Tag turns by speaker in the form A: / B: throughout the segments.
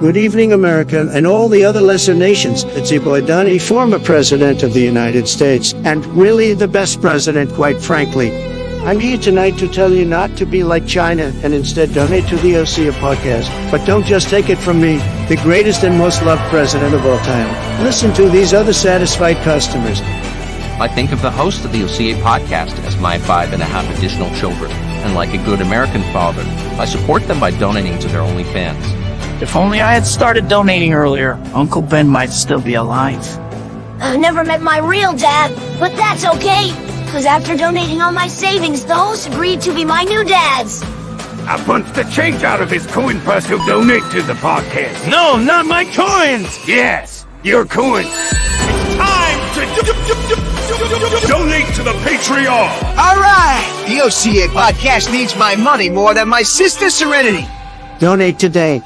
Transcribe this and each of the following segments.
A: Good evening, America, and all the other lesser nations. It's your boy Donnie, former president of the United States, and really the best president, quite frankly. I'm here tonight to tell you not to be like China and instead donate to the OCA podcast. But don't just take it from me, the greatest and most loved president of all time. Listen to these other satisfied customers.
B: I think of the host of the OCA podcast as my 5.5 additional children, and like a good American father, I support them by donating to their OnlyFans.
C: If only I had started donating earlier, Uncle Ben might still be alive.
D: I've never met my real dad, but that's okay, because after donating all my savings, the host agreed to be my new dads.
E: I punched the change out of his coin purse who'll donate to the podcast.
F: No, not my coins!
E: Yes, your coins.
F: It's time to donate to the Patreon!
G: All right! The OCA podcast needs my money more than my sister Serenity.
A: Donate today.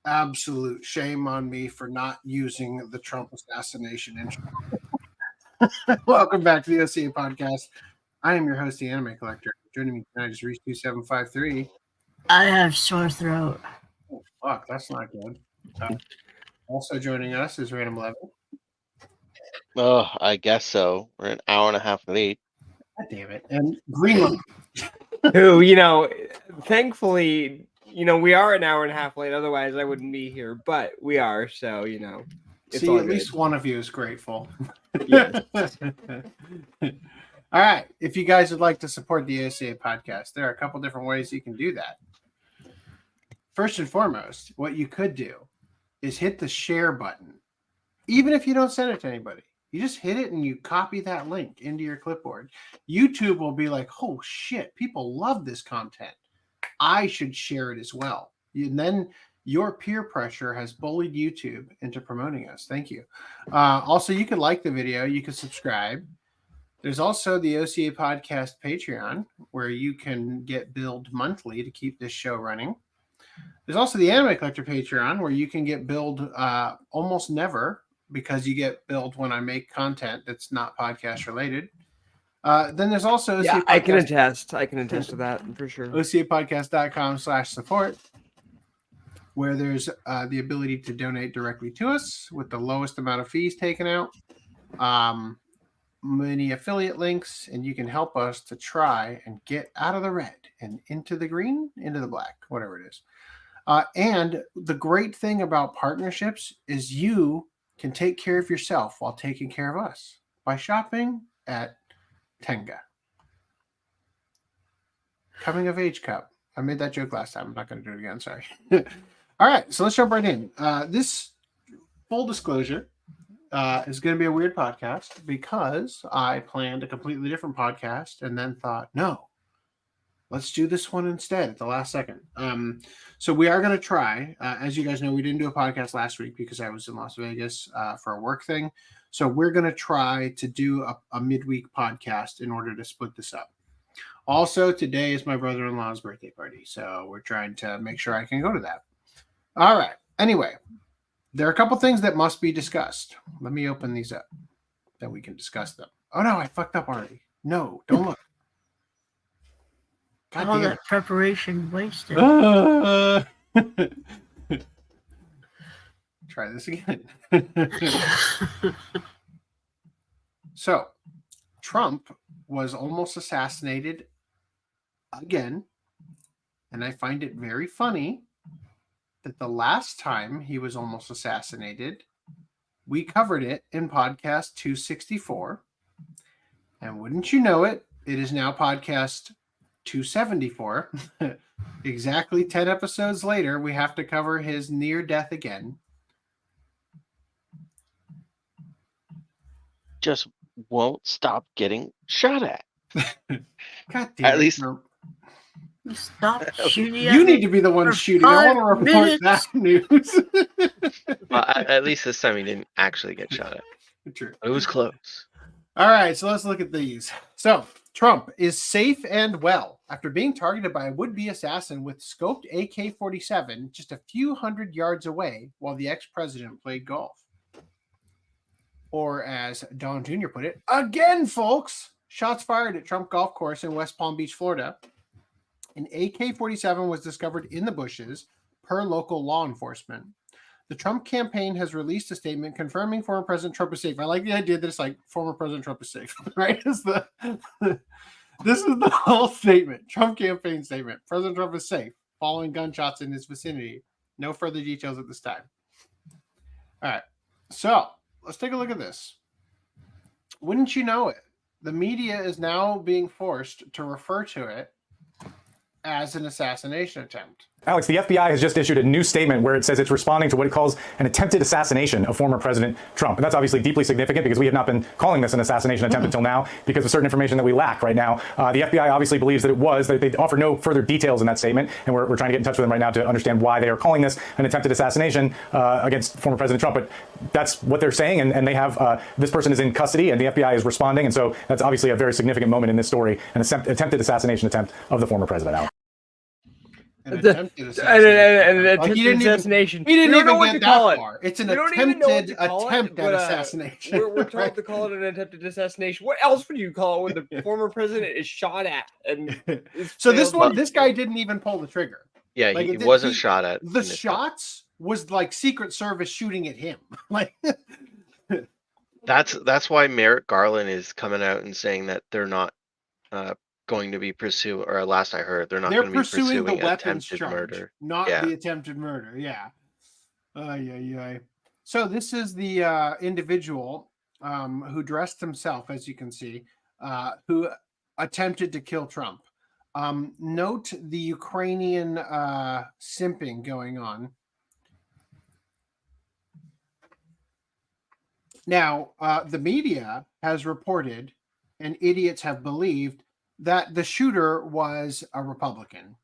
H: Absolute shame on me for not using the Trump assassination intro. Welcome back to the OCA podcast. I am your host, the Anime Collector. Joining me tonight is Reese 2753.
I: I have sore throat.
H: Oh, fuck, that's not good. Also joining us is Random Level.
J: Oh, I guess so. We're an hour and a half late.
H: God damn it. And Greenland.
K: Who, thankfully, we are an hour and a half late. Otherwise, I wouldn't be here. But we are, so, it's
H: See,
K: all
H: at
K: good.
H: least one of you is grateful.
K: Yes.
H: All right. If you guys would like to support the OCA podcast, there are a couple different ways you can do that. First and foremost, what you could do is hit the share button. Even if you don't send it to anybody, you just hit it and you copy that link into your clipboard. YouTube will be like, oh shit, people love this content. I should share it as well. And then your peer pressure has bullied YouTube into promoting us. Thank you. Also, you can like the video. You can subscribe. There's also the OCA Podcast Patreon, where you can get billed monthly to keep this show running. There's also the Anime Collector Patreon, where you can get billed almost never, because you get billed when I make content that's not podcast related. Then there's also OCA
K: I can attest. I can attest to that for sure.
H: OCApodcast.com/support, where there's the ability to donate directly to us with the lowest amount of fees taken out. Many affiliate links, and you can help us to try and get out of the red and into the green, into the black, whatever it is. And the great thing about partnerships is you can take care of yourself while taking care of us by shopping at Tenga. Coming of age cup. I made that joke last time. I'm not going to do it again. Sorry. All right. So let's jump right in. This, full disclosure, is going to be a weird podcast because I planned a completely different podcast and then thought, no, let's do this one instead at the last second. So we are going to try. As you guys know, we didn't do a podcast last week because I was in Las Vegas for a work thing. So we're going to try to do a midweek podcast in order to split this up. Also, today is my brother-in-law's birthday party, so we're trying to make sure I can go to that. All right. Anyway, there are a couple things that must be discussed. Let me open these up, then we can discuss them. Oh, no, I fucked up already. No, don't look. God
I: All
H: damn
I: that
H: it.
I: preparation wasted.
H: Try this again. So, Trump was almost assassinated again, and I find it very funny that the last time he was almost assassinated, we covered it in podcast 264, and wouldn't you know it, it is now podcast 274. Exactly 10 episodes later, we have to cover his near death again.
J: Just won't stop getting shot at.
H: God damn
J: At
H: it,
J: least
H: Trump.
I: Stop shooting.
H: You need to be the one shooting. I want to report that news.
J: well, at least this time he didn't actually get shot at.
H: True.
J: It was close.
H: All right, so let's look at these. So Trump is safe and well. after being targeted by a would-be assassin with scoped AK-47 just a few hundred yards away while the ex-president played golf. Or as Don Jr. put it, again, folks, shots fired at Trump Golf Course in West Palm Beach, Florida. An AK-47 was discovered in the bushes, per local law enforcement. The Trump campaign has released a statement confirming former President Trump is safe. I like the idea that it's like former President Trump is safe, right? This is the whole statement. Trump campaign statement. President Trump is safe following gunshots in his vicinity. No further details at this time. All right. So let's take a look at this. Wouldn't you know it? The media is now being forced to refer to it as an assassination attempt.
L: Alex, the FBI has just issued a new statement where it says it's responding to what it calls an attempted assassination of former President Trump. And that's obviously deeply significant because we have not been calling this an assassination attempt until now because of certain information that we lack right now. The FBI obviously believes that it was. They offer no further details in that statement, and we're trying to get in touch with them right now to understand why they are calling this an attempted assassination against former President Trump. But that's what they're saying, and they have this person is in custody, and the FBI is responding, and so that's obviously a very significant moment in this story, an attempted assassination attempt of the former president. Alex.
K: An attempted assassination.
H: He didn't even
K: know what
H: get
K: to
H: that
K: call it.
H: far. It's an
K: We don't even know what
H: attempted
K: to call
H: attempt
K: it,
H: at
K: but,
H: assassination.
K: We're told to call it an attempted assassination. What else would you call it when the former president is shot at? And
H: so this guy didn't even pull the trigger.
J: Yeah,
H: Like,
J: he wasn't shot at.
H: The shots was like Secret Service shooting at him. Like
J: that's why Merrick Garland is coming out and saying that they're not going to be pursuing, or last I heard, they're going to be pursuing
H: the weapons
J: attempted
H: charge,
J: murder,
H: not the attempted murder. Yeah. So this is the individual who dressed himself, as you can see, who attempted to kill Trump. Note the Ukrainian simping going on. Now, the media has reported, and idiots have believed, that the shooter was a Republican.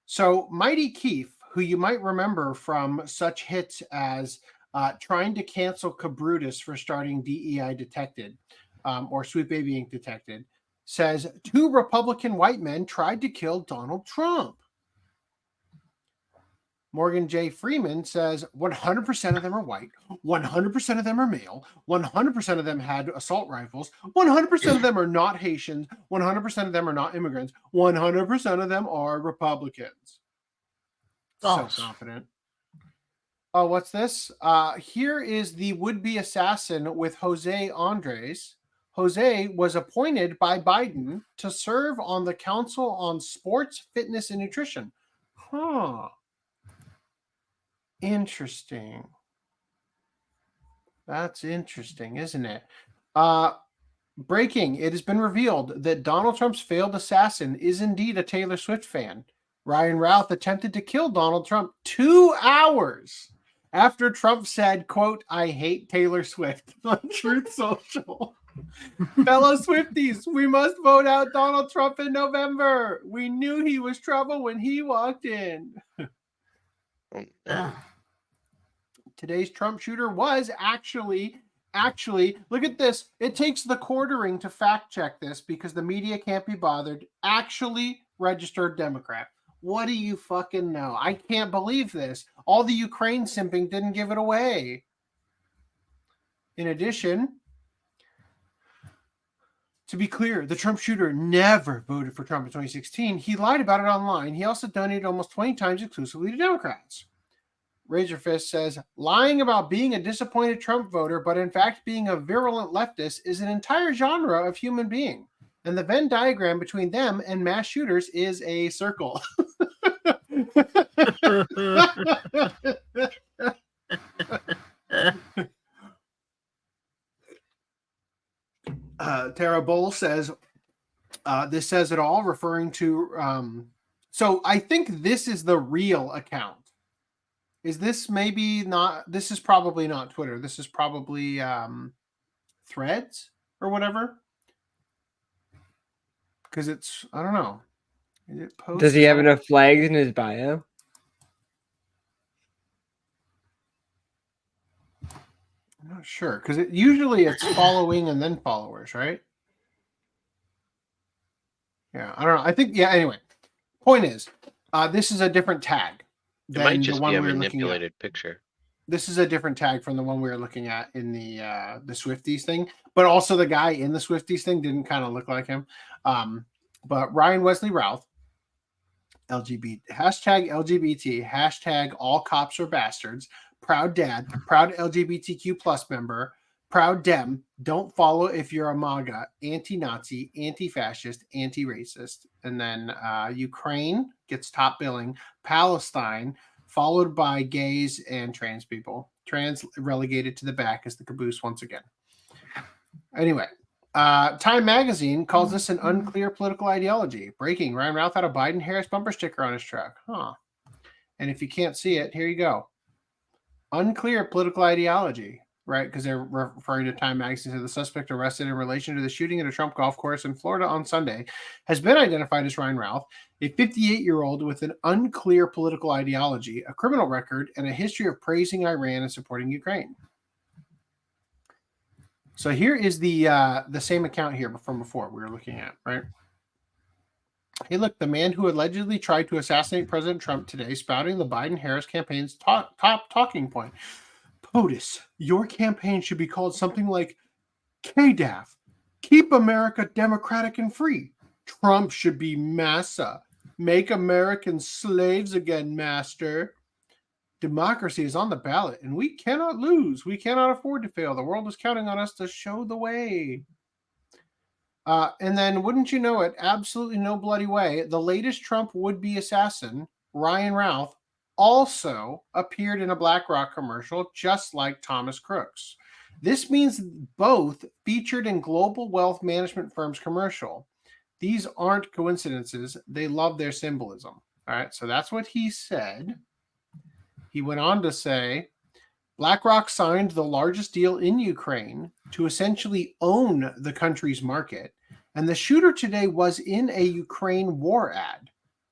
H: So Mighty Keith, who you might remember from such hits as trying to cancel Cabrutus for starting DEI Detected, or Sweet Baby Inc. Detected, says 2 Republican white men tried to kill Donald Trump. Morgan J. Freeman says 100% of them are white, 100% of them are male, 100% of them had assault rifles, 100% of them are not Haitians, 100% of them are not immigrants, 100% of them are Republicans.
I: False.
H: So confident. Oh, what's this? Here is the would-be assassin with Jose Andres. Jose was appointed by Biden to serve on the Council on Sports, Fitness, and Nutrition. Huh. Interesting. That's interesting, isn't it? Breaking. It has been revealed that Donald Trump's failed assassin is indeed a Taylor Swift fan. Ryan Routh attempted to kill Donald Trump 2 hours after Trump said, quote, "I hate Taylor Swift" on Truth Social. Fellow Swifties, we must vote out Donald Trump in November. We knew he was trouble when he walked in. Today's Trump shooter was actually, look at this. It takes the quartering to fact check this because the media can't be bothered. Actually registered Democrat. What do you fucking know? I can't believe this. All the Ukraine simping didn't give it away. In addition, to be clear, the Trump shooter never voted for Trump in 2016. He lied about it online. He also donated almost 20 times exclusively to Democrats. Razorfist says, lying about being a disappointed Trump voter, but in fact being a virulent leftist, is an entire genre of human being. And the Venn diagram between them and mass shooters is a circle. Tara Bowl says, this says it all, referring to... so I think this is the real account. Is this maybe not... This is probably not Twitter. This is probably Threads or whatever. Because it's... I don't know. Is it post?
K: Does he have enough flags in his bio?
H: I'm not sure. Because usually it's following and then followers, right? Yeah, I don't know. I think... Yeah, anyway. Point is, this is a different tag
J: It might
H: than the
J: just
H: one
J: be a
H: we were looking at.
J: manipulated picture.
H: This is a different tag from the one we were looking at in the Swifties thing, but also the guy in the Swifties thing didn't kind of look like him. But Ryan Wesley Routh, LGBT, #LGBT, hashtag all cops are bastards, proud dad, proud LGBTQ plus member, proud Dem, don't follow if you're a MAGA, anti-Nazi, anti-fascist, anti-racist. And then Ukraine gets top billing, Palestine, followed by gays and trans people. Trans relegated to the back as the caboose once again. Anyway, Time Magazine calls this an unclear political ideology. Breaking, Ryan Routh had a Biden-Harris bumper sticker on his truck. Huh. And if you can't see it, here you go. Unclear political ideology, right? Because they're referring to Time Magazine. The suspect arrested in relation to the shooting at a Trump golf course in Florida on Sunday has been identified as Ryan Routh, a 58-year-old with an unclear political ideology, a criminal record, and a history of praising Iran and supporting Ukraine. So here is the same account here from before we were looking at, right? Hey, look, the man who allegedly tried to assassinate President Trump today, spouting the Biden-Harris campaign's top talking point. POTUS, your campaign should be called something like KDAF, Keep America Democratic and Free. Trump should be Massa, Make Americans Slaves Again, Master. Democracy is on the ballot, and we cannot lose. We cannot afford to fail. The world is counting on us to show the way. And then, wouldn't you know it, absolutely no bloody way, the latest Trump would-be assassin, Ryan Routh, also appeared in a BlackRock commercial, just like Thomas Crooks. This means both featured in global wealth management firm's commercial. These aren't coincidences. They love their symbolism. All right, so that's what he said. He went on to say, BlackRock signed the largest deal in Ukraine to essentially own the country's market, and the shooter today was in a Ukraine war ad.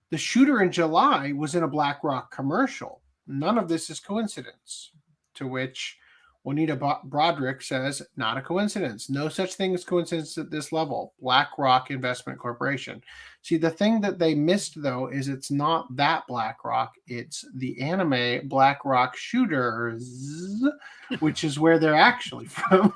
H: The shooter in July was in a BlackRock commercial. None of this is coincidence. To which Juanita Broderick says, not a coincidence. No such thing as coincidence at this level. BlackRock Investment Corporation. See, the thing that they missed, though, is it's not that BlackRock. It's the anime BlackRock Shooters, which is where they're actually from.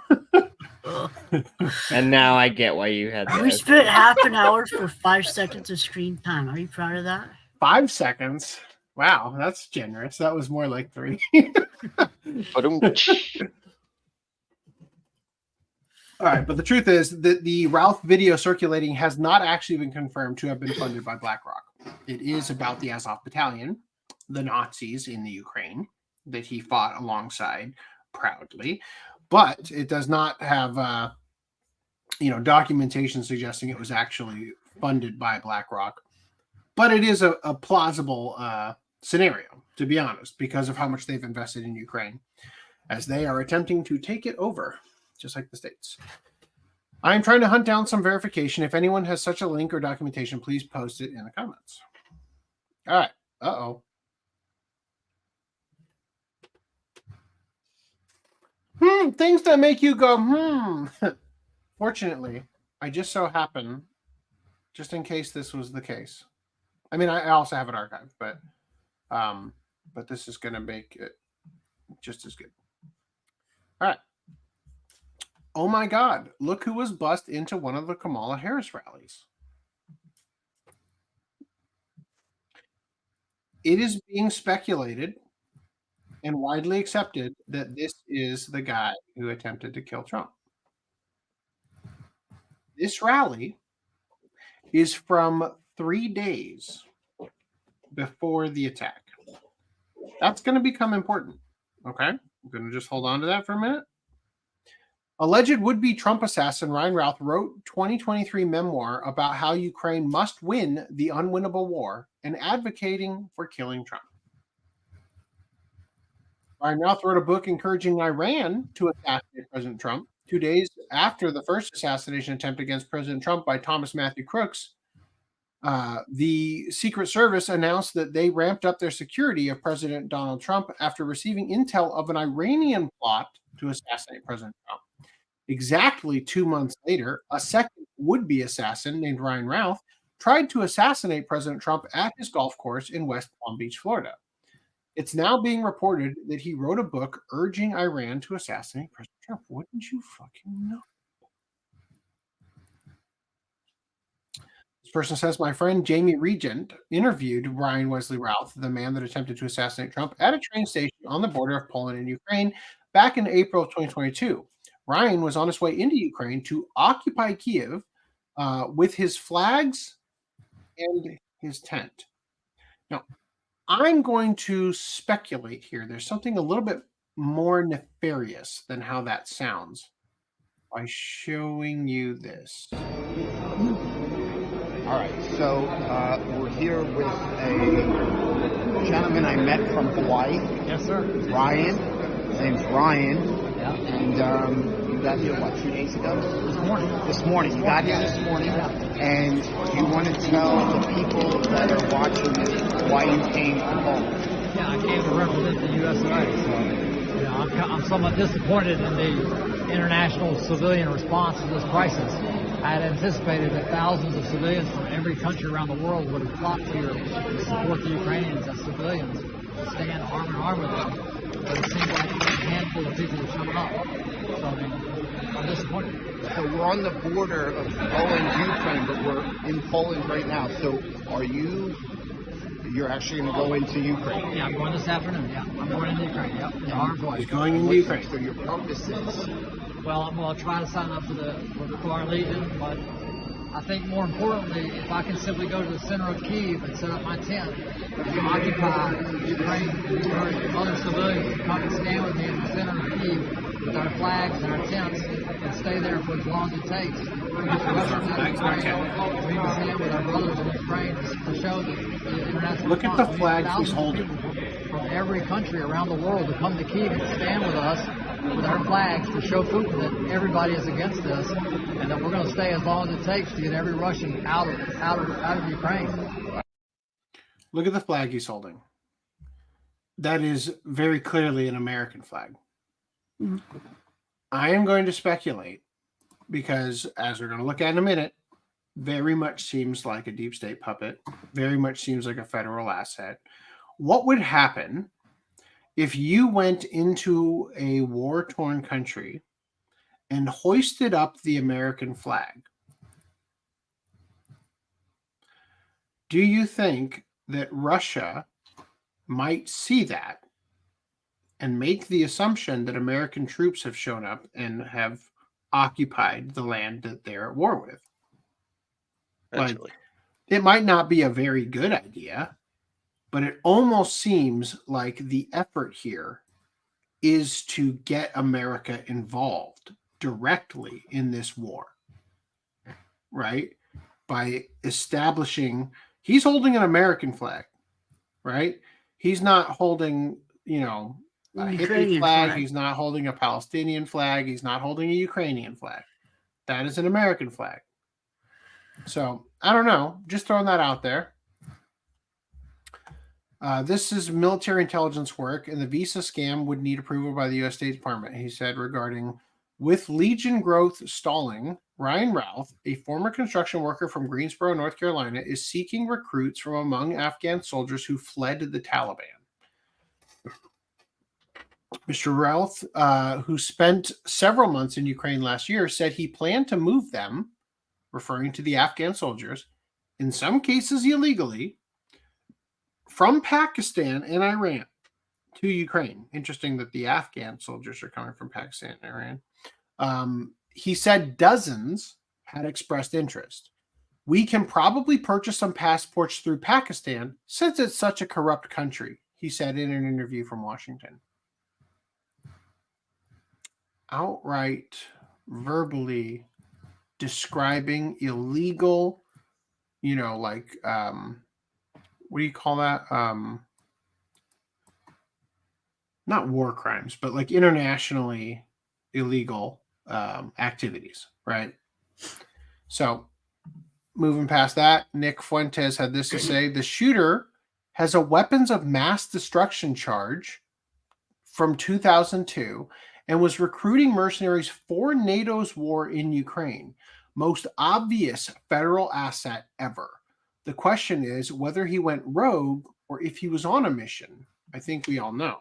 K: And now I get why you had that.
I: We spent half an hour for 5 seconds of screen time. Are you proud of that?
H: 5 seconds? Wow, that's generous. That was more like 3. All right, but the truth is that the Ralph video circulating has not actually been confirmed to have been funded by BlackRock. It is about the Azov Battalion, the Nazis in the Ukraine that he fought alongside proudly, but it does not have documentation suggesting it was actually funded by BlackRock. But it is a plausible scenario, to be honest, because of how much they've invested in Ukraine, as they are attempting to take it over, just like the States. I am trying to hunt down some verification. If anyone has such a link or documentation, please post it in the comments. All right. Uh-oh. Things that make you go, Fortunately, I just so happen, just in case this was the case. I mean, I also have it archived, but this is going to make it just as good. All right. Oh my God! Look who was bussed into one of the Kamala Harris rallies. It is being speculated and widely accepted that this is the guy who attempted to kill Trump. This rally is from 3 days before the attack. That's going to become important. Okay? I'm going to just hold on to that for a minute. Alleged would-be Trump assassin Ryan Routh wrote 2023 memoir about how Ukraine must win the unwinnable war and advocating for killing Trump. Ryan Routh wrote a book encouraging Iran to assassinate President Trump 2 days after the first assassination attempt against President Trump by Thomas Matthew Crooks. The Secret Service announced that they ramped up their security of President Donald Trump after receiving intel of an Iranian plot to assassinate President Trump. Exactly 2 months later, a second would-be assassin named Ryan Routh tried to assassinate President Trump at his golf course in West Palm Beach, Florida. It's now being reported that he wrote a book urging Iran to assassinate President Trump. Wouldn't you fucking know? This person says, my friend Jamie Regent interviewed Ryan Wesley Routh, the man that attempted to assassinate Trump, at a train station on the border of Poland and Ukraine back in April of 2022. Ryan was on his way into Ukraine to occupy Kiev with his flags and his tent. Now, I'm going to speculate here. There's something a little bit more nefarious than how that sounds by showing you this.
M: All right, so we're here with a gentleman I met from Hawaii.
N: Yes, sir.
M: Ryan. His name's Ryan.
N: Yeah.
M: And you got here, what, 2 days ago?
N: This morning.
M: This morning. You got here this morning.
N: Yeah.
M: And you want to tell the people that are watching this why you came to Poland.
N: Yeah, I came to represent the USA. So, you know, I'm somewhat disappointed in the international civilian response to this crisis. I had anticipated that thousands of civilians from every country around the world would have flocked here to support the Ukrainians as civilians, to stand arm in arm with them. But it seems like a handful of people are showing up. So, I mean, I'm disappointed.
M: So we're on the border of Poland, Ukraine, but we're in Poland right now. So are you're actually going to go into Ukraine?
N: Yeah, I'm going this afternoon, yeah. I'm going into Ukraine, yeah. The armed way.
H: He's going into Ukraine.
M: So your purpose is?
N: Well, I'm going to try to sign up for our Legion, but I think more importantly, if I can simply go to the center of Kyiv and set up my tent and occupy Ukraine and encourage other civilians to come and stand with me in the center of Kyiv with our flags and our tents and stay there for as long as it takes. We can stand with our brothers in Ukraine to show that the international
H: Look at the flag he's holding.
N: From every country around the world to come to Kyiv and stand with us with our flags to show Putin that everybody is against us and that we're going to stay as long as it takes to get every Russian out of Ukraine.
H: Look at the flag he's holding. That is very clearly an American flag. Mm-hmm. I am going to speculate because, as we're going to look at in a minute, very much seems like a deep state puppet, very much seems like a federal asset. What would happen if you went into a war-torn country and hoisted up the American flag? Do you think that Russia might see that and make the assumption that American troops have shown up and have occupied the land that they're at war with? Like, it might not be a very good idea, but it almost seems like the effort here is to get America involved directly in this war, right? By establishing, he's holding an American flag, right? He's not holding, a hippie flag. He's not holding a Palestinian flag. He's not holding a Ukrainian flag. That is an American flag. So I don't know. Just throwing that out there. This is military intelligence work, and the visa scam would need approval by the U.S. State Department, he said, regarding with Legion growth stalling. Ryan Routh, a former construction worker from Greensboro, North Carolina, is seeking recruits from among Afghan soldiers who fled the Taliban. Mr. Routh, who spent several months in Ukraine last year, said he planned to move them, referring to the Afghan soldiers, in some cases illegally, from Pakistan and Iran to Ukraine. Interesting that the Afghan soldiers are coming from Pakistan and Iran. He said dozens had expressed interest. We can probably purchase some passports through Pakistan since it's such a corrupt country, he said in an interview from Washington. Outright, verbally describing illegal, what do you call that? Not war crimes, but like internationally illegal activities, right? So moving past that, Nick Fuentes had this to say: the shooter has a weapons of mass destruction charge from 2002 and was recruiting mercenaries for NATO's war in Ukraine. Most obvious federal asset ever. The question is whether he went rogue or if he was on a mission. I think we all know.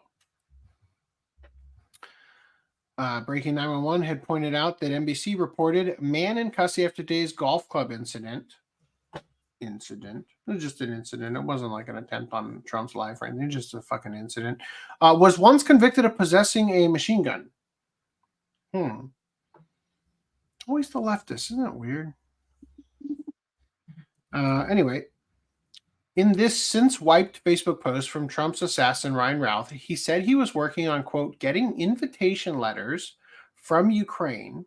H: Breaking 911 had pointed out that NBC reported man in custody after today's golf club incident. It was just an incident. It wasn't like an attempt on Trump's life or anything. Just a fucking incident. Was once convicted of possessing a machine gun. Always the leftist. Isn't that weird? Anyway, in this since-wiped Facebook post from Trump's assassin, Ryan Routh, he said he was working on, quote, getting invitation letters from Ukraine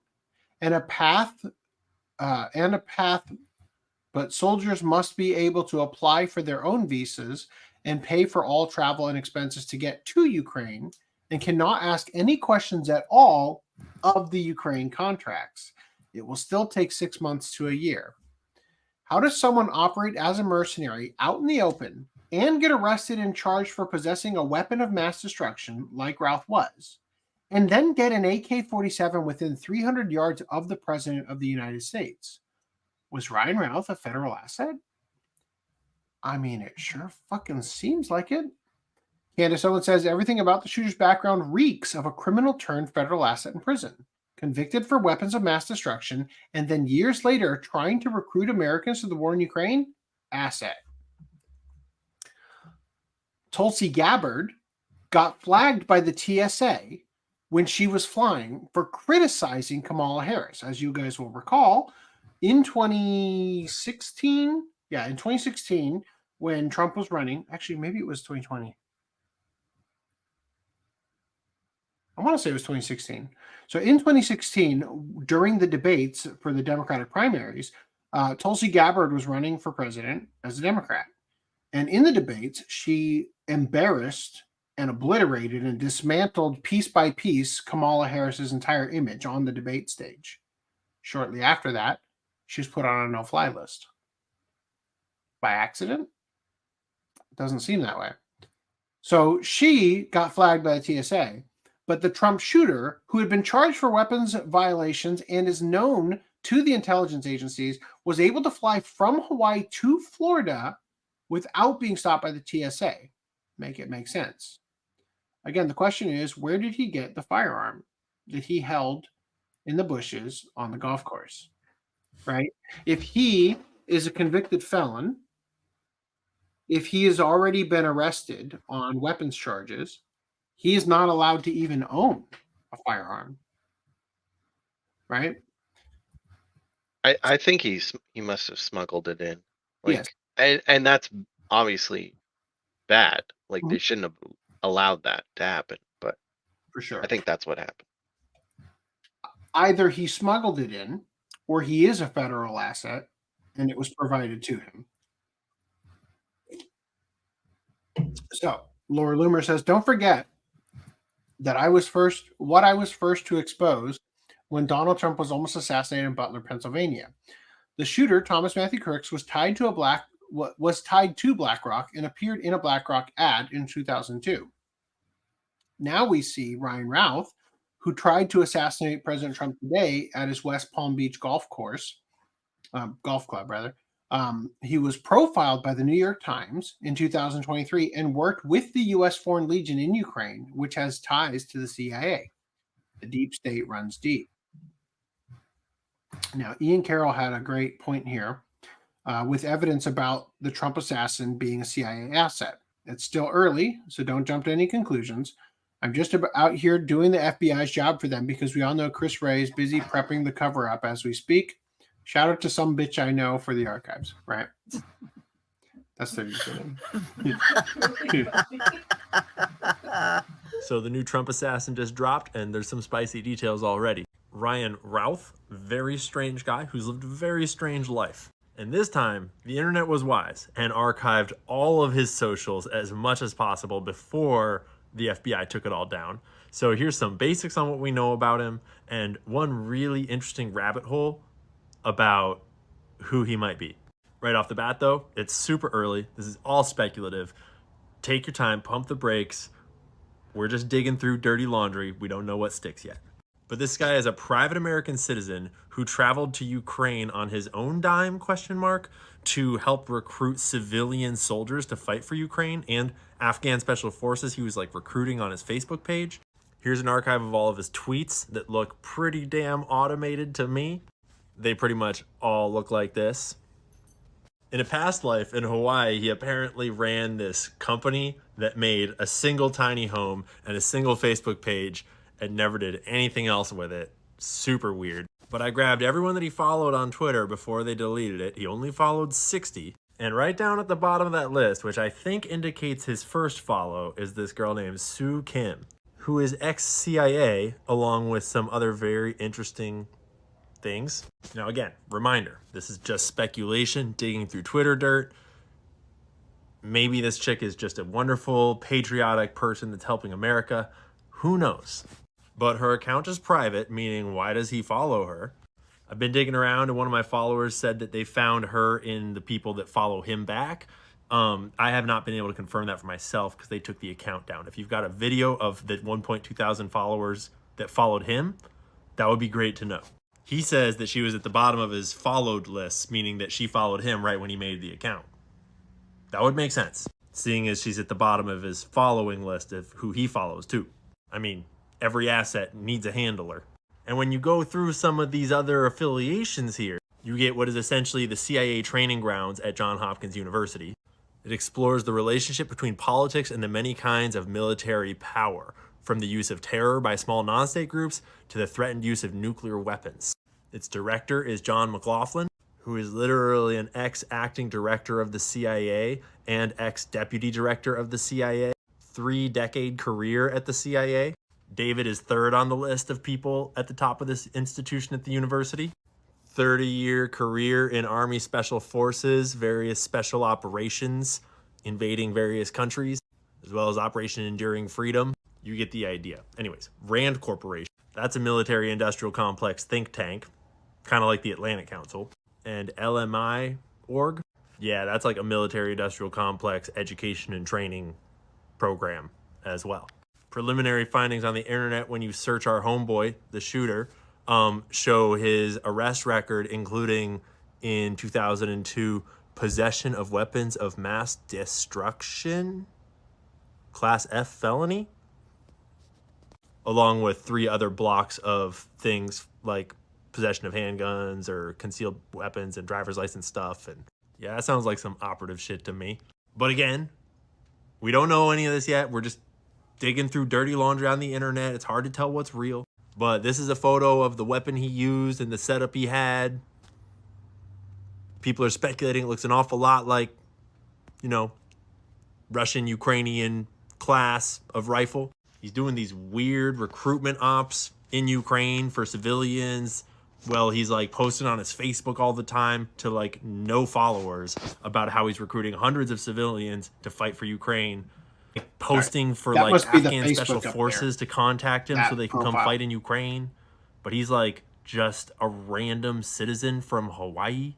H: and a path, but soldiers must be able to apply for their own visas and pay for all travel and expenses to get to Ukraine and cannot ask any questions at all of the Ukraine contracts. It will still take 6 months to a year. How does someone operate as a mercenary out in the open and get arrested and charged for possessing a weapon of mass destruction like Ralph was, and then get an AK-47 within 300 yards of the President of the United States? Was Ryan Routh a federal asset? I mean, it sure fucking seems like it. Candace Owen says everything about the shooter's background reeks of a criminal turned federal asset in prison, convicted for weapons of mass destruction, and then years later trying to recruit Americans to the war in Ukraine? Asset. Tulsi Gabbard got flagged by the TSA when she was flying for criticizing Kamala Harris. As you guys will recall, in 2016, when Trump was running, actually, maybe it was 2020. I want to say it was 2016. So in 2016, during the debates for the Democratic primaries, Tulsi Gabbard was running for president as a Democrat. And in the debates, she embarrassed and obliterated and dismantled piece by piece Kamala Harris's entire image on the debate stage. Shortly after that, she was put on a no-fly list. By accident? It doesn't seem that way. So she got flagged by the TSA. But the Trump shooter, who had been charged for weapons violations and is known to the intelligence agencies, was able to fly from Hawaii to Florida without being stopped by the TSA. Make it make sense. Again, the question is, where did he get the firearm that he held in the bushes on the golf course? Right? If he is a convicted felon, if he has already been arrested on weapons charges, he is not allowed to even own a firearm, right?
J: I think he must have smuggled it in.
H: Yes.
J: And that's obviously bad. Like they shouldn't have allowed that to happen, but
H: for sure.
J: I think that's what happened.
H: Either he smuggled it in or he is a federal asset and it was provided to him. So Laura Loomer says, don't forget that I was first to expose when Donald Trump was almost assassinated in Butler, Pennsylvania. The shooter, Thomas Matthew Kirks, was tied to BlackRock and appeared in a BlackRock ad in 2002. Now we see Ryan Routh, who tried to assassinate President Trump today at his West Palm Beach golf club. He was profiled by the New York Times in 2023 and worked with the U.S. Foreign Legion in Ukraine, which has ties to the CIA. The deep state runs deep. Now, Ian Carroll had a great point here with evidence about the Trump assassin being a CIA asset. It's still early, so don't jump to any conclusions. I'm just out here doing the FBI's job for them because we all know Chris Wray is busy prepping the cover-up as we speak. Shout out to some bitch I know for the archives, right? That's their username.
O: So the new Trump assassin just dropped, and there's some spicy details already. Ryan Routh, very strange guy who's lived a very strange life. And this time, the internet was wise and archived all of his socials as much as possible before the FBI took it all down. So here's some basics on what we know about him, and one really interesting rabbit hole about who he might be. Right off the bat, though, it's super early. This is all speculative. Take your time, pump the brakes. We're just digging through dirty laundry. We don't know what sticks yet. But this guy is a private American citizen who traveled to Ukraine on his own dime, to help recruit civilian soldiers to fight for Ukraine and Afghan special forces. He was like recruiting on his Facebook page. Here's an archive of all of his tweets that look pretty damn automated to me. They pretty much all look like this. In a past life in Hawaii, he apparently ran this company that made a single tiny home and a single Facebook page and never did anything else with it. Super weird. But I grabbed everyone that he followed on Twitter before they deleted it. He only followed 60. And right down at the bottom of that list, which I think indicates his first follow, is this girl named Sue Kim, who is ex-CIA, along with some other very interesting things. Now again, reminder, this is just speculation, digging through Twitter dirt. Maybe this chick is just a wonderful, patriotic person that's helping America. Who knows? But her account is private, meaning why does he follow her? I've been digging around and one of my followers said that they found her in the people that follow him back. I have not been able to confirm that for myself because they took the account down. If you've got a video of the 1.2 thousand followers that followed him, that would be great to know. He says that she was at the bottom of his followed list, meaning that she followed him right when he made the account. That would make sense, seeing as she's at the bottom of his following list of who he follows too. I mean, every asset needs a handler. And when you go through some of these other affiliations here, you get what is essentially the CIA training grounds at Johns Hopkins University. It explores the relationship between politics and the many kinds of military power, from the use of terror by small non-state groups to the threatened use of nuclear weapons. Its director is John McLaughlin, who is literally an ex-acting director of the CIA and ex-deputy director of the CIA. 3-decade career at the CIA. David is third on the list of people at the top of this institution at the university. 30-year career in Army Special Forces, various special operations, invading various countries, as well as Operation Enduring Freedom. You get the idea. Anyways, Rand Corporation. That's a military industrial complex think tank, kind of like the Atlantic Council. And LMI.org. Yeah, that's like a military industrial complex education and training program as well. Preliminary findings on the internet when you search our homeboy, the shooter, show his arrest record, including in 2002, possession of weapons of mass destruction, Class F felony, along with 3 other blocks of things like possession of handguns or concealed weapons and driver's license stuff. And yeah, that sounds like some operative shit to me. But again, we don't know any of this yet. We're just digging through dirty laundry on the internet. It's hard to tell what's real. But this is a photo of the weapon he used and the setup he had. People are speculating it looks an awful lot like, you know, Russian-Ukrainian class of rifle. He's doing these weird recruitment ops in Ukraine for civilians. Well, he's like posting on his Facebook all the time to like no followers about how he's recruiting hundreds of civilians to fight for Ukraine. Posting for like Afghan special forces to contact him so they can come fight in Ukraine. But he's like just a random citizen from Hawaii.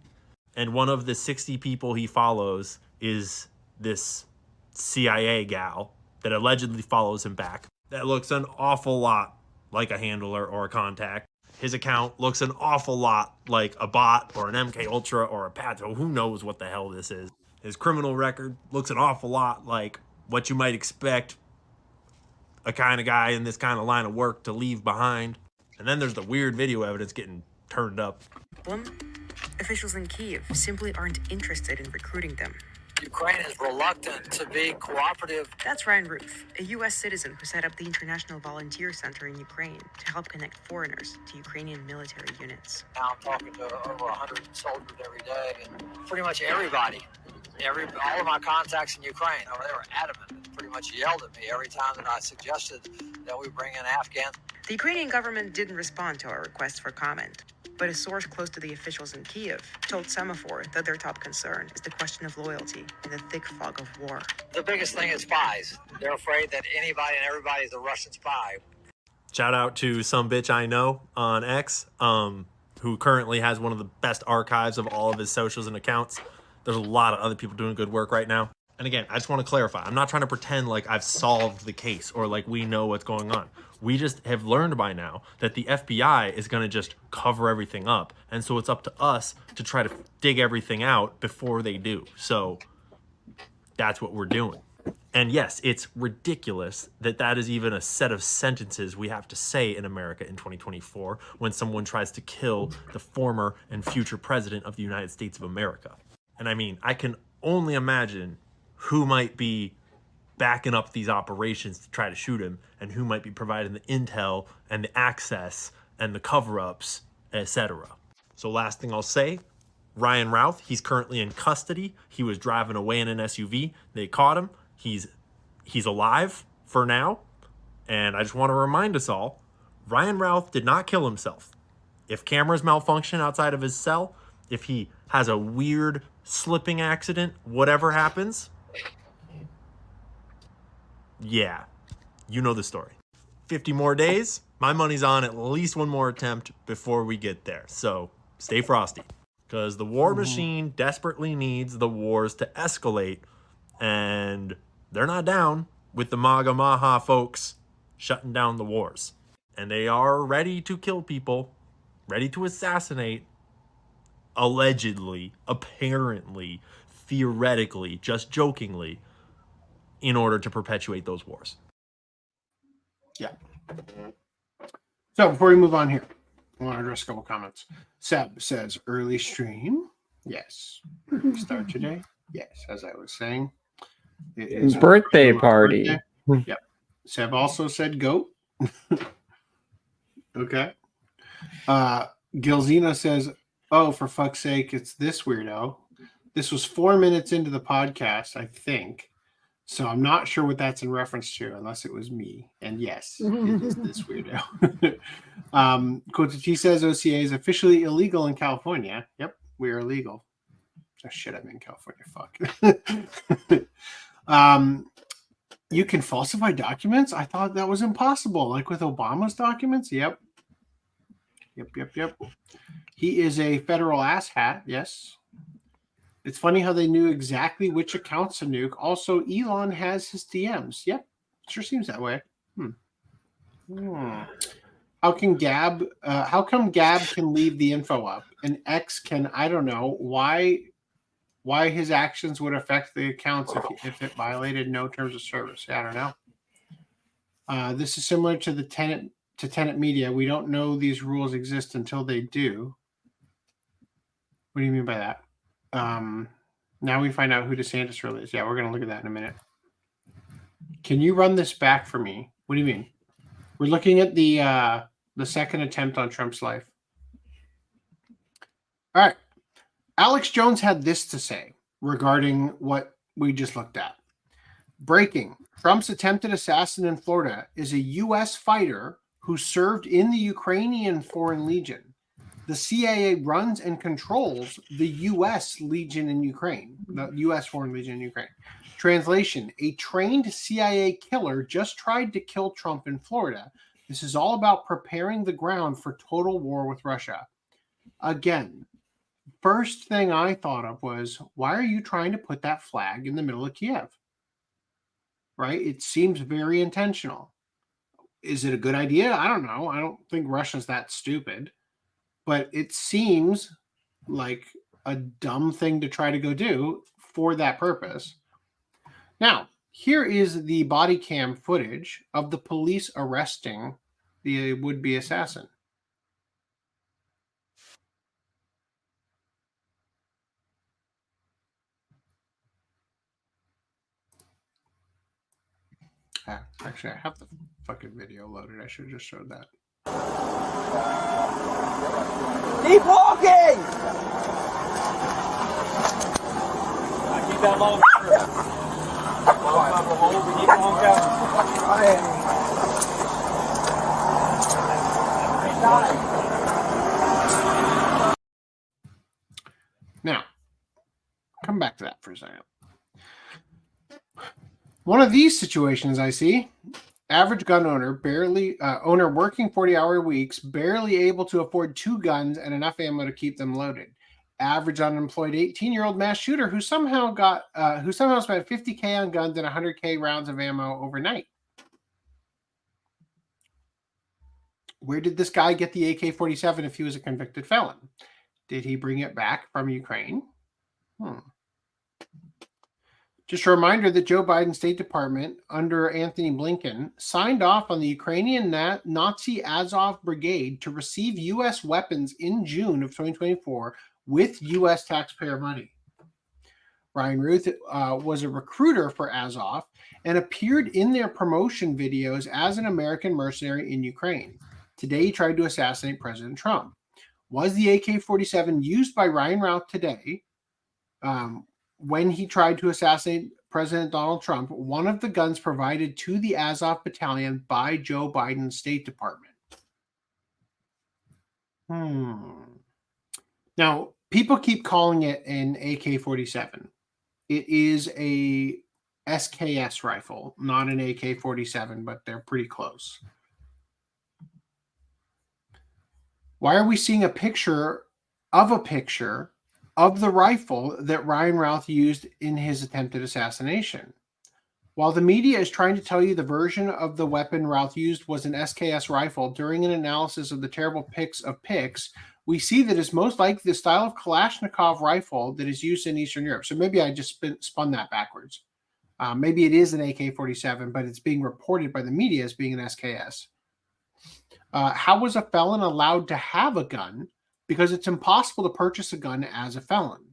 O: And one of the 60 people he follows is this CIA gal that allegedly follows him back. That looks an awful lot like a handler or a contact. His account looks an awful lot like a bot or an MK Ultra or a Pato. Who knows what the hell this is? His criminal record looks an awful lot like what you might expect a kind of guy in this kind of line of work to leave behind. And then there's the weird video evidence getting turned up.
P: Officials in Kyiv simply aren't interested in recruiting them.
Q: Ukraine is reluctant to be cooperative.
P: That's Ryan Ruth, a U.S. citizen who set up the International Volunteer Center in Ukraine to help connect foreigners to Ukrainian military units.
Q: Now I'm talking to over 100 soldiers every day, and pretty much everybody, all of my contacts in Ukraine, they were adamant, pretty much yelled at me every time that I suggested that we bring in Afghans.
P: The Ukrainian government didn't respond to our request for comment. But a source close to the officials in Kyiv told Semaphore that their top concern is the question of loyalty in the thick fog of war.
Q: The biggest thing is spies. They're afraid that anybody and everybody is a Russian spy.
O: Shout out to some bitch I know on X, who currently has one of the best archives of all of his socials and accounts. There's a lot of other people doing good work right now. And again, I just want to clarify. I'm not trying to pretend like I've solved the case or like we know what's going on. We just have learned by now that the FBI is going to just cover everything up. And so it's up to us to try to dig everything out before they do. So that's what we're doing. And yes, it's ridiculous that that is even a set of sentences we have to say in America in 2024 when someone tries to kill the former and future president of the United States of America. And I mean, I can only imagine who might be backing up these operations to try to shoot him and who might be providing the intel and the access and the cover-ups, etc. So last thing I'll say, Ryan Routh, he's currently in custody. He was driving away in an SUV. They caught him. He's alive for now. And I just want to remind us all, Ryan Routh did not kill himself. If cameras malfunction outside of his cell, if he has a weird slipping accident, whatever happens, yeah, you know the story. 50 more days, my money's on at least one more attempt before we get there. So stay frosty, because the war machine desperately needs the wars to escalate, and they're not down with the MAGA Maha folks shutting down the wars. And they are ready to kill people, ready to assassinate, allegedly, apparently, theoretically, just jokingly, in order to perpetuate those wars.
H: Yeah. So before we move on here, I want to address a couple comments. Seb says, early stream. Yes. Start today. Yes, as I was saying. It is
K: birthday party.
H: Birthday. Yep. Seb also said goat. Okay. Gilzina says, oh, for fuck's sake, it's this weirdo. This was 4 minutes into the podcast, I think. So I'm not sure what that's in reference to, unless it was me. And yes, it is this weirdo. Kotachi says OCA is officially illegal in California. Yep, we are illegal. Oh shit, I'm in California. Fuck. You can falsify documents? I thought that was impossible. Like with Obama's documents? Yep. Yep. He is a federal asshat. Yes. It's funny how they knew exactly which accounts to nuke. Also, Elon has his DMs. Yep. Sure seems that way. How come Gab can leave the info up and X can, I don't know, why his actions would affect the accounts if it violated no terms of service. Yeah, I don't know. This is similar to the tenant media. We don't know these rules exist until they do. What do you mean by that? Now we find out who DeSantis really is. Yeah, we're going to look at that in a minute. Can you run this back for me? What do you mean? We're looking at the second attempt on Trump's life. All right. Alex Jones had this to say regarding what we just looked at. Breaking. Trump's attempted assassin in Florida is a U.S. fighter who served in the Ukrainian Foreign Legion. The CIA runs and controls the U.S. Legion in Ukraine, the U.S. Foreign Legion in Ukraine. Translation, a trained CIA killer just tried to kill Trump in Florida. This is all about preparing the ground for total war with Russia. Again, first thing I thought of was, why are you trying to put that flag in the middle of Kiev? Right? It seems very intentional. Is it a good idea? I don't know. I don't think Russia's that stupid. But it seems like a dumb thing to try to go do for that purpose. Now, here is the body cam footage of the police arresting the would-be assassin. Actually, I have the fucking video loaded. I should have just showed that.
R: Keep walking! Keep that long.
H: Now, come back to that for a second. One of these situations I see, average gun owner, owner working 40-hour weeks, barely able to afford 2 guns and enough ammo to keep them loaded. average unemployed 18-year-old mass shooter who somehow spent 50K on guns and 100K rounds of ammo overnight. Where did this guy get the AK-47 if he was a convicted felon? Did he bring it back from Ukraine? Just a reminder that Joe Biden's State Department, under Anthony Blinken, signed off on the Ukrainian Nazi Azov Brigade to receive U.S. weapons in June of 2024 with U.S. taxpayer money. Ryan Ruth was a recruiter for Azov and appeared in their promotion videos as an American mercenary in Ukraine. Today, he tried to assassinate President Trump. Was the AK-47 used by Ryan Routh today when he tried to assassinate President Donald Trump, one of the guns provided to the Azov battalion by Joe Biden's State Department? Now, people keep calling it an AK-47. It is a SKS rifle, not an AK-47, but they're pretty close. Why are we seeing a picture of the rifle that Ryan Routh used in his attempted assassination? While the media is trying to tell you the version of the weapon Routh used was an SKS rifle, during an analysis of the terrible pics, we see that it's most likely the style of Kalashnikov rifle that is used in Eastern Europe. So maybe I just spun that backwards. Maybe it is an AK-47, but it's being reported by the media as being an SKS. How was a felon allowed to have a gun? Because it's impossible to purchase a gun as a felon.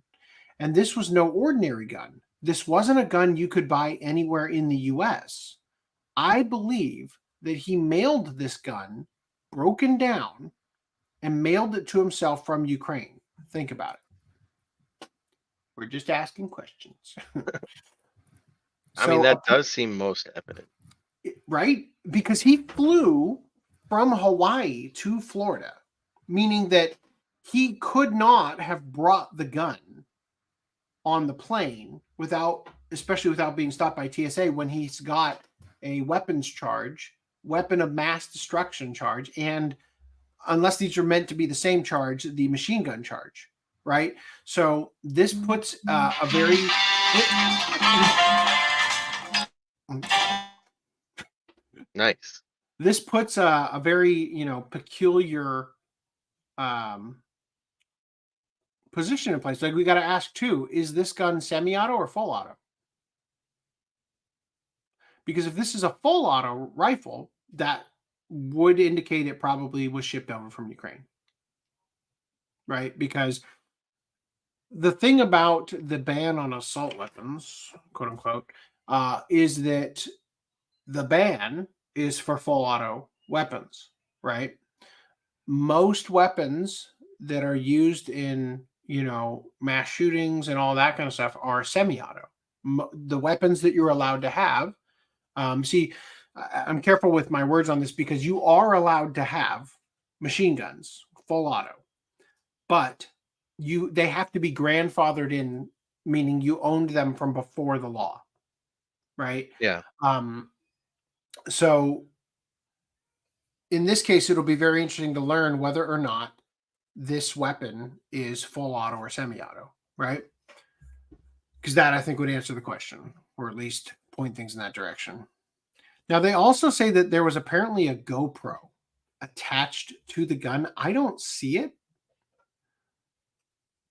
H: And this was no ordinary gun. This wasn't a gun you could buy anywhere in the U.S. I believe that he mailed this gun, broken down, and mailed it to himself from Ukraine. Think about it. We're just asking questions.
J: I mean, that does seem most evident.
H: Right? Because he flew from Hawaii to Florida, meaning that he could not have brought the gun on the plane especially without being stopped by TSA when he's got a weapons charge, weapon of mass destruction charge, and unless these are meant to be the same charge, the machine gun charge, right? So this puts a very...
J: Nice.
H: This puts a very, peculiar position in place. Like, we got to ask too, is this gun semi-auto or full auto? Because if this is a full auto rifle, that would indicate it probably was shipped over from Ukraine, right? Because the thing about the ban on assault weapons, quote unquote, is that the ban is for full auto weapons, right? Most weapons that are used in, mass shootings and all that kind of stuff are semi-auto. The weapons that you're allowed to have, I'm careful with my words on this because you are allowed to have machine guns, full auto, but they have to be grandfathered in, meaning you owned them from before the law, right?
J: Yeah.
H: So in this case, it'll be very interesting to learn whether or not this weapon is full auto or semi-auto, right? Because that, I think, would answer the question, or at least point things in that direction. Now, they also say that there was apparently a GoPro attached to the gun. I don't see it,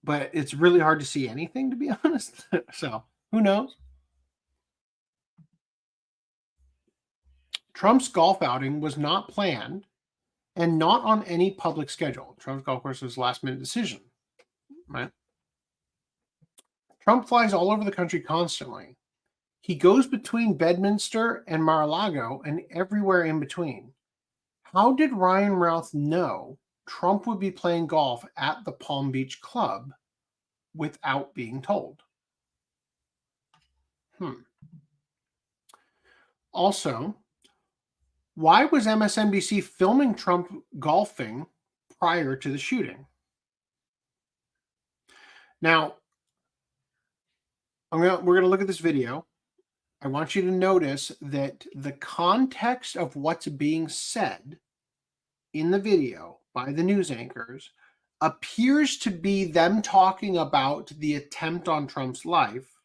H: but it's really hard to see anything, to be honest. So who knows? Trump's golf outing was not planned and not on any public schedule. Trump's golf course was a last-minute decision, right? Trump flies all over the country constantly. He goes between Bedminster and Mar-a-Lago and everywhere in between. How did Ryan Routh know Trump would be playing golf at the Palm Beach Club without being told? Also, why was MSNBC filming Trump golfing prior to the shooting? Now, we're going to look at this video. I want you to notice that the context of what's being said in the video by the news anchors appears to be them talking about the attempt on Trump's life.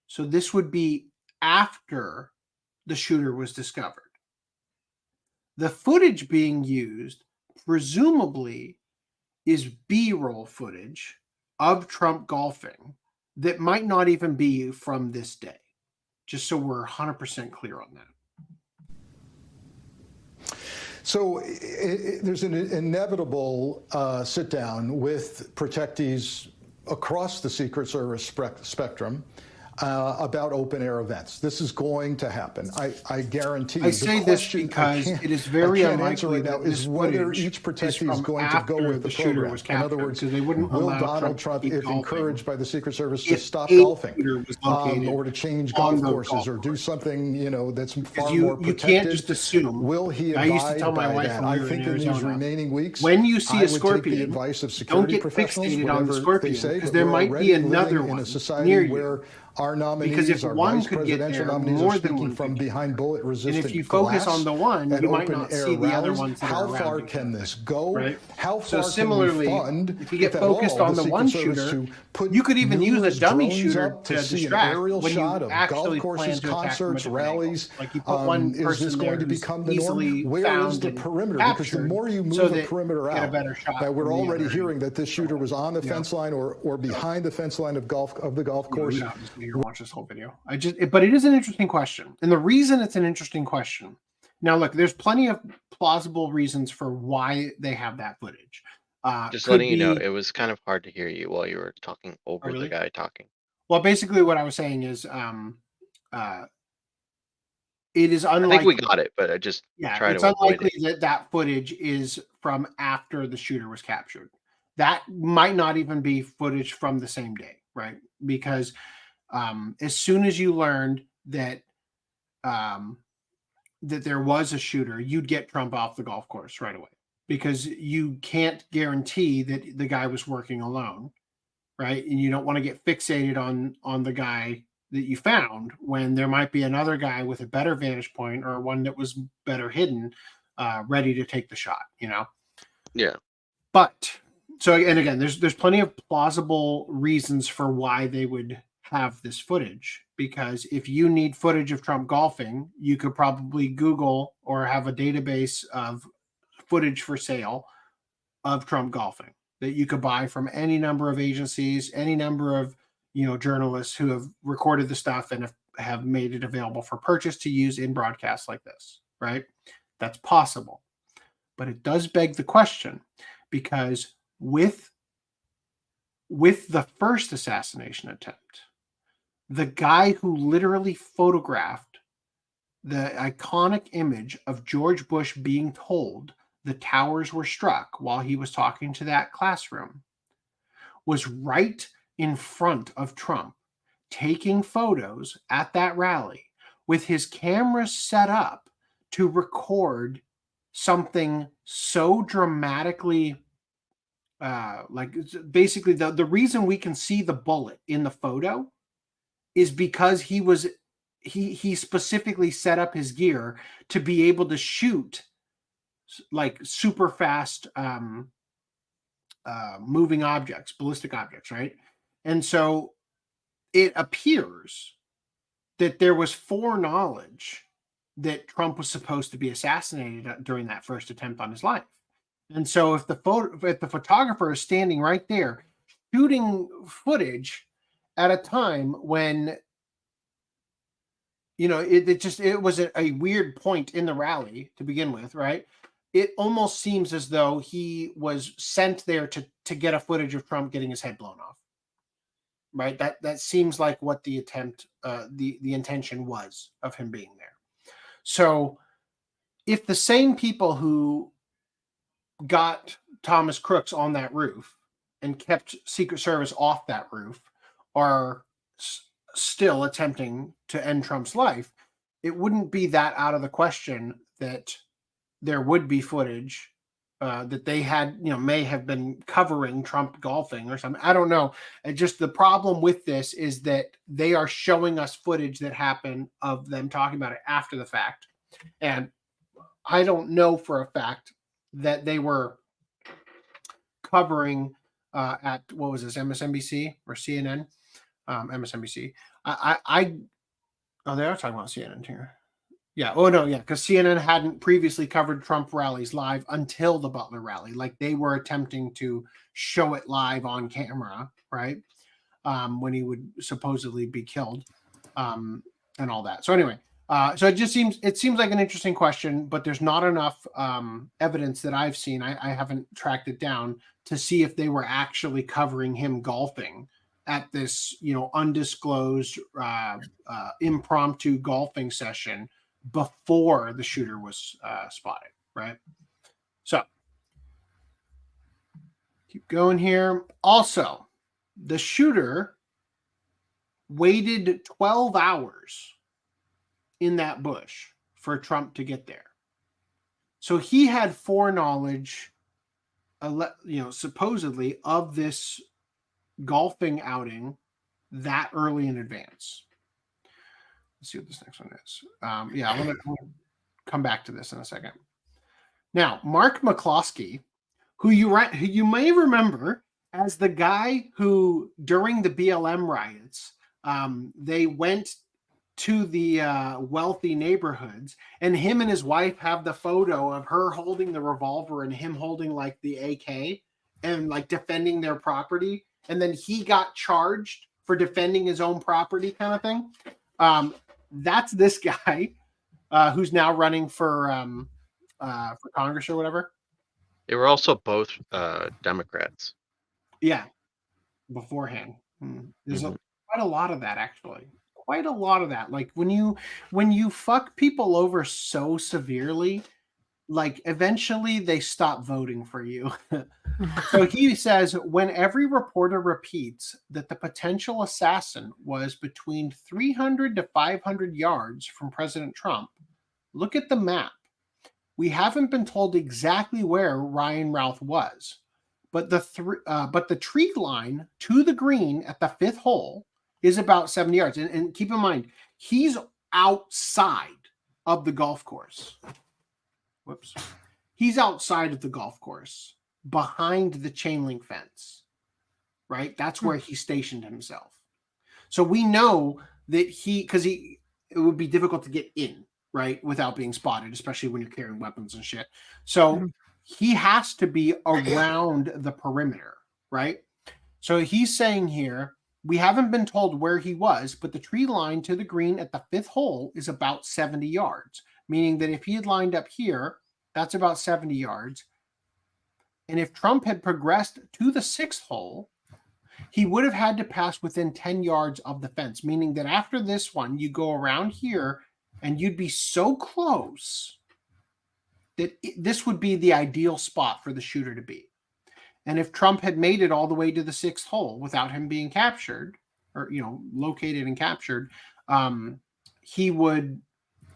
H: So this would be after the shooter was discovered. The footage being used, presumably, is B-roll footage of Trump golfing that might not even be from this day. Just so we're 100% clear on that.
S: So there's an inevitable sit down with protectees across the Secret Service spectrum about open air events. This is going to happen. I guarantee you.
H: I say this because it is very unlikely
S: right now is whether each protectee is going to go with the program. In other words,
H: they wouldn't
S: will
H: allow
S: Donald Trump, if
H: golfing,
S: encouraged by the Secret Service, to stop golfing or to change golf courses or do something, you know, that's far more protected?
H: You can't just assume.
S: Will he abide
H: I used to tell my wife
S: that?
H: when we
S: I
H: were
S: think
H: in
S: in these
H: Arizona,
S: remaining weeks,
H: when you see
S: I
H: a
S: would take
H: scorpion,
S: the advice of
H: don't
S: security
H: get
S: professionals,
H: fixated on the
S: whatever
H: scorpion,
S: they say,
H: because
S: but
H: there
S: we're
H: might
S: already
H: be another
S: living in
H: one
S: a society
H: near you.
S: where our nominees,
H: Because if
S: our
H: one
S: vice
H: could get
S: presidential
H: there,
S: nominees,
H: more
S: are
H: than
S: speaking
H: one
S: from
H: could get
S: behind bullet-resistant
H: And if you focus on the one,
S: at
H: you might not
S: open-air
H: see the other
S: rallies.
H: ones that
S: How
H: are around
S: far
H: you.
S: can this go?
H: Right?
S: How
H: So
S: far
H: similarly,
S: can we fund,
H: if you get
S: at
H: focused
S: all,
H: on the
S: Secret
H: one
S: Service
H: shooter,
S: to put
H: you could even use
S: numerous
H: a dummy
S: drones
H: shooter
S: up
H: to
S: see
H: distract
S: an aerial
H: when you
S: shot of
H: actually
S: golf courses,
H: plan to attack
S: concerts,
H: from a different
S: rallies.
H: angle. Like you put one
S: Is
H: person
S: this
H: there
S: going to
H: who's
S: become the norm?
H: easily
S: Where is
H: found
S: the
H: and
S: perimeter? Because the
H: captured
S: more you move
H: so
S: the
H: that
S: perimeter
H: you get a
S: out,
H: better shot
S: that we're
H: from the
S: already
H: other
S: hearing that this shooter was on the fence line or behind the fence line of the golf course.
H: You obviously watch this whole video. But it is an interesting question, and the reason it's an interesting question. Now, look, there's plenty of plausible reasons for why they have that footage.
J: Just letting you know, it was kind of hard to hear you while you were talking over the guy talking.
H: Well, basically, what I was saying is, it is unlikely.
J: I think we got it, but I just try
H: it's
J: to avoid
H: unlikely
J: it.
H: that footage is from after the shooter was captured. That might not even be footage from the same day, right? Because as soon as you learned that that there was a shooter, you'd get Trump off the golf course right away, because you can't guarantee that the guy was working alone, right? And you don't want to get fixated on the guy that you found when there might be another guy with a better vantage point or one that was better hidden, ready to take the shot, you know?
J: Yeah.
H: But so, and again, there's plenty of plausible reasons for why they would have this footage, because if you need footage of Trump golfing, you could probably Google or have a database of footage for sale of Trump golfing that you could buy from any number of agencies, any number of, you know, journalists who have recorded the stuff and have made it available for purchase to use in broadcasts like this, right? That's possible. But it does beg the question, because with the first assassination attempt, the guy who literally photographed the iconic image of George Bush being told the towers were struck while he was talking to that classroom was right in front of Trump, taking photos at that rally with his camera set up to record something so dramatically, like basically the reason we can see the bullet in the photo is because he specifically set up his gear to be able to shoot like super fast moving objects, ballistic objects, right? And so it appears that there was foreknowledge that Trump was supposed to be assassinated during that first attempt on his life. And so if the photographer is standing right there shooting footage at a time when, you know, it was a weird point in the rally to begin with, right? It almost seems as though he was sent there to get a footage of Trump getting his head blown off, right? That seems like what the attempt, the intention was of him being there. So if the same people who got Thomas Crooks on that roof and kept Secret Service off that roof are still attempting to end Trump's life, it wouldn't be that out of the question that there would be footage that they had, you know, may have been covering Trump golfing or something. I don't know. And just the problem with this is that they are showing us footage that happened of them talking about it after the fact. And I don't know for a fact that they were covering at, what was this, MSNBC or CNN? MSNBC. Oh, they are talking about CNN here. Yeah. Oh, no. Yeah. Because CNN hadn't previously covered Trump rallies live until the Butler rally. Like they were attempting to show it live on camera, right? When he would supposedly be killed and all that. So anyway, so it seems like an interesting question, but there's not enough evidence that I've seen. I haven't tracked it down to see if they were actually covering him golfing at this, undisclosed impromptu golfing session before the shooter was spotted, right? So keep going here. Also, the shooter waited 12 hours in that bush for Trump to get there. So he had foreknowledge, supposedly, of this golfing outing that early in advance. Let's see what this next one is. I want to come back to this in a second. Now, Mark McCloskey, who you may remember as the guy who, during the BLM riots, they went to the wealthy neighborhoods, and him and his wife have the photo of her holding the revolver and him holding like the AK and like defending their property. And then he got charged for defending his own property, kind of thing. That's this guy who's now running for Congress or whatever.
J: They were also both Democrats.
H: Yeah, beforehand. There's quite a lot of that, actually. Quite a lot of that. Like when you fuck people over so severely, like eventually they stop voting for you. So he says, when every reporter repeats that the potential assassin was between 300 to 500 yards from President Trump, look at the map. We haven't been told exactly where Ryan Routh was, but the tree line to the green at the 5th hole is about 70 yards. And keep in mind, he's outside of the golf course. Whoops. He's outside of the golf course, behind the chain link fence, right? That's where he stationed himself. So we know that it would be difficult to get in, right, without being spotted, especially when you're carrying weapons and shit. So he has to be around the perimeter, right? So he's saying here, we haven't been told where he was, but the tree line to the green at the 5th hole is about 70 yards, meaning that if he had lined up here, that's about 70 yards. And if Trump had progressed to the 6th hole, he would have had to pass within 10 yards of the fence, meaning that after this one, you go around here and you'd be so close that this would be the ideal spot for the shooter to be. And if Trump had made it all the way to the 6th hole without him being captured or, located and captured, he would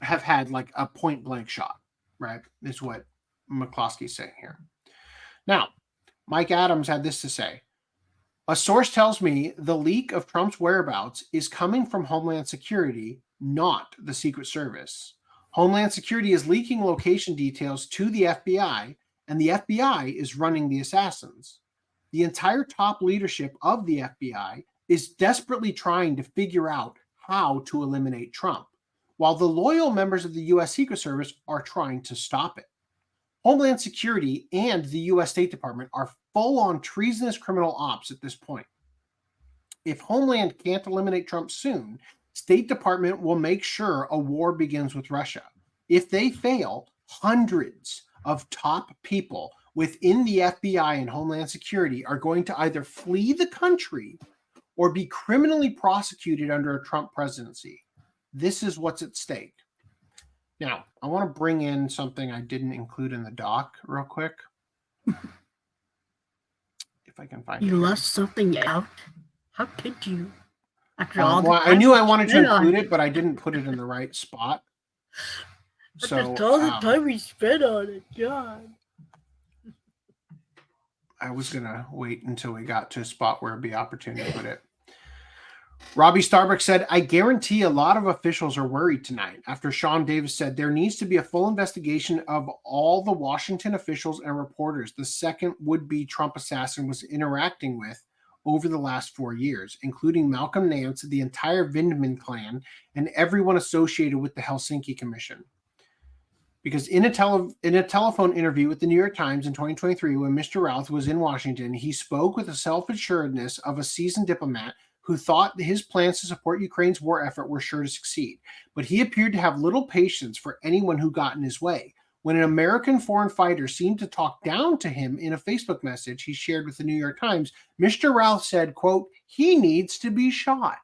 H: have had like a point blank shot, right? Is what McCloskey's saying here. Now, Mike Adams had this to say. A source tells me the leak of Trump's whereabouts is coming from Homeland Security, not the Secret Service. Homeland Security is leaking location details to the FBI, and the FBI is running the assassins. The entire top leadership of the FBI is desperately trying to figure out how to eliminate Trump, while the loyal members of the U.S. Secret Service are trying to stop it. Homeland Security and the U.S. State Department are full-on treasonous criminal ops at this point. If Homeland can't eliminate Trump soon, State Department will make sure a war begins with Russia. If they fail, hundreds of top people within the FBI and Homeland Security are going to either flee the country or be criminally prosecuted under a Trump presidency. This is what's at stake. Now, I want to bring in something I didn't include in the doc real quick. If I can find it.
I: You left something out? How could you? After
H: I knew I wanted to include it, but I didn't put it in the right spot. So
I: all the time we spent on it, God.
H: I was going to wait until we got to a spot where it'd be opportune to put it. Robbie Starbuck said, I guarantee a lot of officials are worried tonight after Sean Davis said there needs to be a full investigation of all the Washington officials and reporters the second would-be Trump assassin was interacting with over the last 4 years, including Malcolm Nance, the entire Vindman clan, and everyone associated with the Helsinki Commission. Because in a telephone interview with the New York Times in 2023, when Mr. Routh was in Washington, he spoke with the self-assuredness of a seasoned diplomat who thought his plans to support Ukraine's war effort were sure to succeed. But he appeared to have little patience for anyone who got in his way. When an American foreign fighter seemed to talk down to him in a Facebook message he shared with the New York Times, Mr. Routh said, quote, he needs to be shot.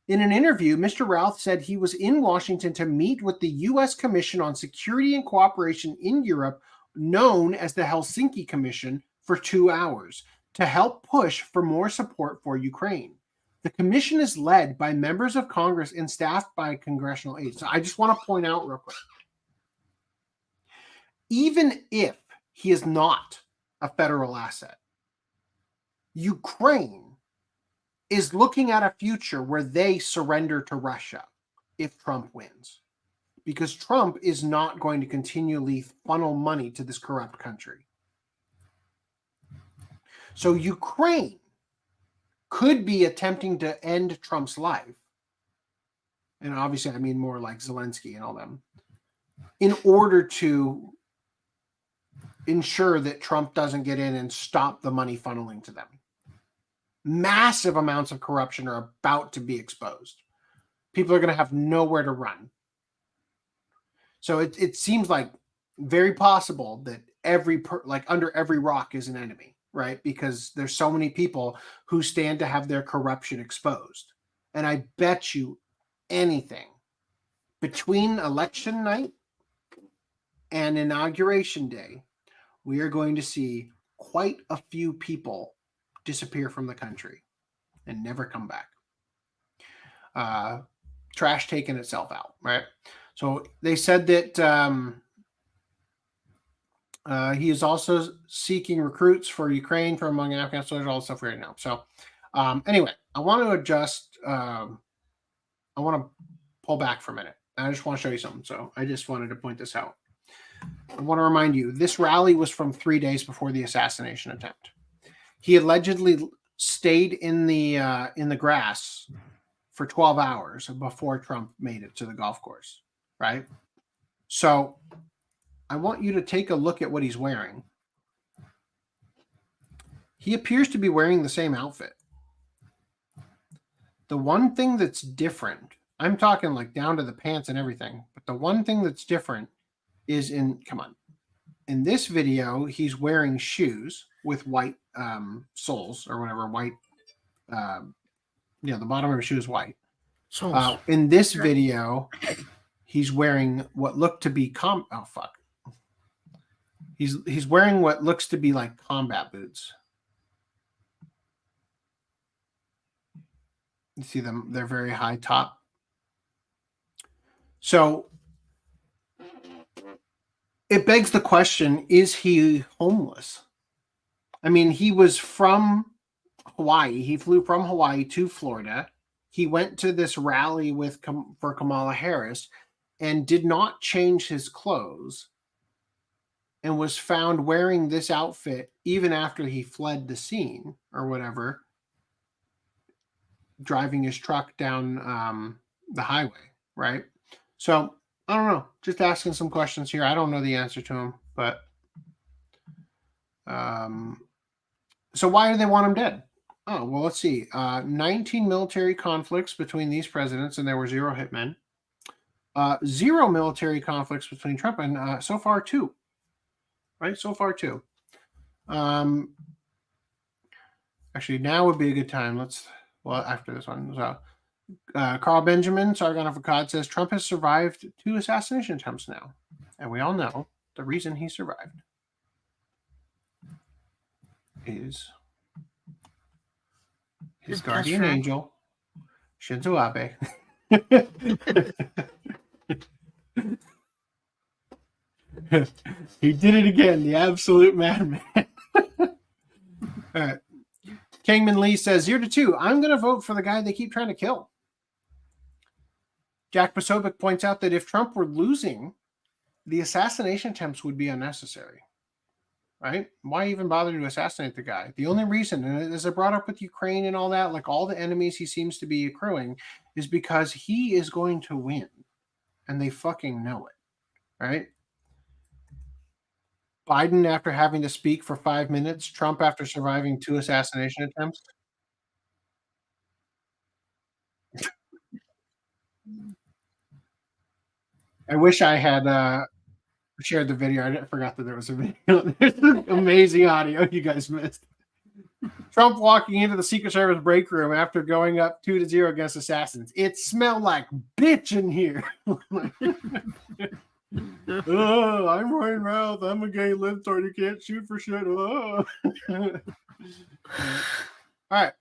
H: In an interview, Mr. Routh said he was in Washington to meet with the U.S. Commission on Security and Cooperation in Europe, known as the Helsinki Commission, for 2 hours to help push for more support for Ukraine. The commission is led by members of Congress and staffed by congressional aides. So I just want to point out real quick, even if he is not a federal asset, Ukraine is looking at a future where they surrender to Russia if Trump wins, because Trump is not going to continually funnel money to this corrupt country. So Ukraine could be attempting to end Trump's life, and obviously I mean more like Zelensky and all them, in order to ensure that Trump doesn't get in and stop the money funneling to them. Massive amounts of corruption are about to be exposed. People are going to have nowhere to run. So it seems like very possible that under every rock is an enemy, right? Because there's so many people who stand to have their corruption exposed. And I bet you anything, between election night and inauguration day, we are going to see quite a few people disappear from the country and never come back. Trash taking itself out, right? So they said that he is also seeking recruits for Ukraine from among Afghan soldiers, all the stuff we already know. So anyway, I want to adjust. I want to pull back for a minute. I just want to show you something. So I just wanted to point this out. I want to remind you, this rally was from 3 days before the assassination attempt. He allegedly stayed in the grass for 12 hours before Trump made it to the golf course, right? So I want you to take a look at what he's wearing. He appears to be wearing the same outfit. The one thing that's different, I'm talking like down to the pants and everything, but the one thing that's different is in this video, he's wearing shoes with white soles or whatever, white, the bottom of his shoe is white. In this video, he's wearing what looked to be he's wearing what looks to be like combat boots. You see them, they're very high top. So it begs the question, is he homeless? I mean, he was from Hawaii. He flew from Hawaii to Florida. He went to this rally for Kamala Harris and did not change his clothes and was found wearing this outfit even after he fled the scene or whatever, driving his truck down the highway, right? So I don't know. Just asking some questions here. I don't know the answer to them, but so why do they want him dead? Oh, well, let's see. 19 military conflicts between these presidents, and there were 0 hitmen. 0 military conflicts between Trump and so far 2. Right? So far 2. Actually, now would be a good time. After this one. So, Carl Benjamin, Sargon of Akkad, says Trump has survived 2 assassination attempts now. And we all know the reason he survived is his guardian angel, Shinzo Abe. He did it again, the absolute madman. All right. Kangman Lee says 0-2. I'm going to vote for the guy they keep trying to kill. Jack Posobiec points out that if Trump were losing, the assassination attempts would be unnecessary. Right? Why even bother to assassinate the guy? The only reason, and as I brought up with Ukraine and all that, like all the enemies he seems to be accruing, is because he is going to win. And they fucking know it. Right? Biden after having to speak for 5 minutes, Trump after surviving 2 assassination attempts. I wish I had shared the video. I forgot that there was a video. There's amazing audio you guys missed. Trump walking into the Secret Service break room after going up 2-0 against assassins. It smelled like bitch in here. Oh, I'm Ryan Routh. I'm a gay libtard. You can't shoot for shit. Oh. All right.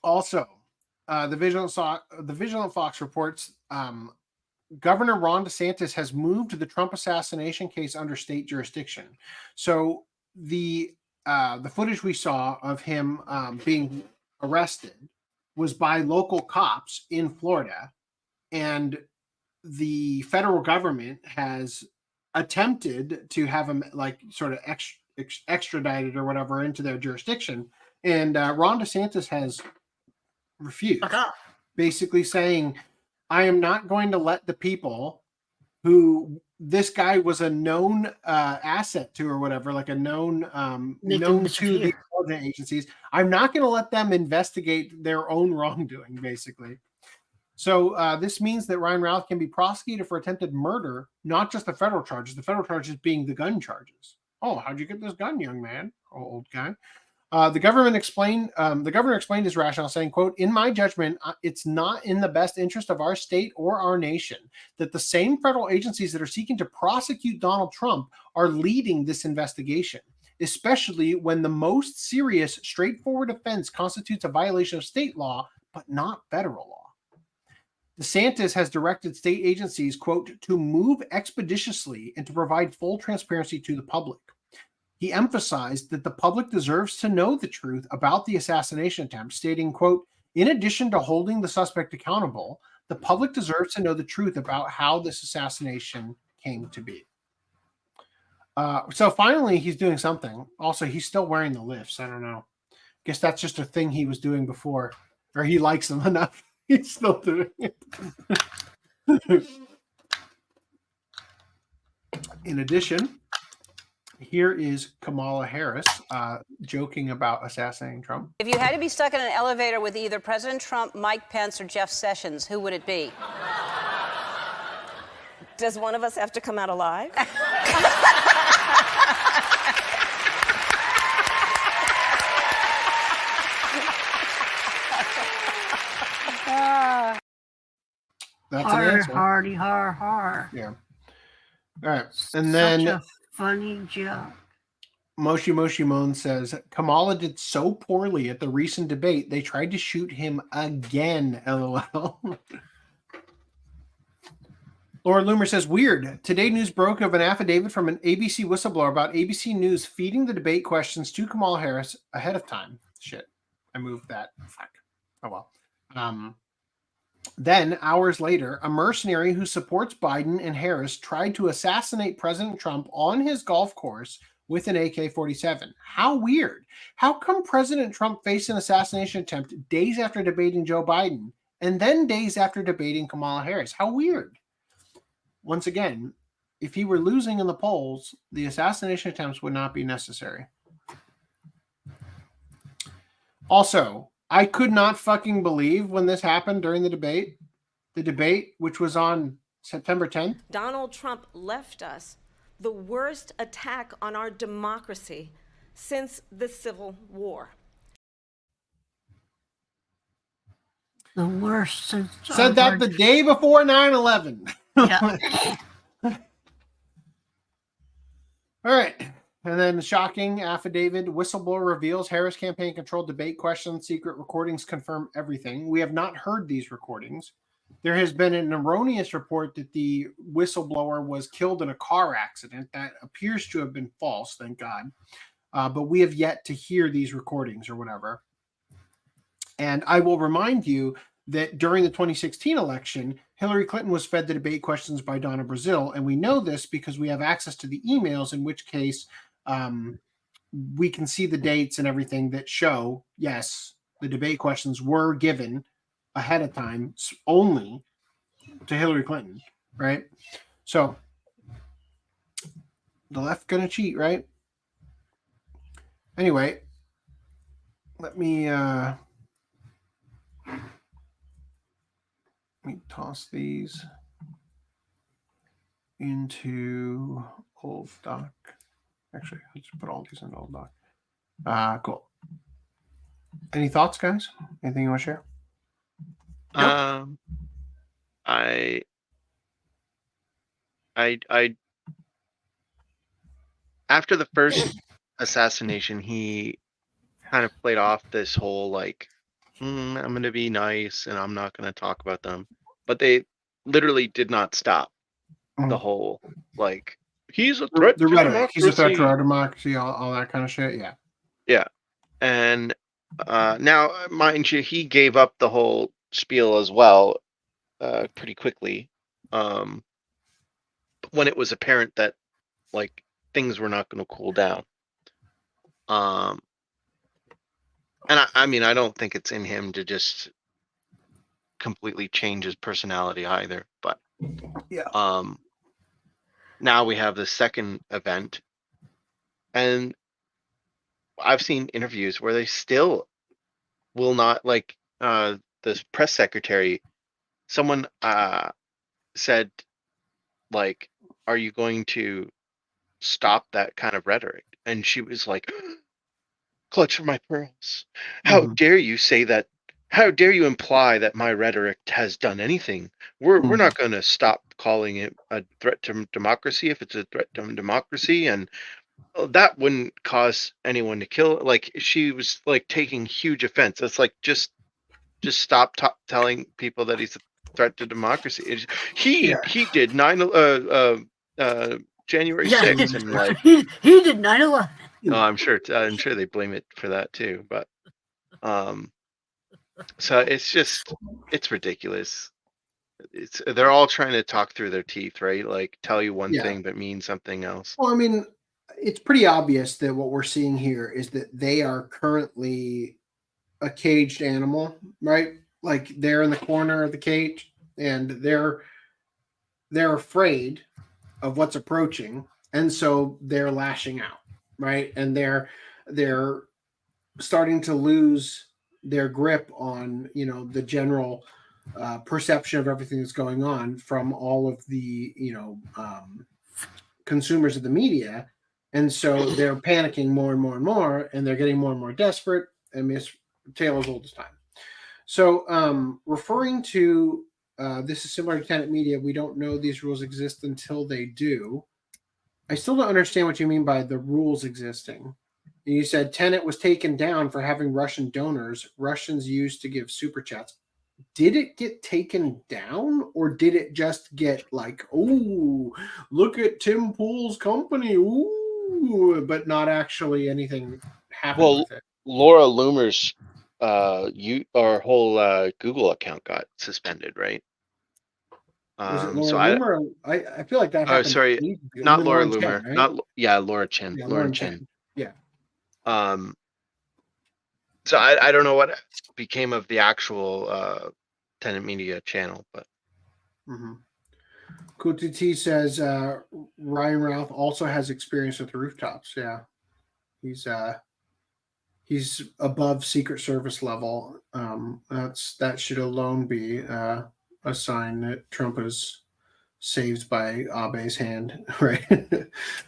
H: Also, the Vigilant Fox reports Governor Ron DeSantis has moved the Trump assassination case under state jurisdiction. So the footage we saw of him being arrested was by local cops in Florida, and the federal government has attempted to have him like sort of extradited or whatever into their jurisdiction. And Ron DeSantis has refused, basically saying, I am not going to let the people who this guy was a known asset to or whatever, like a known known to the intelligence agencies. I'm not going to let them investigate their own wrongdoing, basically. So this means that Ryan Routh can be prosecuted for attempted murder, not just the federal charges. The federal charges being the gun charges. Oh, how'd you get this gun, young man? Oh, old guy. The governor explained his rationale, saying, quote, in my judgment, it's not in the best interest of our state or our nation that the same federal agencies that are seeking to prosecute Donald Trump are leading this investigation, especially when the most serious, straightforward offense constitutes a violation of state law, but not federal law. DeSantis has directed state agencies, quote, to move expeditiously and to provide full transparency to the public. He emphasized that the public deserves to know the truth about the assassination attempt, stating, quote, in addition to holding the suspect accountable, the public deserves to know the truth about how this assassination came to be. So finally, he's doing something. Also, he's still wearing the lifts. I don't know. Guess that's just a thing he was doing before, or he likes them enough. He's still doing it. In addition, here is Kamala Harris joking about assassinating Trump.
T: If you had to be stuck in an elevator with either President Trump, Mike Pence, or Jeff Sessions, who would it be?
U: Does one of us have to come out alive?
H: That's
I: har,
H: an answer.
I: hardy, har, har.
H: Yeah. All right. And then
I: Such a funny joke.
H: Moshi Moshi Moan says, Kamala did so poorly at the recent debate, they tried to shoot him again, LOL. Laura Loomer says, weird. Today news broke of an affidavit from an ABC whistleblower about ABC News feeding the debate questions to Kamala Harris ahead of time. Shit. I moved that. Fuck. Oh, well. Then, hours later, a mercenary who supports Biden and Harris tried to assassinate President Trump on his golf course with an AK-47. How weird. How come President Trump faced an assassination attempt days after debating Joe Biden and then days after debating Kamala Harris? How weird. Once again, if he were losing in the polls, the assassination attempts would not be necessary. Also, I could not fucking believe when this happened during the debate, which was on September 10th.
U: Donald Trump left us the worst attack on our democracy since the Civil War.
I: The worst since...
H: Said that the day before 9/11.
I: Yeah.
H: All right. And then shocking affidavit, whistleblower reveals Harris campaign controlled debate questions, secret recordings confirm everything. We have not heard these recordings. There has been an erroneous report that the whistleblower was killed in a car accident. That appears to have been false, thank God. but we have yet to hear these recordings or whatever. And I will remind you that during the 2016 election, Hillary Clinton was fed the debate questions by Donna Brazile. And we know this because we have access to the emails, in which case we can see the dates and everything that show, yes, the debate questions were given ahead of time only to Hillary Clinton, right? So the left gonna cheat, right? Anyway, let me toss these into old doc. Actually, let's put all these in old doc. Cool. Any thoughts, guys? Anything you want to share?
J: I after the first assassination, he kind of played off this whole like, I'm going to be nice and I'm not going to talk about them. But they literally did not stop the whole like, he's a threat to democracy.
H: He's a threat to our democracy, all that kind of shit. Yeah.
J: Yeah. And now, mind you, he gave up the whole spiel as well pretty quickly when it was apparent that like things were not going to cool down. And I mean, I don't think it's in him to just completely change his personality either. But
H: yeah.
J: Now we have the second event, and I've seen interviews where they still will not like the press secretary. Someone said, like, "Are you going to stop that kind of rhetoric?" And she was like, "Clutch for my pearls. How dare you say that? How dare you imply that my rhetoric has done anything? We're not going to stop calling it a threat to democracy if it's a threat to democracy, and that wouldn't cause anyone to kill." Like, she was like taking huge offense. It's like, just stop telling people that he's a threat to democracy. He did January 6th, and like
I: he did 9/11.
J: Oh, I'm sure they blame it for that too, but so it's ridiculous. They're all trying to talk through their teeth, right? Like, tell you one thing but mean something else.
H: Well, I mean, it's pretty obvious that what we're seeing here is that they are currently a caged animal, right? Like, they're in the corner of the cage and they're afraid of what's approaching, and so they're lashing out, right? And they're starting to lose their grip on, the general perception of everything that's going on from all of the, consumers of the media. And so they're panicking more and more and more, and they're getting more and more desperate. And it's tale as old as time. So referring to this is similar to Tenet Media. We don't know these rules exist until they do. I still don't understand what you mean by the rules existing. You said Tenet was taken down for having Russian donors Russians used to give super chats. Did it get taken down, or did it just get like, oh, look at Tim Pool's company, ooh, but not actually anything happened with it?
J: Laura Loomer's whole Google account got suspended, right?
H: Was it Laura Loomer? I feel like that happened.
J: Oh, sorry, not Laura Loomer.
H: Chen, right?
J: Laura Chen.
H: Yeah,
J: Laura Chen.
H: Yeah.
J: So I don't know what became of the actual Tenet Media channel, but.
H: Kuti says Ryan Ralph also has experience with rooftops. Yeah, he's above Secret Service level. That should alone be a sign that Trump is saved by Abe's hand, right?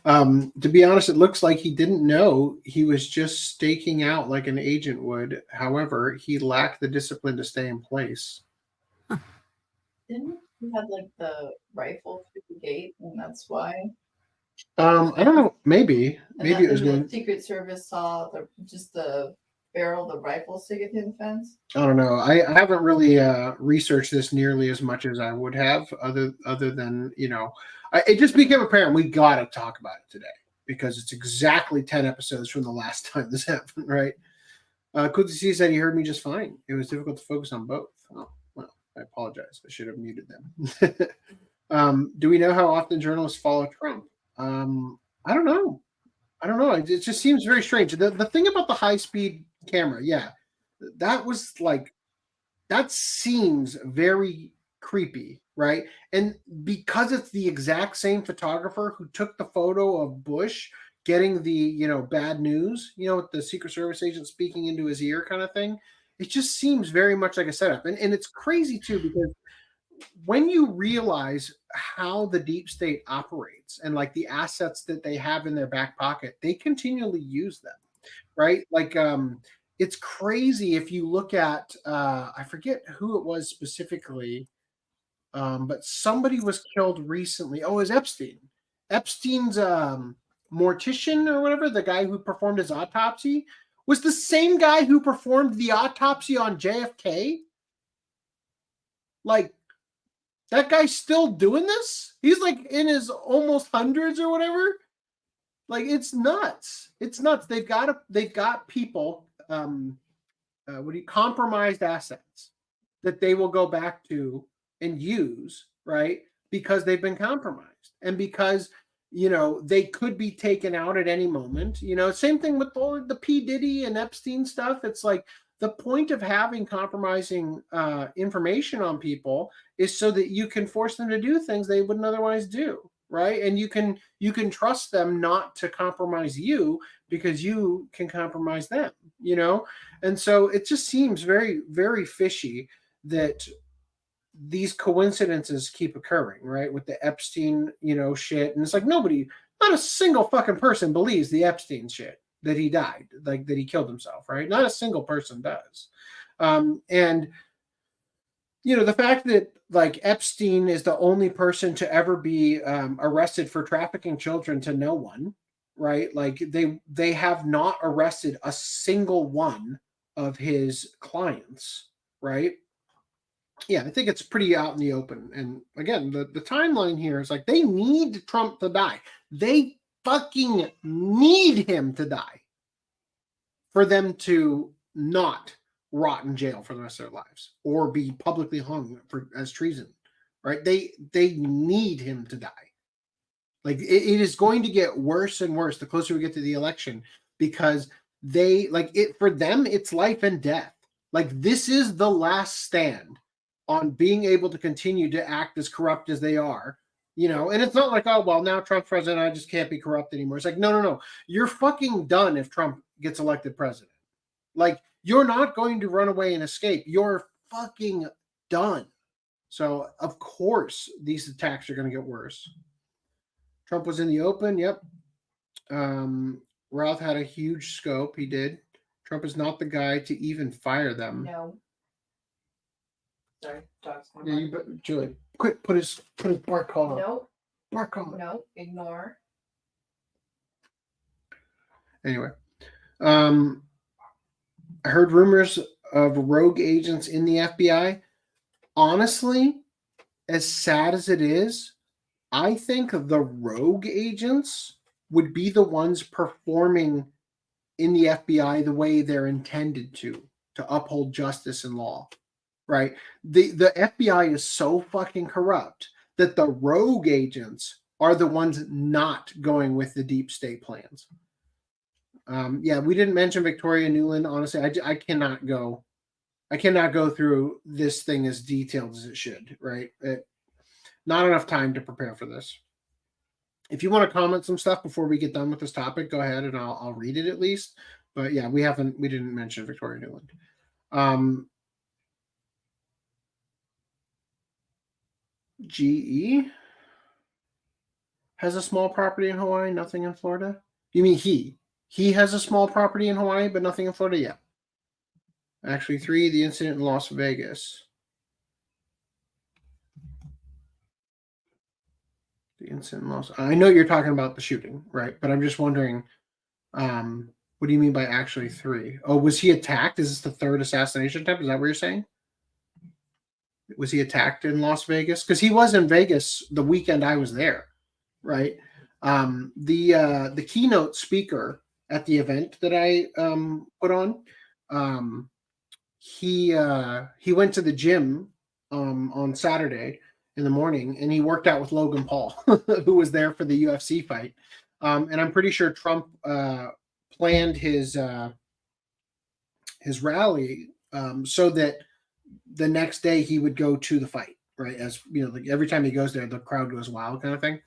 H: To be honest, it looks like he didn't know. He was just staking out like an agent would. However, he lacked the discipline to stay in place.
B: Didn't he have like the rifle through the gate, and that's why?
H: I don't know. Maybe it was
B: the Secret Service saw just the barrel of the rifle sticking through the fence.
H: I don't know. I haven't really researched this nearly as much as I would have. Other than it just became apparent we got to talk about it today. because it's exactly 10 episodes from the last time this happened, right? Kutsushi said he heard me just fine. It was difficult to focus on both. Oh, well, I apologize. I should have muted them. Do we know how often journalists follow Trump? I don't know. It just seems very strange. The thing about the high-speed camera, yeah, that seems very creepy, right? And because it's the exact same photographer who took the photo of Bush getting the, bad news, with the Secret Service agent speaking into his ear kind of thing, it just seems very much like a setup. And it's crazy too, because when you realize how the deep state operates and like the assets that they have in their back pocket, they continually use them, right? Like, it's crazy if you look at, I forget who it was specifically, but somebody was killed recently. Oh, it was Epstein. Epstein's mortician or whatever, the guy who performed his autopsy, was the same guy who performed the autopsy on JFK. Like, that guy's still doing this? He's like in his almost hundreds or whatever. Like, it's nuts. It's nuts. They've got people, compromised assets that they will go back to and use, right? Because they've been compromised and because, they could be taken out at any moment. Same thing with all the P. Diddy and Epstein stuff. It's like the point of having compromising information on people is so that you can force them to do things they wouldn't otherwise do, right? And you can trust them not to compromise you because you can compromise them, And so it just seems very, very fishy that these coincidences keep occurring, right? With the Epstein, shit. And it's like not a single fucking person believes the Epstein shit, that he died, like that he killed himself, right? Not a single person does. And, the fact that like Epstein is the only person to ever be arrested for trafficking children to no one, right? Like they have not arrested a single one of his clients, right? Yeah, I think it's pretty out in the open. And again, the timeline here is like they need Trump to die. They fucking need him to die for them to not rot in jail for the rest of their lives or be publicly hung as treason, right? They need him to die. Like it is going to get worse and worse the closer we get to the election, because for them, it's life and death. Like this is the last stand on being able to continue to act as corrupt as they are, and it's not like, oh, well, now Trump's president, I just can't be corrupt anymore. It's like, no. You're fucking done if Trump gets elected president. Like, you're not going to run away and escape. You're fucking done. So, of course, these attacks are going to get worse. Trump was in the open. Yep. Ralph had a huge scope. He did. Trump is not the guy to even fire them.
B: No. Sorry, dog's going
H: Yeah, Julie, quick, put his bark call on.
B: Nope.
H: Bark call.
B: Nope. Ignore.
H: Anyway, I heard rumors of rogue agents in the FBI. Honestly, as sad as it is, I think the rogue agents would be the ones performing in the FBI the way they're intended to uphold justice and law. Right? The FBI is so fucking corrupt that the rogue agents are the ones not going with the deep state plans. Yeah, we didn't mention Victoria Nuland. Honestly, I cannot go through this thing as detailed as it should, right? Not enough time to prepare for this. If you want to comment some stuff before we get done with this topic, go ahead and I'll read it at least. But yeah, we didn't mention Victoria Nuland. GE has a small property in Hawaii, nothing in Florida. You mean he has a small property in Hawaii, but nothing in Florida? Yeah. Actually, 3, the incident in Las Vegas. The incident in Las... I know you're talking about the shooting, right? But I'm just wondering, what do you mean by actually 3? Oh, was he attacked? Is this the 3rd assassination attempt? Is that what you're saying? Was he attacked in Las Vegas? Because he was in Vegas the weekend I was there, right? The keynote speaker at the event that I put on, he went to the gym on Saturday in the morning, and he worked out with Logan Paul, who was there for the UFC fight. And I'm pretty sure Trump planned his rally so that the next day he would go to the fight, right? As you know, like every time he goes there, the crowd goes wild, kind of thing.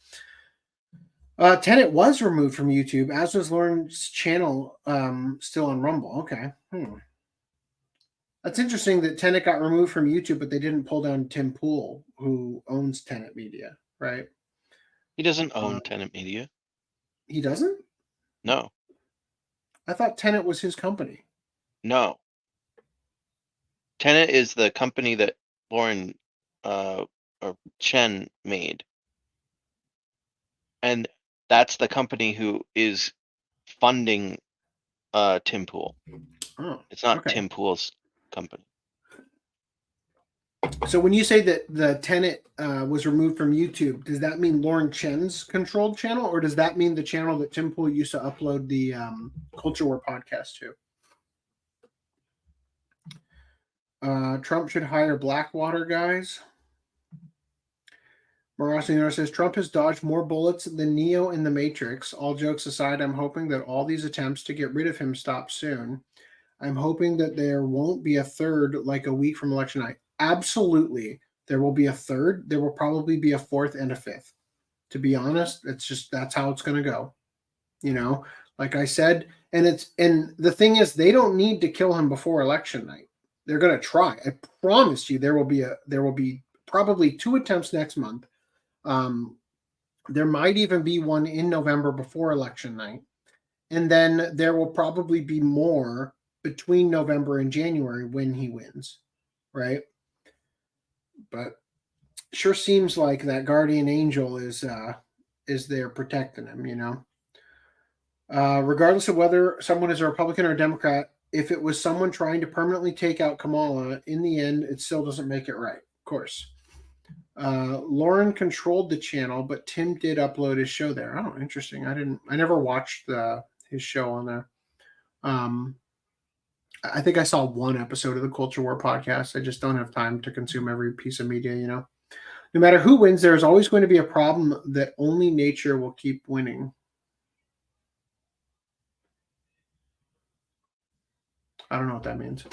H: Tenet was removed from YouTube, as was Lauren's channel, still on Rumble. Okay. That's interesting that Tenet got removed from YouTube, but they didn't pull down Tim Pool, who owns Tenet Media, right?
J: He doesn't own Tenet Media.
H: He doesn't?
J: No.
H: I thought Tenet was his company.
J: No. Tenet is the company that Lauren or Chen made. And that's the company who is funding Tim Pool.
H: Oh,
J: it's not
H: okay.
J: Tim Pool's company.
H: So when you say that the Tenet was removed from YouTube, does that mean Lauren Chen's controlled channel, or does that mean the channel that Tim Pool used to upload the Culture War podcast to? Trump should hire Blackwater guys. Marassi says Trump has dodged more bullets than Neo in the Matrix. All jokes aside, I'm hoping that all these attempts to get rid of him stop soon. I'm hoping that there won't be a third like a week from election night. Absolutely. There will be a third. There will probably be a fourth and a fifth. To be honest, that's how it's going to go. You know, like I said, and the thing is, they don't need to kill him before election night. They're going to try. I promise you, there will be probably 2 attempts next month. There might even be one in November before election night. And then there will probably be more between November and January when he wins, right? But sure seems like that guardian angel is there protecting him, you know. Regardless of whether someone is a Republican or a Democrat, if it was someone trying to permanently take out Kamala, in the end, it still doesn't make it right, of course. Lauren controlled the channel, but Tim did upload his show there. Oh, interesting. I never watched his show on there. I think I saw one episode of the Culture War podcast. I just don't have time to consume every piece of media, you know. No matter who wins, there's always going to be a problem that only nature will keep winning. I don't know what that means.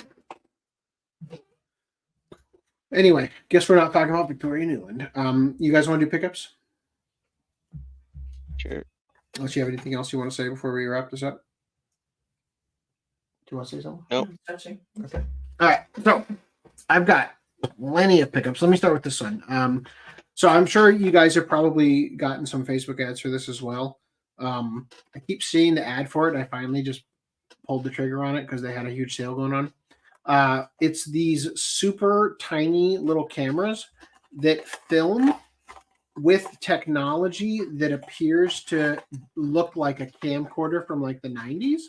H: Anyway, guess we're not talking about Victoria Newland. You guys want to do pickups?
J: Sure.
H: Unless you have anything else you want to say before we wrap this up. Do you want to say something?
J: Nope.
B: Touching.
H: Okay. All right. So I've got plenty of pickups. Let me start with this one. So I'm sure you guys have probably gotten some Facebook ads for this as well. I keep seeing the ad for it. I finally just pulled the trigger on it because they had a huge sale going on. It's these super tiny little cameras that film with technology that appears to look like a camcorder from like the 90s,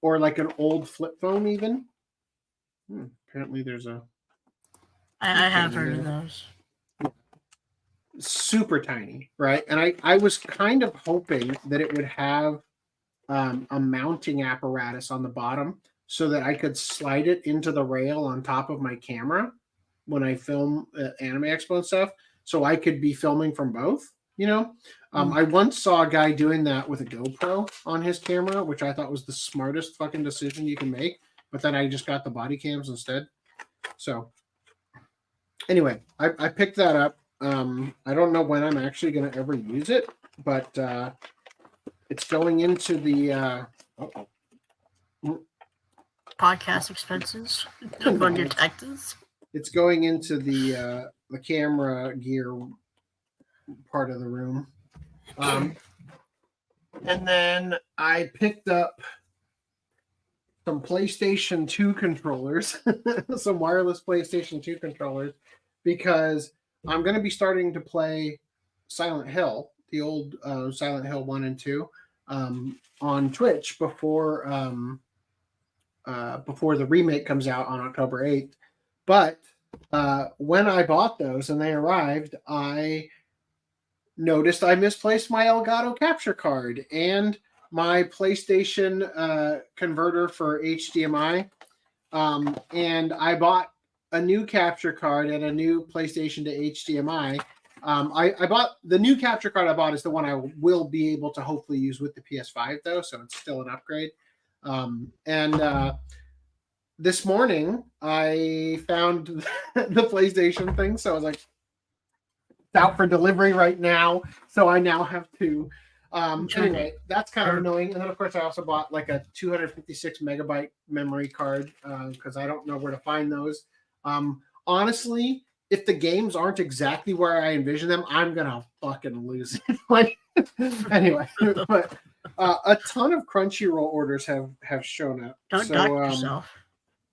H: or like an old flip phone even. Apparently there's a...
I: I have heard of those.
H: Super tiny, right? And I was kind of hoping that it would have a mounting apparatus on the bottom so that I could slide it into the rail on top of my camera when I film Anime Expo and stuff, so I could be filming from both, you know? I once saw a guy doing that with a GoPro on his camera, which I thought was the smartest fucking decision you can make, but then I just got the body cams instead. So anyway, I picked that up. I don't know when I'm actually going to ever use it, but it's going into the
I: podcast expenses on your taxes.
H: It's going into the camera gear part of the room. And then I picked up some PlayStation 2 controllers, some wireless PlayStation 2 controllers, because I'm going to be starting to play Silent Hill, the old Silent Hill 1 and 2, on Twitch before the remake comes out on October 8th. But when I bought those and they arrived, I noticed I misplaced my Elgato capture card and my PlayStation converter for HDMI. And I bought a new capture card and a new PlayStation to HDMI. I bought the new capture card I bought is the one I will be able to hopefully use with the PS5 though, so it's still an upgrade. This morning I found the PlayStation thing, so I was like, it's out for delivery right now. So I now have two. Anyway, that's kind of annoying. And then of course I also bought like a 256 megabyte memory card because I don't know where to find those. Honestly, if the games aren't exactly where I envision them, I'm gonna fucking lose it. Like, anyway, but a ton of Crunchyroll orders have shown up.
I: Don't dox yourself.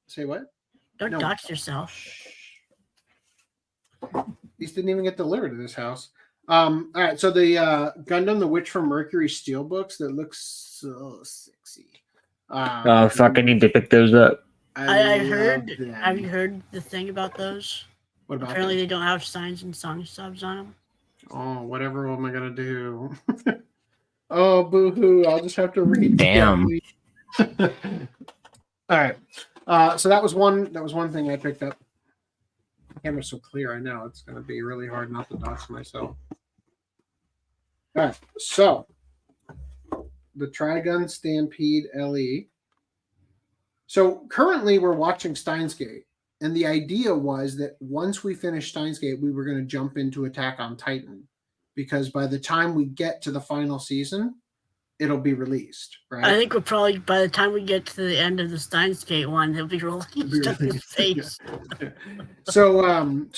H: Say what?
I: Don't dox yourself.
H: These didn't even get delivered to this house. All right, so the Gundam, the Witch from Mercury steelbooks that looks so sexy.
K: Oh fuck! I need to pick those up.
I: I heard. Have you heard the thing about those?
H: What about
I: Apparently,
H: them?
I: they don't have signs and song subs on them.
H: Oh, whatever am I gonna do? Oh, boo-hoo! I'll just have to read.
K: Damn.
H: All right. So that was one thing I picked up. The camera's so clear. I know it's gonna be really hard not to dox myself. All right. So the Trigun Stampede LE. So currently we're watching Steins Gate, and the idea was that once we finish Steins Gate, we were going to jump into Attack on Titan, because by the time we get to the final season, it'll be released, right?
I: I think we'll probably, by the time we get to the end of the Steins Gate one, they'll be released in the face.
H: So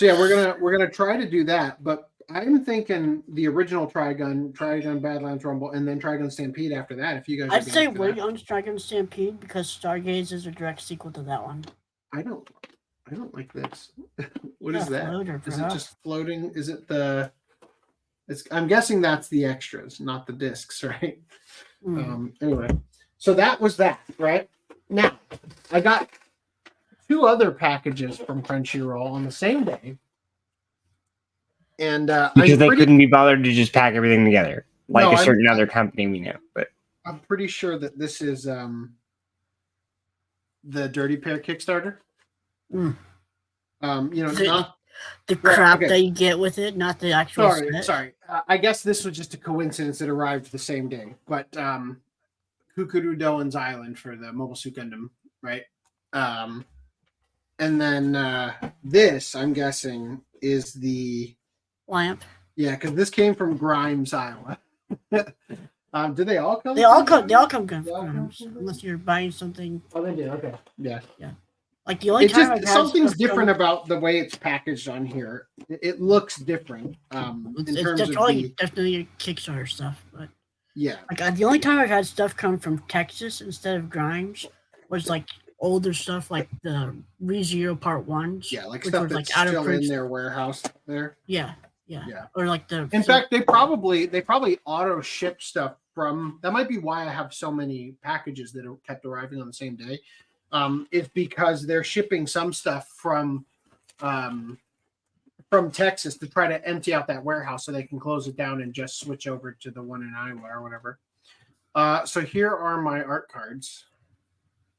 H: yeah, we're gonna try to do that, but I'm thinking the original Trigun Badlands Rumble, and then Trigun Stampede after that. If you guys,
I: I'd say wait on Trigun Stampede because Stargaze is a direct sequel to that one.
H: I don't like this. What is that?
I: Floater,
H: Is it just floating? Is it the? I'm guessing that's the extras, not the discs, right? Anyway, so that was that, right? Now, I got 2 other packages from Crunchyroll on the same day. And
K: because they couldn't be bothered to just pack everything together, like
H: No,
K: a certain other company we know. But
H: I'm pretty sure that this is the Dirty Pair Kickstarter. You know, not
I: the crap that you get with it, not the actual set.
H: Sorry. I guess this was just a coincidence that arrived the same day. But Kukuru Doan's Island for the Mobile Suit Gundam, right? And then this, I'm guessing, is the
I: lamp.
H: Yeah, because this came from Grimes, Iowa. Do they all come?
I: They all come from Grimes, unless you're buying something.
H: Oh, they do. Okay. Yeah.
I: Yeah. Like the only
H: It's
I: time
H: just something's different about the way it's packaged on here. It looks different. In terms of
I: definitely Kickstarter stuff, but
H: yeah,
I: like the only time I've had stuff come from Texas instead of Grimes was like older stuff, like the ReZero Part 1s.
H: Yeah, like
I: which
H: stuff
I: was,
H: that's
I: out of
H: still
I: print
H: in their warehouse there.
I: Yeah. Or like the.
H: In fact, they probably auto ship stuff from. That might be why I have so many packages that have kept arriving on the same day. It's because they're shipping some stuff from Texas to try to empty out that warehouse so they can close it down and just switch over to the one in Iowa or whatever. So here are my art cards,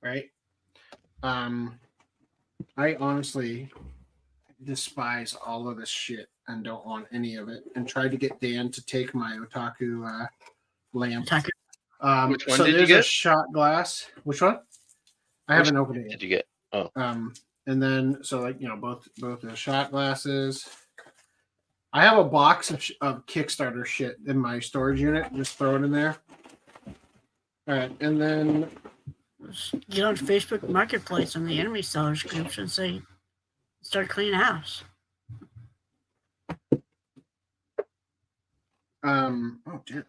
H: right? I honestly despise all of this shit and don't want any of it, and tried to get Dan to take my otaku lamp.
J: Which one
H: so
J: did you
H: there's
J: get?
H: a shot glass. Which one? I haven't opened it yet.
J: Did you get? Oh.
H: And then so like both the shot glasses. I have a box of Kickstarter shit in my storage unit. Just throw it in there. All right, and then
I: Get on Facebook Marketplace and the enemy sellers groups and say, start cleaning house.
H: Oh damn.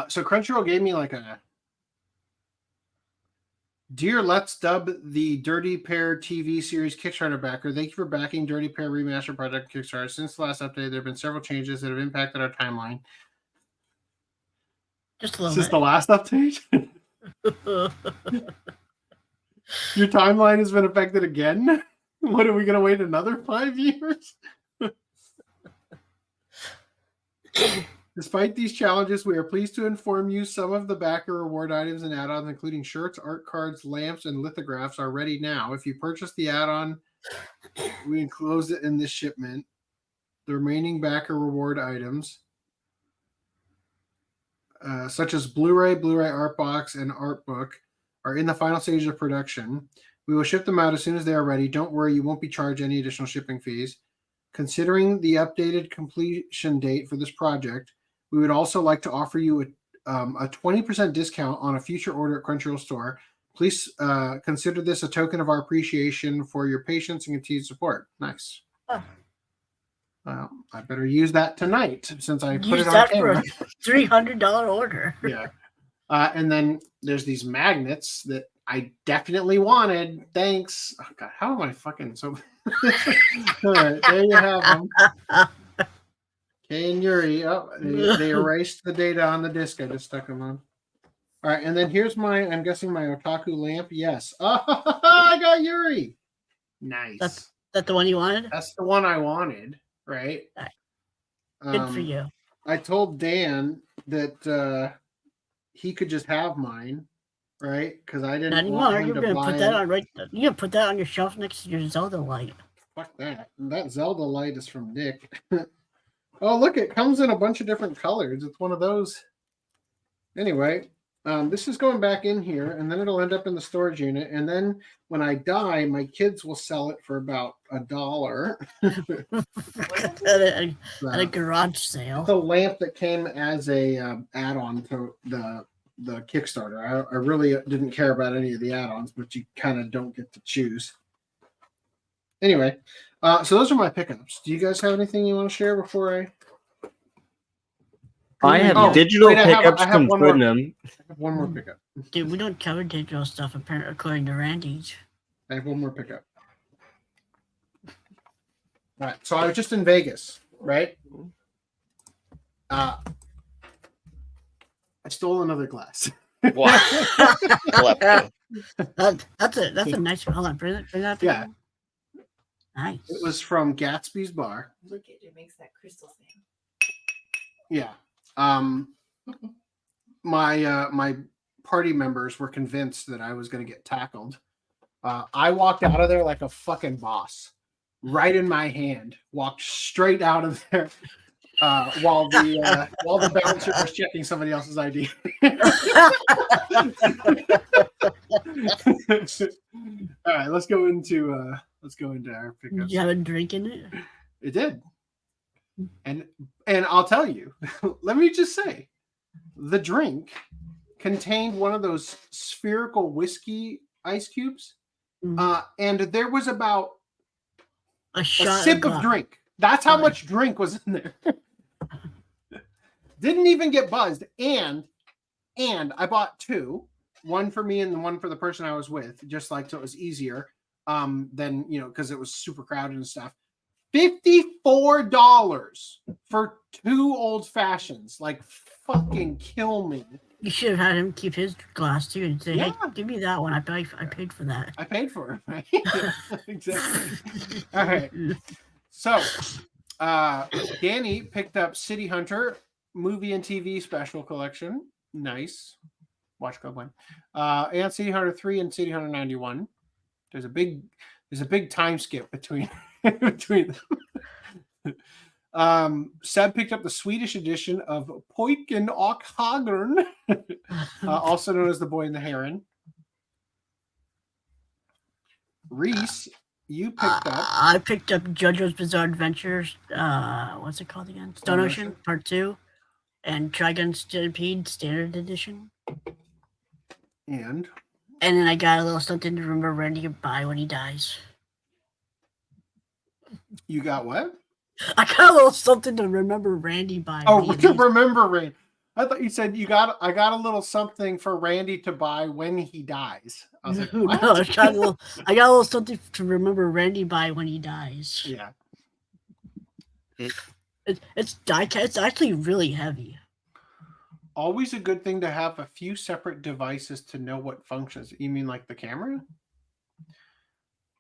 H: So Crunchyroll gave me like a Dear Let's Dub the Dirty Pair TV series Kickstarter backer. Thank you for backing Dirty Pair Remaster Project Kickstarter. Since the last update, there have been several changes that have impacted our timeline.
I: Just a little
H: Is this
I: bit.
H: the last update? Your timeline has been affected again? What, are we going to wait another 5 years? Despite these challenges, we are pleased to inform you some of the backer reward items and add-ons, including shirts, art cards, lamps, and lithographs, are ready now. If you purchase the add-on, we enclose it in this shipment. The remaining backer reward items, such as Blu-ray art box, and art book, are in the final stage of production. We will ship them out as soon as they are ready. Don't worry, you won't be charged any additional shipping fees. Considering the updated completion date for this project, we would also like to offer you a 20% discount on a future order at Crunchyroll store. Please consider this a token of our appreciation for your patience and continued support. Nice.
I: Oh.
H: Well, I better use that tonight since I put
I: Use
H: it on
I: that
H: camera.
I: for a $300 order.
H: Yeah. And then there's these magnets that I definitely wanted. Thanks. Oh, God, how am I fucking so... All right, there you have them. Kay and Yuri. Oh, they erased the data on the disc. I just stuck them on. All right, and then here's I'm guessing my otaku lamp. Yes. Oh, I got Yuri. Nice.
I: That's the one you wanted?
H: That's the one I wanted, right?
I: Good for you.
H: I told Dan that he could just have mine, right? Because I didn't
I: Not
H: want
I: anymore.
H: him
I: You're
H: to
I: gonna
H: buy
I: put that
H: it.
I: on you're gonna put that on your shelf next to your Zelda light.
H: Fuck that. That Zelda light is from Nick. Oh, look, it comes in a bunch of different colors. It's one of those. Anyway, this is going back in here, and then it'll end up in the storage unit. And then when I die, my kids will sell it for about $1
I: at a garage sale.
H: The lamp that came as a add-on to the Kickstarter. I really didn't care about any of the add-ons, but you kind of don't get to choose. Anyway, so those are my pickups. Do you guys have anything you want to share before
K: I have digital pickups
H: I have
K: from
H: one more.
K: Gundam.
H: I have one more pickup.
I: Dude, we don't cover digital stuff apparently according to Randy's.
H: I have one more pickup. All right, so I was just in Vegas, right? I stole another glass.
J: Wow.
I: That's a nice. Hold on, bring that.
H: Yeah.
I: Nice.
H: It was from Gatsby's Bar.
B: Look at it makes that crystal sound.
H: Yeah. My party members were convinced that I was going to get tackled. I walked out of there like a fucking boss, right in my hand. Walked straight out of there while the bouncer was checking somebody else's ID. All right, let's go into our pickups.
I: Did you have a drink in it?
H: It did. And I'll tell you, let me just say, the drink contained one of those spherical whiskey ice cubes. And there was about a sip of drink. That's how much drink was in there. Didn't even get buzzed. And I bought two, one for me and one for the person I was with, just like so it was easier. Then, because it was super crowded and stuff. $54 for two old fashions. Like, fucking kill me.
I: You should have had him keep his glass too and say, "Hey, give me that one. I paid for that."
H: I paid for it, right? Exactly. All right. So, Danny picked up City Hunter movie and TV special collection. Nice. Watch Club 1. And City Hunter 3 and City Hunter 91. There's a big time skip between them. Seb picked up the Swedish edition of Pojken och Hagern, also known as The Boy and the Heron. Reese, you picked up.
I: I picked up JoJo's Bizarre Adventures. What's it called again? Stone Ocean Part 2, and Trigun Stampede Standard Edition.
H: And
I: then I got a little something to remember Randy to buy when he dies.
H: You got what?
I: I got a little something to remember Randy by.
H: Oh, to remember Randy. I thought you said I got a little something for Randy to buy when he dies. I was like, what?
I: No, I got a little something to remember Randy by when he dies.
H: Yeah.
I: It's actually really heavy.
H: Always a good thing to have a few separate devices to know what functions. You mean like the camera?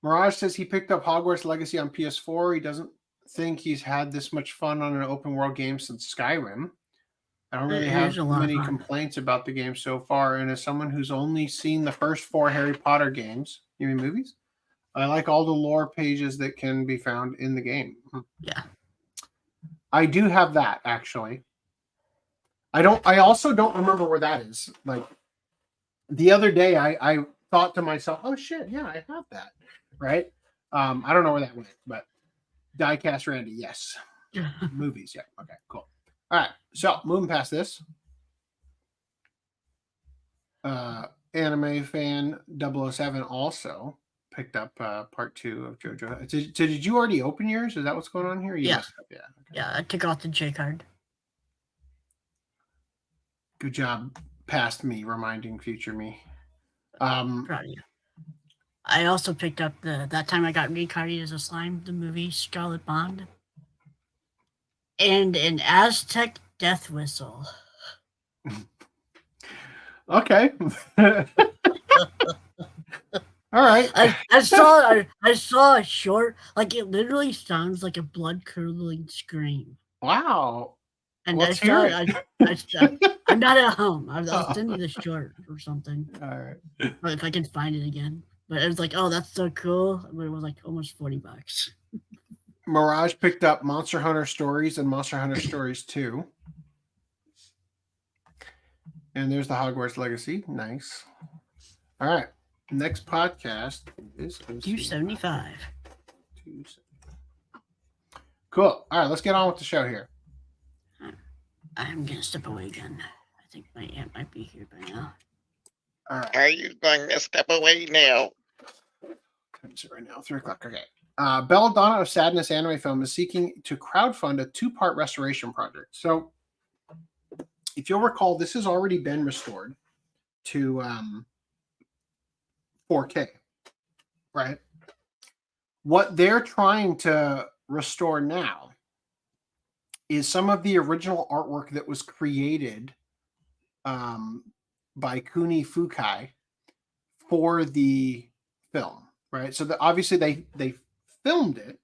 H: Mirage says he picked up Hogwarts Legacy on PS4. He doesn't think he's had this much fun on an open world game since Skyrim. I don't really
I: There's
H: have
I: a lot of
H: many
I: fun.
H: complaints about the game so far. And as someone who's only seen the first 4 Harry Potter games, you mean movies? I like all the lore pages that can be found in the game.
I: Yeah.
H: I do have that actually. I also don't remember where that is. Like the other day I thought to myself, oh shit, yeah, I have that. Right? I don't know where that went, but Diecast Randy, yes. Movies, yeah. Okay, cool. All right, so moving past this. Anime fan 007 also picked up part 2 of JoJo. Did you already open yours? Is that what's going on here? You
I: Yeah.
H: messed up, yeah. Okay.
I: Yeah, I took off the J card.
H: Good job, past me, reminding future me.
I: Proud of you. I also picked up that time I got reincarnated as a slime, the movie Scarlet Bond. And an Aztec death whistle.
H: Okay. All right.
I: I saw a short, like it literally sounds like a blood curdling scream.
H: Wow.
I: And
H: Let's
I: I
H: hear
I: saw
H: it.
I: I'm not at home. I'll send you the short or something.
H: All right.
I: Or if I can find it again. But it was like, oh, that's so cool. But it was like almost $40.
H: Mirage picked up Monster Hunter Stories and Monster Hunter Stories 2. And there's the Hogwarts Legacy. Nice. All right. Next podcast is
I: 275.
H: Cool. All right, let's get on with the show here.
I: I'm gonna step away again. I think my aunt might be here by now.
H: All right.
J: Are you going to step away now?
H: Time's it right now, 3 o'clock. Okay. Belladonna of Sadness anime film is seeking to crowdfund a 2-part restoration project. So, if you'll recall, this has already been restored to 4K, right? What they're trying to restore now is some of the original artwork that was created by Kuni Fukai for the film, right? So obviously they filmed it,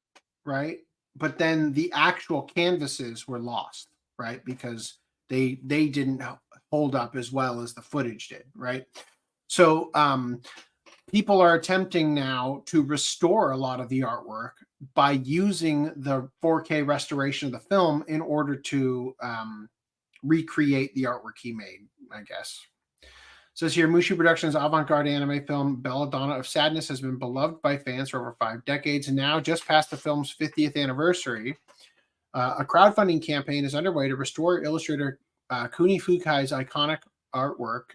H: right? But then the actual canvases were lost, right? Because they didn't hold up as well as the footage did, right? So people are attempting now to restore a lot of the artwork by using the 4K restoration of the film in order to recreate the artwork he made, I guess. It says here, Mushi Productions' avant-garde anime film Belladonna of Sadness has been beloved by fans for over 5 decades, and now, just past the film's 50th anniversary, a crowdfunding campaign is underway to restore illustrator Kuni Fukai's iconic artwork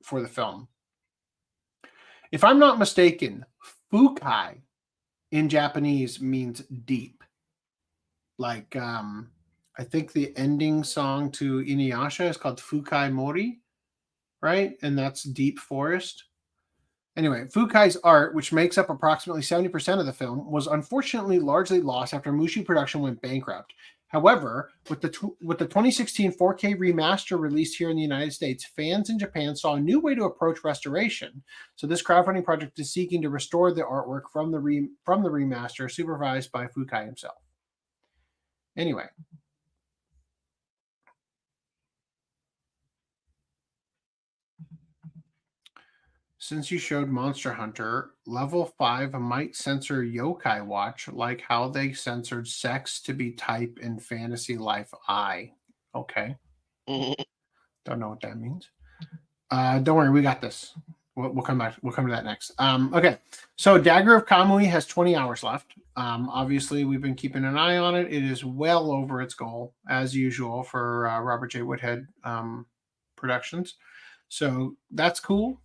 H: for the film. If I'm not mistaken, Fukai in Japanese means deep. Like, I think the ending song to Inuyasha is called Fukai Mori, right? And that's deep forest. Anyway, Fukai's art, which makes up approximately 70% of the film, was unfortunately largely lost after Mushi Production went bankrupt. However, with the 2016 4K remaster released here in the United States, fans in Japan saw a new way to approach restoration. So this crowdfunding project is seeking to restore the artwork from the remaster, supervised by Fukai himself. Anyway. Since you showed Monster Hunter, level 5 might censor Yokai Watch like how they censored sex to be type in Fantasy Life I. Okay. Don't know what that means. Don't worry, we got this. We'll come back. We'll come to that next. Okay. So Dagger of Kamui has 20 hours left. Obviously, we've been keeping an eye on it. It is well over its goal, as usual, for Robert J. Woodhead Productions. So that's cool.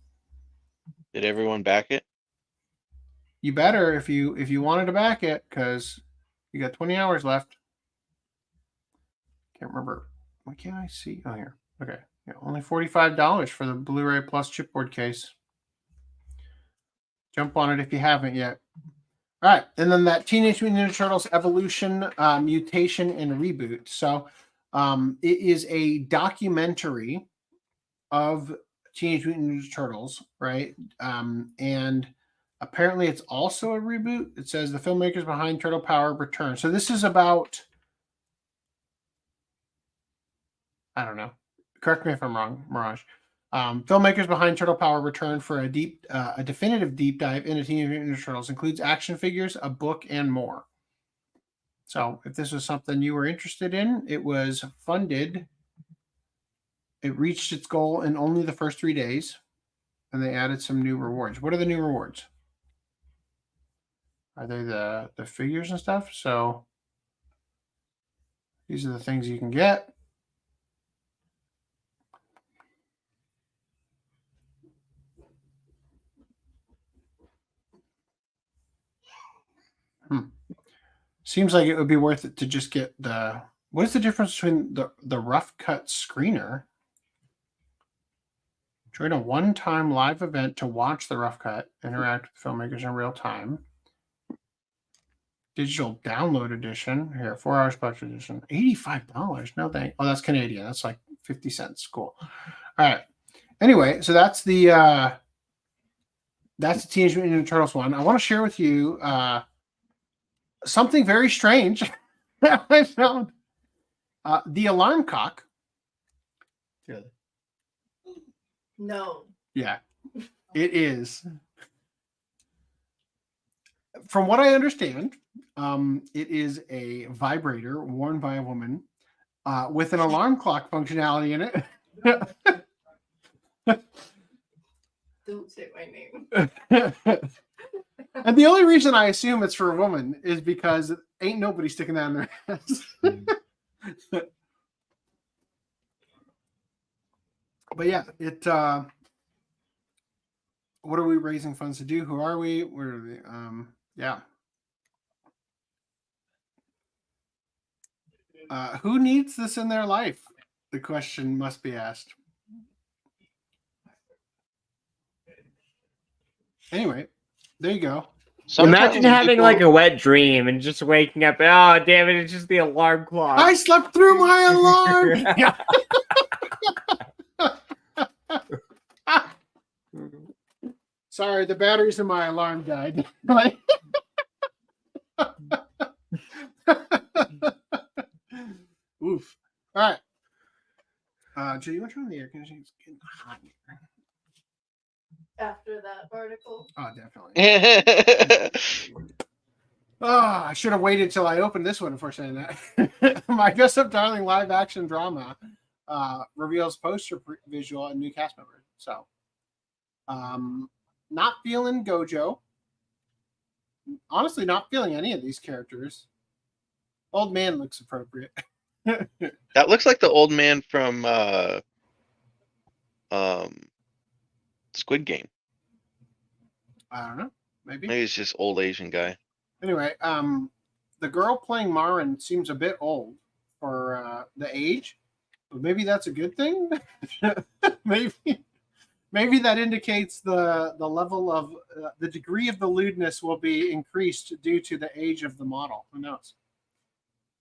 J: Did everyone back it?
H: You better if you wanted to back it, because you got 20 hours left. Can't remember. Why can't I see? Oh, here. Okay. Yeah, only $45 for the Blu-ray plus chipboard case. Jump on it if you haven't yet. All right. And then that Teenage Mutant Ninja Turtles Evolution, Mutation, and Reboot. So it is a documentary of Teenage Mutant Ninja Turtles, right? And apparently it's also a reboot. It says the filmmakers behind Turtle Power return. So this is about I don't know. Correct me if I'm wrong, Mirage. Filmmakers behind Turtle Power return for a definitive deep dive into Teenage Mutant Ninja Turtles. Includes action figures, a book, and more. So if this was something you were interested in, it was funded. It reached its goal in only the first 3 days, and they added some new rewards. What are the new rewards? Are they the figures and stuff? So these are the things you can get. Seems like it would be worth it to just get the. What is the difference between the rough cut screener? Join a one-time live event to watch the rough cut, interact with filmmakers in real time. Digital download edition. Here, 4 hours plus edition. $85. No thank. Oh, that's Canadian. That's like 50 cents. Cool. All right. Anyway, so that's the Teenage Mutant Ninja Turtles one. I want to share with you something very strange that I found. The Alarmkok.
B: No.
H: Yeah, it is. From what I understand, it is a vibrator worn by a woman with an alarm clock functionality in it.
B: Don't say my name.
H: And the only reason I assume it's for a woman is because ain't nobody sticking that in their ass. But yeah, it. What are we raising funds to do? Who are we? Where are they? Yeah. Who needs this in their life? The question must be asked. Anyway, there you go.
K: Imagine having like a wet dream and just waking up. Oh, damn it! It's just the alarm clock.
H: I slept through my alarm. Sorry, the batteries in my alarm died. Oof. All right. Joe, you want to turn on the air conditioning? It's getting hot in here.
B: After that article.
H: Oh, definitely. I should have waited till I opened this one before saying that. My Dress Up Darling live action drama reveals poster visual and new cast members. So, not feeling Gojo. Honestly, not feeling any of these characters. Old man looks appropriate.
J: That looks like the old man from Squid Game.
H: I don't know. Maybe
J: it's just old Asian guy.
H: Anyway, the girl playing Marin seems a bit old for the age, but maybe that's a good thing. Maybe that indicates the level of the degree of the lewdness will be increased due to the age of the model. Who knows?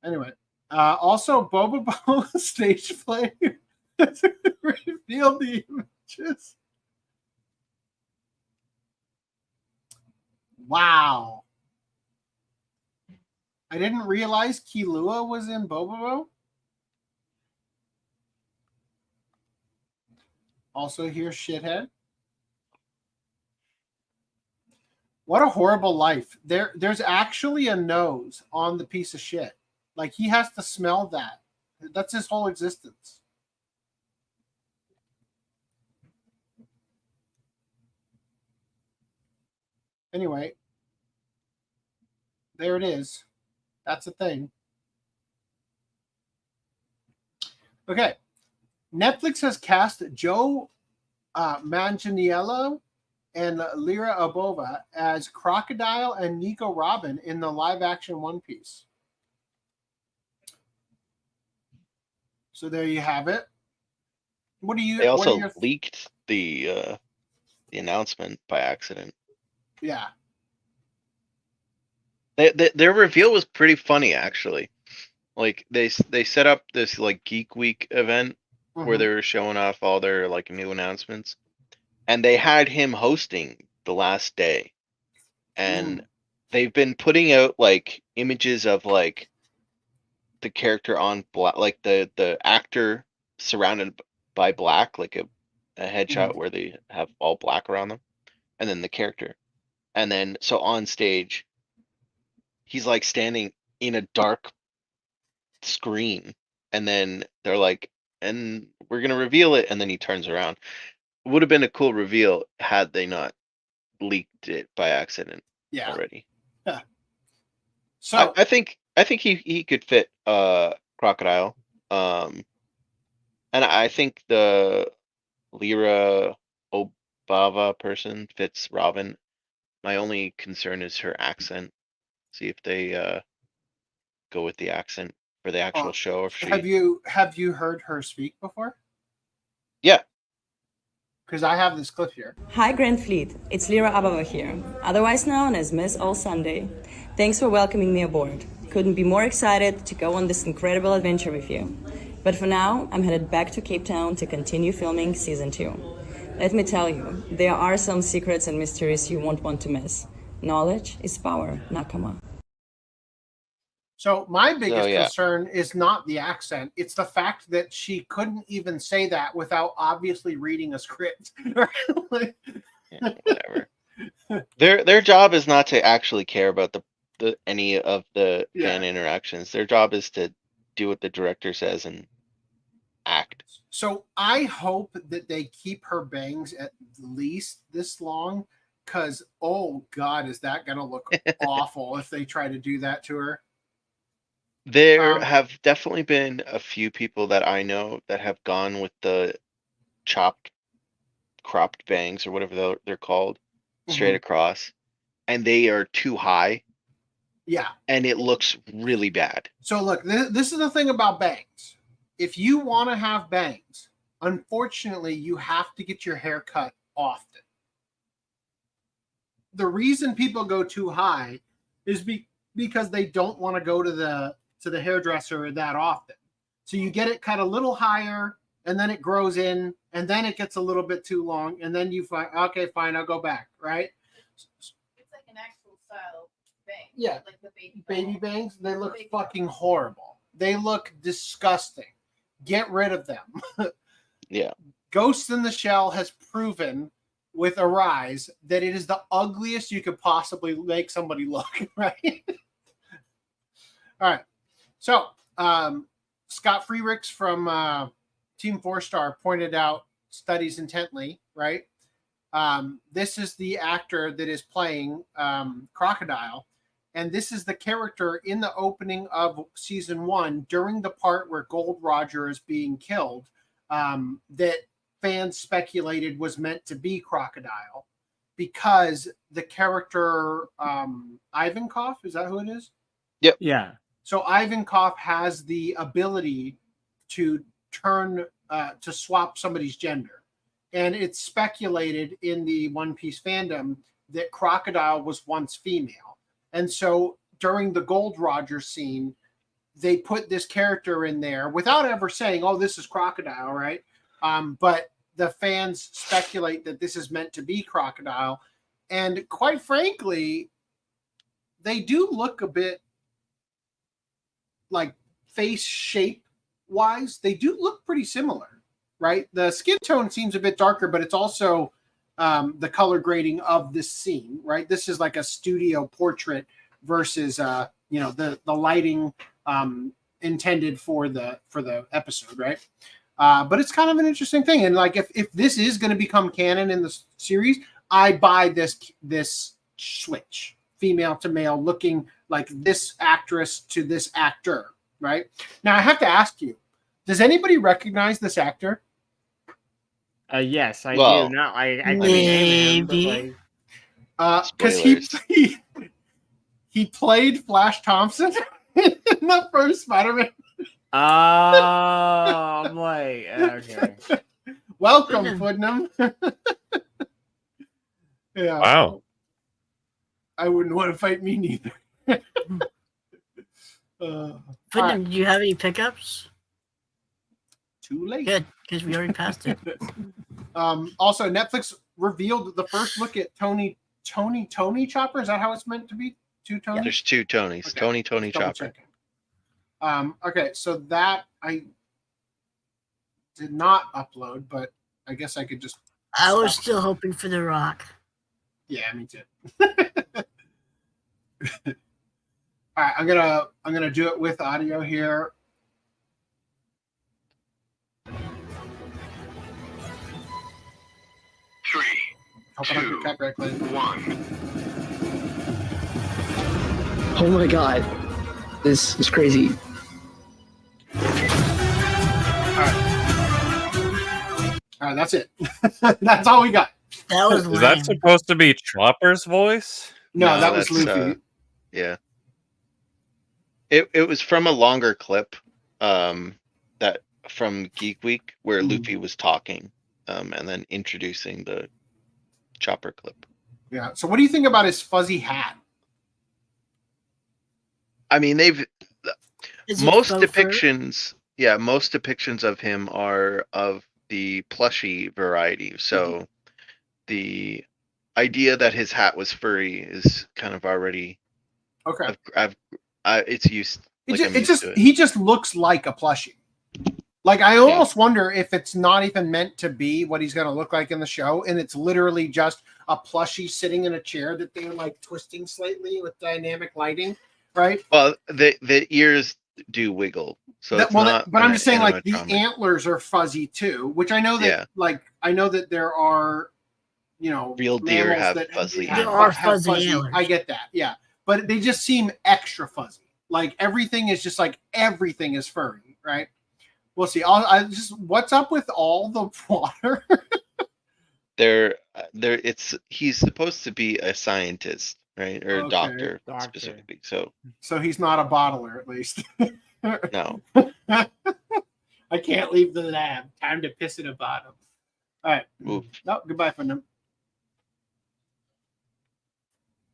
H: Anyway, also Bobobo stage play revealed the images. Wow. I didn't realize Killua was in Bobobo. Also here, shithead. What a horrible life. There's actually a nose on the piece of shit. Like, he has to smell that. That's his whole existence. Anyway, there it is. That's a thing. Okay. Netflix has cast Joe Manganiello and Lyra Abova as Crocodile and Nico Robin in the live-action One Piece. So there you have it. What do you?
J: They also leaked the announcement by accident.
H: Yeah.
J: Their reveal was pretty funny, actually. Like they set up this like Geek Week event where they were showing off all their like new announcements, and they had him hosting the last day, and they've been putting out like images of like the character on black, like the actor surrounded by black, like a headshot where they have all black around them, and then the character. And then so on stage, he's like standing in a dark screen, and then they're like, and we're gonna reveal it, and then he turns around. It would have been a cool reveal had they not leaked it by accident already.
H: Yeah. So
J: I think he could fit Crocodile. And I think the Lyra Obava person fits Robin. My only concern is her accent. See if they go with the accent for the actual show. Or if she...
H: Have you heard her speak before?
J: Yeah.
H: Because I have this clip here.
C: Hi Grand Fleet, it's Lyra Ababa here, otherwise known as Miss All Sunday. Thanks for welcoming me aboard. Couldn't be more excited to go on this incredible adventure with you. But for now, I'm headed back to Cape Town to continue filming Season 2. Let me tell you, there are some secrets and mysteries you won't want to miss. Knowledge is power, Nakama.
H: So my biggest concern is not the accent. It's the fact that she couldn't even say that without obviously reading a script.
J: Whatever. Their job is not to actually care about the any of the fan interactions. Their job is to do what the director says and act.
H: So I hope that they keep her bangs at least this long, because oh god, is that gonna look awful if they try to do that to her.
J: There have definitely been a few people that I know that have gone with the cropped bangs or whatever they're called, straight across, and they are too high.
H: Yeah.
J: And it looks really bad.
H: So look, this is the thing about bangs. If you want to have bangs, unfortunately, you have to get your hair cut often. The reason people go too high is because they don't want to go to the hairdresser that often. So you get it cut a little higher, and then it grows in, and then it gets a little bit too long, and then you find, okay, fine, I'll go back, right?
B: It's like an actual style bang.
H: Yeah,
B: like the
H: baby bangs, they look fucking horrible. They look disgusting. Get rid of them.
J: Yeah.
H: Ghost in the Shell has proven with Arise that it is the ugliest you could possibly make somebody look, right? All right. So, Scott Freericks from Team 4-Star pointed out Studies Intently, right? This is the actor that is playing Crocodile. And this is the character in the opening of Season 1 during the part where Gold Roger is being killed that fans speculated was meant to be Crocodile because the character Ivankov, is that who it is?
J: Yep.
K: Yeah.
H: So Ivankov has the ability to turn to swap somebody's gender. And it's speculated in the One Piece fandom that Crocodile was once female. And so during the Gold Roger scene, they put this character in there without ever saying, oh, this is Crocodile, right? But the fans speculate that this is meant to be Crocodile. And quite frankly, they do look a bit like face shape wise, they do look pretty similar, right? The skin tone seems a bit darker, but it's also the color grading of this scene, right? This is like a studio portrait versus the lighting intended for the episode, right? But it's kind of an interesting thing. And like if this is going to become canon in the series, I buy this switch, female to male, looking like this actress to this actor, right? Now I have to ask you, does anybody recognize this actor?
K: Yes, I do. Not I can name him, but
H: because he played Flash Thompson in the first Spider-Man.
K: Oh, I'm like, okay.
H: Welcome, Putnam. Yeah.
V: Wow.
H: I wouldn't want to fight me neither.
I: Putnam, do you have any pickups?
H: Too late.
I: Good, because we already passed it.
H: Also, Netflix revealed the first look at Tony Chopper. Is that how it's meant to be? Two Tonys?
J: There's two Tonys. Okay. Tony Chopper.
H: Okay, so that did not upload, but I guess I could just.
I: I was still hoping for The Rock.
H: Yeah, me too. All right, I'm gonna do it with audio here. Hope I don't get copyright claim.
D: 1. Oh my god. This is crazy.
H: All right, that's it. That's all we got.
I: That was
V: Is that supposed to be Chopper's voice?
H: No, that was
J: that's,
H: Luffy.
J: Yeah. It was from a longer clip that from Geek Week where Luffy was talking and then introducing the Chopper clip.
H: Yeah. So what do you think about his fuzzy hat?
J: I mean,
I: Is it
J: most
I: faux fur?
J: depictions of him are of the plushy variety. So the idea that his hat was furry is kind of already
H: Okay.
J: it's used.
H: He just looks like a plushie. Like I almost wonder if it's not even meant to be what he's going to look like in the show, and it's literally just a plushie sitting in a chair that they're like twisting slightly with dynamic lighting, right?
J: Well, the ears do wiggle, so it's not.
H: But I'm just saying, like the
J: animatronic.
H: antlers are fuzzy too, which I know that.
J: Yeah.
H: Like I know that there are,
J: Real deer
H: mammals
J: have
H: that
J: fuzzy.
I: There are fuzzy antlers.
H: I get that, yeah, but they just seem extra fuzzy. Like everything is just like everything is furry, right? We'll see. What's up with all the water?
J: He's supposed to be a scientist, right, or a doctor specifically. So
H: he's not a bottler, at least.
J: no.
H: I can't leave the lab. Time to piss in a bottle. All right.
J: Move.
H: No, goodbye for now.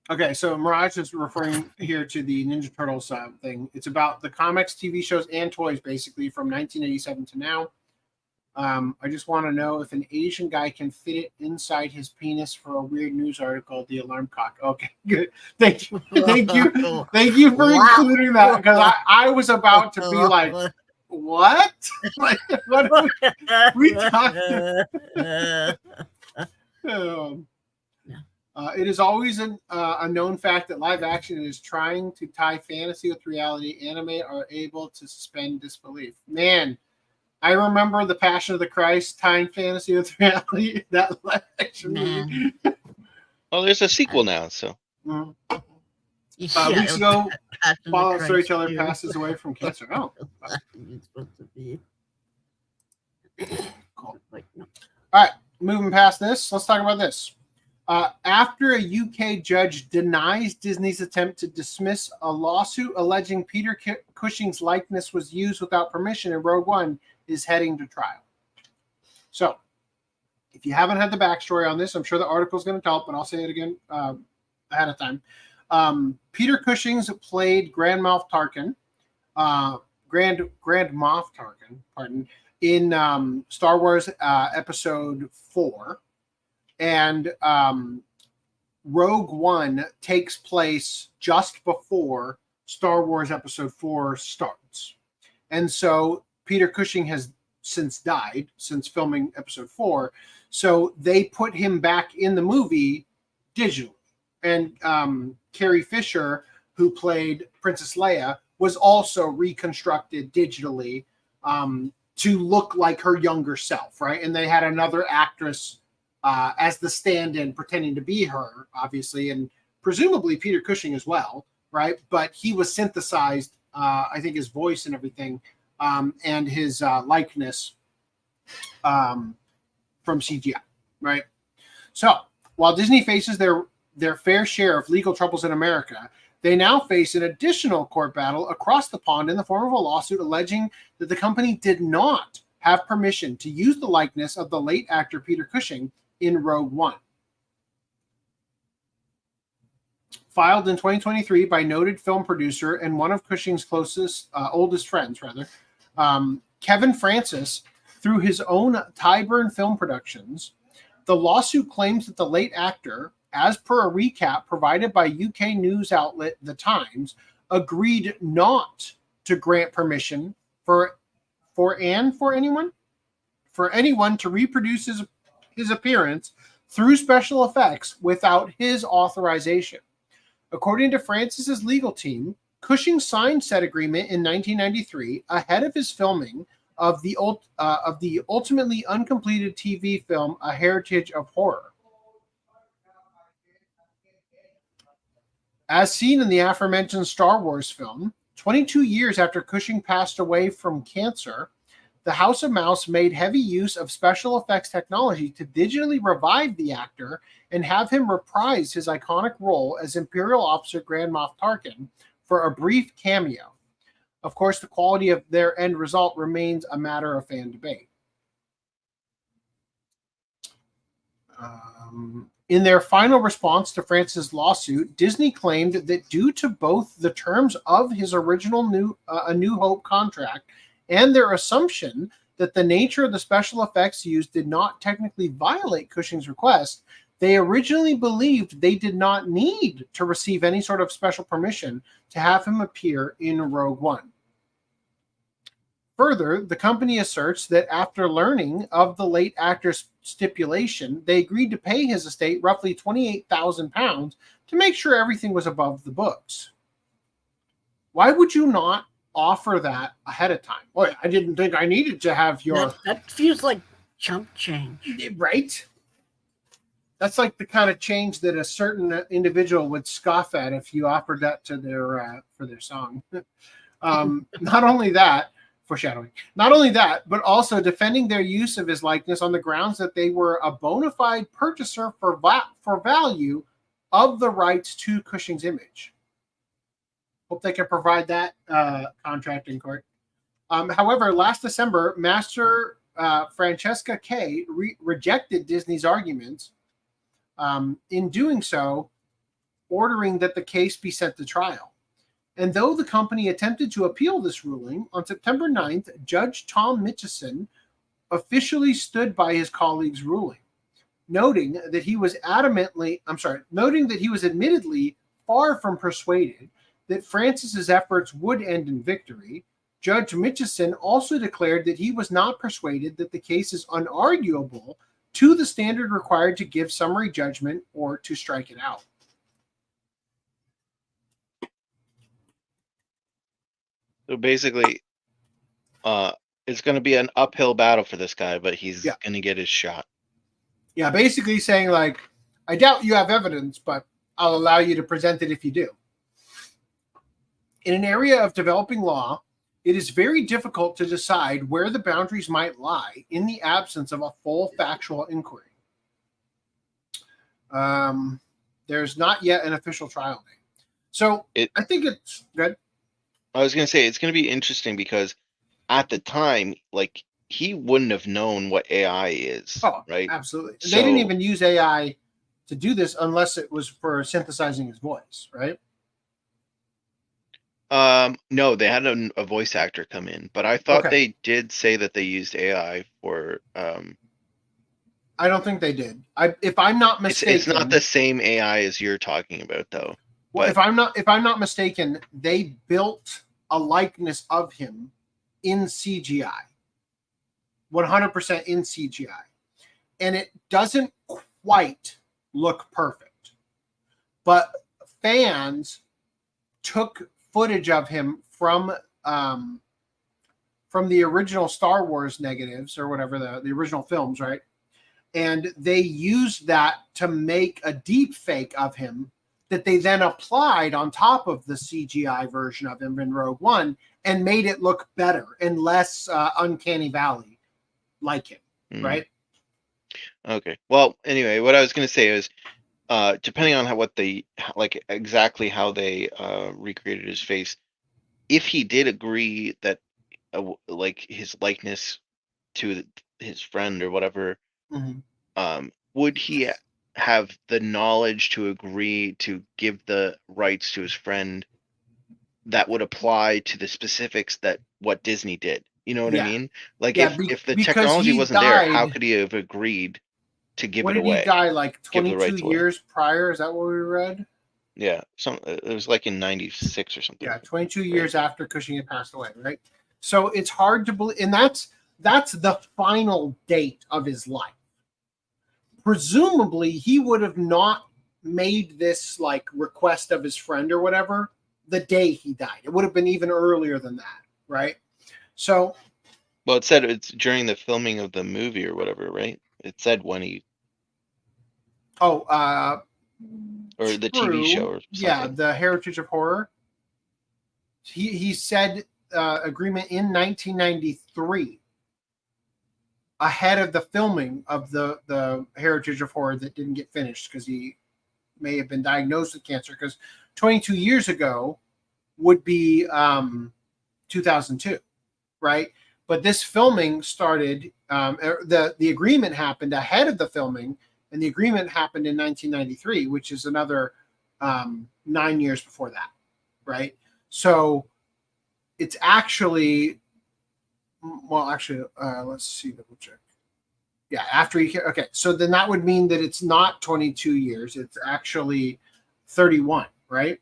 H: Okay, so Mirage is referring here to the Ninja Turtles thing. It's about the comics, TV shows, and toys, basically, from 1987 to now. I just want to know if an Asian guy can fit it inside his penis for a weird news article, the Alarmkok. Okay, good. Thank you. Thank you for including that, because I was about to be like, what? Like, what are we talking it is always a known fact that live action is trying to tie fantasy with reality. Anime are able to suspend disbelief. Man, I remember The Passion of the Christ tying fantasy with reality. That live action movie.
J: Well, there's a sequel now, so.
H: Weeks ago, Fallout Storyteller passes away from cancer. Oh. Cool. All right, moving past this, let's talk about this. After a UK judge denies Disney's attempt to dismiss a lawsuit alleging Peter Cushing's likeness was used without permission in Rogue One, is heading to trial. So, if you haven't had the backstory on this, I'm sure the article is going to tell it, but I'll say it again ahead of time. Peter Cushing's played Grand Moff Tarkin, pardon, in Star Wars Episode 4. And Rogue One takes place just before Star Wars Episode 4 starts. And so Peter Cushing has since died, since filming Episode 4. So they put him back in the movie digitally. And Carrie Fisher, who played Princess Leia, was also reconstructed digitally to look like her younger self, right? And they had another actress as the stand-in pretending to be her, obviously, and presumably Peter Cushing as well, right? But he was synthesized, I think his voice and everything, and his likeness from CGI, right? So while Disney faces their fair share of legal troubles in America, they now face an additional court battle across the pond in the form of a lawsuit alleging that the company did not have permission to use the likeness of the late actor Peter Cushing in Rogue One. Filed in 2023 by noted film producer and one of Cushing's oldest friends, Kevin Francis, through his own Tyburn Film Productions. The lawsuit claims that the late actor, as per a recap provided by UK news outlet The Times, agreed not to grant permission for anyone? for anyone to reproduce his appearance through special effects without his authorization. According to Francis's legal team, Cushing signed said agreement in 1993 ahead of his filming of the ultimately uncompleted TV film A Heritage of Horror. As seen in the aforementioned Star Wars film, 22 years after Cushing passed away from cancer, the House of Mouse made heavy use of special effects technology to digitally revive the actor and have him reprise his iconic role as Imperial Officer Grand Moff Tarkin for a brief cameo. Of course, the quality of their end result remains a matter of fan debate. In their final response to Francis' lawsuit, Disney claimed that due to both the terms of his original A New Hope contract and their assumption that the nature of the special effects used did not technically violate Cushing's request, they originally believed they did not need to receive any sort of special permission to have him appear in Rogue One. Further, the company asserts that after learning of the late actor's stipulation, they agreed to pay his estate roughly £28,000 to make sure everything was above the books. Why would you not offer that ahead of time? Boy, I didn't think I needed to have your...
I: That feels like chump change.
H: Right? That's like the kind of change that a certain individual would scoff at if you offered that to their for their song. Not only that, foreshadowing. Not only that, but also defending their use of his likeness on the grounds that they were a bona fide purchaser for value of the rights to Cushing's image. Hope they can provide that contract in court. However, last December, Master Francesca Kay rejected Disney's arguments. In doing so, ordering that the case be sent to trial. And though the company attempted to appeal this ruling, on September 9th, Judge Tom Mitchison officially stood by his colleague's ruling, noting that he was admittedly far from persuaded that Francis's efforts would end in victory. Judge Mitchison also declared that he was not persuaded that the case is unarguable to the standard required to give summary judgment or to strike it out.
J: So basically, it's going to be an uphill battle for this guy, but he's going to get his shot.
H: Yeah, basically saying, like, I doubt you have evidence, but I'll allow you to present it if you do. In an area of developing law, it is very difficult to decide where the boundaries might lie in the absence of a full factual inquiry. There's not yet an official trial date. So I think it's good.
J: I was going to say, it's going to be interesting because at the time, like, he wouldn't have known what AI is, right?
H: Absolutely. So, they didn't even use AI to do this unless it was for synthesizing his voice, right?
J: No, they had a voice actor come in, but I thought they did say that they used AI for...
H: I don't think they did. If I'm not mistaken...
J: It's not the same AI as you're talking about, though.
H: Well, if I'm not mistaken, they built a likeness of him in CGI, 100% in CGI, and it doesn't quite look perfect. But fans took footage of him from the original Star Wars negatives or whatever the original films, right? And they used that to make a deep fake of him that they then applied on top of the CGI version of him in Rogue One and made it look better and less Uncanny Valley like him, right?
J: Okay. Well, anyway, what I was going to say is, depending on exactly how they recreated his face, if he did agree that like his likeness to his friend or whatever, would he have the knowledge to agree to give the rights to his friend that would apply to the specifics that what Disney did? You know what I mean? Like, if the technology wasn't there, how could he have agreed to give it away?
H: What did he die, like 22 years prior? Is that what we read?
J: Yeah, it was like in 96 or something.
H: Yeah, 22 years after Cushing had passed away, right? So it's hard to believe, and that's that's the final date of his life. Presumably, he would have not made this like request of his friend or whatever the day he died. It would have been even earlier than that, right? So,
J: well, it said it's during the filming of the movie or whatever, right? It said when he.
H: Or
J: the TV show or something.
H: Yeah, the Heritage of Horror. He said agreement in 1993, ahead of the filming of the Heritage of Horror that didn't get finished because he may have been diagnosed with cancer, because 22 years ago would be 2002, right? But this filming started, the agreement happened ahead of the filming, and the agreement happened in 1993, which is another 9 years before that, right? So it's actually, let's see, double check. Yeah, after he, okay, so then that would mean that it's not 22 years, it's actually 31, right?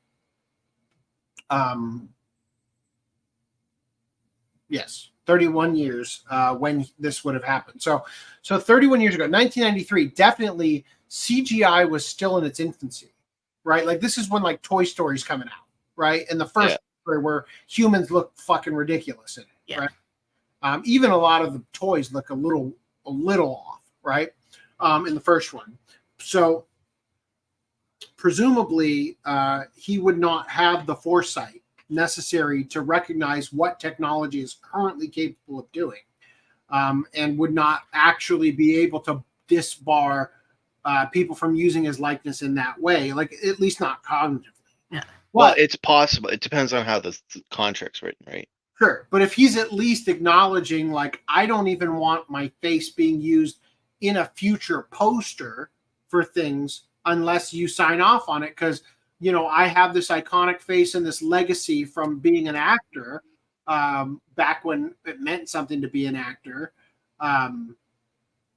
H: Yes, 31 years when this would have happened. So 31 years ago, 1993, definitely CGI was still in its infancy, right? Like this is when like Toy Story's coming out, right? And the first story where humans look fucking ridiculous in it, right? Even a lot of the toys look a little off, right? In the first one. So presumably he would not have the foresight necessary to recognize what technology is currently capable of doing, and would not actually be able to disbar people from using his likeness in that way, like at least not cognitively.
I: Yeah.
J: Well, it's possible. It depends on how the contract's written, right?
H: Sure, but if he's at least acknowledging, like, I don't even want my face being used in a future poster for things unless you sign off on it, because, you know, I have this iconic face and this legacy from being an actor back when it meant something to be an actor. I'm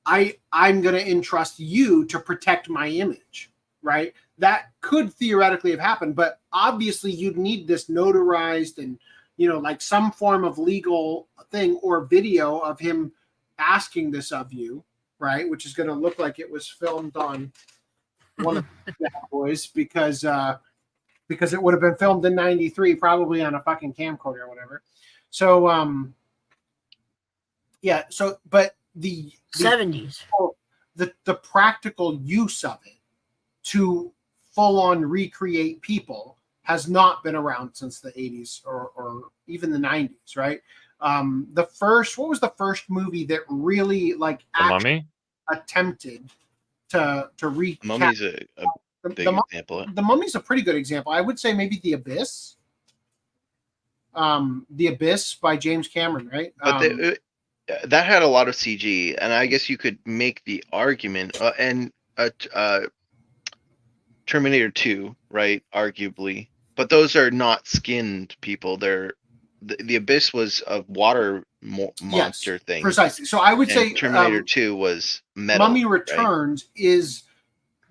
H: going to entrust you to protect my image, right? That could theoretically have happened, but obviously you'd need this notarized and, you know, like some form of legal thing or video of him asking this of you, right? Which is going to look like it was filmed on one of the Bad Boys, because it would have been filmed in 93, probably on a fucking camcorder or whatever. So, yeah. So, but the
I: 70s,
H: the practical use of it to full on recreate people has not been around since the 80s or even the 90s, right? What was the first movie that really like
V: Mummy
H: attempted to recap?
J: Mummy's a big example.
H: The Mummy's a pretty good example. I would say maybe The Abyss. The Abyss by James Cameron, right?
J: But that had a lot of CG, and I guess you could make the argument, and Terminator 2, right? Arguably. But those are not skinned people. They're the Abyss was a water monster thing.
H: Precisely. So I would say
J: Terminator 2 was metal.
H: Mummy Returns is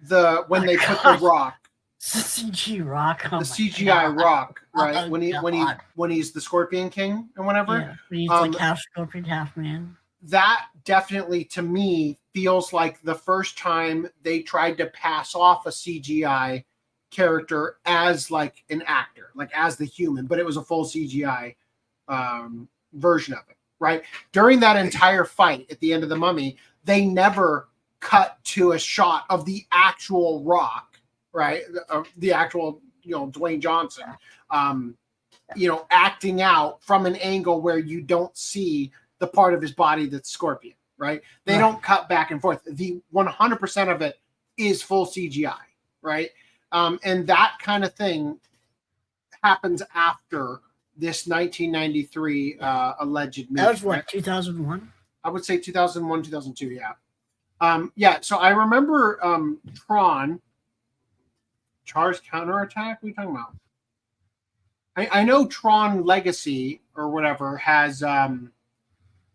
H: when they put the rock.
I: CG rock.
H: The CGI rock, right? When he's the Scorpion King and whatever.
I: Yeah, he's like half scorpion, half man.
H: That definitely, to me, feels like the first time they tried to pass off a CGI character as like an actor, like as the human, but it was a full CGI version of it, right? During that entire fight at the end of The Mummy, they never cut to a shot of the actual Rock, right? The actual, Dwayne Johnson, acting out from an angle where you don't see the part of his body that's Scorpion, right? They don't cut back and forth. The 100% of it is full CGI, right? And that kind of thing happens after this 1993 alleged movie.
I: That was what, 2001?
H: I would say 2001, 2002, yeah. Yeah, so I remember Tron, Char's Counterattack, what are you talking about? I know Tron Legacy or whatever has,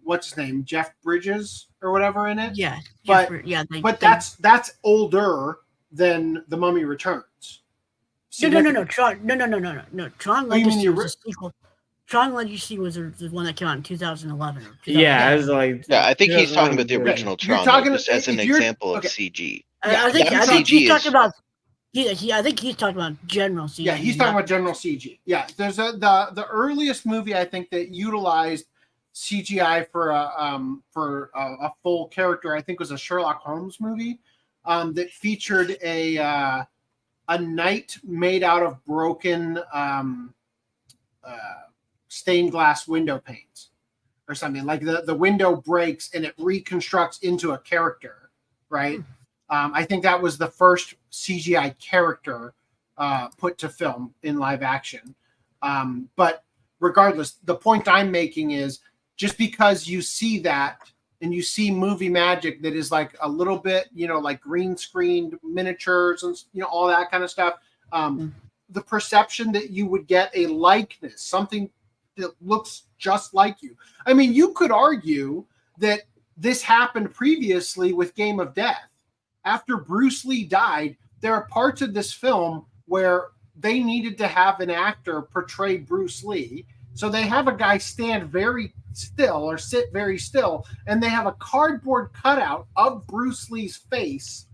H: what's his name, Jeff Bridges or whatever in it?
I: Yeah.
H: But that's older than The Mummy Returns.
I: No. Tron Legacy was a sequel. Strong Legacy was the one that came out in 2011. Or
K: Yeah, I was like,
J: Yeah, I think he's talking about the
K: 2001.
J: original
H: You're
J: Tron,
H: talking-
J: just as an
H: if you're-
J: example of
H: okay.
J: CG.
I: I think
J: CG
I: he's
J: is
I: talking about. I think he's talking about general CG.
H: Yeah, he's talking about general CG. Yeah, there's the earliest movie I think that utilized CGI for a full character. I think was a Sherlock Holmes movie that featured a knight made out of broken stained glass window panes or something. Like the window breaks and it reconstructs into a character, right? I think that was the first CGI character put to film in live action. But regardless, the point I'm making is just because you see that and you see movie magic that is like a little bit, like green screened miniatures and, all that kind of stuff. The perception that you would get a likeness, something that looks just like you. I mean, you could argue that this happened previously with Game of Death. After Bruce Lee died, there are parts of this film where they needed to have an actor portray Bruce Lee. So they have a guy stand very still or sit very still, and they have a cardboard cutout of Bruce Lee's face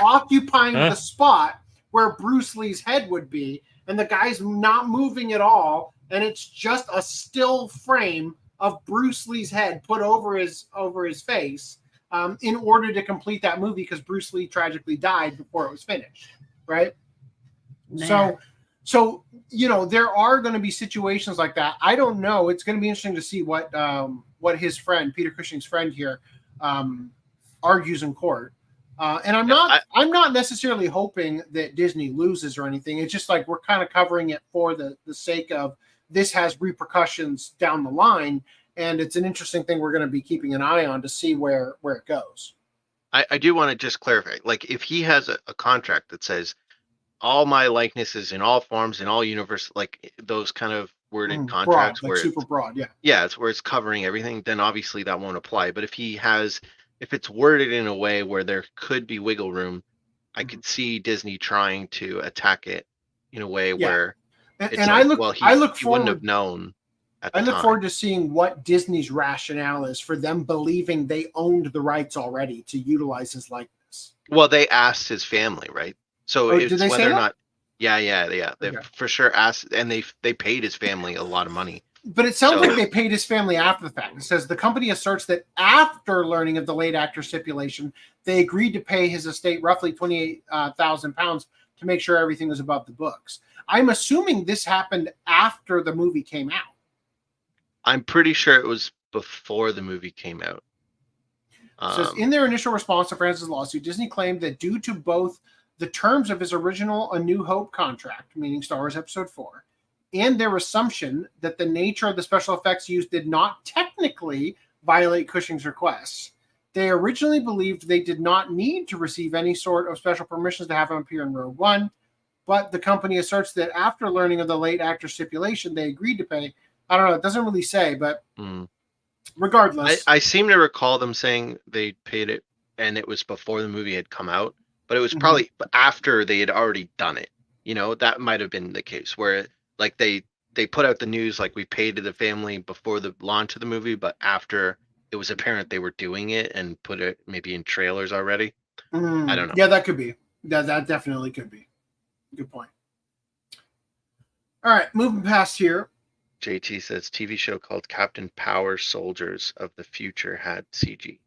H: occupying the spot where Bruce Lee's head would be, and the guy's not moving at all, and it's just a still frame of Bruce Lee's head put over his face. In order to complete that movie, because Bruce Lee tragically died before it was finished, right?
I: Man.
H: So there are going to be situations like that. I don't know. It's going to be interesting to see what his friend, Peter Cushing's friend here, argues in court. And I'm not necessarily hoping that Disney loses or anything. It's just like we're kind of covering it for the sake of this has repercussions down the line. And it's an interesting thing we're going to be keeping an eye on to see where it goes.
J: I do want to just clarify, like if he has a contract that says all my likenesses in all forms in all universe, like those kind of worded contracts
H: broad, like
J: where
H: super broad,
J: it's where it's covering everything, then obviously that won't apply. But if it's worded in a way where there could be wiggle room, I could see Disney trying to attack it in a way where it's
H: and
J: like,
H: I look
J: he
H: forward,
J: wouldn't have known.
H: I look forward to seeing what Disney's rationale is for them believing they owned the rights already to utilize his likeness.
J: Well, they asked his family, right? So it's
H: did they
J: whether
H: say
J: or
H: that?
J: not. Yeah. They for sure asked, and they paid his family a lot of money.
H: But it sounds like they paid his family after the fact. It says the company asserts that after learning of the late actor stipulation, they agreed to pay his estate roughly £28,000 to make sure everything was above the books. I'm assuming this happened after the movie came out.
J: I'm pretty sure it was before the movie came out.
H: It says in their initial response to Francis' lawsuit, Disney claimed that due to both the terms of his original A New Hope contract, meaning Star Wars Episode 4, and their assumption that the nature of the special effects used did not technically violate Cushing's requests, they originally believed they did not need to receive any sort of special permissions to have him appear in Rogue One, but the company asserts that after learning of the late actor stipulation, they agreed to pay. I don't know. It doesn't really say, but regardless.
J: I seem to recall them saying they paid it, and it was before the movie had come out, but it was probably after they had already done it. That might have been the case where like they put out the news like we paid to the family before the launch of the movie, but after it was apparent they were doing it and put it maybe in trailers already. I don't know.
H: Yeah, that could be. That definitely could be. Good point. All right, moving past here.
J: JT says TV show called Captain Power Soldiers of the Future had CG.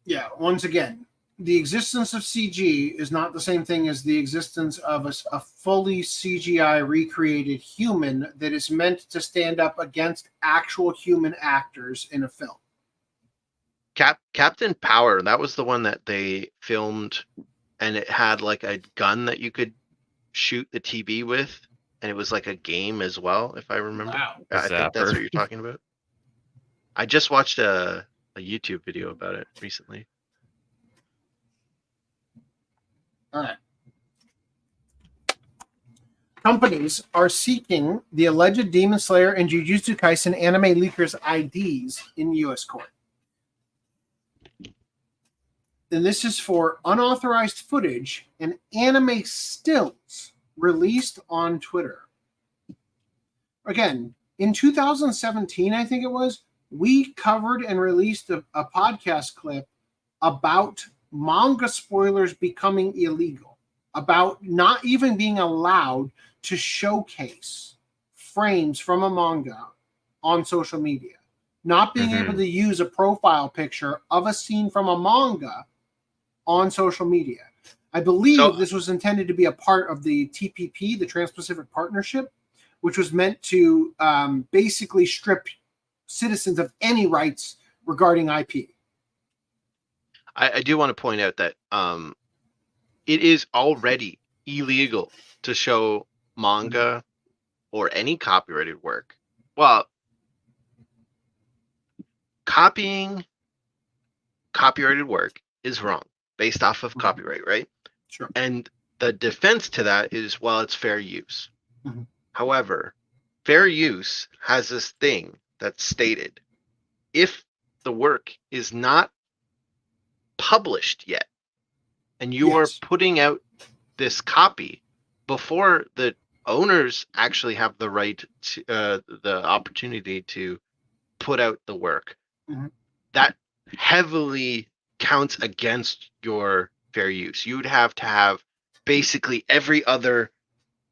H: Yeah, once again, the existence of CG is not the same thing as the existence of a fully CGI recreated human that is meant to stand up against actual human actors in a film.
J: Captain Power, that was the one that they filmed, and it had like a gun that you could shoot the TV with. And it was like a game as well, if I remember.
H: Wow.
J: I think that's what you're talking about. I just watched a YouTube video about it recently.
H: All right. Companies are seeking the alleged Demon Slayer and Jujutsu Kaisen anime leakers' IDs in U.S. court. And this is for unauthorized footage and anime stills released on Twitter. Again, In 2017, I think it was, we covered and released a podcast clip about manga spoilers becoming illegal, about not even being allowed to showcase frames from a manga on social media, not being able to use a profile picture of a scene from a manga on social media. I believe this was intended to be a part of the TPP, the Trans-Pacific Partnership, which was meant to basically strip citizens of any rights regarding IP.
J: I do want to point out that it is already illegal to show manga or any copyrighted work. Well, copying copyrighted work is wrong based off of copyright, right?
H: Sure.
J: And the defense to that is, well, it's fair use.
H: Mm-hmm.
J: However, fair use has this thing that's stated. If the work is not published yet, and you are putting out this copy before the owners actually have the right to the opportunity to put out the work, that heavily counts against your fair use. You would have to have basically every other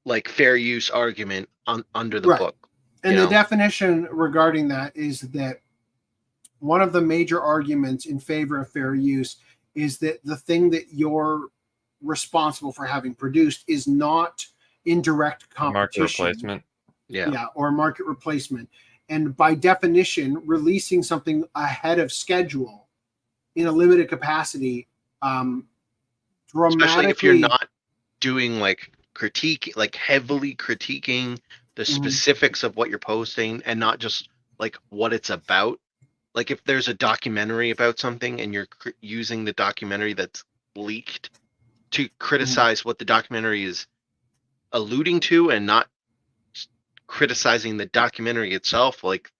J: like fair use argument under the book.
H: And the definition regarding that is that one of the major arguments in favor of fair use is that the thing that you're responsible for having produced is not in direct competition.
V: Market replacement.
H: Yeah, or market replacement. And by definition, releasing something ahead of schedule in a limited capacity dramatically...
J: Especially if you're not doing like critique, like heavily critiquing the specifics of what you're posting and not just like what it's about. Like if there's a documentary about something and you're using the documentary that's leaked to criticize what the documentary is alluding to and not criticizing the documentary itself, like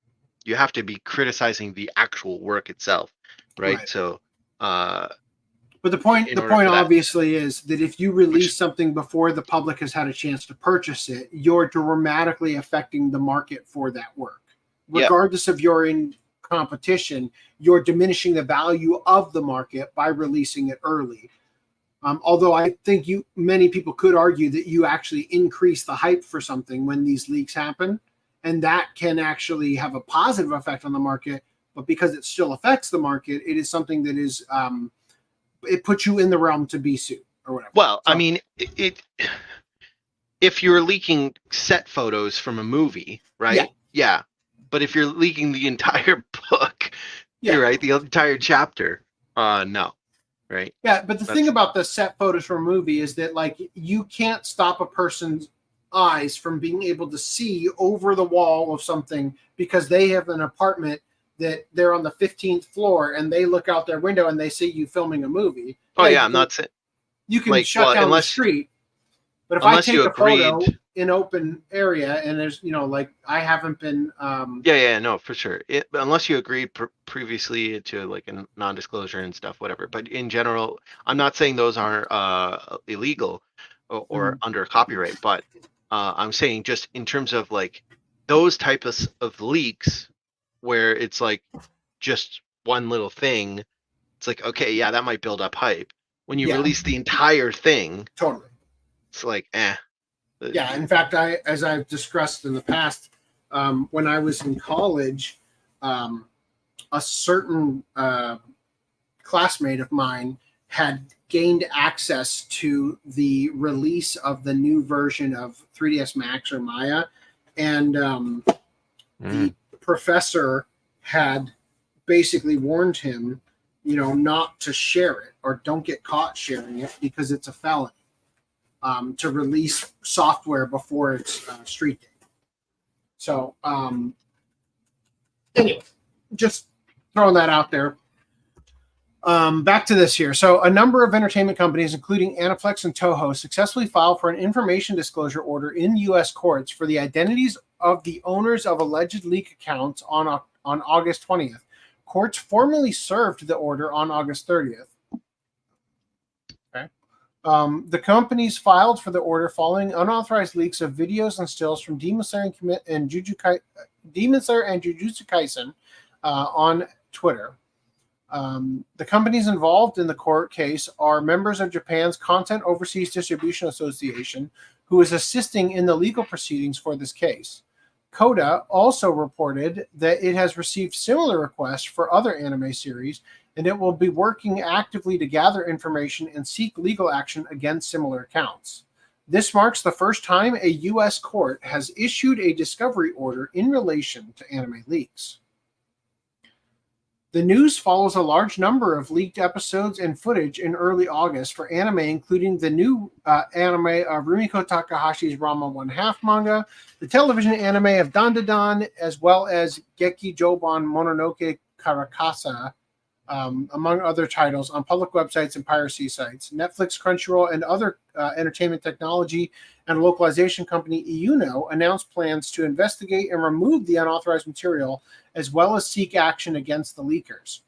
J: you have to be criticizing the actual work itself, right? So
H: but the point obviously is that if you release something before the public has had a chance to purchase it, you're dramatically affecting the market for that work. Regardless of you're in competition, you're diminishing the value of the market by releasing it early. Although I think many people could argue that you actually increase the hype for something when these leaks happen, and that can actually have a positive effect on the market. But because it still affects the market, it is something that is it puts you in the realm to be sued or whatever.
J: Well, I mean, if you're leaking set photos from a movie, right? Yeah. But if you're leaking the entire book, you're right, the entire chapter, no. Right.
H: Yeah, but the thing about the set photos from a movie is that like you can't stop a person's eyes from being able to see over the wall of something because they have an apartment that they're on the 15th floor and they look out their window and they see you filming a movie.
J: Oh yeah, I'm not saying
H: you can shut down the street. But if I take a photo in open area and there's, like I haven't been.
J: No, for sure. Unless you agreed previously to like a non-disclosure and stuff, whatever. But in general, I'm not saying those are illegal or under copyright. But I'm saying just in terms of like those types of leaks where it's like just one little thing. It's like, okay, yeah, that might build up hype. When you release the entire thing.
H: Totally.
J: It's like,
H: Yeah, in fact, as I've discussed in the past, when I was in college, a certain classmate of mine had gained access to the release of the new version of 3ds Max or Maya, and the professor had basically warned him, not to share it or don't get caught sharing it because it's a felony. To release software before its street date. So, anyway, just throwing that out there. Back to this here. So, a number of entertainment companies, including Aniplex and Toho, successfully filed for an information disclosure order in U.S. courts for the identities of the owners of alleged leak accounts on August 20th. Courts formally served the order on August 30th. The companies filed for the order following unauthorized leaks of videos and stills from Demon Slayer and Demon Slayer and Jujutsu Kaisen on Twitter. The companies involved in the court case are members of Japan's Content Overseas Distribution Association, who is assisting in the legal proceedings for this case. Coda also reported that it has received similar requests for other anime series, and it will be working actively to gather information and seek legal action against similar accounts. This marks the first time a U.S. court has issued a discovery order in relation to anime leaks. The news follows a large number of leaked episodes and footage in early August for anime, including the new anime of Rumiko Takahashi's Ranma 1/2 manga, the television anime of Dandadan, as well as Geki Joban Mononoke Karakasa, among other titles, on public websites and piracy sites. Netflix, Crunchyroll, and other entertainment technology and localization company Iuno announced plans to investigate and remove the unauthorized material, as well as seek action against the leakers.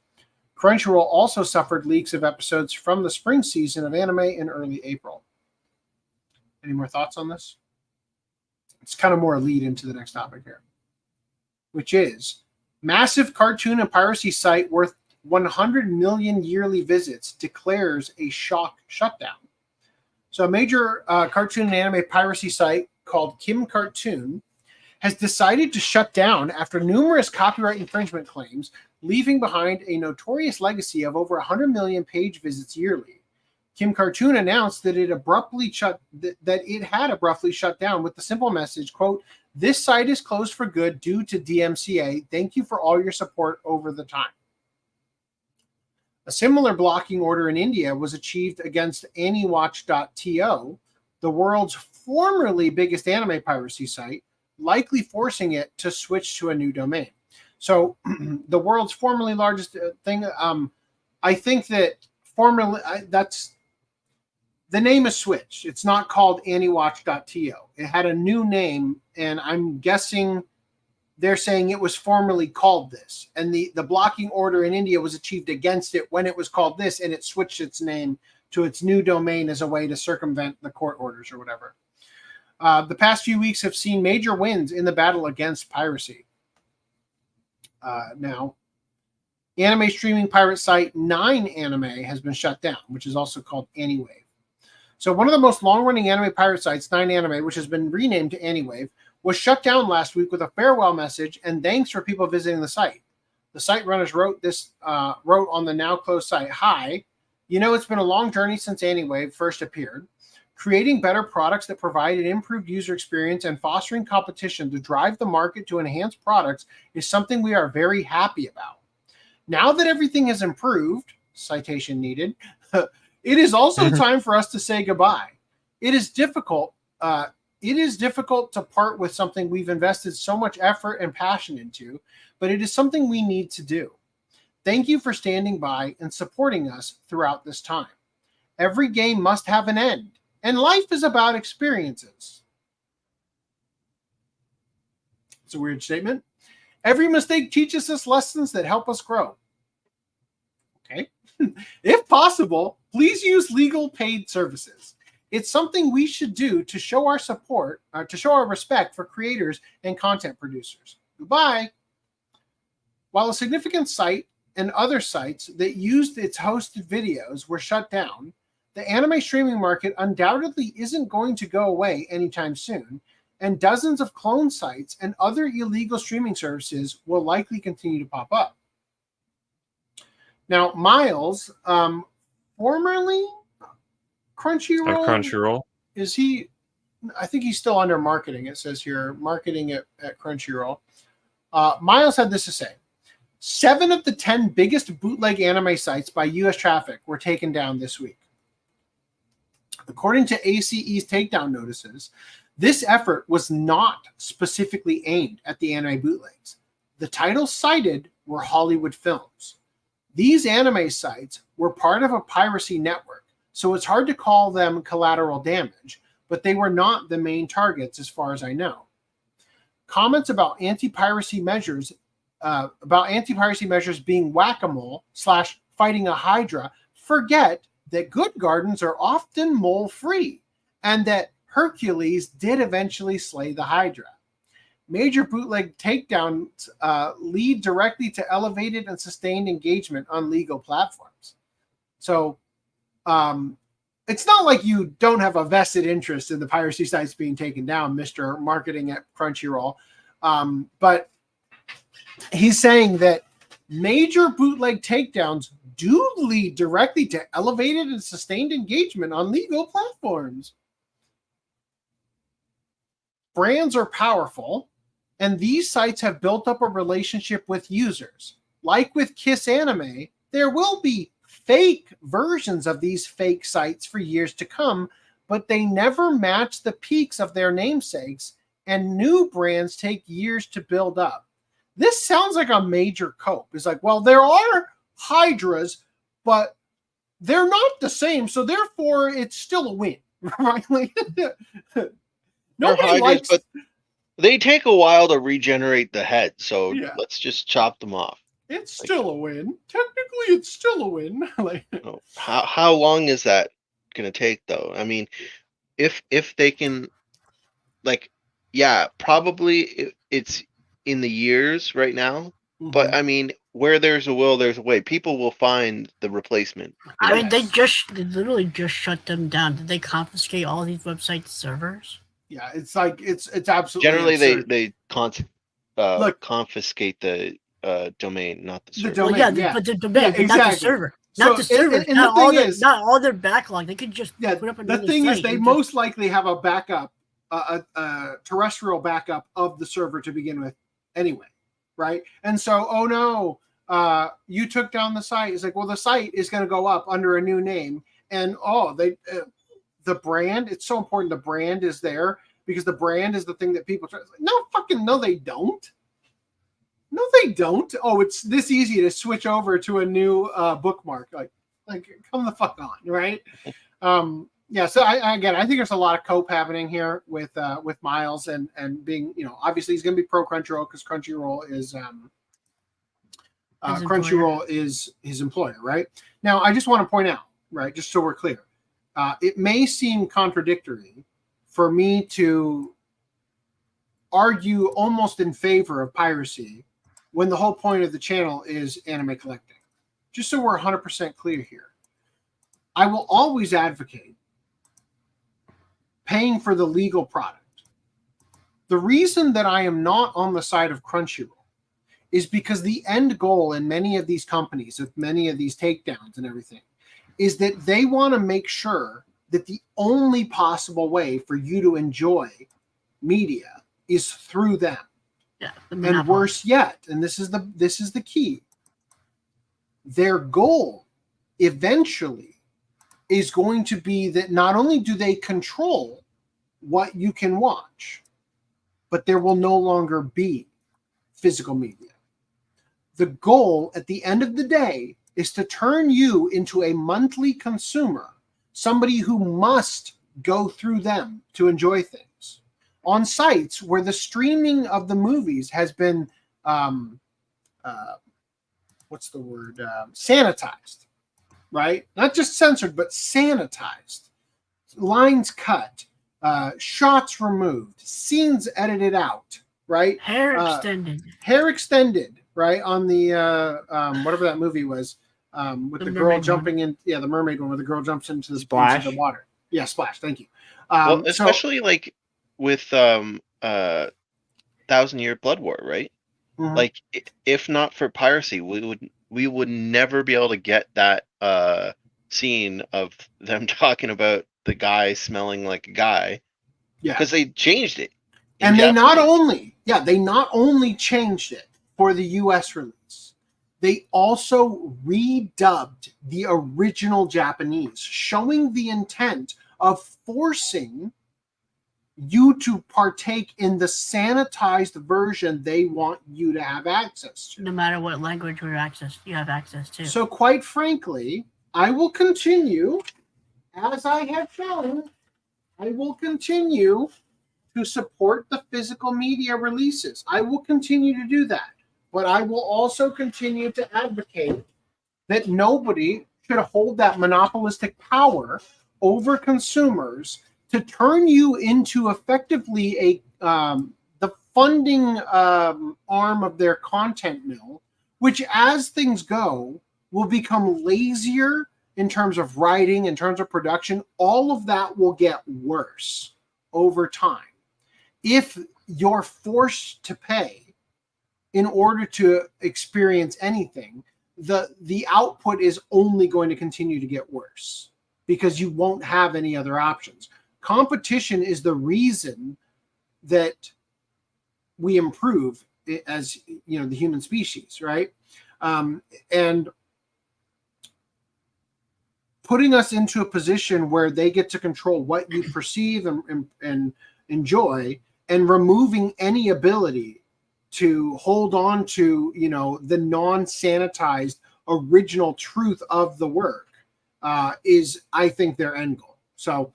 H: Crunchyroll also suffered leaks of episodes from the spring season of anime in early April. Any more thoughts on this? It's kind of more a lead into the next topic here, which is massive cartoon and piracy site worth 100 million yearly visits declares a shock shutdown. So a major cartoon and anime piracy site called Kim Cartoon has decided to shut down after numerous copyright infringement claims, leaving behind a notorious legacy of over 100 million page visits yearly. Kim Cartoon announced that it had abruptly shut down with the simple message, quote, "This site is closed for good due to DMCA. Thank you for all your support over the time." A similar blocking order in India was achieved against AnyWatch.to, the world's formerly biggest anime piracy site, likely forcing it to switch to a new domain. So the world's formerly largest thing, I think that formerly, that's, the name is switched. It's not called AnyWatch.to. It had a new name, and I'm guessing they're saying it was formerly called this. And the blocking order in India was achieved against it when it was called this, and it switched its name to its new domain as a way to circumvent the court orders or whatever. The past few weeks have seen major wins in the battle against piracy. Now, anime streaming pirate site 9anime has been shut down, which is also called Anywave. So one of the most long-running anime pirate sites, 9anime, which has been renamed to Anywave, was shut down last week with a farewell message and thanks for people visiting the site. The site runners wrote on the now closed site, "Hi, you know, it's been a long journey since Anywave first appeared. Creating better products that provide an improved user experience and fostering competition to drive the market to enhance products is something we are very happy about. Now that everything has improved," citation needed, "it is also time for us to say goodbye. It is difficult to part with something we've invested so much effort and passion into, but it is something we need to do. Thank you for standing by and supporting us throughout this time. Every game must have an end, and life is about experiences." It's a weird statement. "Every mistake teaches us lessons that help us grow." Okay. "If possible, please use legal paid services. It's something we should do to show our support, to show our respect for creators and content producers. Goodbye." While a significant site and other sites that used its hosted videos were shut down, the anime streaming market undoubtedly isn't going to go away anytime soon, and dozens of clone sites and other illegal streaming services will likely continue to pop up. Now, Miles, formerly Crunchyroll. Is he? I think he's still under marketing. It says here, marketing at Crunchyroll. Miles had this to say: 7 of the 10 biggest bootleg anime sites by U.S. traffic were taken down this week. According to ACE's takedown notices, this effort was not specifically aimed at the anime bootlegs. The titles cited were Hollywood films. These anime sites were part of a piracy network, so it's hard to call them collateral damage, but they were not the main targets as far as I know. Comments about anti-piracy measures being whack-a-mole / fighting a hydra forget that good gardens are often mole-free and that Hercules did eventually slay the hydra. Major bootleg takedowns lead directly to elevated and sustained engagement on legal platforms. So it's not like you don't have a vested interest in the piracy sites being taken down, Mr. Marketing at Crunchyroll. But he's saying that major bootleg takedowns do lead directly to elevated and sustained engagement on legal platforms. Brands are powerful, and these sites have built up a relationship with users. Like with Kiss Anime, there will be fake versions of these fake sites for years to come, but they never match the peaks of their namesakes, and new brands take years to build up. This sounds like a major cope. It's like, well, there are Hydras, but they're not the same, so therefore it's still a win, right? Nobody likes,
J: but they take a while to regenerate the head, so
H: Yeah.
J: let's just chop them off.
H: it's still a win. Technically, it's still a win.
J: How long is that gonna take, though? I mean, if they can, like, yeah, probably it's in the years right now. But I mean, where there's a will, there's a way. People will find the replacement.
I: I mean, they literally just shut them down. Did they confiscate all these website servers?
H: Yeah, it's like it's absolutely
J: Generally
H: absurd.
J: they confiscate the domain, not the server.
I: Well, yeah, but the domain, but not the server. Not the server.
H: And
I: not all their backlog. They could just put up another
H: the thing is,
I: site
H: they
I: and
H: most likely have a backup, a terrestrial backup of the server to begin with, anyway, right? And so, oh no, you took down the site. It's like, well, the site is going to go up under a new name, and the brand. It's so important. The brand is there because the brand is the thing that people try. No, they don't. No, they don't. Oh, it's this easy to switch over to a new bookmark. Like, come the fuck on, right? Yeah. So I think there's a lot of cope happening here with Miles and being, obviously he's going to be pro Crunchyroll because Crunchyroll is his employer, right? Now, I just want to point out, right, just so we're clear, it may seem contradictory for me to argue almost in favor of piracy when the whole point of the channel is anime collecting. Just so we're 100% clear here. I will always advocate paying for the legal product. The reason that I am not on the side of Crunchyroll is because the end goal in many of these companies, with many of these takedowns and everything, is that they want to make sure that the only possible way for you to enjoy media is through them.
I: Yeah,
H: and worse yet, and this is the key, their goal eventually is going to be that not only do they control what you can watch, but there will no longer be physical media. The goal at the end of the day is to turn you into a monthly consumer, somebody who must go through them to enjoy things on sites where the streaming of the movies has been, sanitized, right? Not just censored, but sanitized. Lines cut, shots removed, scenes edited out, right?
I: Hair extended,
H: right? On the, whatever that movie was, with the girl jumping in, the mermaid one where the girl jumps into the
K: Splash.
H: Into the water. Yeah, Splash. Thank you.
J: Well, especially like with 1,000-Year Blood War, right?
H: Mhm.
J: Like, if not for piracy, we would never be able to get that scene of them talking about the guy smelling like a guy.
H: Yeah,
J: because they changed it.
H: And they not only changed it for the US release, they also redubbed the original Japanese, showing the intent of forcing you to partake in the sanitized version they want you to have access to.
I: No matter what language you have access to.
H: So quite frankly, I will continue, as I have shown, I will continue to support the physical media releases. I will continue to do that. But I will also continue to advocate that nobody should hold that monopolistic power over consumers to turn you into effectively the funding arm of their content mill, which as things go will become lazier in terms of writing, in terms of production. All of that will get worse over time. If you're forced to pay in order to experience anything, the output is only going to continue to get worse because you won't have any other options. Competition is the reason that we improve as, you know, the human species, right? And putting us into a position where they get to control what you perceive and enjoy, and removing any ability to hold on to, you know, the non-sanitized original truth of the work is, I think, their end goal. So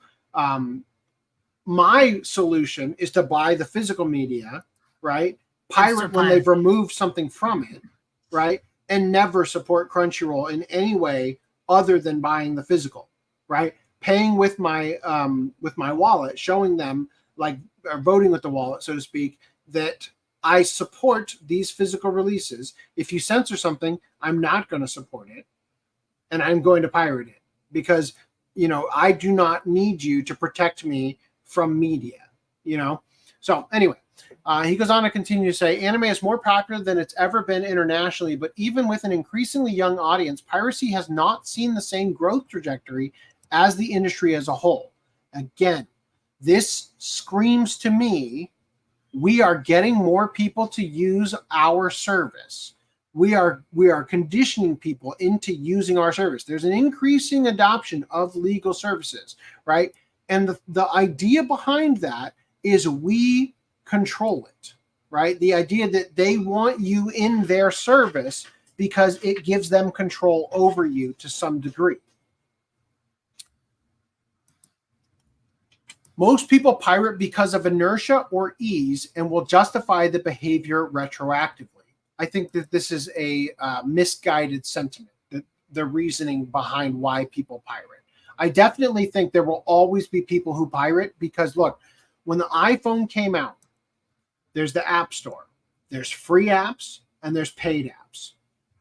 H: my solution is to buy the physical media, right? Pirate when they've removed something from it, right? And never support Crunchyroll in any way other than buying the physical, right? Paying with my wallet, showing them, like, or voting with the wallet, so to speak, that I support these physical releases. If you censor something, I'm not going to support it, and I'm going to pirate it because, you know, I do not need you to protect me from media, you know? So anyway, he goes on to continue to say, anime is more popular than it's ever been internationally, but even with an increasingly young audience, piracy has not seen the same growth trajectory as the industry as a whole. Again, this screams to me, we are getting more people to use our service. We are conditioning people into using our service. There's an increasing adoption of legal services, right? And the idea behind that is we control it, right? The idea that they want you in their service because it gives them control over you to some degree. Most people pirate because of inertia or ease and will justify the behavior retroactively. I think that this is a misguided sentiment, the reasoning behind why people pirate. I definitely think there will always be people who pirate because, look, when the iPhone came out, there's the App Store. There's free apps and there's paid apps.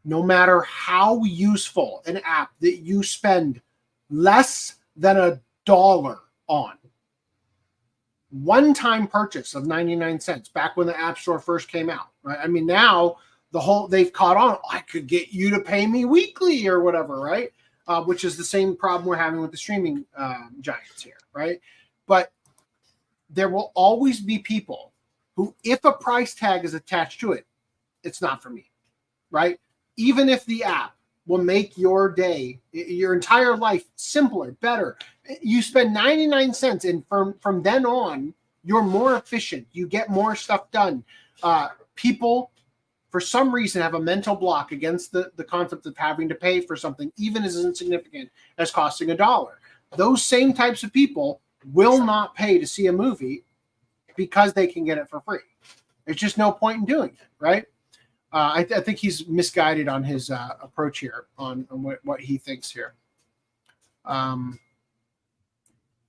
H: No matter how useful an app that you spend less than $1 on, one-time purchase of 99 cents back when the App Store first came out, right? I mean, now they've caught on. I could get you to pay me weekly or whatever, right? Which is the same problem we're having with the streaming giants here, right? But there will always be people who, if a price tag is attached to it, it's not for me, right? Even if the app will make your day, your entire life simpler, better. You spend 99 cents and from then on, you're more efficient. You get more stuff done. People, for some reason, have a mental block against the concept of having to pay for something, even as insignificant as costing $1. Those same types of people will not pay to see a movie because they can get it for free. There's just no point in doing it, right? I think he's misguided on his approach here, on what he thinks here.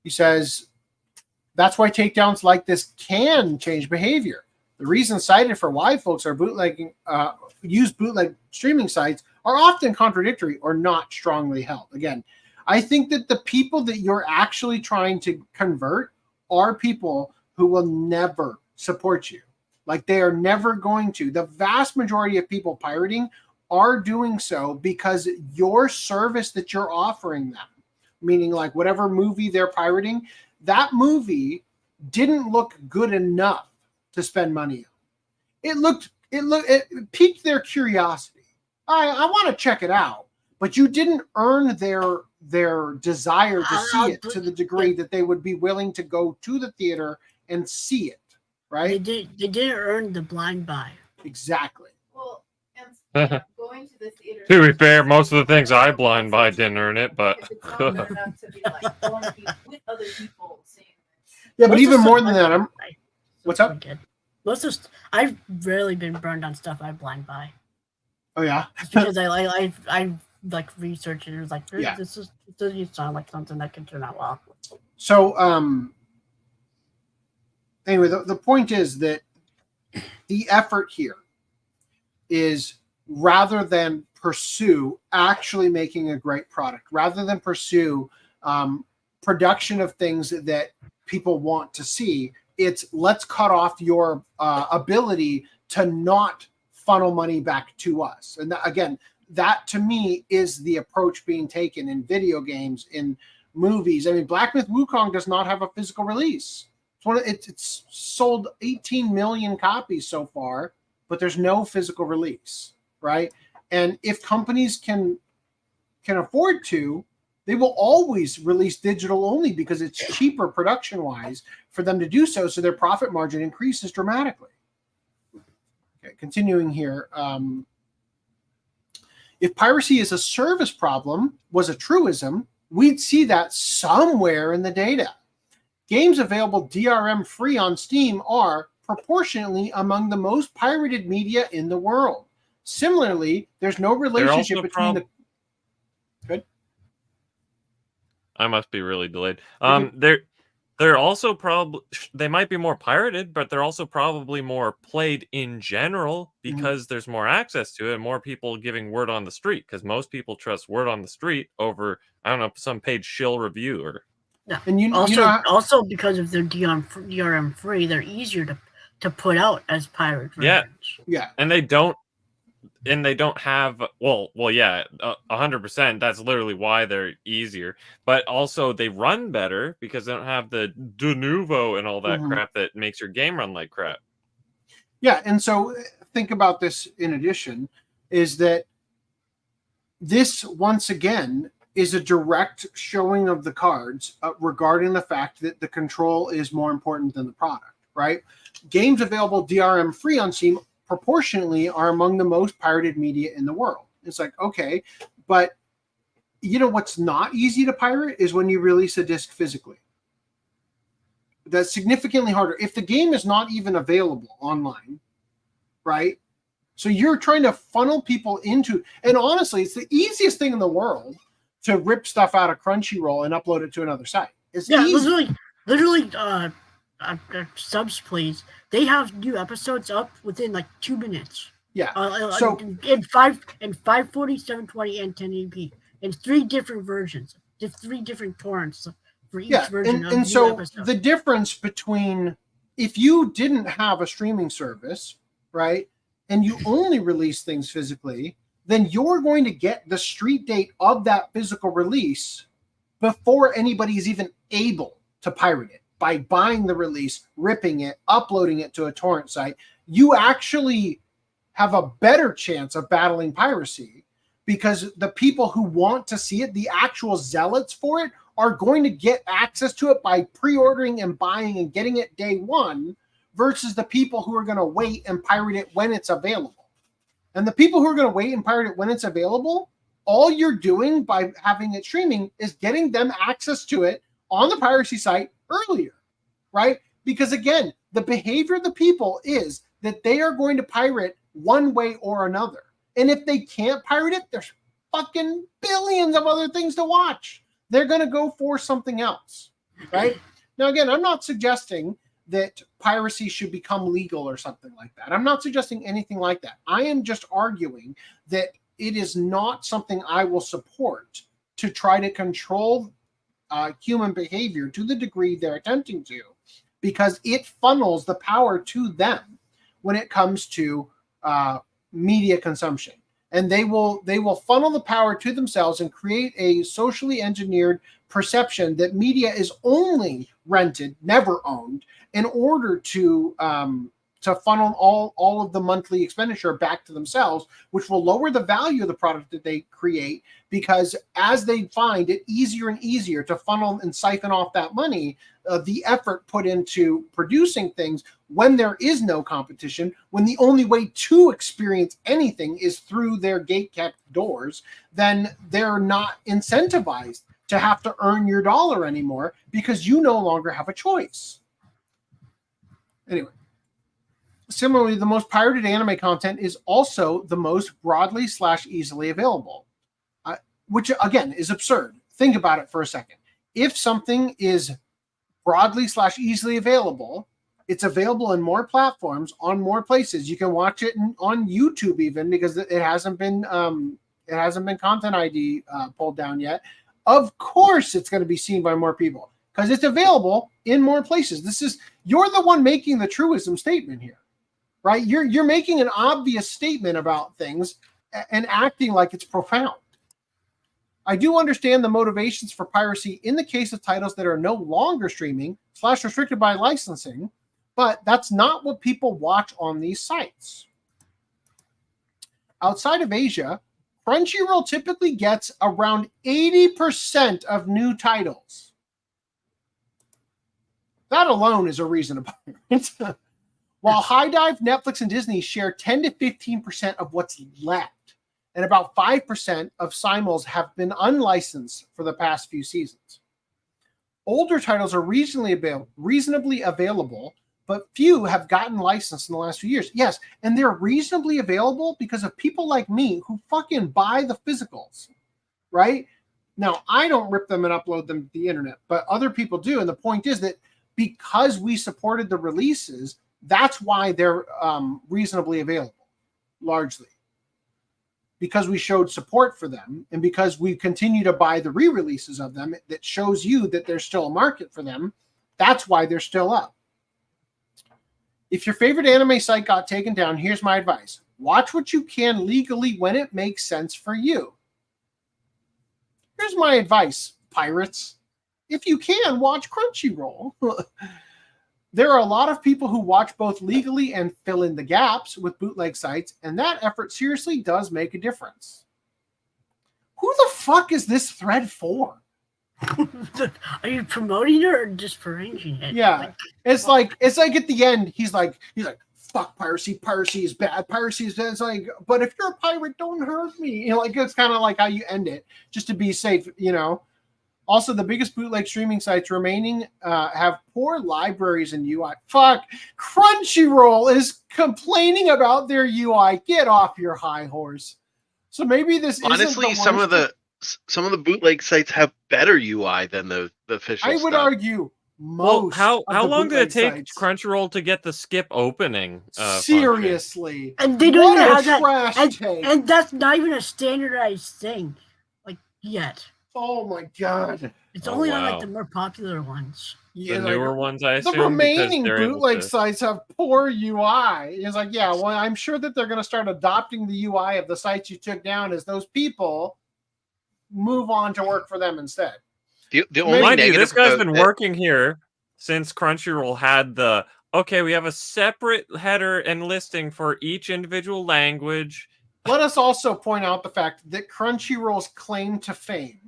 H: He says, that's why takedowns like this can change behavior. The reasons cited for why folks are bootlegging, use bootleg streaming sites are often contradictory or not strongly held. Again, I think that the people that you're actually trying to convert are people who will never support you. Like, they are never going to. The vast majority of people pirating are doing so because your service that you're offering them, meaning like whatever movie they're pirating, that movie didn't look good enough to spend money on. It piqued their curiosity. I want to check it out, but you didn't earn their desire to see it to the degree that they would be willing to go to the theater and see it. Right?
I: They didn't earn the blind buy.
H: Exactly.
B: Well, and going to the theater.
V: To be fair, most of the things I blind buy didn't earn it, but
B: It's not good enough to be like going to be with other people seeing it.
H: Yeah, but even more than that, what's up?
I: Most of I've rarely been burned on stuff I blind buy.
H: Oh yeah,
I: Just because I like researched it. It was like,
H: Yeah.
I: this doesn't sound like something that can turn out well.
H: So anyway, the point is that the effort here is, rather than pursue actually making a great product, rather than pursue production of things that people want to see, it's let's cut off your ability to not funnel money back to us. And again, that to me is the approach being taken in video games, in movies. I mean, Black Myth Wukong does not have a physical release. It's sold 18 million copies so far, but there's no physical release, right? And if companies can afford to, they will always release digital only because it's cheaper production-wise for them to do so, so their profit margin increases dramatically. Okay, continuing here. If piracy is a service problem, was a truism, we'd see that somewhere in the data. Games available DRM-free on Steam are proportionately among the most pirated media in the world. Similarly, there's no relationship between the... Good.
V: I must be really delayed. They're also probably, they might be more pirated, but they're also probably more played in general because there's more access to it and more people giving word on the street, because most people trust word on the street over, I don't know, some paid shill review or...
I: Yeah.
H: And
I: also because of their DRM free, they're easier to put out as pirate versions.
H: Yeah.
V: And they don't have, well, yeah, 100%. That's literally why they're easier. But also they run better because they don't have the de nouveau and all that crap that makes your game run like crap.
H: Yeah, and so think about this in addition, is that this, once again, is a direct showing of the cards regarding the fact that the control is more important than the product, right? Games available DRM free on Steam proportionately are among the most pirated media in the world. It's like, okay, but you know what's not easy to pirate is when you release a disc physically. That's significantly harder. If the game is not even available online, right? So you're trying to funnel people into, and honestly, it's the easiest thing in the world to rip stuff out of Crunchyroll and upload it to another site. It's easy.
I: literally, subs, please. They have new episodes up within like 2 minutes.
H: Yeah.
I: So in 540, 720, and 1080p, in 3 different versions, just 3 different torrents for each version.
H: And so the difference between, if you didn't have a streaming service, right, and you only release things physically, then you're going to get the street date of that physical release before anybody's even able to pirate it. By buying the release, ripping it, uploading it to a torrent site, you actually have a better chance of battling piracy, because the people who want to see it, the actual zealots for it, are going to get access to it by pre-ordering and buying and getting it day one, versus the people who are going to wait and pirate it when it's available. And the people who are going to wait and pirate it when it's available, all you're doing by having it streaming is getting them access to it on the piracy site earlier, right? Because again, the behavior of the people is that they are going to pirate one way or another. And if they can't pirate it, there's fucking billions of other things to watch. They're going to go for something else, right? Now, again, I'm not suggesting that piracy should become legal or something like that. I'm not suggesting anything like that. I am just arguing that it is not something I will support to try to control human behavior to the degree they're attempting to, because it funnels the power to them when it comes to media consumption. And they will funnel the power to themselves and create a socially engineered perception that media is only rented, never owned, in order to funnel all of the monthly expenditure back to themselves, which will lower the value of the product that they create, because as they find it easier and easier to funnel and siphon off that money, the effort put into producing things when there is no competition, when the only way to experience anything is through their gate-kept doors, then they're not incentivized to have to earn your dollar anymore, because you no longer have a choice. Anyway, similarly, the most pirated anime content is also the most broadly / easily available, which again is absurd. Think about it for a second. If something is broadly / easily available, It's available in more platforms, on more places. You can watch it on YouTube even, because it hasn't been Content ID pulled down yet. Of course, it's going to be seen by more people because it's available in more places. You're the one making the truism statement here, right? You're making an obvious statement about things and acting like it's profound. I do understand the motivations for piracy in the case of titles that are no longer streaming / restricted by licensing, but that's not what people watch on these sites. Outside of Asia, Crunchyroll typically gets around 80% of new titles. That alone is a reason to buy it. While HiDive, Netflix, and Disney share 10 to 15% of what's left, and about 5% of simuls have been unlicensed for the past few seasons. Older titles are reasonably available, but few have gotten licensed in the last few years. Yes, and they're reasonably available because of people like me who fucking buy the physicals, right? Now, I don't rip them and upload them to the internet, but other people do. And the point is that because we supported the releases, that's why they're reasonably available, largely. Because we showed support for them, and because we continue to buy the re-releases of them, that shows you that there's still a market for them. That's why they're still up. If your favorite anime site got taken down, here's my advice. Watch what you can legally when it makes sense for you. Here's my advice, pirates. If you can, watch Crunchyroll. There are a lot of people who watch both legally and fill in the gaps with bootleg sites, and that effort seriously does make a difference. Who the fuck is this thread for?
I: Are you promoting it or just arranging it?
H: Yeah, it's like at the end, he's like, fuck piracy. Piracy is bad. Piracy is bad. It's like, but if you're a pirate, don't hurt me. Like it's kind of like how you end it, just to be safe. Also, the biggest bootleg streaming sites remaining have poor libraries and UI. Fuck, Crunchyroll is complaining about their UI. Get off your high horse. So maybe this
J: honestly
H: isn't
J: some of the bootleg sites have better UI than the official.
H: I would argue most.
J: Well,
V: how long did it take
H: sites.
V: Crunchyroll to get the skip opening?
H: Seriously,
I: and they don't even have
H: trash
I: that,
H: take.
I: and that's not even a standardized thing, yet.
H: Oh my god!
I: It's only on the more popular ones.
V: The newer ones, I assume.
H: The remaining
V: because they're able
H: bootleg
V: to-
H: sites have poor UI. It's like, yeah, well, I'm sure that they're going to start adopting the UI of the sites you took down as those people move on to work for them instead.
J: The only
V: Mind you,
J: negative
V: this guy's
J: about
V: been
J: it-
V: working here since Crunchyroll had we have a separate header and listing for each individual language.
H: Let us also point out the fact that Crunchyroll's claim to fame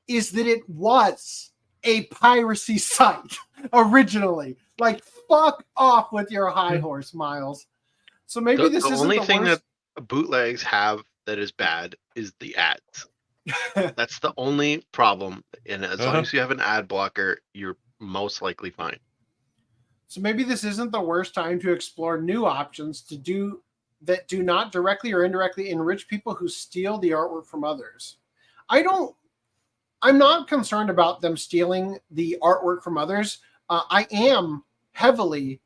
H: is that it was a piracy site originally. Like, fuck off with your high horse, Miles. So maybe this
J: the
H: isn't
J: only
H: the
J: thing
H: worst.
J: that bootlegs have that is bad is the ads. That's the only problem. And as long as you have an ad blocker, you're most likely fine.
H: So maybe this isn't the worst time to explore new options that do not directly or indirectly enrich people who steal the artwork from others. I'm not concerned about them stealing the artwork from others. I am heavily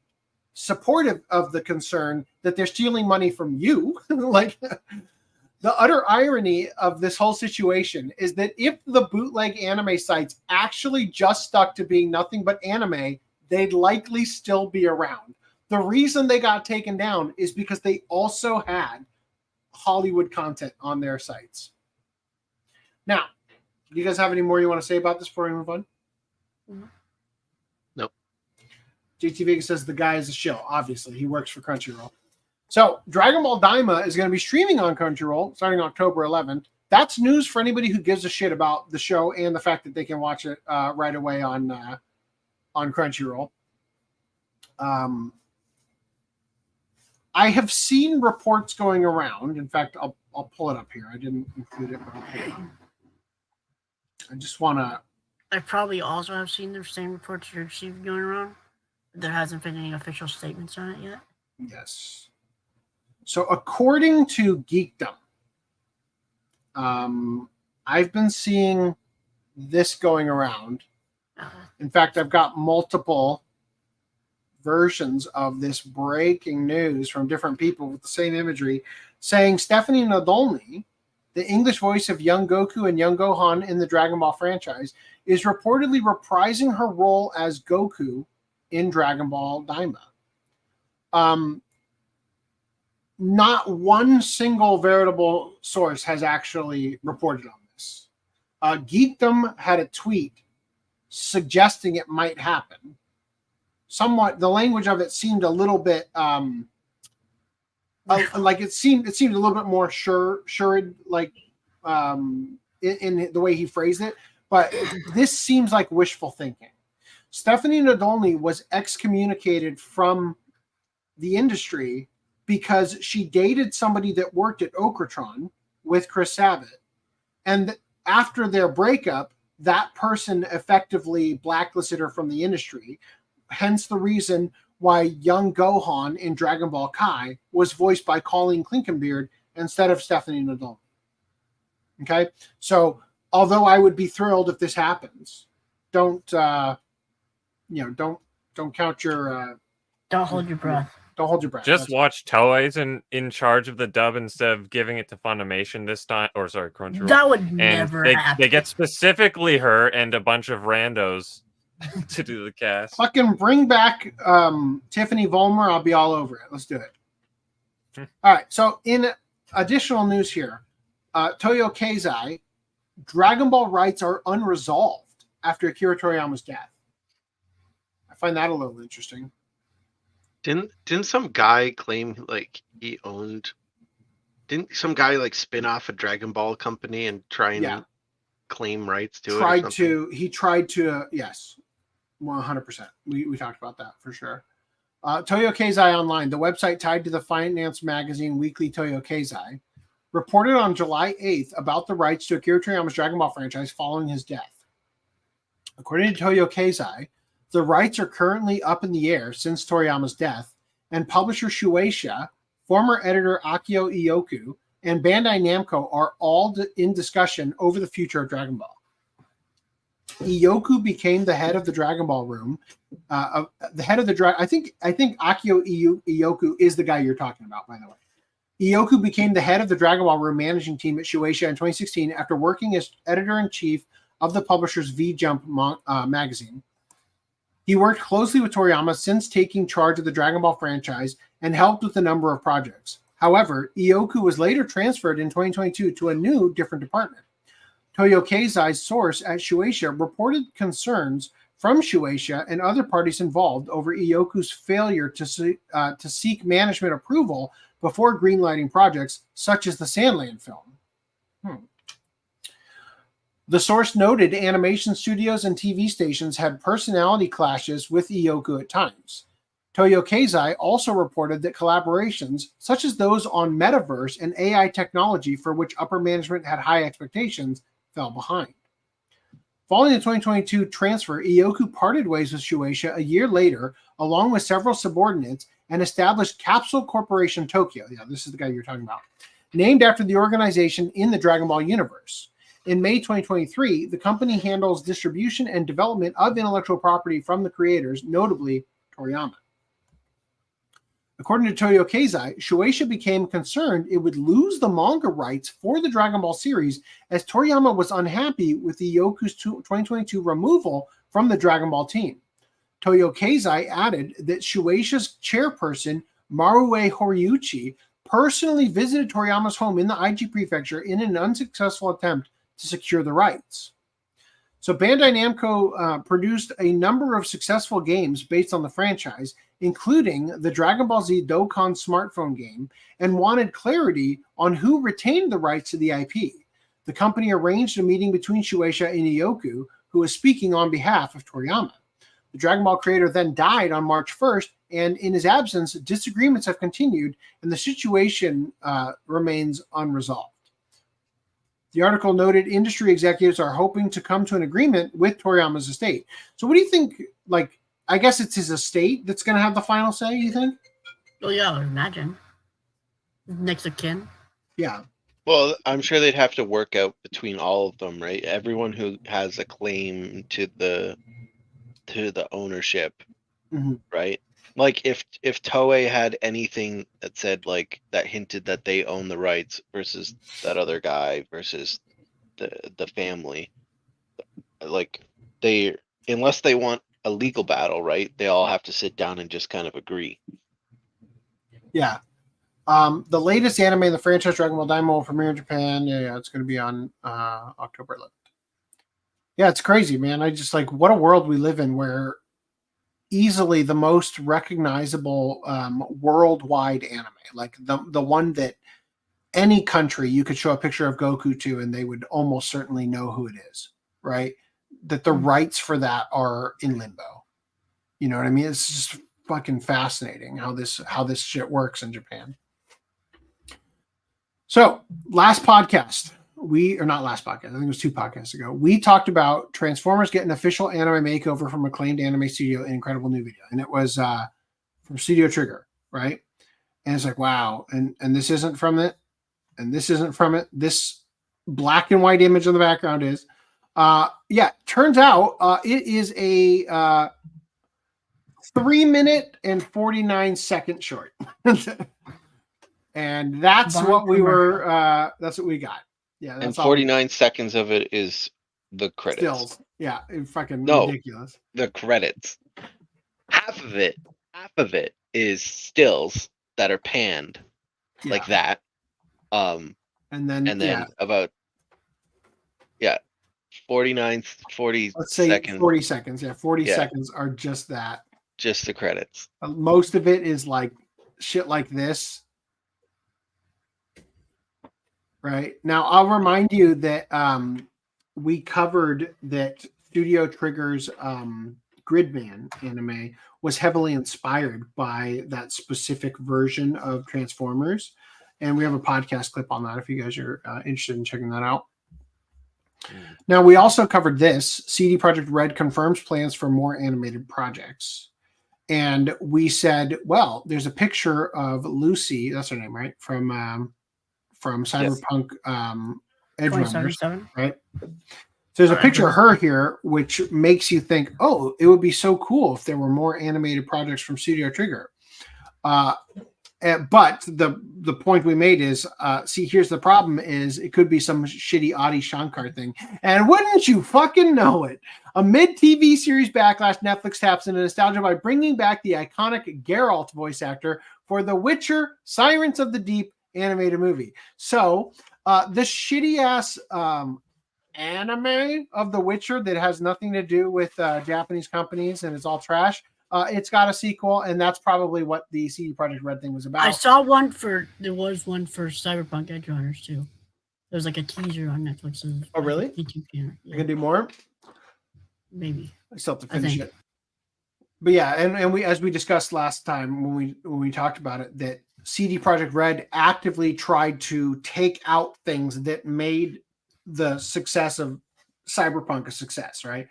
H: supportive of the concern that they're stealing money from you. Like, the utter irony of this whole situation is that if the bootleg anime sites actually just stuck to being nothing but anime, they'd likely still be around. The reason they got taken down is because they also had Hollywood content on their sites. Now, do you guys have any more you want to say about this before we move on?
J: Nope.
H: JT Vega says the guy is a shill. Obviously, he works for Crunchyroll. So, Dragon Ball DAIMA is going to be streaming on Crunchyroll starting October 11th. That's news for anybody who gives a shit about the show and the fact that they can watch it right away on Crunchyroll. I have seen reports going around. In fact, I'll pull it up here. I didn't include it, but I'll pull it up. I just want to...
I: I probably also have seen the same reports you're seeing going around. There hasn't been any official statements on it yet.
H: Yes. So according to Geekdom, I've been seeing this going around. In fact, I've got multiple versions of this breaking news from different people with the same imagery, saying Stephanie Nadolny, the English voice of young Goku and young Gohan in the Dragon Ball franchise, is reportedly reprising her role as Goku in Dragon Ball Daima. Not one single veritable source has actually reported on this. Geekdom had a tweet suggesting it might happen. Somewhat, the language of it seemed a little bit like it seemed a little bit more sure, like in the way he phrased it. But this seems like wishful thinking. Stephanie Nadolny was excommunicated from the industry because she dated somebody that worked at Okratron with Chris Sabat. And after their breakup, that person effectively blacklisted her from the industry. Hence the reason why young Gohan in Dragon Ball Kai was voiced by Colleen Klinkenbeard instead of Stephanie Nadolny. Okay? So, although I would be thrilled if this happens, don't count your...
I: don't hold your breath.
H: Don't hold your breath.
V: Just watch Toei's in charge of the dub instead of giving it to Funimation this time, or sorry, Crunchyroll.
I: That would never happen.
V: They get specifically her and a bunch of randos to do the cast.
H: Fucking bring back Tiffany Vollmer. I'll be all over it. Let's do it. All right. So in additional news here, Toyo Keizai, Dragon Ball rights are unresolved after Akira Toriyama's death. I find that a little interesting.
J: Didn't some guy claim like he owned? Didn't some guy like spin off a Dragon Ball company and try and claim rights to it?
H: He tried to. Yes, 100%. We talked about that for sure. Toyo Keizai Online, the website tied to the finance magazine Weekly Toyo Keizai, reported on July 8th about the rights to Akira Toriyama's Dragon Ball franchise following his death. According to Toyo Keizai, the rights are currently up in the air since Toriyama's death, and publisher Shueisha, former editor Akio Ioku, and Bandai Namco are all in discussion over the future of Dragon Ball. Ioku became the head of the Dragon Ball room. I think Akio Ioku is the guy you're talking about, by the way. Ioku became the head of the Dragon Ball room managing team at Shueisha in 2016 after working as editor-in-chief of the publisher's V-Jump magazine. He worked closely with Toriyama since taking charge of the Dragon Ball franchise and helped with a number of projects. However, Ioku was later transferred in 2022 to a new, different department. Toyo Keizai's source at Shueisha reported concerns from Shueisha and other parties involved over Ioku's failure to seek management approval before greenlighting projects such as the Sandland film. The source noted animation studios and TV stations had personality clashes with Ioku at times. Toyo Keizai also reported that collaborations, such as those on metaverse and AI technology for which upper management had high expectations, fell behind. Following the 2022 transfer, Ioku parted ways with Shueisha a year later, along with several subordinates, and established Capsule Corporation Tokyo. Yeah, this is the guy you're talking about. Named after the organization in the Dragon Ball universe. In May 2023, the company handles distribution and development of intellectual property from the creators, notably Toriyama. According to Toyo Keizai, Shueisha became concerned it would lose the manga rights for the Dragon Ball series as Toriyama was unhappy with Ioku's 2022 removal from the Dragon Ball team. Toyo Keizai added that Shueisha's chairperson, Marue Horiuchi, personally visited Toriyama's home in the IG prefecture in an unsuccessful attempt to secure the rights. So Bandai Namco produced a number of successful games based on the franchise, including the Dragon Ball Z Dokkan smartphone game, and wanted clarity on who retained the rights to the IP. The company arranged a meeting between Shueisha and Ioku, who was speaking on behalf of Toriyama. The Dragon Ball creator then died on March 1st, and in his absence, disagreements have continued, and the situation remains unresolved. The article noted industry executives are hoping to come to an agreement with Toriyama's estate. So what do you think, like, I guess it's his estate that's going to have the final say, you think?
I: Well, yeah, I would imagine. Next of kin.
H: Yeah.
J: Well, I'm sure they'd have to work out between all of them, right? Everyone who has a claim to the ownership, right? Like if Toei had anything that said like that hinted that they own the rights versus that other guy versus the family, like they, unless they want a legal battle, right? They all have to sit down and just kind of agree.
H: Yeah. The latest anime in the franchise, Dragon Ball Daima, will premiere in Japan. Yeah, it's going to be on October 11th. Yeah, it's crazy, man. I just like what a world we live in where easily the most recognizable worldwide anime, like the one that any country you could show a picture of Goku to and they would almost certainly know who it is, right? That the rights for that are in limbo. You know what I mean? It's just fucking fascinating how this shit works in Japan. So last podcast, not last podcast, I think it was 2 podcasts ago, we talked about Transformers getting an official anime makeover from acclaimed anime studio, an incredible new video. And it was from Studio Trigger, right? And it's like, wow. And this isn't from it. And this isn't from it. This black and white image in the background is. Turns out it is a 3-minute and 49-second short. And that's what we were, that's what we got. Yeah, that's
J: and 49 seconds of it is the credits.
H: Stills. Yeah, fucking ridiculous.
J: The credits. Half of it is stills that are panned like that. And then about 40
H: let's say
J: seconds.
H: 40 seconds. Yeah, 40 seconds are just that.
J: Just the credits.
H: Most of it is like shit like this. Right. Now, I'll remind you that we covered that Studio Trigger's Gridman anime was heavily inspired by that specific version of Transformers. And we have a podcast clip on that if you guys are interested in checking that out. Now, we also covered this. CD Projekt Red confirms plans for more animated projects. And we said, well, there's a picture of Lucy, that's her name, right? From Cyberpunk Edge Runners, right? So there's a picture of her here, which makes you think, oh, it would be so cool if there were more animated projects from Studio Trigger. But the point we made is, here's the problem is it could be some shitty Adi Shankar thing. And wouldn't you fucking know it? Amid TV series backlash, Netflix taps into nostalgia by bringing back the iconic Geralt voice actor for The Witcher, Sirens of the Deep animated movie. So this shitty ass anime of The Witcher that has nothing to do with Japanese companies and it's all trash. It's got a sequel, and that's probably what the CD Projekt Red thing was about.
I: I saw there was one for Cyberpunk Edge Runners too. There was like a teaser on Netflix's YouTube channel.
H: You can do more?
I: Maybe.
H: I still have to finish it. But yeah, and we, as we discussed last time when we talked about it, that CD Projekt Red actively tried to take out things that made the success of Cyberpunk a success, right?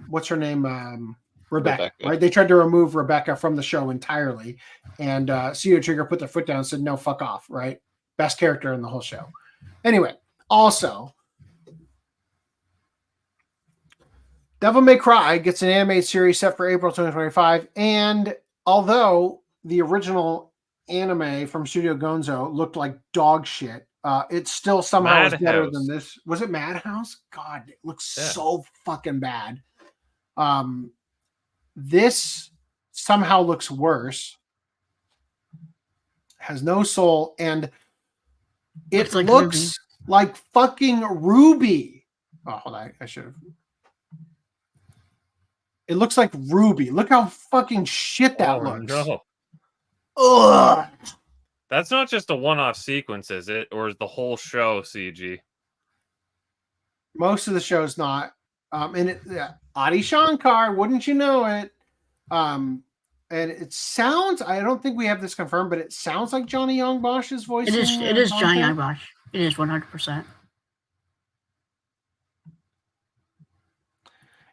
H: What's her name? Rebecca, right? They tried to remove Rebecca from the show entirely, and Studio Trigger put their foot down and said, no, fuck off, right? Best character in the whole show. Anyway, also, Devil May Cry gets an animated series set for April 2025, and although the original anime from Studio Gonzo looked like dog shit, it still somehow is better than this. Was it Madhouse? God, it looks so fucking bad. This somehow looks worse, has no soul, and it looks like fucking Ruby. Oh, hold on. I should have. It looks like Ruby. Look how fucking shit that looks.
V: No.
H: Ugh.
V: That's not just a one-off sequence, is it? Or is the whole show CG?
H: Most of the show's not. And Adi Shankar, wouldn't you know it? And it sounds, I don't think we have this confirmed, but it sounds like Johnny Young Bosch's voice.
I: It is Johnny Young Bosch. It is 100%.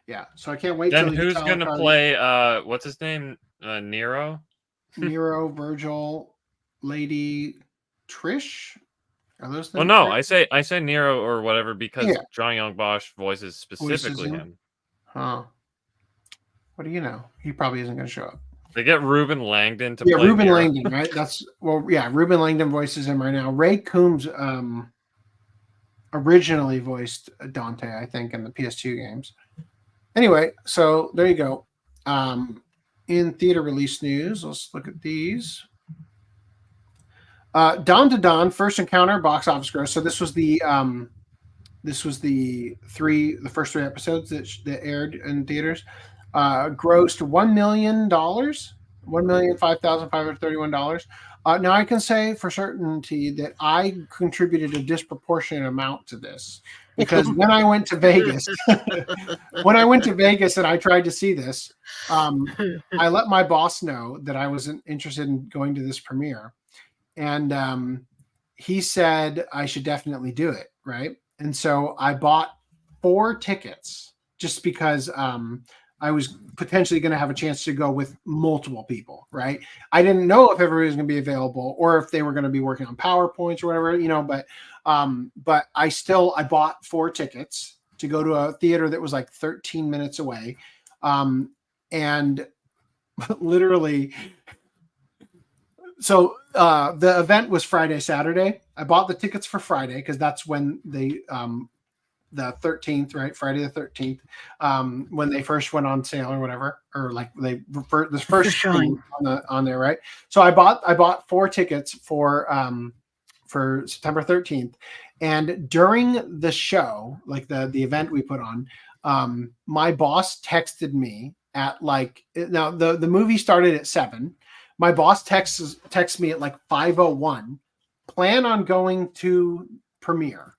H: Yeah, so I can't wait.
V: Then who's going to play, what's his name? Nero?
H: Nero, Virgil, Lady Trish? Are those things?
V: Well, no, I say Nero or whatever because Johnny Young Bosch voices specifically him.
H: Huh. What do you know? He probably isn't going to show up.
V: They get Ruben Langdon to
H: Yeah,
V: play
H: Ruben
V: Mira.
H: Langdon, right? Ruben Langdon voices him right now. Ray Coombs originally voiced Dante, I think, in the PS2 games. Anyway, so there you go. In theater release news, let's look at these. Dawn to Dawn, First Encounter, box office gross. So this was the first three episodes that aired in theaters. Grossed $1 million, $1,005,531. Now I can say for certainty that I contributed a disproportionate amount to this because when I went to Vegas, and I tried to see this, I let my boss know that I wasn't interested in going to this premiere, and he said I should definitely do it, right? And so I bought 4 tickets just because I was potentially going to have a chance to go with multiple people, right? I didn't know if everybody was going to be available or if they were going to be working on PowerPoints or whatever, but I bought 4 tickets to go to a theater that was like 13 minutes away. And literally, so the event was Friday, Saturday. I bought the tickets for Friday because that's when they, the 13th, right? Friday the 13th, when they first went on sale or whatever, or like the first showing on there, right? So I bought 4 tickets for September 13th, and during the show, like the event we put on, my boss texted me at now the movie started at 7. My boss texts me at like 5:01. Plan on going to premiere.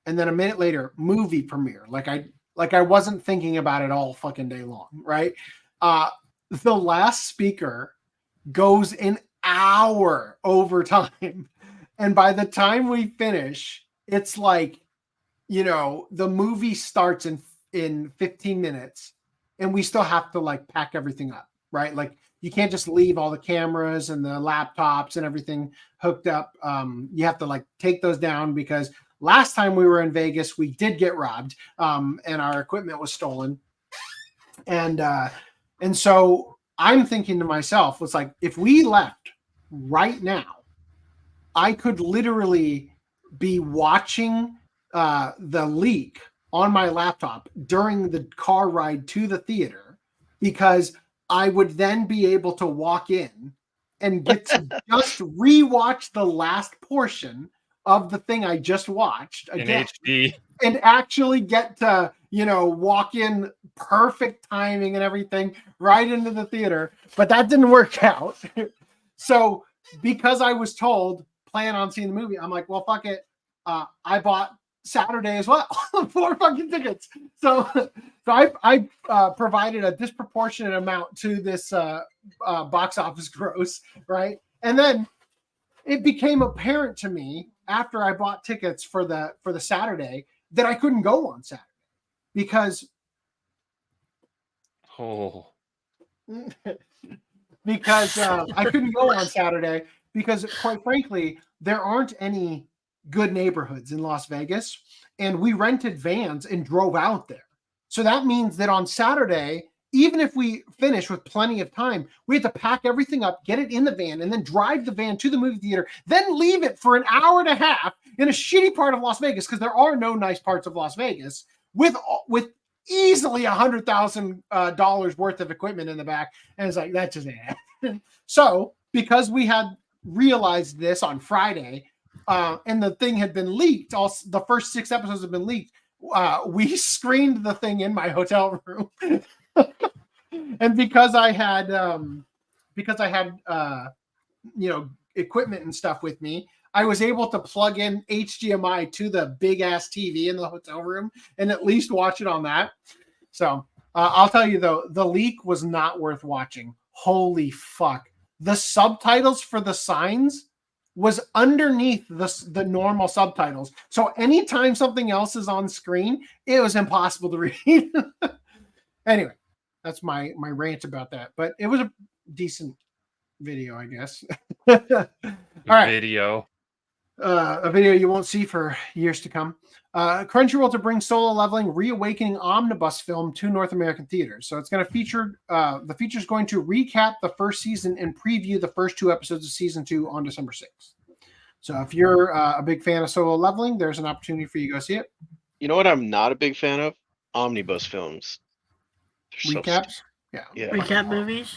H: And then a minute later, movie premiere. Like I wasn't thinking about it all fucking day long, right? The last speaker goes an hour over time. And by the time we finish, it's like, the movie starts in 15 minutes and we still have to like pack everything up, right? Like you can't just leave all the cameras and the laptops and everything hooked up. You have to like take those down because last time we were in Vegas, we did get robbed, and our equipment was stolen. And so I'm thinking to myself, it's like, if we left right now, I could literally be watching the leak on my laptop during the car ride to the theater, because I would then be able to walk in and get to just rewatch the last portion of the thing I just watched again
V: in HD
H: and actually get to, walk in perfect timing and everything right into the theater. But that didn't work out. So because I was told plan on seeing the movie, I'm like, well, fuck it. I bought Saturday as well, 4 fucking tickets. So I provided a disproportionate amount to this box office gross, right? And then it became apparent to me after I bought tickets for the Saturday that I couldn't go on Saturday because I couldn't go on Saturday because, quite frankly, there aren't any good neighborhoods in Las Vegas, and we rented vans and drove out there. So that means that on Saturday, even if we finish with plenty of time, we have to pack everything up, get it in the van, and then drive the van to the movie theater, then leave it for an hour and a half in a shitty part of Las Vegas, because there are no nice parts of Las Vegas, with easily $100,000 worth of equipment in the back. And it's like, that just ain't happening. So because we had realized this on Friday, and the thing had been leaked, the first 6 episodes have been leaked, we screened the thing in my hotel room. And because I had equipment and stuff with me, I was able to plug in HDMI to the big ass TV in the hotel room and at least watch it on that. So I'll tell you though, the leak was not worth watching. Holy fuck. The subtitles for the signs was underneath the normal subtitles. So anytime something else is on screen, it was impossible to read. Anyway, that's my rant about that. But it was a decent video, I guess. All right.
V: Video.
H: a video you won't see for years to come. Crunchyroll to bring Solo Leveling Reawakening omnibus film to North American theaters. So it's going to feature, the feature is going to recap the first season and preview the first 2 episodes of season 2 on December 6th. So if you're a big fan of Solo Leveling, there's an opportunity for you to go see it.
J: You know what I'm not a big fan of? Omnibus films. They're
H: Recaps? Yeah.
I: Recap movies.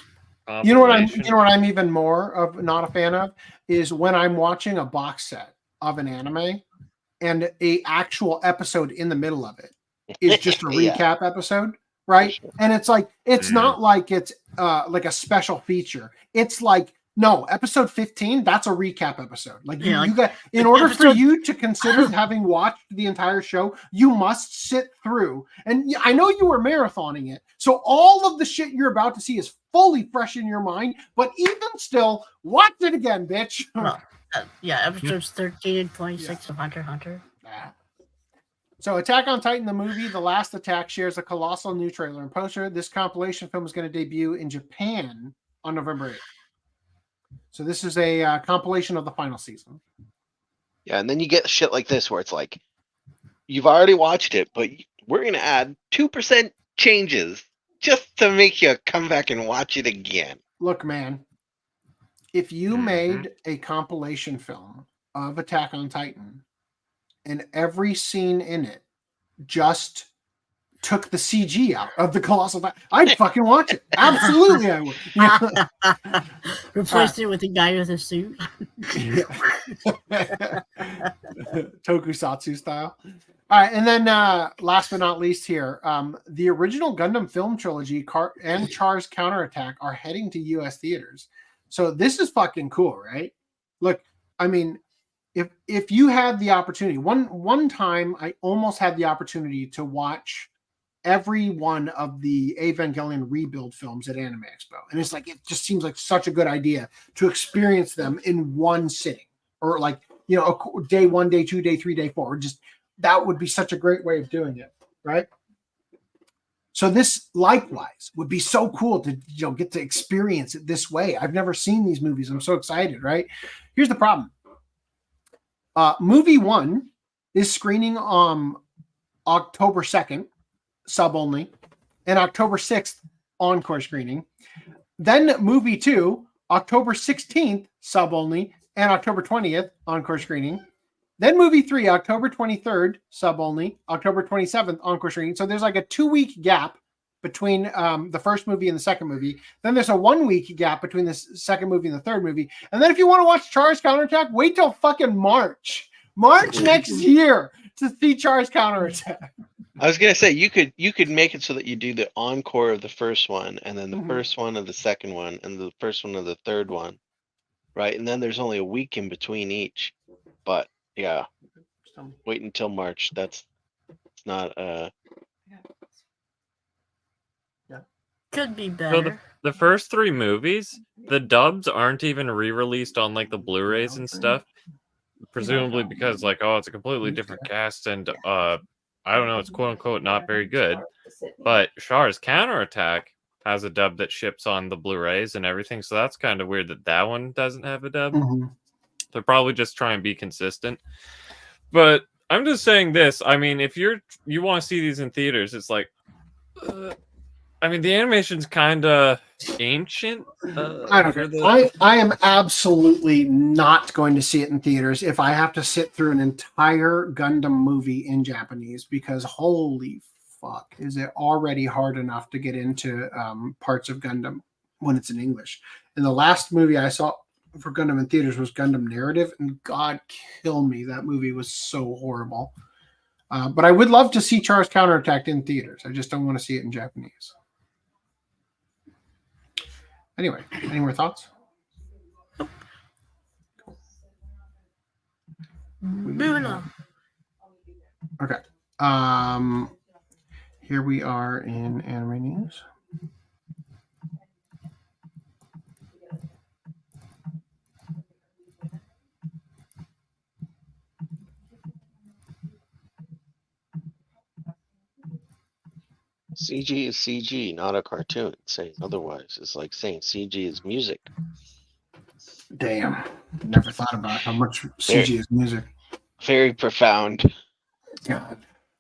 H: You know what I'm even more of not a fan of is when I'm watching a box set of an anime and a actual episode in the middle of it is just a
J: Yeah.
H: recap episode, right? And it's like it's not like it's like a special feature. It's like no, episode 15, that's a recap episode. Like
I: Yeah,
H: you
I: like
H: got in order for you to consider having watched the entire show, you must sit through. And I know you were marathoning it, so all of the shit you're about to see is fully fresh in your mind. But even still, watch it again, bitch.
I: Yeah, episodes 13 and 26 of Hunter x Hunter.
H: So Attack on Titan, the movie, The Last Attack, shares a colossal new trailer and poster. This compilation film is going to debut in Japan on November 8th. So this is a compilation of the final season.
J: Yeah, and then you get shit like this where it's like, you've already watched it, but we're going to add 2% changes just to make you come back and watch it again.
H: Look, man, if you made a compilation film of Attack on Titan and every scene in it just took the CG out of the colossal, I'd fucking watch it. Absolutely, I would.
I: Replaced it with a guy with a suit.
H: Tokusatsu style. All right, and then last but not least here, the original Gundam film trilogy and Char's Counterattack are heading to U.S. theaters. So this is fucking cool, right? Look, I mean, if you had the opportunity, one time I almost had the opportunity to watch every one of the Evangelion rebuild films at Anime Expo. And it's like, it just seems like such a good idea to experience them in one sitting, or like, you know, day 1, day 2, day 3, day 4, just that would be such a great way of doing it. Right. So this likewise would be so cool to, you know, get to experience it this way. I've never seen these movies. I'm so excited. Right. Here's the problem. Movie 1 is screening on October 2nd, sub only, and October 6th, encore screening. Then movie 2, October 16th, sub only, and October 20th, encore screening. Then movie 3, October 23rd, sub only, October 27th, encore screening. So there's like a 2-week gap between the first movie and the second movie. Then there's a 1-week gap between the second movie and the third movie. And then if you want to watch Char's Counterattack, wait till fucking March next year to see Char's Counterattack.
J: I was gonna say you could make it so that you do the encore of the first one, and then the first one of the second one, and the first one of the third one, right? And then there's only a week in between each. But yeah, wait until March. It's not
I: Could be
V: So
I: better.
V: the first 3 movies, the dubs aren't even re-released on like the Blu-rays and stuff. Presumably because like, oh, it's a completely different cast, and I don't know, it's quote unquote not very good. But Char's Counterattack has a dub that ships on the Blu-rays and everything, so that's kind of weird that one doesn't have a dub. They're probably just trying to be consistent. But I'm just saying this. I mean, if you want to see these in theaters, it's like, I mean, the animation's kind of ancient.
H: I don't know. I am absolutely not going to see it in theaters if I have to sit through an entire Gundam movie in Japanese, because holy fuck, is it already hard enough to get into parts of Gundam when it's in English. And the last movie I saw for Gundam in theaters was Gundam Narrative, and God kill me, that movie was so horrible. But I would love to see Char's Counterattack in theaters. I just don't want to see it in Japanese. Anyway, any more thoughts?
I: Moving on.
H: Okay. Here we are in anime news.
J: CG is CG, not a cartoon. Saying otherwise is like saying CG is music.
H: Damn. Never thought about how much CG is music.
J: Very profound.
H: God.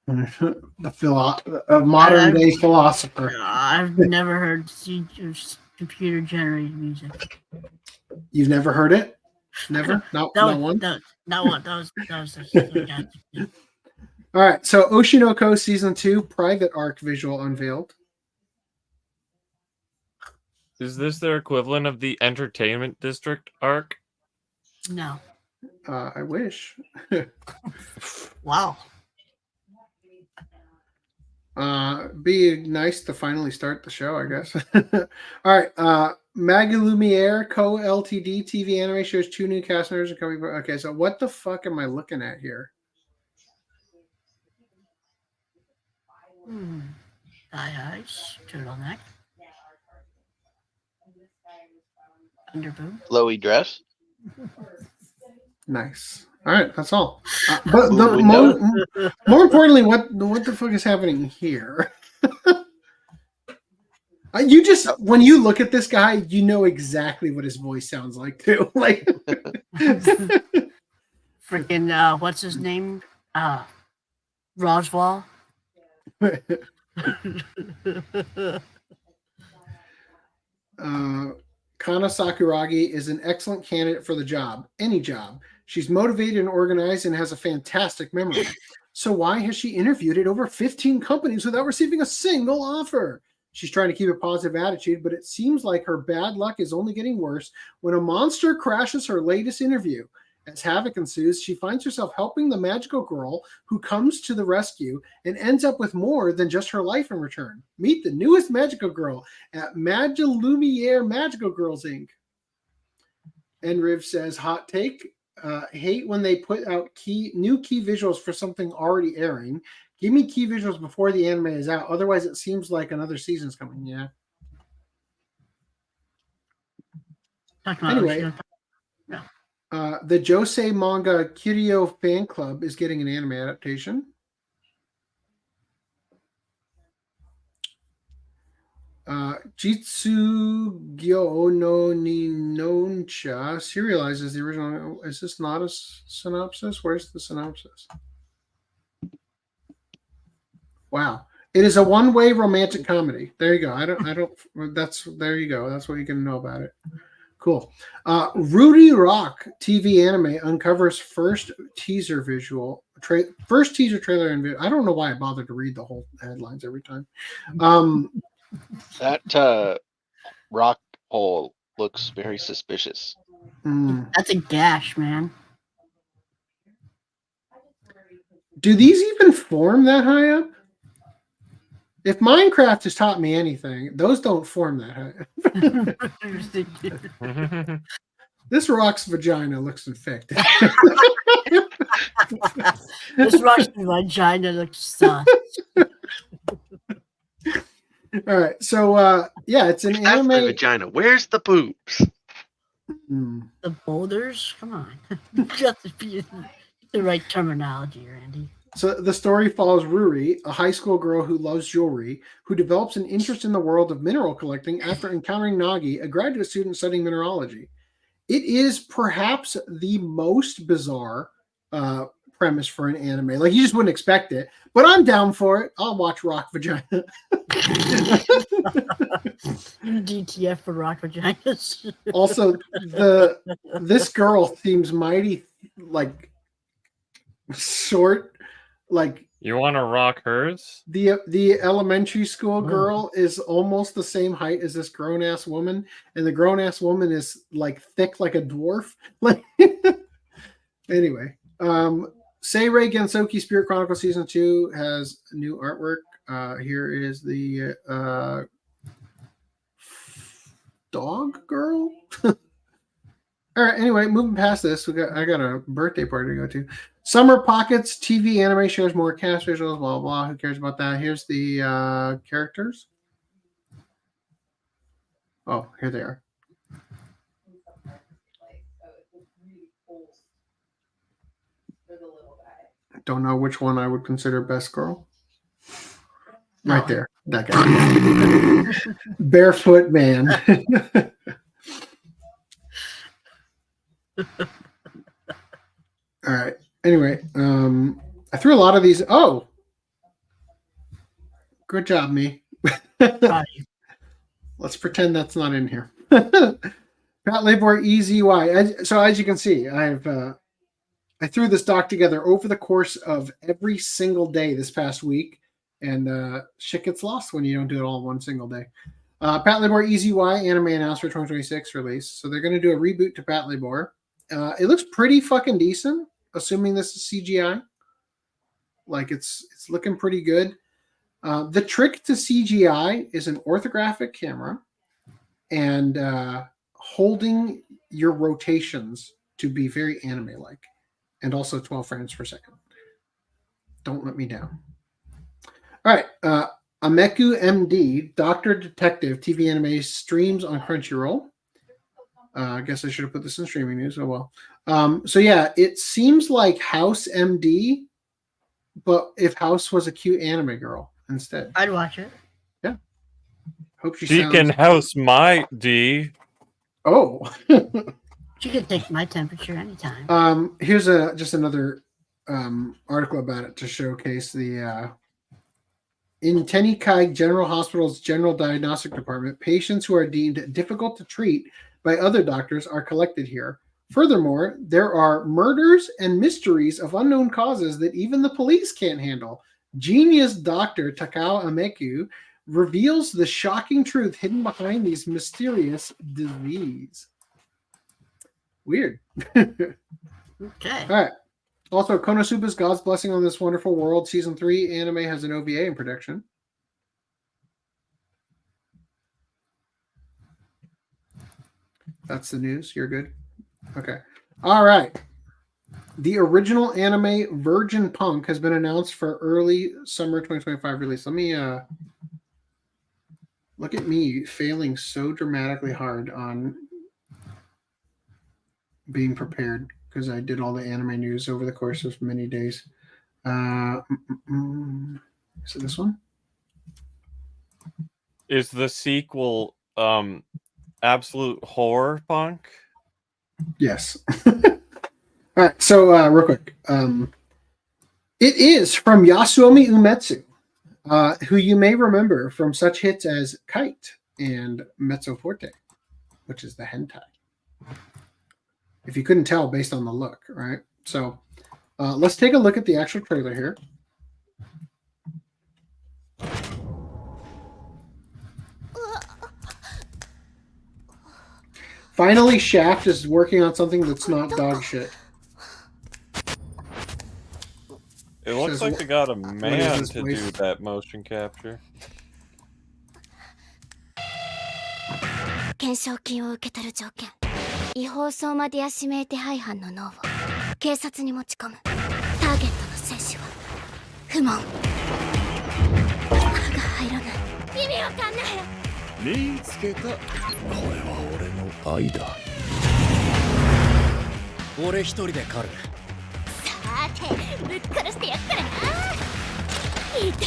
H: A modern day philosopher.
I: I've never heard computer generated music.
H: You've never heard it? Never? Not one?
I: Not one. That was
H: All right. So Oshinoko Season 2 Private Arc visual unveiled.
V: Is this their equivalent of the Entertainment District arc?
I: No.
H: I wish.
I: Wow.
H: Be nice to finally start the show, I guess. All right. Magilumiere Co. Ltd. TV anime shows 2 new cast members are coming. Okay, so what the fuck am I looking at here?
I: Ice, turtleneck, underboob,
J: Flowy dress.
H: Nice. All right, that's all. But more importantly, what the fuck is happening here? You just, when you look at this guy, you know exactly what his voice sounds like too. Like,
I: freaking what's his name? Roswell.
H: Kana Sakuragi is an excellent candidate for the job, any job. She's motivated and organized and has a fantastic memory. So why has she interviewed at over 15 companies without receiving a single offer? She's trying to keep a positive attitude, but it seems like her bad luck is only getting worse when a monster crashes her latest interview. As havoc ensues, she finds herself helping the magical girl who comes to the rescue and ends up with more than just her life in return. Meet the newest magical girl at Magilumiere Magical Girls, Inc. Enriv says, hot take, hate when they put out new key visuals for something already airing. Give me key visuals before the anime is out. Otherwise, it seems like another season's coming. Yeah. Anyway. The Josei manga Kirio Fanclub is getting an anime adaptation. Jitsu Gyo no ni Noncha serializes the original. Is this not a synopsis? Where's the synopsis? Wow. It is a one-way romantic comedy. There you go. There you go. That's what you can know about it. Cool. Ruri Rock TV anime uncovers first teaser trailer and video. I don't know why I bothered to read the whole headlines every time.
J: That rock hole looks very suspicious.
I: That's a gash, man.
H: Do these even form that high up? If Minecraft has taught me anything, those don't form that high. This rock's vagina looks infected.
I: This rock's vagina looks sus.
H: All right, so yeah, it's an anime.
J: The vagina. Where's the boobs?
I: The boulders? Come on. Just the right terminology, Randy.
H: So the story follows Ruri, a high school girl who loves jewelry, who develops an interest in the world of mineral collecting after encountering Nagi, a graduate student studying mineralogy. It is perhaps the most bizarre premise for an anime. Like, you just wouldn't expect it, but I'm down for it. I'll watch Rock Vagina.
I: DTF for rock vaginas.
H: Also, this girl seems mighty, like, short. Like,
V: you want to rock hers?
H: The elementary school girl is almost the same height as this grown ass woman, and the grown ass woman is like thick like a dwarf. Like, anyway, Seirei Gensouki Spirit Chronicles Season 2 has new artwork. Here is the dog girl. All right. Anyway, moving past this, I got a birthday party to go to. Summer Pockets TV anime shows more cast visuals, blah, blah. Who cares about that? Here's the characters. Oh, here they are. Don't know which one I would consider best girl. Right there. That guy. Barefoot man. All right. Anyway, I threw a lot of these. Oh, good job, me. Let's pretend that's not in here. Pat Labor EZY. So as you can see, I threw this doc together over the course of every single day this past week, and shit gets lost when you don't do it all in one single day. Pat Labor EZY anime announced for 2026 release. So they're going to do a reboot to Pat Labor. It looks pretty fucking decent, assuming this is CGI. Like it's looking pretty good. The trick to CGI is an orthographic camera and holding your rotations to be very anime-like, and also 12 frames per second. Don't let me down. All right. Ameku MD, Doctor Detective TV anime streams on Crunchyroll. I guess I should have put this in streaming news. Oh, well. So, yeah, it seems like House MD, but if House was a cute anime girl instead.
I: I'd watch it.
H: Yeah. Hope she
V: can house my D.
H: Oh.
I: She could take my temperature anytime.
H: Here's just another article about it to showcase the in Tenikai General Hospital's General Diagnostic Department, patients who are deemed difficult to treat by other doctors are collected here. Furthermore, there are murders and mysteries of unknown causes that even the police can't handle. Genius doctor Takao Ameku reveals the shocking truth hidden behind these mysterious diseases. Weird.
I: Okay.
H: All right. Also, Konosuba's God's Blessing on This Wonderful World Season 3 anime has an OVA in production. That's the news. You're good? Okay. All right. The original anime Virgin Punk has been announced for early summer 2025 release. Let me look at me failing so dramatically hard on being prepared because I did all the anime news over the course of many days. Is it this one?
V: Is the sequel Absolute Horror Punk?
H: Yes. All right, so real quick. It is from Yasuomi Umetsu, who you may remember from such hits as Kite and Mezzo Forte, which is the hentai. If you couldn't tell based on the look, right? So let's take a look at the actual trailer here. Finally, Shaft is working on something that's not dog shit.
V: It looks like they got a man to
H: place?
V: do that motion capture.
E: 懸賞金を受け取る条件、違法相馬ディア指名手配犯の脳を警察に持ち込む。ターゲットの選手は不問。歯が入らない。意味わかんない。見つけた。これは俺の愛だ。俺一人で狩る。さて、ぶっ殺してやっからな。いた。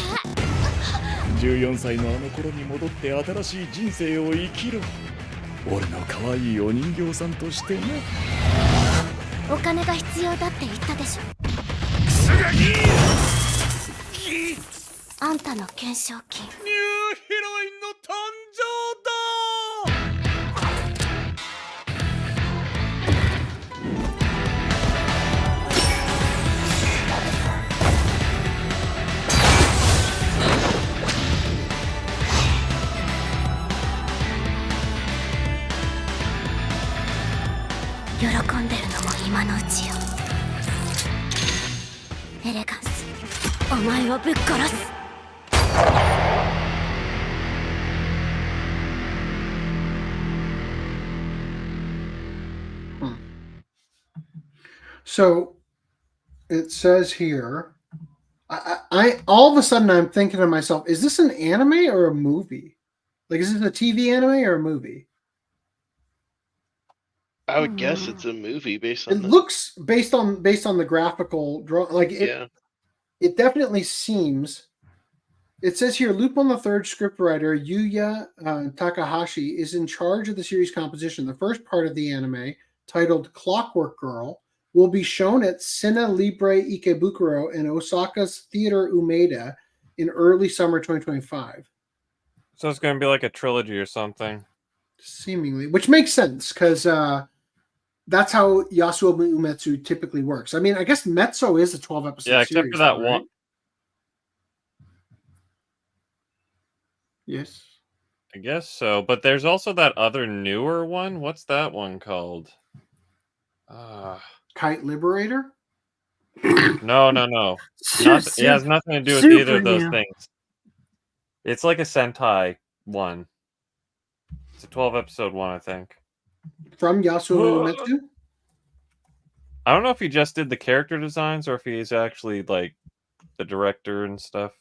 E: 14歳のあの頃に戻って新しい人生を生きろ。俺の可愛いお人形さんとしてね。お金が必要だって言ったでしょ。クソガキ！あんたの懸賞金。ニューヒロインの誕生だ！喜んでるのも今のうちよ。エレガンス、お前をぶっ殺す。
H: So it says here, I all of a sudden I'm thinking to myself, is this an anime or a movie? Like, is this a TV anime or a movie?
J: I would guess it's a movie based on.
H: It looks based on the graphical draw. Like it,
J: Yeah.
H: It definitely seems. It says here, Lupin the Third scriptwriter Yuya Takahashi is in charge of the series composition. The first part of the anime, titled Clockwork Girl, will be shown at Cine Libre Ikebukuro in Osaka's Theater Umeda in early summer 2025.
V: So it's going to be like a trilogy or something.
H: Seemingly, which makes sense because that's how Yasuomi Umetsu typically works. I mean, I guess Mezzo is a 12-episode
V: Yeah,
H: series.
V: except for that
H: though, right?
V: one.
H: Yes.
V: I guess so. But there's also that other newer one. What's that one called?
H: Kite Liberator?
V: No. It has nothing to do with either of those things. It's like a Sentai one. It's a 12-episode one, I think.
H: From Yasuomi Umetsu?
V: I don't know if he just did the character designs or if he's actually like the director and stuff.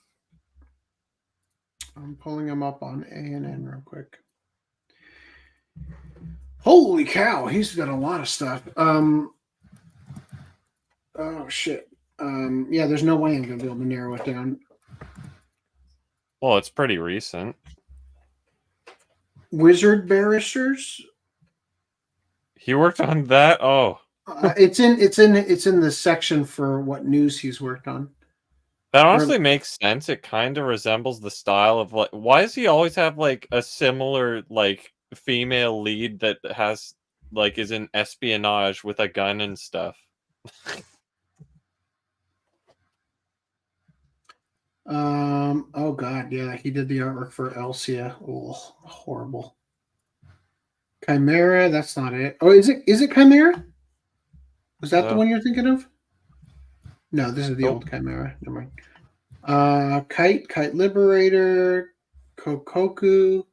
H: I'm pulling him up on ANN real quick. Holy cow, he's got a lot of stuff. Oh shit. Yeah, there's no way I'm gonna be able to narrow it down.
V: Well, it's pretty recent.
H: Wizard Barristers.
V: He worked on that. Oh,
H: It's in the section for what news he's worked on.
V: that honestly makes sense. It kind of resembles the style of like. Why does he always have like a similar like female lead that has like is in espionage with a gun and stuff?
H: Oh god, yeah, he did the artwork for Elsia. Oh, horrible. Chimera, that's not it. Oh, is it Chimera? Was that the one you're thinking of? No, this is the old Chimera. Never mind. Kite Liberator, Kokoku,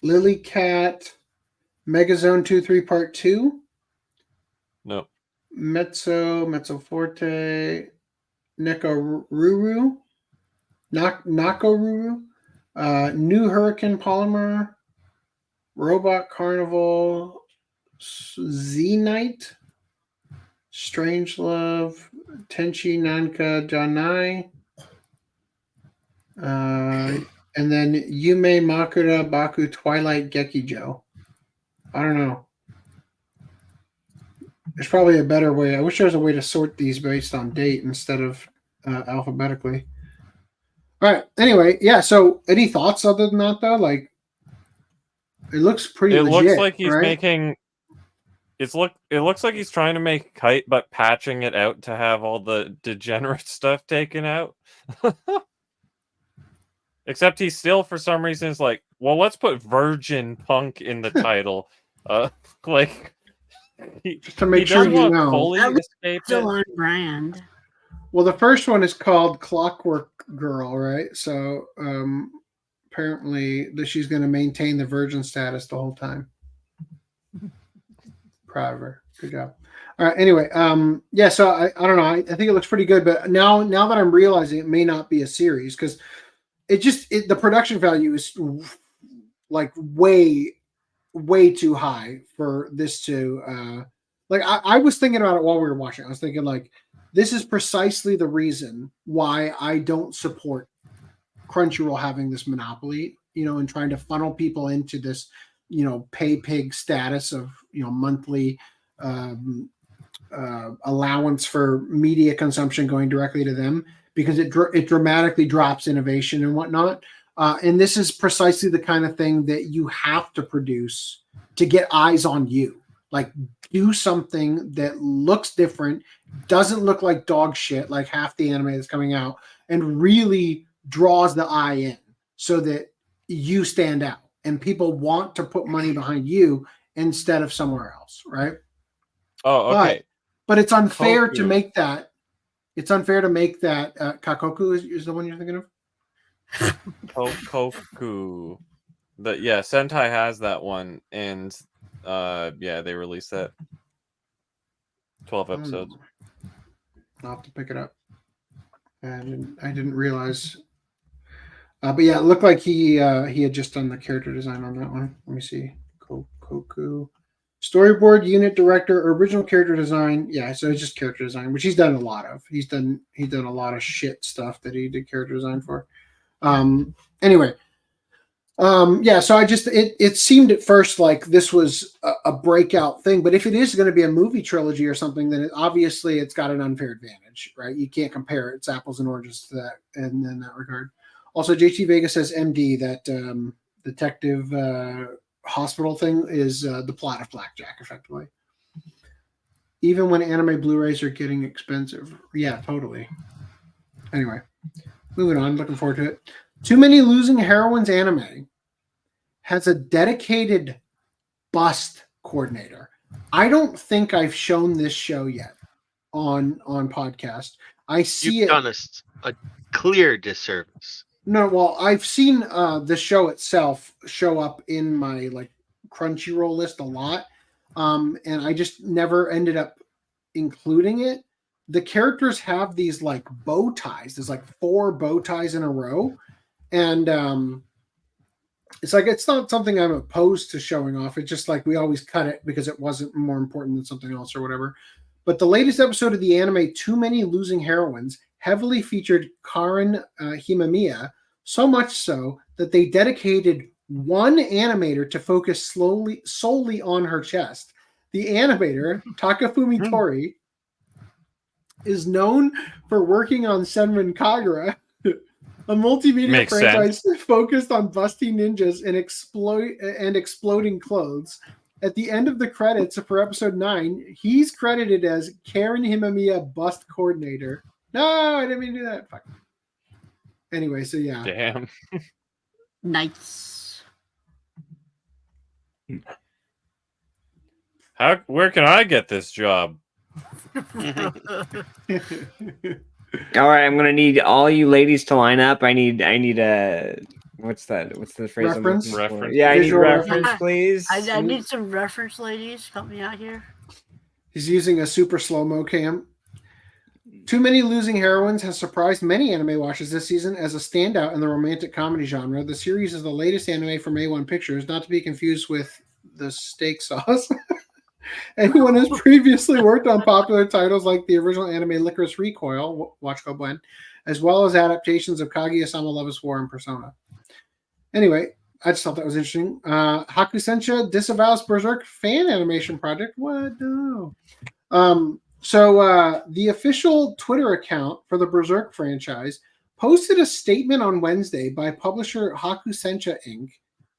H: Lily Cat, Megazone 2-3 Part 2.
V: No.
H: Mezzo Forte, Nekoruru, Nakoruru, New Hurricane Polymer, Robot Carnival, Z-Knight, Strange Love, Tenchi Nanka Janai, and then Yume Makura Baku Twilight Gekijo. I don't know. There's probably a better way. I wish there was a way to sort these based on date instead of alphabetically. All right. Anyway, yeah. So, any thoughts other than that, though? Like, it looks pretty.
V: It
H: legit,
V: looks like he's
H: right?
V: making. It looks like he's trying to make Kite, but patching it out to have all the degenerate stuff taken out. Except he still, for some reason, is like, well, let's put Virgin Punk in the title. Like,
H: Just to make sure you know.
V: fully
I: At least
V: escape
I: still
V: it.
I: on brand.
H: Well, the first one is called Clockwork Girl, right? So apparently she's going to maintain the virgin status the whole time. Proud of her. Good job. All right. Anyway, yeah. So I don't know. I think it looks pretty good, but now that I'm realizing it may not be a series because the production value is like way too high for this to like. I was thinking about it while we were watching. I was thinking like, this is precisely the reason why I don't support Crunchyroll having this monopoly, and trying to funnel people into this, pay pig status of, monthly allowance for media consumption going directly to them, because it dramatically drops innovation and whatnot. And this is precisely the kind of thing that you have to produce to get eyes on you. Like, do something that looks different, doesn't look like dog shit, like half the anime that's coming out, and really draws the eye in so that you stand out and people want to put money behind you instead of somewhere else, right?
V: Oh, okay.
H: But it's unfair to
V: Koku.
H: make that. It's unfair to make that. Kakoku is the one you're thinking of?
V: Koku. Sentai has that one, and they released that. 12 episodes.
H: I'll have to pick it up. And I didn't realize. But yeah, it looked like he had just done the character design on that one. Let me see. Koku. Storyboard, unit director, original character design. Yeah, so it's just character design, which he's done a lot of. He's done a lot of shit stuff that he did character design for. Anyway, So it seemed at first like this was a breakout thing, but if it is going to be a movie trilogy or something, then obviously it's got an unfair advantage, right? You can't compare it. It's apples and oranges to that, and in that regard. Also, JT Vega says MD that detective hospital thing is the plot of Blackjack, effectively. Even when anime Blu-rays are getting expensive, yeah, totally. Anyway, moving on. Looking forward to it. Too Many Losing Heroines anime has a dedicated bust coordinator. I don't think I've shown this show yet on podcast. I see
J: You've done us a clear disservice.
H: No, well, I've seen the show itself show up in my like Crunchyroll list a lot, and I just never ended up including it. The characters have these like bow ties. There's like 4 bow ties in a row, and it's like it's not something I'm opposed to showing off. It's just like we always cut it because it wasn't more important than something else or whatever. But the latest episode of the anime Too Many Losing Heroines heavily featured Karin Himamiya, so much so that they dedicated one animator to focus solely on her chest. The animator, Takafumi Tori, is known for working on Senran Kagura, a multimedia franchise focused on busting ninjas and exploding clothes. At the end of the credits for episode 9, he's credited as Karin Himamiya Bust Coordinator. No, I didn't mean to do that. Fuck. Anyway, so yeah.
V: Damn.
I: Nice.
V: Where can I get this job?
K: All right, I'm gonna need all you ladies to line up. I need a what's that? What's the phrase?
H: Reference?
K: Yeah, I need
H: Visual
K: reference, please.
I: I need some reference, ladies. Help me out here.
H: He's using a super slow-mo cam. Too Many Losing Heroines has surprised many anime watchers this season as a standout in the romantic comedy genre. The series is the latest anime from A1 Pictures, not to be confused with the steak sauce. Anyone has previously worked on popular titles like the original anime Licorice Recoil, watch Go Blend, as well as adaptations of Kaguya-sama Love is War and Persona. Anyway, I just thought that was interesting. Hakusensha disavows Berserk fan animation project. What? No. So the official Twitter account for the Berserk franchise posted a statement on Wednesday by publisher Hakusensha Inc.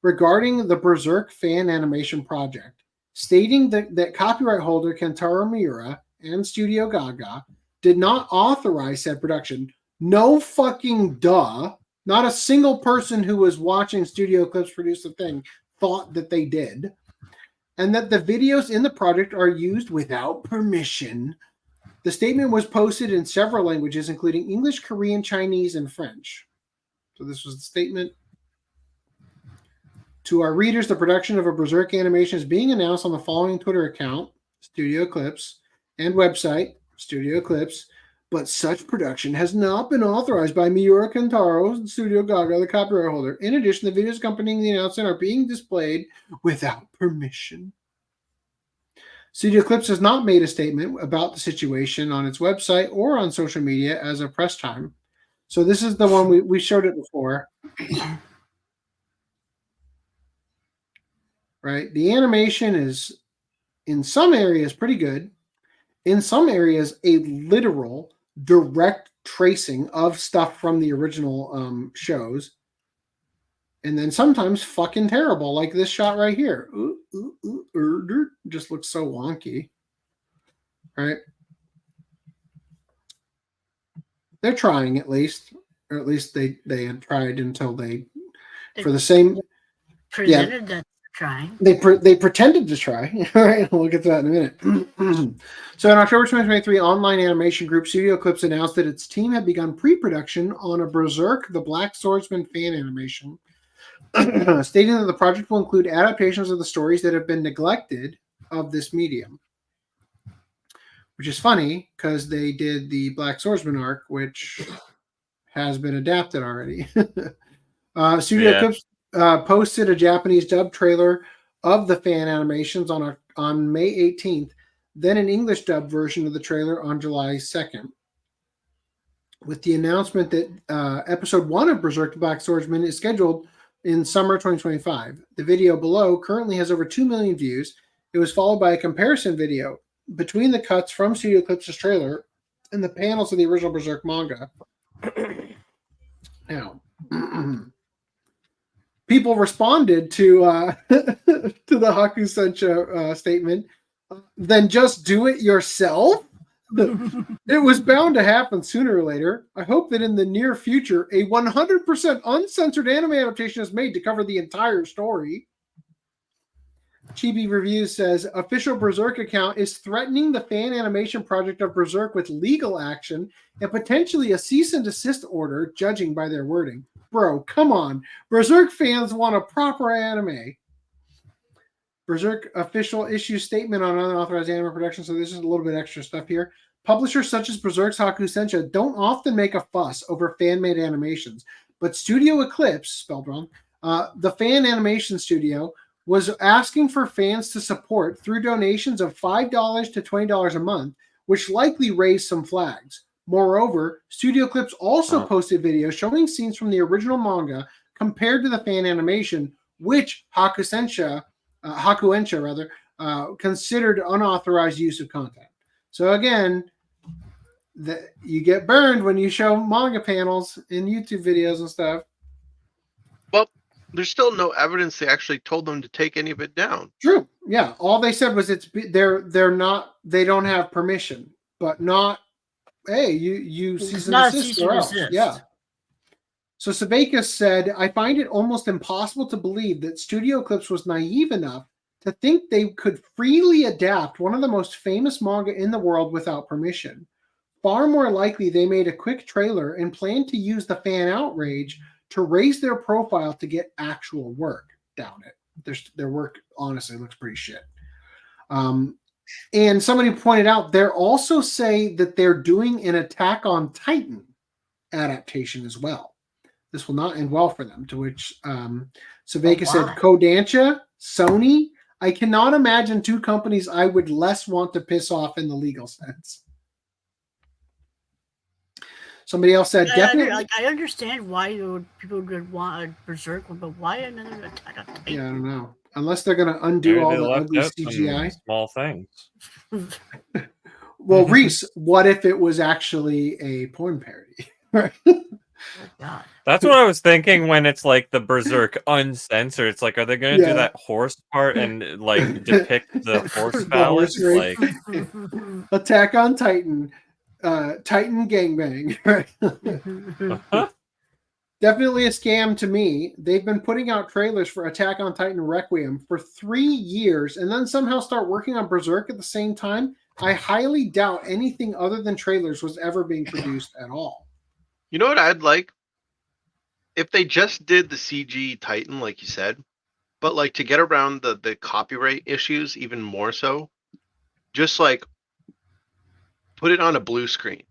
H: regarding the Berserk fan animation project, stating that copyright holder Kentaro Miura and Studio Gaga did not authorize said production. No fucking duh. Not a single person who was watching Studio Clips produce the thing thought that they did. And that the videos in the project are used without permission. The statement was posted in several languages, including English, Korean, Chinese, and French. So this was the statement. To our readers, the production of a Berserk animation is being announced on the following Twitter account, Studio Clips, and website, Studio Clips, but such production has not been authorized by Miura Kentaro and Studio Gaga, the copyright holder. In addition, the videos accompanying the announcement are being displayed without permission. Studio Clips has not made a statement about the situation on its website or on social media as of press time. So this is the one we showed it before. Right? The animation is, in some areas, pretty good. In some areas, a literal, direct tracing of stuff from the original shows. And then sometimes fucking terrible, like this shot right here. Just looks so wonky. Right? They're trying at least. Or at least they had tried until they for the same...
I: Presented that trying.
H: They pretended to try. All right, we'll get to that in a minute. So in October 2023, online animation group Studio Clips announced that its team had begun pre-production on a Berserk the Black Swordsman fan animation, stating that the project will include adaptations of the stories that have been neglected of this medium. Which is funny, because they did the Black Swordsman arc, which has been adapted already. Studio Clips posted a Japanese dub trailer of the fan animations on May 18th, then an English dub version of the trailer on July 2nd. With the announcement that episode 1 of Berserk the Black Swordsman is scheduled in summer 2025. The video below currently has over 2 million views. It was followed by a comparison video between the cuts from Studio Eclipse's trailer and the panels of the original Berserk manga. Now, people responded to to the Haku Sencha statement. Then just do it yourself. It was bound to happen sooner or later. I hope that in the near future, a 100% uncensored anime adaptation is made to cover the entire story. Chibi Reviews says, official Berserk account is threatening the fan animation project of Berserk with legal action and potentially a cease and desist order, judging by their wording. Bro, come on. Berserk fans want a proper anime. Berserk official issue statement on unauthorized anime production. So this is a little bit extra stuff here. Publishers such as Berserk's Haku Sencha don't often make a fuss over fan-made animations, but Studio Eclipse, spelled wrong, the fan animation studio, was asking for fans to support through donations of $5 to $20 a month, which likely raised some flags. Moreover, Studio Eclipse also posted videos showing scenes from the original manga compared to the fan animation, which Haku Ensha considered unauthorized use of content. So again, you get burned when you show manga panels in YouTube videos and stuff.
J: Well, there's still no evidence they actually told them to take any of it down.
H: True. Yeah. All they said was they don't have permission, but not, hey, you cease and desist or else. Yeah. So Sabekas said, I find it almost impossible to believe that Studio Eclipse was naive enough to think they could freely adapt one of the most famous manga in the world without permission. Far more likely, they made a quick trailer and planned to use the fan outrage to raise their profile to get actual work. Doubt it. Their work, honestly, looks pretty shit. And somebody pointed out, they're also say that they're doing an Attack on Titan adaptation as well. This will not end well for them, to which Sabekas said, Kodansha, Sony, I cannot imagine two companies I would less want to piss off in the legal sense. Somebody else said, definitely.
I: I understand why people would want a Berserk one, but why another Attack on Titan?
H: Yeah, I don't know. Unless they're going to undo all the ugly CGI.
V: Small things.
H: Well, Reese, what if it was actually a porn parody?
I: God.
V: That's what I was thinking when it's like the Berserk uncensored. It's like, are they going to do that horse part and like depict the horse phallus? Like
H: Attack on Titan, Titan gangbang. Definitely a scam to me. They've been putting out trailers for Attack on Titan Requiem for 3 years and then somehow start working on Berserk at the same time. I highly doubt anything other than trailers was ever being produced at all.
J: You know what I'd like? If they just did the CG Titan, like you said, but like to get around the copyright issues even more so, just like put it on a blue screen,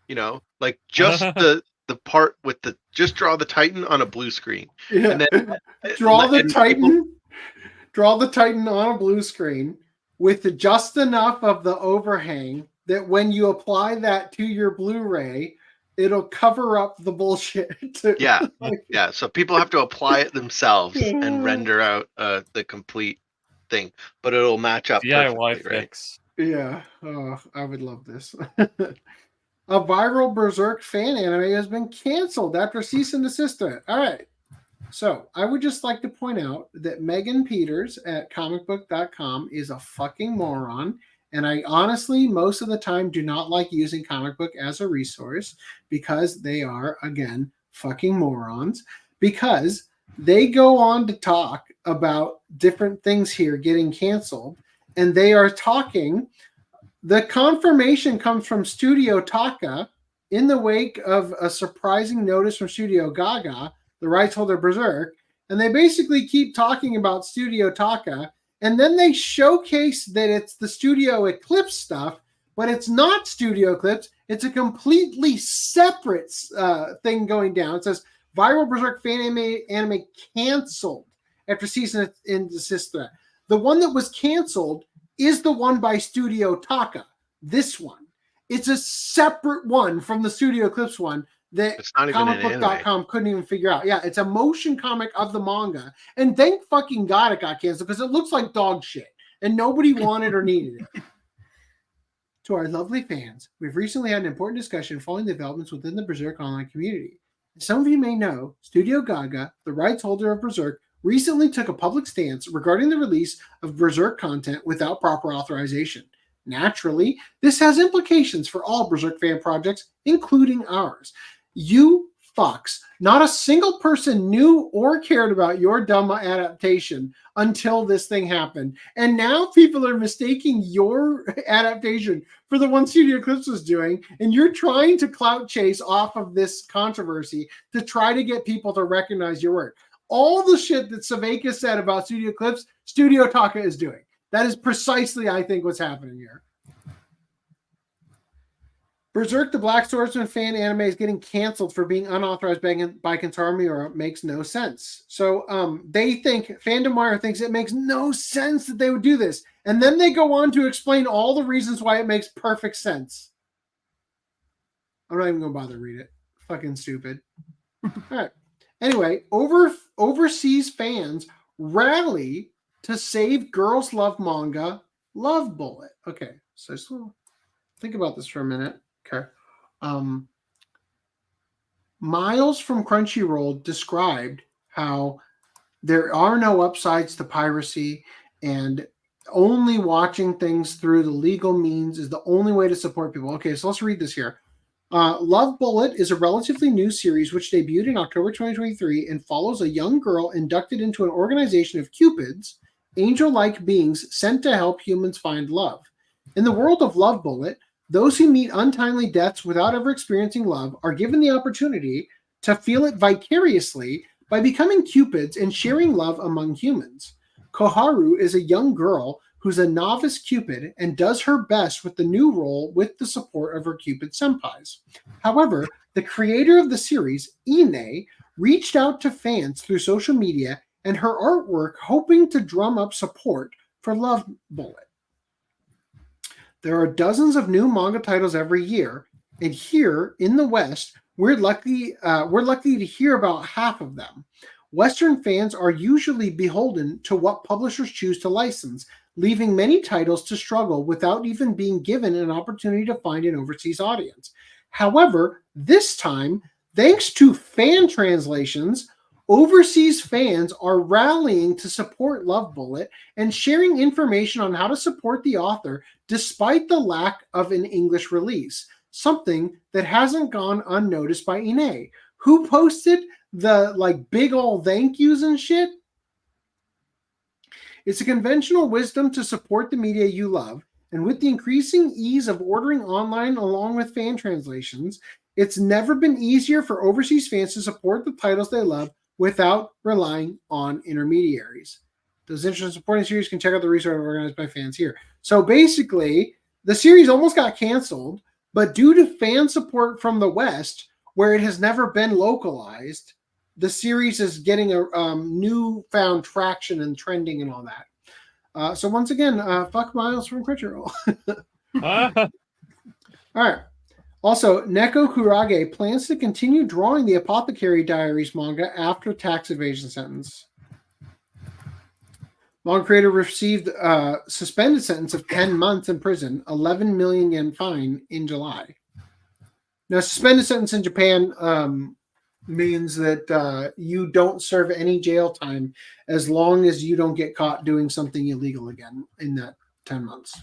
J: you know, like just the part with just draw the Titan on a blue screen.
H: Yeah.
J: And then
H: draw the Titan on a blue screen with just enough of the overhang that when you apply that to your Blu-ray, it'll cover up the bullshit.
J: Yeah. So people have to apply it themselves and render out the complete thing, but it'll match up.
V: DIY fix.
H: Right? Yeah. Oh, I would love this. A viral Berserk fan anime has been canceled after cease and desist threat. All right. So I would just like to point out that Megan Peters at comicbook.com is a fucking moron. And I honestly, most of the time, do not like using comic book as a resource because they are, again, fucking morons. Because they go on to talk about different things here getting canceled. And they are talking. The confirmation comes from Studio Taka in the wake of a surprising notice from Studio Gaga, the rights holder Berserk. And they basically keep talking about Studio Taka. And then they showcase that it's the Studio Eclipse stuff, but it's not Studio Eclipse. It's a completely separate thing going down. It says, viral Berserk fan anime canceled after cease and desist threat. The one that was canceled is the one by Studio Taka. This one. It's a separate one from the Studio Eclipse one that
J: It's not even an anime.
H: comicbook.com couldn't even figure out. Yeah, it's a motion comic of the manga. And thank fucking God it got canceled because it looks like dog shit. And nobody wanted or needed it. To our lovely fans, we've recently had an important discussion following the developments within the Berserk online community. As some of you may know, Studio Gaga, the rights holder of Berserk, recently took a public stance regarding the release of Berserk content without proper authorization. Naturally, this has implications for all Berserk fan projects, including ours. You fucks. Not a single person knew or cared about your DAIMA adaptation until this thing happened. And now people are mistaking your adaptation for the one Studio Eclipse was doing, and you're trying to clout chase off of this controversy to try to get people to recognize your work. All the shit that Saveka said about Studio Eclipse, Studio Taka is doing. That is precisely, I think, what's happening here. Berserk the Black Swordsman fan anime is getting canceled for being unauthorized by Kentaro Miura makes no sense. So they think, Fandom Wire thinks it makes no sense that they would do this. And then they go on to explain all the reasons why it makes perfect sense. I'm not even going to bother to read it. Fucking stupid. All right. Anyway, overseas fans rally to save Girls Love Manga Love Bullet. Okay, so just think about this for a minute. Okay. Miles from Crunchyroll described how there are no upsides to piracy and only watching things through the legal means is the only way to support people. Okay, so let's read this here. Love Bullet is a relatively new series which debuted in October 2023 and follows a young girl inducted into an organization of Cupids, angel-like beings sent to help humans find love. In the world of Love Bullet, those who meet untimely deaths without ever experiencing love are given the opportunity to feel it vicariously by becoming Cupids and sharing love among humans. Koharu is a young girl who's a novice Cupid and does her best with the new role with the support of her Cupid senpais. However, the creator of the series, Ine, reached out to fans through social media and her artwork hoping to drum up support for Love Bullet. There are dozens of new manga titles every year, and here in the West, we're lucky to hear about half of them. Western fans are usually beholden to what publishers choose to license, leaving many titles to struggle without even being given an opportunity to find an overseas audience. However, this time, thanks to fan translations, overseas fans are rallying to support Love Bullet and sharing information on how to support the author despite the lack of an English release, something that hasn't gone unnoticed by Ine, who posted the big ol' thank yous and shit. It's a conventional wisdom to support the media you love, and with the increasing ease of ordering online along with fan translations, it's never been easier for overseas fans to support the titles they love without relying on intermediaries. Those interested in supporting the series can check out the resource organized by fans here. So basically, the series almost got canceled, but due to fan support from the West, where it has never been localized, the series is getting a newfound traction and trending and all that. So once again, fuck Miles from Crunchyroll. All right. Also, Neko Kurage plans to continue drawing the Apothecary Diaries manga after tax evasion sentence. Manga creator received a suspended sentence of 10 months in prison, 11 million yen fine in July. Now, suspended sentence in Japan means that you don't serve any jail time as long as you don't get caught doing something illegal again in that 10 months.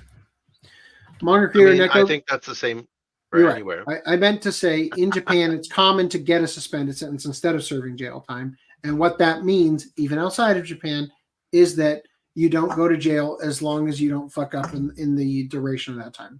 H: Manga creator Neko,
J: I think that's the same for anywhere.
H: Right. I meant to say in Japan, it's common to get a suspended sentence instead of serving jail time. And what that means, even outside of Japan, is that you don't go to jail as long as you don't fuck up in the duration of that time.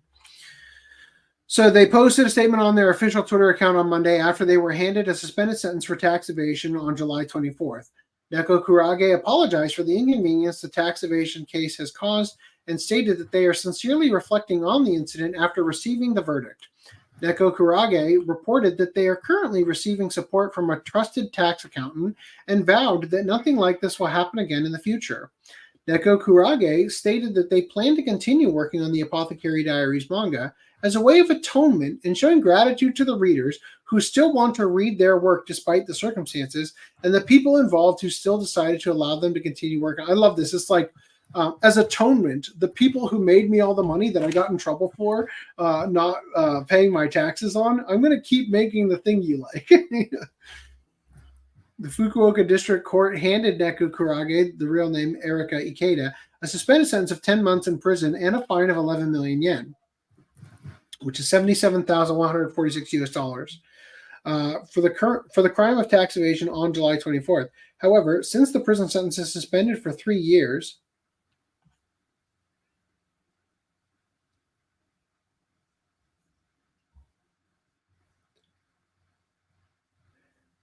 H: So they posted a statement on their official Twitter account on Monday after they were handed a suspended sentence for tax evasion on July 24th. Neko Kurage apologized for the inconvenience the tax evasion case has caused and stated that they are sincerely reflecting on the incident after receiving the verdict. Neko Kurage reported that they are currently receiving support from a trusted tax accountant and vowed that nothing like this will happen again in the future. Neko Kurage stated that they plan to continue working on the Apothecary Diaries manga as a way of atonement and showing gratitude to the readers who still want to read their work despite the circumstances, and the people involved who still decided to allow them to continue working. I love this. It's like, as atonement, the people who made me all the money that I got in trouble for not paying my taxes on, I'm going to keep making the thing you like. The Fukuoka District Court handed Neko Kurage, the real name Erika Ikeda, a suspended sentence of 10 months in prison and a fine of 11 million yen, which is $77,146 for the crime of tax evasion on July 24th. However, since the prison sentence is suspended for 3 years,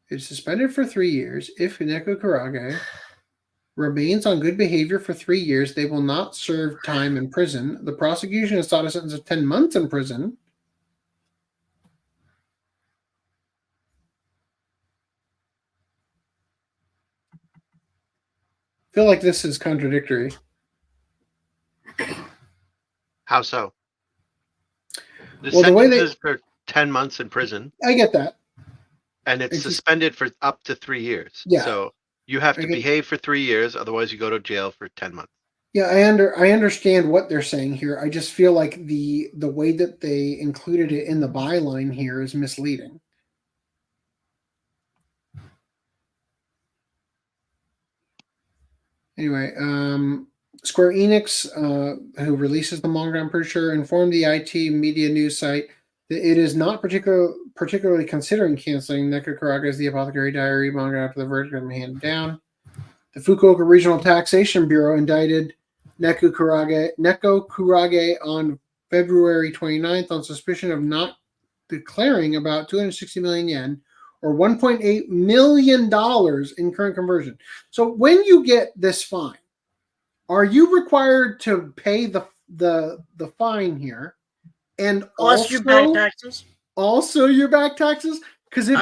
H: it's suspended for 3 years. If Neko Kurage remains on good behavior for 3 years, they will not serve time in prison. The prosecution has sought a sentence of 10 months in prison. I feel like this is contradictory.
J: How so? The
H: Well, the way
J: sentence is for 10 months in prison.
H: I get that.
J: And it's suspended for up to 3 years.
H: Yeah.
J: So you have to behave for 3 years, otherwise you go to jail for 10 months.
H: Yeah, I understand what they're saying here. I just feel like the way that they included it in the byline here is misleading. Anyway, Square Enix, who releases the manga, I'm pretty sure, informed the IT media news site that it is not particularly considering canceling Neko Kurage's The Apothecary Diary manga after the verdict had been handed down. The Fukuoka Regional Taxation Bureau indicted Neko Kurage on February 29th on suspicion of not declaring about 260 million yen or $1.8 million in current conversion. So when you get this fine, are you required to pay the fine here? And
I: Plus your back taxes?
H: Also your back taxes? Because if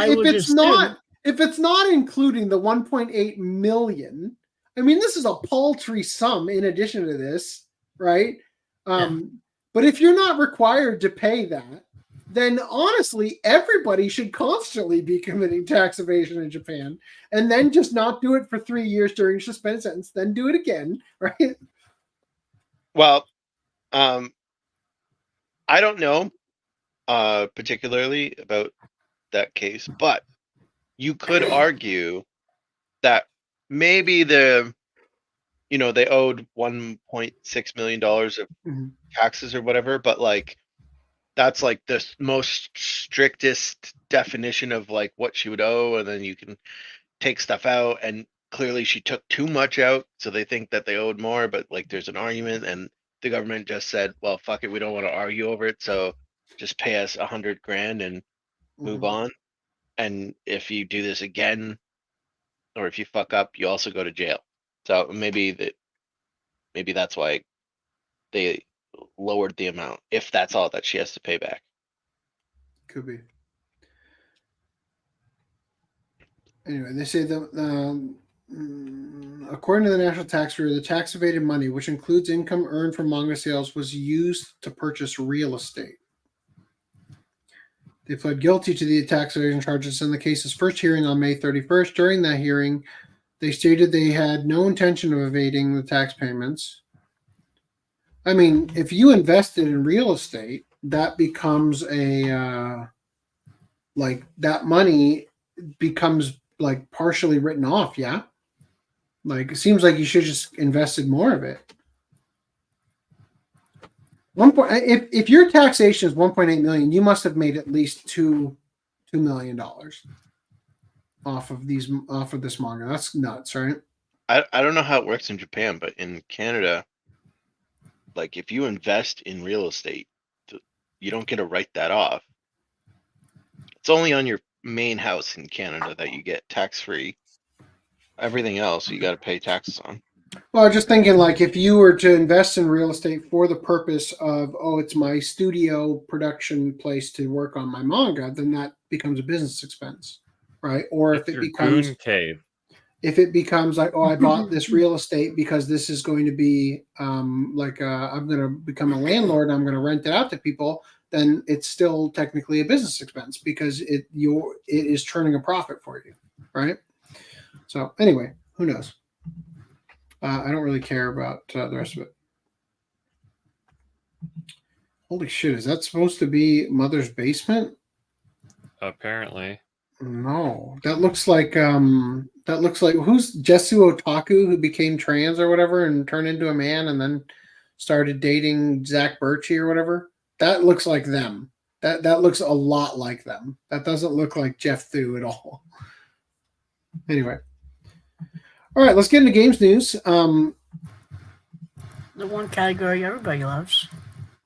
H: it's not including the 1.8 million, I mean, this is a paltry sum in addition to this, right? But if you're not required to pay that, then honestly, everybody should constantly be committing tax evasion in Japan, and then just not do it for 3 years during a suspended sentence, then do it again, right?
J: Well, I don't know particularly about that case, but you could argue that maybe they owed $1.6 million of taxes or whatever, but like that's like the most strictest definition of like what she would owe, and then you can take stuff out, and clearly she took too much out, so they think that they owed more, but like there's an argument, and the government just said, well, fuck it, we don't want to argue over it, so just pay us $100,000 and move on. And if you do this again, or if you fuck up, you also go to jail. So maybe that's why they lowered the amount, if that's all that she has to pay back.
H: Could be. Anyway, they say that according to the National Tax Bureau, the tax evaded money, which includes income earned from manga sales, was used to purchase real estate. They pled guilty to the tax evasion charges in the case's first hearing on May 31st. During that hearing, they stated they had no intention of evading the tax payments. I mean, if you invested in real estate, that becomes that money becomes like partially written off, yeah? Like, it seems like you should just invested more of it. If your taxation is 1.8 million, you must have made at least $2 million off of this manga. That's nuts, right?
J: I don't know how it works in Japan, but in Canada, like if you invest in real estate, you don't get to write that off. It's only on your main house in Canada that you get tax-free. Everything else you got to pay taxes on.
H: Well, I was just thinking, like, if you were to invest in real estate for the purpose of, it's my studio production place to work on my manga, then that becomes a business expense, right? Or if it becomes like, I bought this real estate because this is going to be I'm going to become a landlord, I'm going to rent it out to people, then it's still technically a business expense because it is turning a profit for you, right? So anyway, who knows? I don't really care about the rest of it. Holy shit! Is that supposed to be Mother's basement?
V: Apparently.
H: No, that looks like who's Jesu Otaku, who became trans or whatever and turned into a man and then started dating Zach Birchie or whatever. That looks like them. That looks a lot like them. That doesn't look like Jeff Thu at all. Anyway, all right, let's get into games news.
I: The one category everybody loves.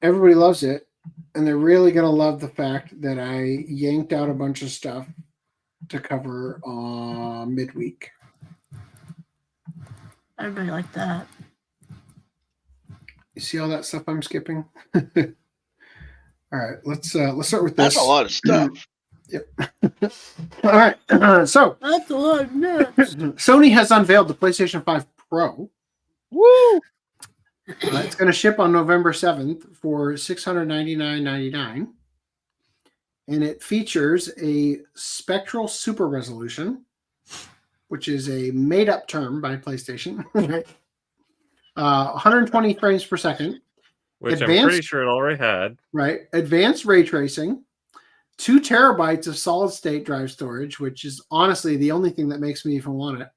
H: Everybody loves it, and they're really gonna love the fact that I yanked out a bunch of stuff to cover midweek.
I: Everybody like that.
H: You see all that stuff I'm skipping? All right, let's start with this.
J: That's a lot of stuff.
H: Yep. All right. So
I: that's a lot of nuts.
H: Sony has unveiled the PlayStation 5 Pro.
J: Woo!
H: It's going to ship on November 7th for $699.99. And it features a spectral super resolution, which is a made-up term by PlayStation. 120 frames per second.
V: Which I'm pretty sure it already had.
H: Right. Advanced ray tracing. 2 terabytes of solid-state drive storage, which is honestly the only thing that makes me even want it.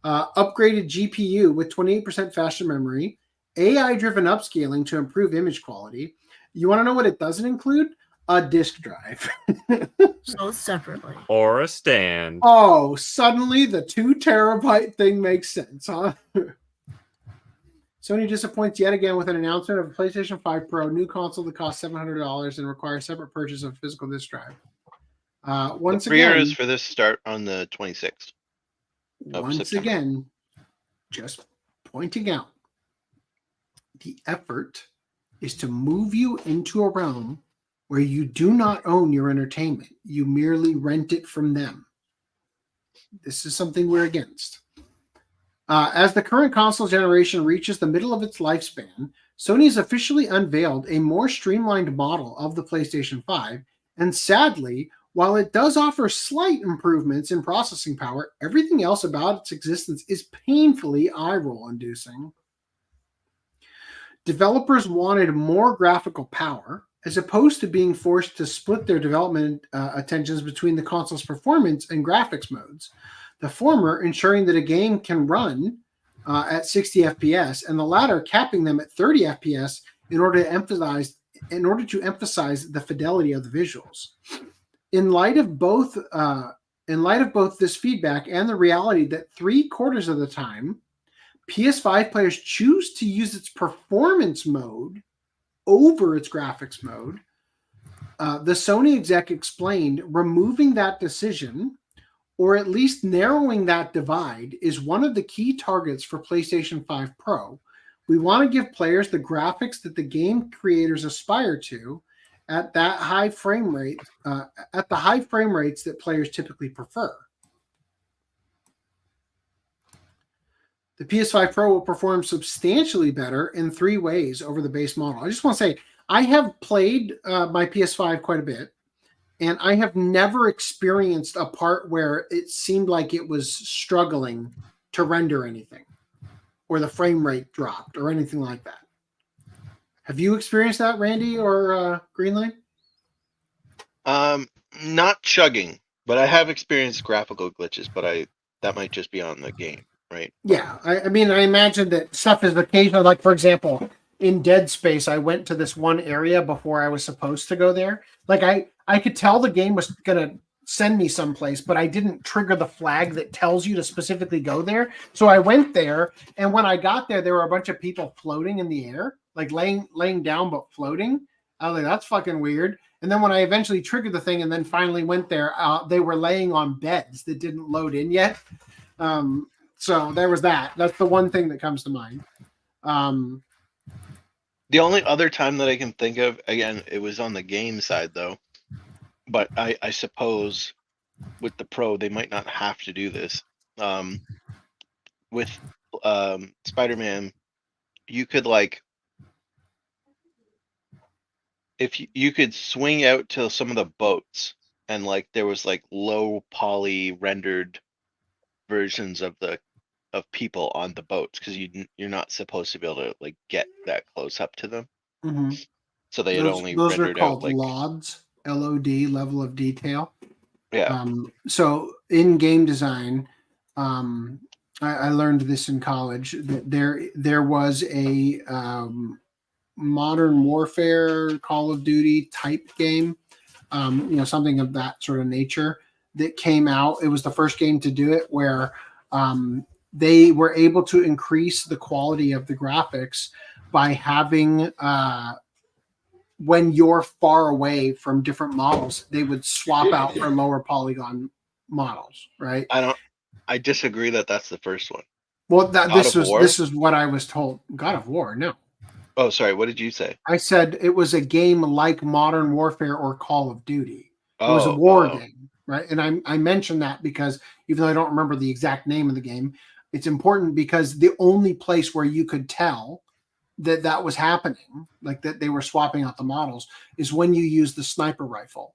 H: Upgraded GPU with 28% faster memory. AI-driven upscaling to improve image quality. You want to know what it doesn't include? A disk drive.
I: Sold separately.
V: Or a stand.
H: Oh, suddenly the 2 terabyte thing makes sense, huh? Sony disappoints yet again with an announcement of a PlayStation 5 Pro new console that costs $700 and requires separate purchase of physical disk drive. Once
J: the
H: again,
J: pre-orders for this start on the 26th.
H: Once again, just pointing out, the effort is to move you into a realm where you do not own your entertainment. You merely rent it from them. This is something we're against. As the current console generation reaches the middle of its lifespan, Sony has officially unveiled a more streamlined model of the PlayStation 5, and sadly, while it does offer slight improvements in processing power, everything else about its existence is painfully eye-roll inducing. Developers wanted more graphical power, as opposed to being forced to split their development attentions between the console's performance and graphics modes. The former ensuring that a game can run at 60 FPS, and the latter capping them at 30 FPS in order to emphasize the fidelity of the visuals. In light of both this feedback and the reality that 3/4 of the time, PS5 players choose to use its performance mode over its graphics mode, the Sony exec explained removing that decision, or at least narrowing that divide, is one of the key targets for PlayStation 5 Pro. We want to give players the graphics that the game creators aspire to at that high frame rate, at the high frame rates that players typically prefer. The PS5 Pro will perform substantially better in 3 ways over the base model. I just want to say, I have played my PS5 quite a bit, and I have never experienced a part where it seemed like it was struggling to render anything, or the frame rate dropped, or anything like that. Have you experienced that, Randy or Greenlight?
J: Not chugging, but I have experienced graphical glitches, but that might just be on the game, right?
H: Yeah, I mean, I imagine that stuff is occasional. Like, for example, in Dead Space, I went to this one area before I was supposed to go there. Like, I could tell the game was going to send me someplace, but I didn't trigger the flag that tells you to specifically go there. So I went there, and when I got there, there were a bunch of people floating in the air, like laying down but floating. I was like, that's fucking weird. And then when I eventually triggered the thing and then finally went there, they were laying on beds that didn't load in yet. So there was that. That's the one thing that comes to mind.
J: The only other time that I can think of, again, it was on the game side though, but I suppose with the Pro, they might not have to do this. With Spider-Man, you could, like, if you could swing out to some of the boats and like there was like low poly rendered versions of people on the boats, because you're not supposed to be able to like get that close up to them.
H: Mm-hmm.
J: So they had only
H: Those are
J: rendered out
H: called
J: like
H: LODs, LOD, level of detail.
J: Yeah.
H: So in game design, I learned this in college. That there was a Modern Warfare, Call of Duty type game, something of that sort of nature that came out. It was the first game to do it, where they were able to increase the quality of the graphics by having when you're far away from different models, they would swap out for lower polygon models, right?
J: I disagree that that's the first one.
H: Well, this
J: War?
H: is what I was told. God of War, no.
J: Oh, sorry. What did you say?
H: I said it was a game like Modern Warfare or Call of Duty. It was a war game, right? And I mentioned that because even though I don't remember the exact name of the game, it's important because the only place where you could tell that was happening, like that they were swapping out the models, is when you use the sniper rifle,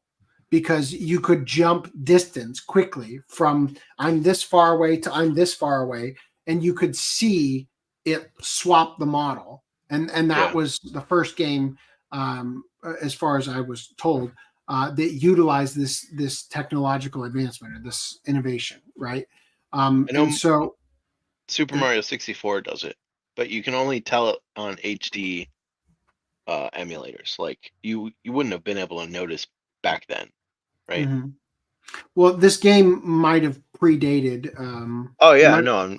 H: because you could jump distance quickly from I'm this far away to I'm this far away, and you could see it swap the model. And that was the first game, as far as I was told, that utilized this technological advancement or this innovation, right? And so
J: Super Mario 64 does it, but you can only tell it on HD emulators. Like you wouldn't have been able to notice back then, right?
H: Mm-hmm. Well, this game might have predated.
J: Oh yeah, no,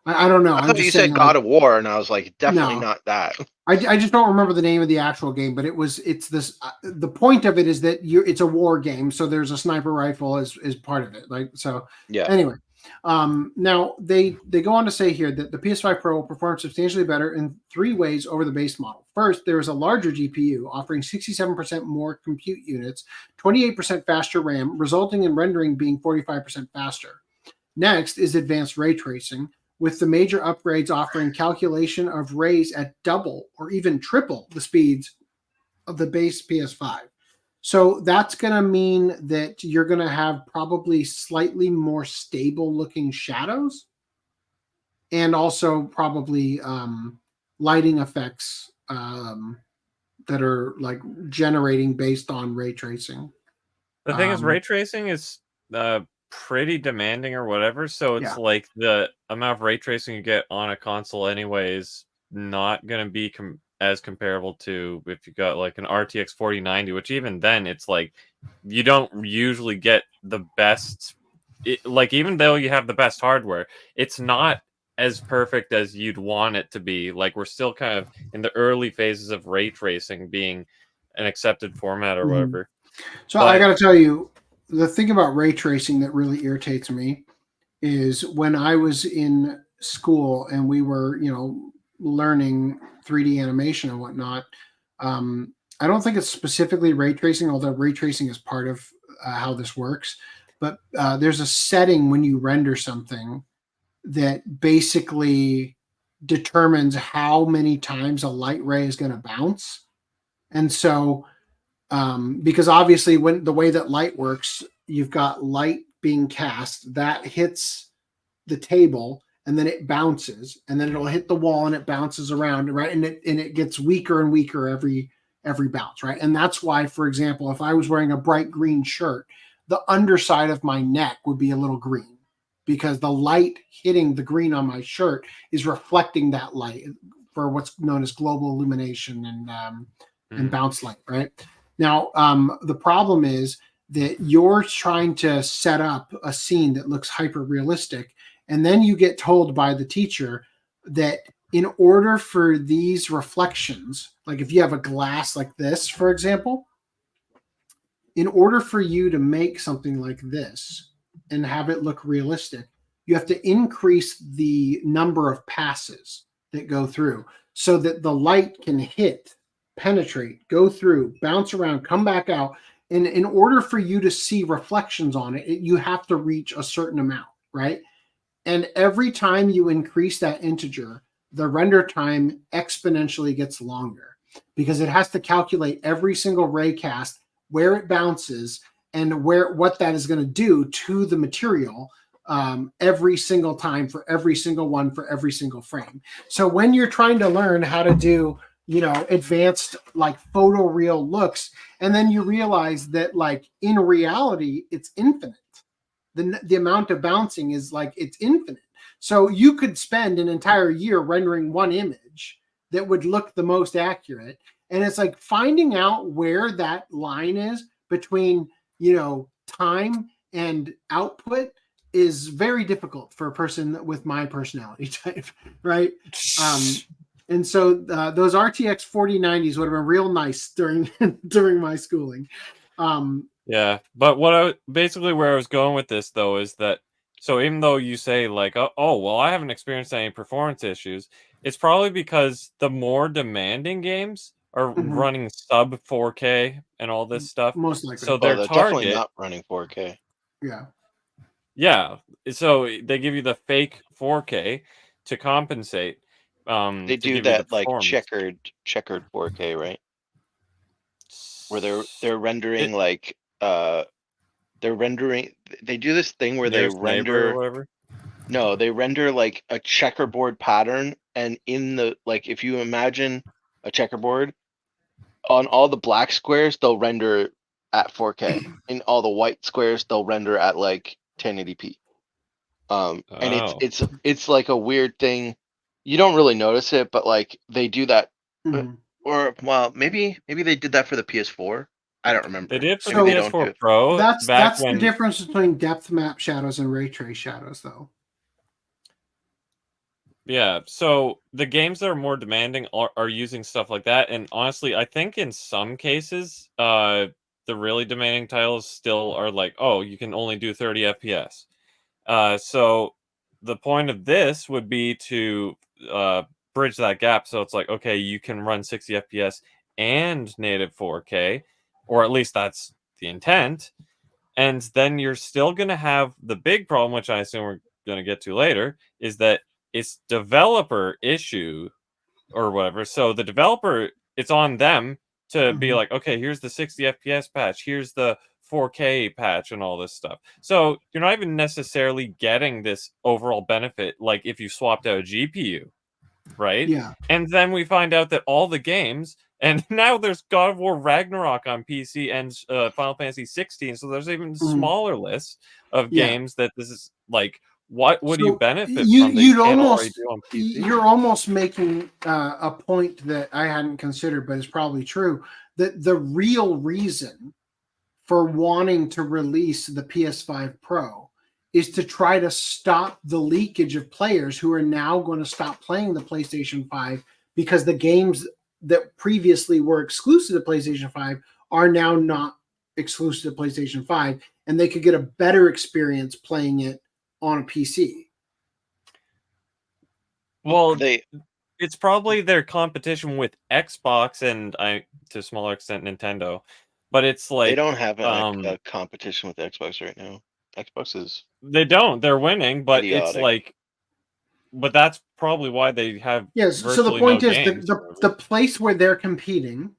H: I don't know.
J: I thought you said God of War, and I was like, definitely not that.
H: I just don't remember the name of the actual game, but it's this. The point of it is that it's a war game, so there's a sniper rifle as part of it. Like so.
J: Yeah.
H: Anyway, now they go on to say here that the PS5 Pro will perform substantially better in 3 ways over the base model. First, there is a larger GPU offering 67% more compute units, 28% faster RAM, resulting in rendering being 45% faster. Next is advanced ray tracing, with the major upgrades offering calculation of rays at double or even triple the speeds of the base PS5. So that's going to mean that you're going to have probably slightly more stable looking shadows, and also probably lighting effects that are like generating based on ray tracing.
V: The thing is, ray tracing is pretty demanding or whatever, so it's like the amount of ray tracing you get on a console anyway is not going to be as comparable to if you got like an RTX 4090, which even then it's like you don't usually get the best. Like even though you have the best hardware, it's not as perfect as you'd want it to be. Like we're still kind of in the early phases of ray tracing being an accepted format or whatever.
H: So I got to tell you, the thing about ray tracing that really irritates me is when I was in school and we were, learning 3D animation and whatnot. I don't think it's specifically ray tracing, although ray tracing is part of how this works. But there's a setting when you render something that basically determines how many times a light ray is going to bounce. And so, because obviously when the way that light works, you've got light being cast that hits the table and then it bounces and then it'll hit the wall and it bounces around, right? And it gets weaker and weaker every bounce, right? And that's why, for example, if I was wearing a bright green shirt, the underside of my neck would be a little green because the light hitting the green on my shirt is reflecting that light for what's known as global illumination and bounce light, right? Now, the problem is that you're trying to set up a scene that looks hyper realistic, and then you get told by the teacher that in order for these reflections, like if you have a glass like this, for example, in order for you to make something like this and have it look realistic, you have to increase the number of passes that go through so that the light can hit, penetrate, go through, bounce around, come back out. And in order for you to see reflections on it, you have to reach a certain amount, right? And every time you increase that integer, the render time exponentially gets longer. because it has to calculate every single ray cast, where it bounces, and what that is going to do to the material every single time for every single one for every single frame. So when you're trying to learn how to do, advanced like photoreal looks, and then you realize that like in reality it's infinite. The amount of bouncing is like it's infinite. So you could spend an entire year rendering one image that would look the most accurate, and it's like finding out where that line is between time and output is very difficult for a person with my personality type, right? And so those RTX 4090s would have been real nice during my schooling.
V: Yeah, but where I was going with this though is that, so even though you say like, oh well, I haven't experienced any performance issues, it's probably because the more demanding games are running sub 4K and all this stuff.
H: Most likely.
V: So their
J: they're
V: target
J: definitely not running 4K.
H: Yeah.
V: Yeah. So they give you the fake 4K to compensate.
J: They do that like checkered 4K, right? Where they're rendering they do this thing where they render
V: or whatever.
J: No, they render like a checkerboard pattern, and in the if you imagine a checkerboard, on all the black squares they'll render at 4K. In all the white squares they'll render at like 1080p. And it's like a weird thing. You don't really notice it, but like they do that. Or well, maybe they did that for the PS4. I don't remember.
V: They did for
J: Maybe
V: the
J: they don't do
V: PS4
J: it.
V: Pro.
H: That's
V: back when
H: the difference between depth map shadows and ray trace shadows, though.
V: Yeah, so the games that are more demanding are using stuff like that, and honestly, I think in some cases, the really demanding titles still are like, oh, you can only do 30 FPS. So the point of this would be to bridge that gap. So it's like, okay, you can run 60 FPS and native 4K, or at least that's the intent. And then you're still going to have the big problem, which I assume we're going to get to later, is that it's developer issue or whatever. So the developer, it's on them to be like, okay, here's the 60 FPS patch, here's the 4K patch and all this stuff. So you're not even necessarily getting this overall benefit like if you swapped out a GPU, right?
H: Yeah.
V: And then we find out that all the games, and now there's God of War Ragnarok on PC and Final Fantasy 16, so there's even smaller list of games that this is like, what would you benefit from?
H: You're almost making a point that I hadn't considered, but it's probably true, that the real reason for wanting to release the PS5 Pro is to try to stop the leakage of players who are now going to stop playing the PlayStation 5 because the games that previously were exclusive to PlayStation 5 are now not exclusive to PlayStation 5, and they could get a better experience playing it on a PC.
V: Well, it's probably their competition with Xbox and to a smaller extent Nintendo, but it's like
J: they don't have a competition with Xbox right now. Xbox is
V: they're winning, but
J: idiotic.
V: It's like, but that's probably why they have
H: So the point is that the place where they're competing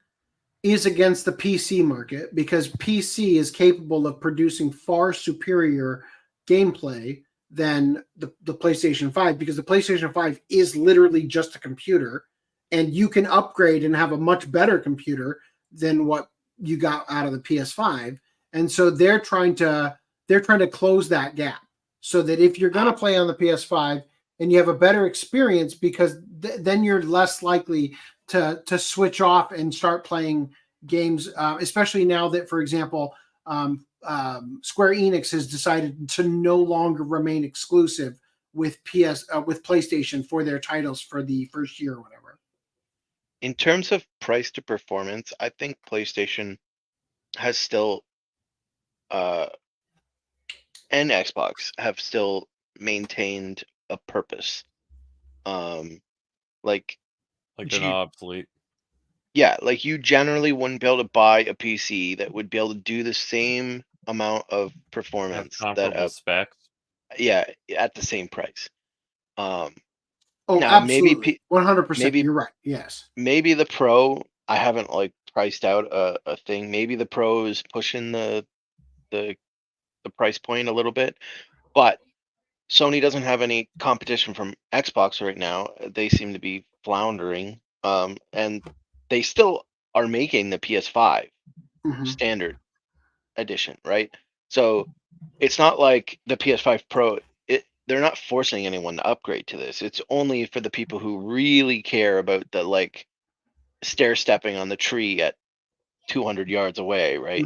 H: is against the PC market, because PC is capable of producing far superior gameplay than the PlayStation 5, because the PlayStation 5 is literally just a computer, and you can upgrade and have a much better computer than what you got out of the PS5. And so they're trying to close that gap, so that if you're going to play on the PS5 and you have a better experience, because then you're less likely to switch off and start playing games, especially now that, for example, Square Enix has decided to no longer remain exclusive with PlayStation for their titles for the first year or whatever.
J: In terms of price to performance, I think PlayStation has still and Xbox have still maintained a purpose. Like
V: they're not obsolete.
J: Yeah, like you generally wouldn't be able to buy a PC that would be able to do the same amount of performance
V: comparable specs.
J: Yeah, at the same price.
H: Now, absolutely. 100%. Maybe you're right. Yes.
J: Maybe the Pro, I haven't like priced out a thing. Maybe the Pro is pushing the price point a little bit, but Sony doesn't have any competition from Xbox right now. They seem to be floundering, and they still are making the PS5 standard edition, right? So it's not like the PS5 Pro. They're not forcing anyone to upgrade to this. It's only for the people who really care about the like stair stepping on the tree at 200 yards away, right?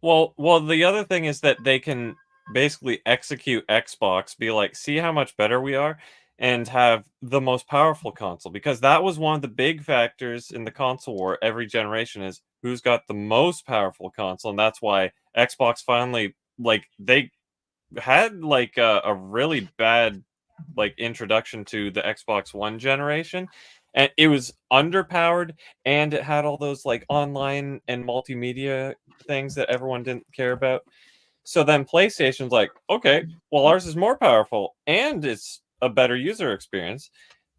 V: Well, the other thing is that they can basically execute Xbox, be like, see how much better we are, and have the most powerful console. Because that was one of the big factors in the console war every generation is who's got the most powerful console. And that's why Xbox finally, like, they had like a really bad like introduction to the Xbox One generation. And it was underpowered, and it had all those like online and multimedia things that everyone didn't care about. So then PlayStation's like, okay, well, ours is more powerful and it's a better user experience.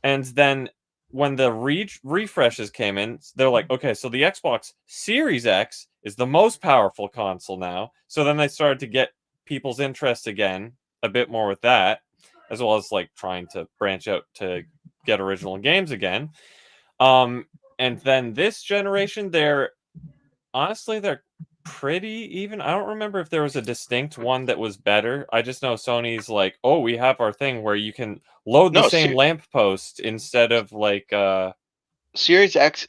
V: And then when the refreshes came in, they're like, okay, so the Xbox Series X is the most powerful console now. So then they started to get people's interest again a bit more with that, as well as like trying to branch out to get original games again. And then this generation, they're pretty even. I don't remember if there was a distinct one that was better. I just know Sony's like, oh, we have our thing where you can load the same lamppost instead of like
J: Series X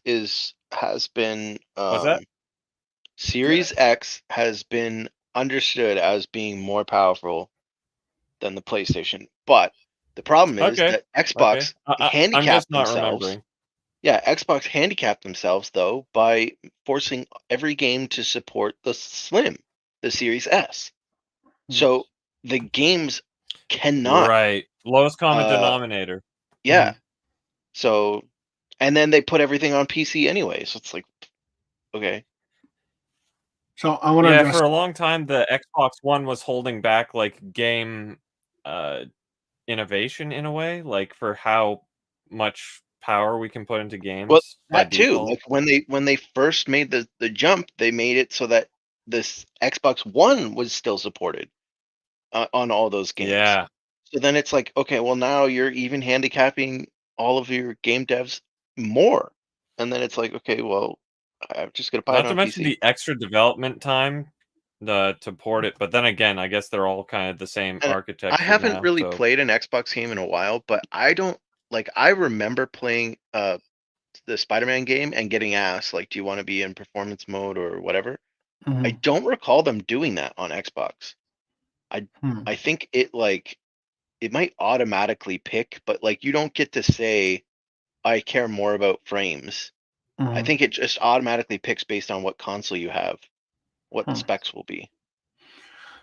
J: has been
V: what's that?
J: Series X has been understood as being more powerful than the PlayStation, but the problem is that Xbox
V: I'm
J: handicapped
V: just not
J: themselves.
V: remembering.
J: Yeah, Xbox handicapped themselves though by forcing every game to support the Slim, the Series S. So the games cannot
V: lowest common denominator.
J: Yeah. So, and then they put everything on PC anyway. So it's like, okay.
H: So I want to address
V: for a long time, the Xbox One was holding back like game innovation in a way, like for how much power we can put into games.
J: Well,
V: by
J: that too.
V: default.
J: Like when they first made the jump, they made it so that this Xbox One was still supported on all those games.
V: Yeah.
J: So then it's like, okay, well now you're even handicapping all of your game devs more, and then it's like, okay, well, I'm just gonna buy
V: Not
J: it
V: to
J: on
V: mention
J: PC.
V: the extra development time to port it, but then again, I guess they're all kind of the same
J: And
V: architecture
J: I haven't
V: now,
J: really
V: so.
J: played an Xbox game in a while, but I don't like. I remember playing the Spider-Man game and getting asked like, "Do you want to be in performance mode or whatever?" I don't recall them doing that on Xbox. I think it might automatically pick, but like you don't get to say, "I care more about frames." I think it just automatically picks based on what console you have, what the specs will be.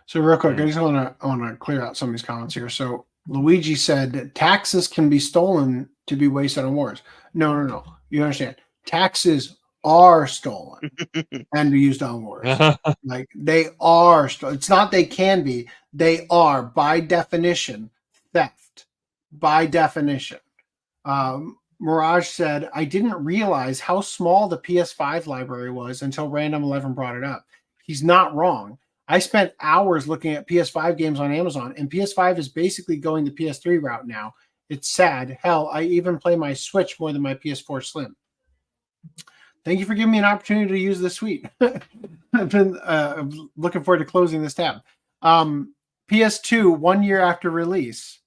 H: So real quick, I just want to clear out some of these comments here. So Luigi said that taxes can be stolen to be wasted on wars. No. You understand? Taxes are stolen and used on wars. Like they are. It's not they can be. They are by definition theft. By definition. Mirage said, I didn't realize how small the PS5 library was until Random 11 brought it up. He's not wrong. I spent hours looking at PS5 games on Amazon, and PS5 is basically going the PS3 route now. It's sad. Hell, I even play my Switch more than my PS4 Slim. Thank you for giving me an opportunity to use this suite. I've been looking forward to closing this tab. PS2, 1 year after release,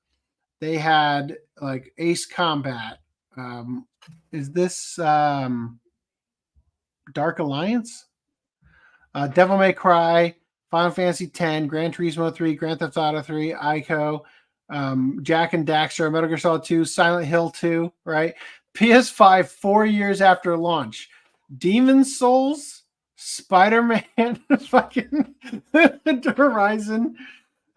H: they had like Ace Combat. Is this Dark Alliance? Devil May Cry, Final Fantasy X, Gran Turismo 3, Grand Theft Auto 3, Ico, Jack and Daxter, Metal Gear Solid 2, Silent Hill 2, right? PS5 4 years after launch. Demon's Souls, Spider-Man, fucking Horizon.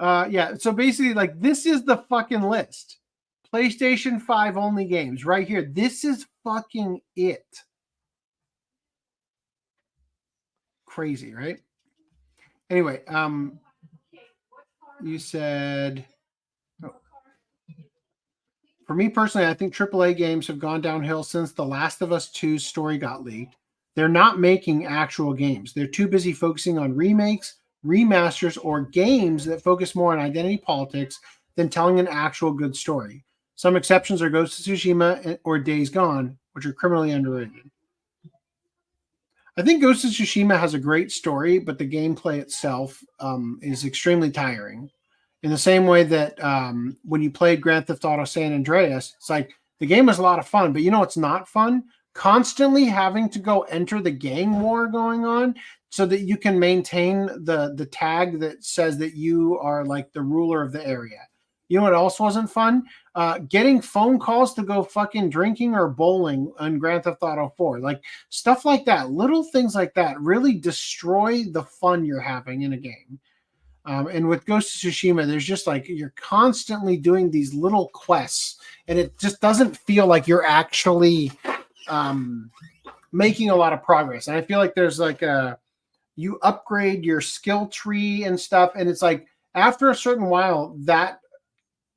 H: Yeah, so basically, like, this is the fucking list. PlayStation 5 only games right here. This is fucking it. Crazy, right? Anyway, you said For me personally, I think AAA games have gone downhill since The Last of Us 2's story got leaked. They're not making actual games. They're too busy focusing on remakes, remasters, or games that focus more on identity politics than telling an actual good story. Some exceptions are Ghost of Tsushima or Days Gone, which are criminally underrated. I think Ghost of Tsushima has a great story, but the gameplay itself is extremely tiring. In the same way that when you played Grand Theft Auto San Andreas, it's like the game was a lot of fun, but you know it's not fun? Constantly having to go enter the gang war going on so that you can maintain the tag that says that you are like the ruler of the area. You know what else wasn't fun? Getting phone calls to go fucking drinking or bowling on Grand Theft Auto 4. Like stuff like that, little things like that really destroy the fun you're having in a game. And with Ghost of Tsushima, there's just like you're constantly doing these little quests, and it just doesn't feel like you're actually making a lot of progress. And I feel like there's like you upgrade your skill tree and stuff, and it's like after a certain while that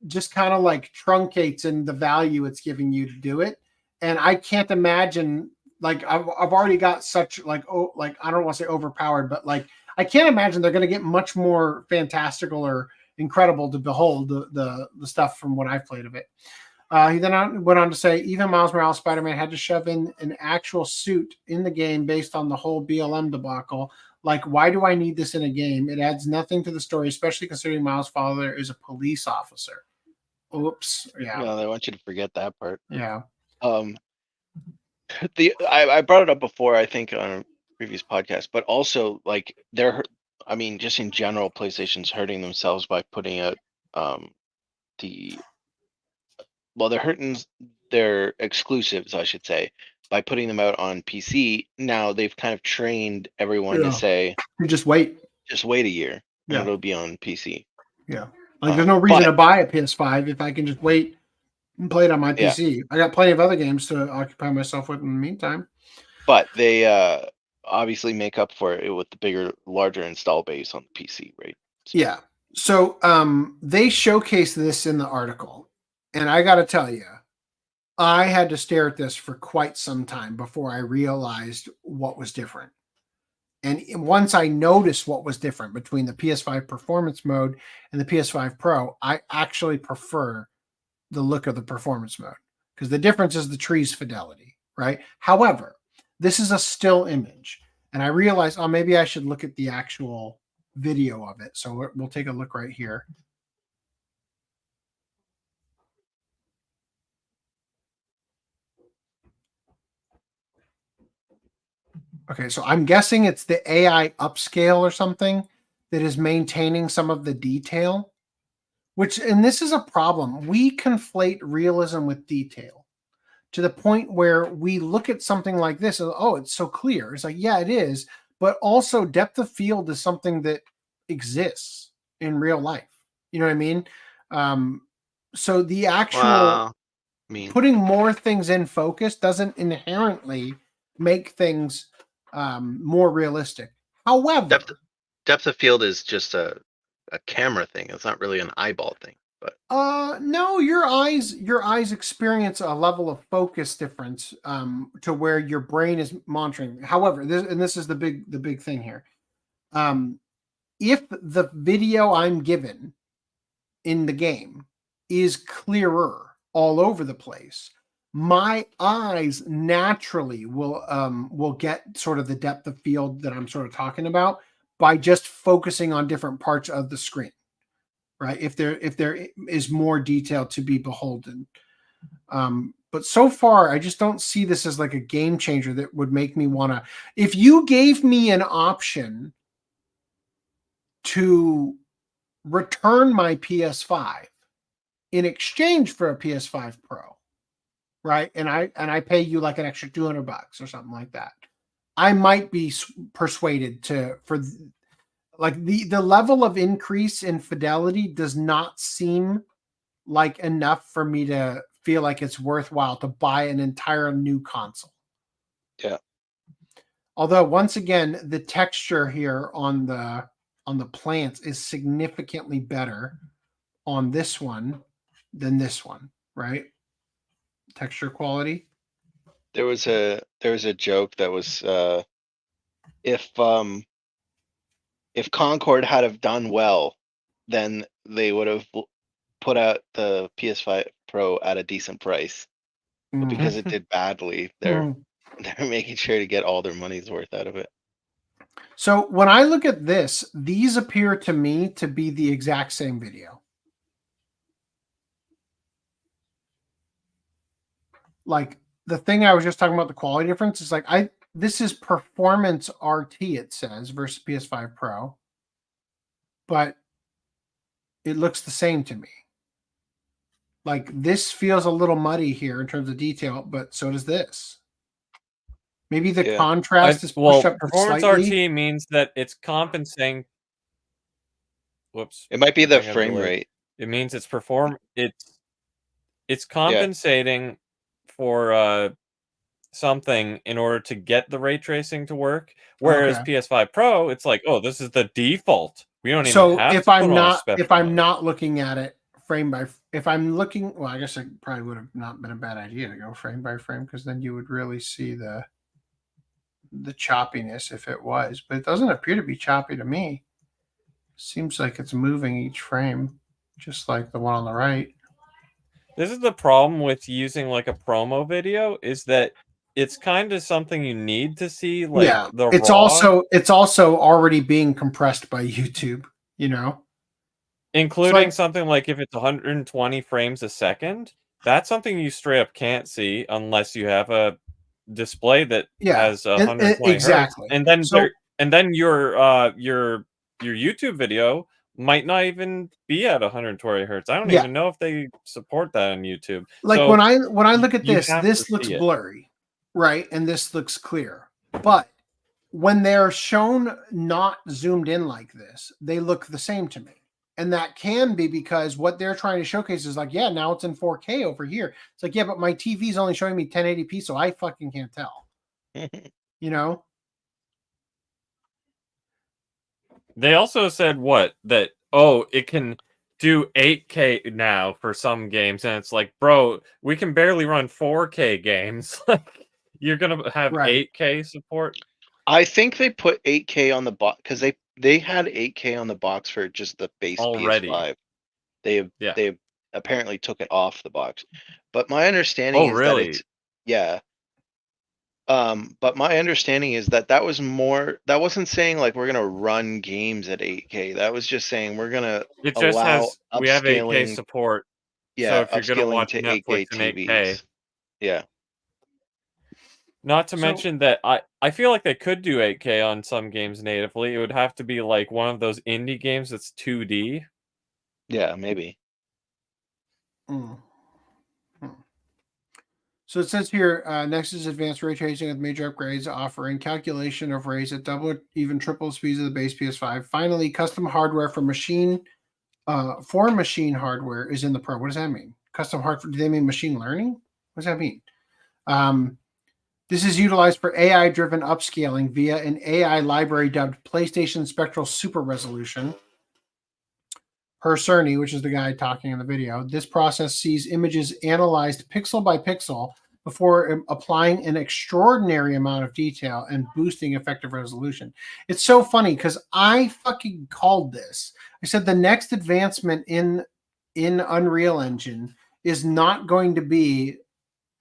H: just kind of like truncates in the value it's giving you to do it. And I can't imagine, like I've already got such like I don't want to say overpowered, but like I can't imagine they're going to get much more fantastical or incredible to behold the stuff from what I've played of it. He then went on to say, even Miles Morales Spider-Man had to shove in an actual suit in the game based on the whole BLM debacle. Like, why do I need this in a game? It adds nothing to the story, especially considering Miles' father is a police officer. Oops. Yeah.
J: No, I want you to forget that part.
H: Yeah.
J: I brought it up before, I think, on a previous podcast, but also like just in general, PlayStation's hurting themselves by putting out they're hurting their exclusives, I should say, by putting them out on PC. Now they've kind of trained everyone to say,
H: you just wait
J: a year,
H: Yeah.
J: and it'll be on PC.
H: Yeah. Like there's no reason to buy a PS5 if I can just wait and play it on my PC. I got plenty of other games to occupy myself with in the meantime.
J: But they obviously make up for it with the larger install base on the PC, right?
H: Yeah. So they showcase this in the article. And I got to tell you, I had to stare at this for quite some time before I realized what was different. And once I noticed what was different between the PS5 performance mode and the PS5 Pro, I actually prefer the look of the performance mode because the difference is the tree's fidelity, right? However, this is a still image. And I realized, maybe I should look at the actual video of it. So we'll take a look right here. Okay, so I'm guessing it's the AI upscale or something that is maintaining some of the detail, and this is a problem. We conflate realism with detail to the point where we look at something like this and, it's so clear. It's like, yeah, it is, but also depth of field is something that exists in real life. You know what I mean? So the actual putting more things in focus doesn't inherently make things more realistic. However,
J: depth of field is just a camera thing. It's not really an eyeball thing. But
H: no, your eyes experience a level of focus difference to where your brain is monitoring. However, this is the big thing here. If the video I'm given in the game is clearer all over the place, my eyes naturally will get sort of the depth of field that I'm sort of talking about by just focusing on different parts of the screen, right? If there is more detail to be beholden. But so far, I just don't see this as like a game changer that would make me want to. If you gave me an option to return my PS5 in exchange for a PS5 Pro, right? And I pay you like an extra $200 or something like that, I might be persuaded for the level of increase in fidelity does not seem like enough for me to feel like it's worthwhile to buy an entire new console.
J: Yeah.
H: Although once again, the texture here on the plants is significantly better on this one than this one, right? texture quality.
J: There was a joke that was if Concord had have done well, then they would have put out the PS5 Pro at a decent price. But because it did badly, they're making sure to get all their money's worth out of it.
H: So when I look at this, these appear to me to be the exact same video. Like the thing I was just talking about, the quality difference is like this is performance RT, it says, versus PS5 Pro, but it looks the same to me. Like this feels a little muddy here in terms of detail, but so does this. Maybe the contrast is pushed up
V: performance
H: slightly.
V: RT means that it's compensating. Whoops.
J: It might be the frame rate.
V: It means it's compensating for something in order to get the ray tracing to work. Whereas PS5 Pro, it's like, oh, this is the default. We don't even have
H: if
V: to
H: I'm
V: put
H: not
V: on a
H: if I'm not looking at it frame by if I'm looking, well, I guess it probably would have not been a bad idea to go frame by frame, because then you would really see the choppiness if it was, but it doesn't appear to be choppy to me. Seems like it's moving each frame, just like the one on the right.
V: This is the problem with using like a promo video, is that it's kind of something you need to see. Like
H: it's also already being compressed by YouTube, you know,
V: including something like if it's 120 frames a second, that's something you straight up can't see unless you have a display that has 120
H: exactly.
V: Hertz. And then your YouTube video might not even be at 120 hertz. I don't even know if they support that on YouTube.
H: Like
V: so
H: when I look at this looks
V: it.
H: blurry, right? And this looks clear. But when they're shown not zoomed in like this, they look the same to me. And that can be because what they're trying to showcase is like, yeah, now it's in 4K over here. It's like, yeah, but my TV's only showing me 1080p, so I fucking can't tell. You know?
V: They also said that it can do 8K now for some games, and it's like, bro, we can barely run 4K games. Like, you're gonna have 8K support?
J: I think they put 8K on the box because they had 8K on the box for just the base PS5. They apparently took it off the box, but my understanding is that it's but my understanding is that that wasn't saying like we're gonna run games at 8K. That was just saying we're gonna
V: we have 8K support.
J: Yeah,
V: so if you're gonna watch Netflix in 8K,
J: yeah.
V: Not to mention that I feel like they could do 8K on some games natively. It would have to be like one of those indie games that's 2D.
J: Yeah, maybe.
H: So it says here, next is advanced ray tracing with major upgrades, offering calculation of rays at double or even triple speeds of the base PS5. Finally, custom hardware for machine hardware is in the Pro. What does that mean? Custom hardware? Do they mean machine learning? What does that mean? This is utilized for AI-driven upscaling via an AI library dubbed PlayStation Spectral Super Resolution. Per Cerny, which is the guy talking in the video, this process sees images analyzed pixel by pixel before applying an extraordinary amount of detail and boosting effective resolution. It's so funny because I fucking called this. I said the next advancement in Unreal Engine is not going to be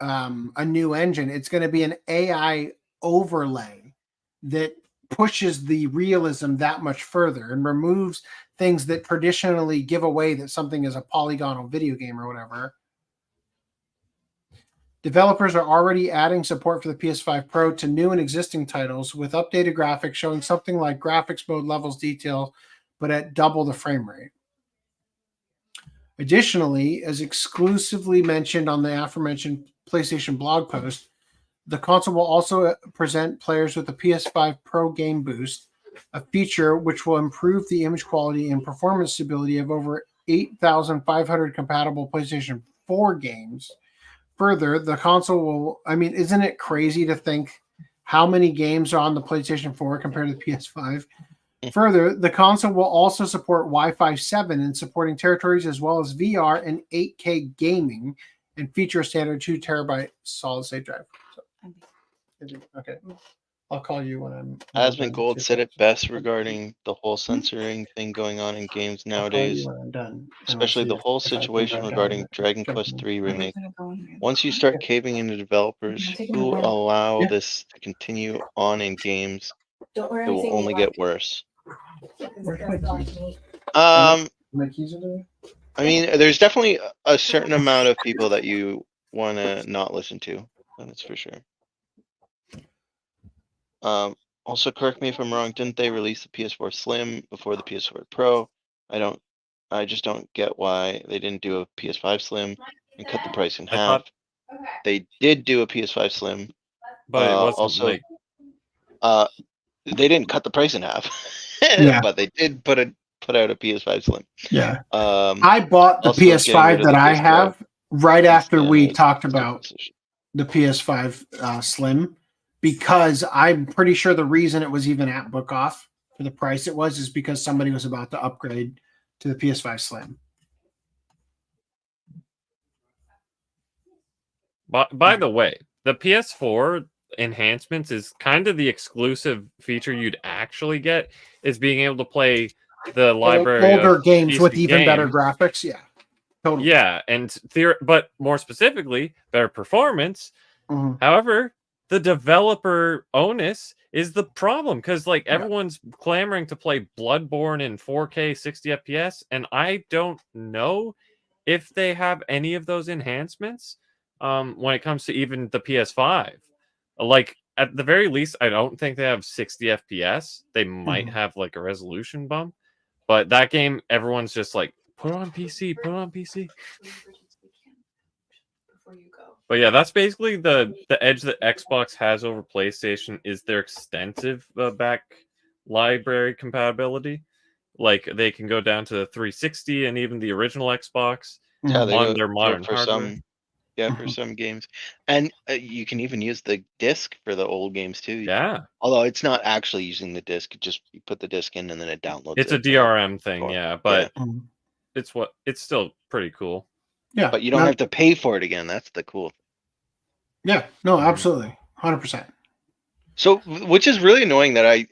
H: a new engine. It's going to be an AI overlay that pushes the realism that much further and removes things that traditionally give away that something is a polygonal video game or whatever. Developers are already adding support for the PS5 Pro to new and existing titles with updated graphics showing something like graphics mode levels detail, but at double the frame rate. Additionally, as exclusively mentioned on the aforementioned PlayStation blog post, the console will also present players with the PS5 Pro Game Boost, a feature which will improve the image quality and performance stability of over 8,500 compatible PlayStation 4 games. Further, the console will, isn't it crazy to think how many games are on the PlayStation 4 compared to the PS5? Further, the console will also support Wi-Fi 7 in supporting territories as well as VR and 8K gaming and feature a standard 2 terabyte solid state drive. So, okay, I'll call you when I'm.
J: Asmund Gold said it best regarding the whole censoring thing going on in games nowadays,
H: when I'm done.
J: especially the whole situation regarding Dragon Quest III remake. Once you start caving into developers who allow this to continue on in games, it will only get worse.
H: My keys are there?
J: I mean, there's definitely a certain amount of people that you want to not listen to. That's for sure. Also, correct me if I'm wrong. Didn't they release the PS4 Slim before the PS4 Pro? I just don't get why they didn't do a PS5 Slim and cut the price in half. They did do a PS5 Slim,
V: but it wasn't
J: also
V: like...
J: they didn't cut the price in half.
H: Yeah.
J: But they did put out a PS5 Slim.
H: Yeah. I bought the
J: also getting rid
H: PS5
J: of
H: that
J: the
H: I
J: PS5
H: have right after we
J: is
H: talked about the PS5 Slim, because I'm pretty sure the reason it was even at book off for the price it was is because somebody was about to upgrade to the PS5 Slim.
V: By the way, the PS4 enhancements is kind of the exclusive feature you'd actually get, is being able to play the library
H: Older
V: of
H: games
V: PC
H: with even better
V: games.
H: graphics. Yeah. Totally.
V: Yeah, and but more specifically, better performance.
H: Mhm.
V: However, the developer onus is the problem, because like everyone's clamoring to play Bloodborne in 4K 60 FPS, and I don't know if they have any of those enhancements when it comes to even the PS5. Like at the very least, I don't think they have 60 FPS. They might have like a resolution bump, but that game, everyone's just like, put it on PC, put it on PC. But yeah, that's basically the edge that Xbox has over PlayStation, is their extensive back library compatibility. Like they can go down to the 360 and even the original Xbox
J: Yeah, they
V: on
J: do
V: their modern
J: for
V: hardware.
J: some. Yeah, for some games, and you can even use the disc for the old games too.
V: Yeah.
J: Although it's not actually using the disc, just you put the disc in and then it downloads.
V: It's a DRM thing, yeah, but it's still pretty cool.
H: Yeah,
J: but you don't have to pay for it again. That's the cool thing.
H: Yeah, no, absolutely, 100%.
J: So, which is really annoying that I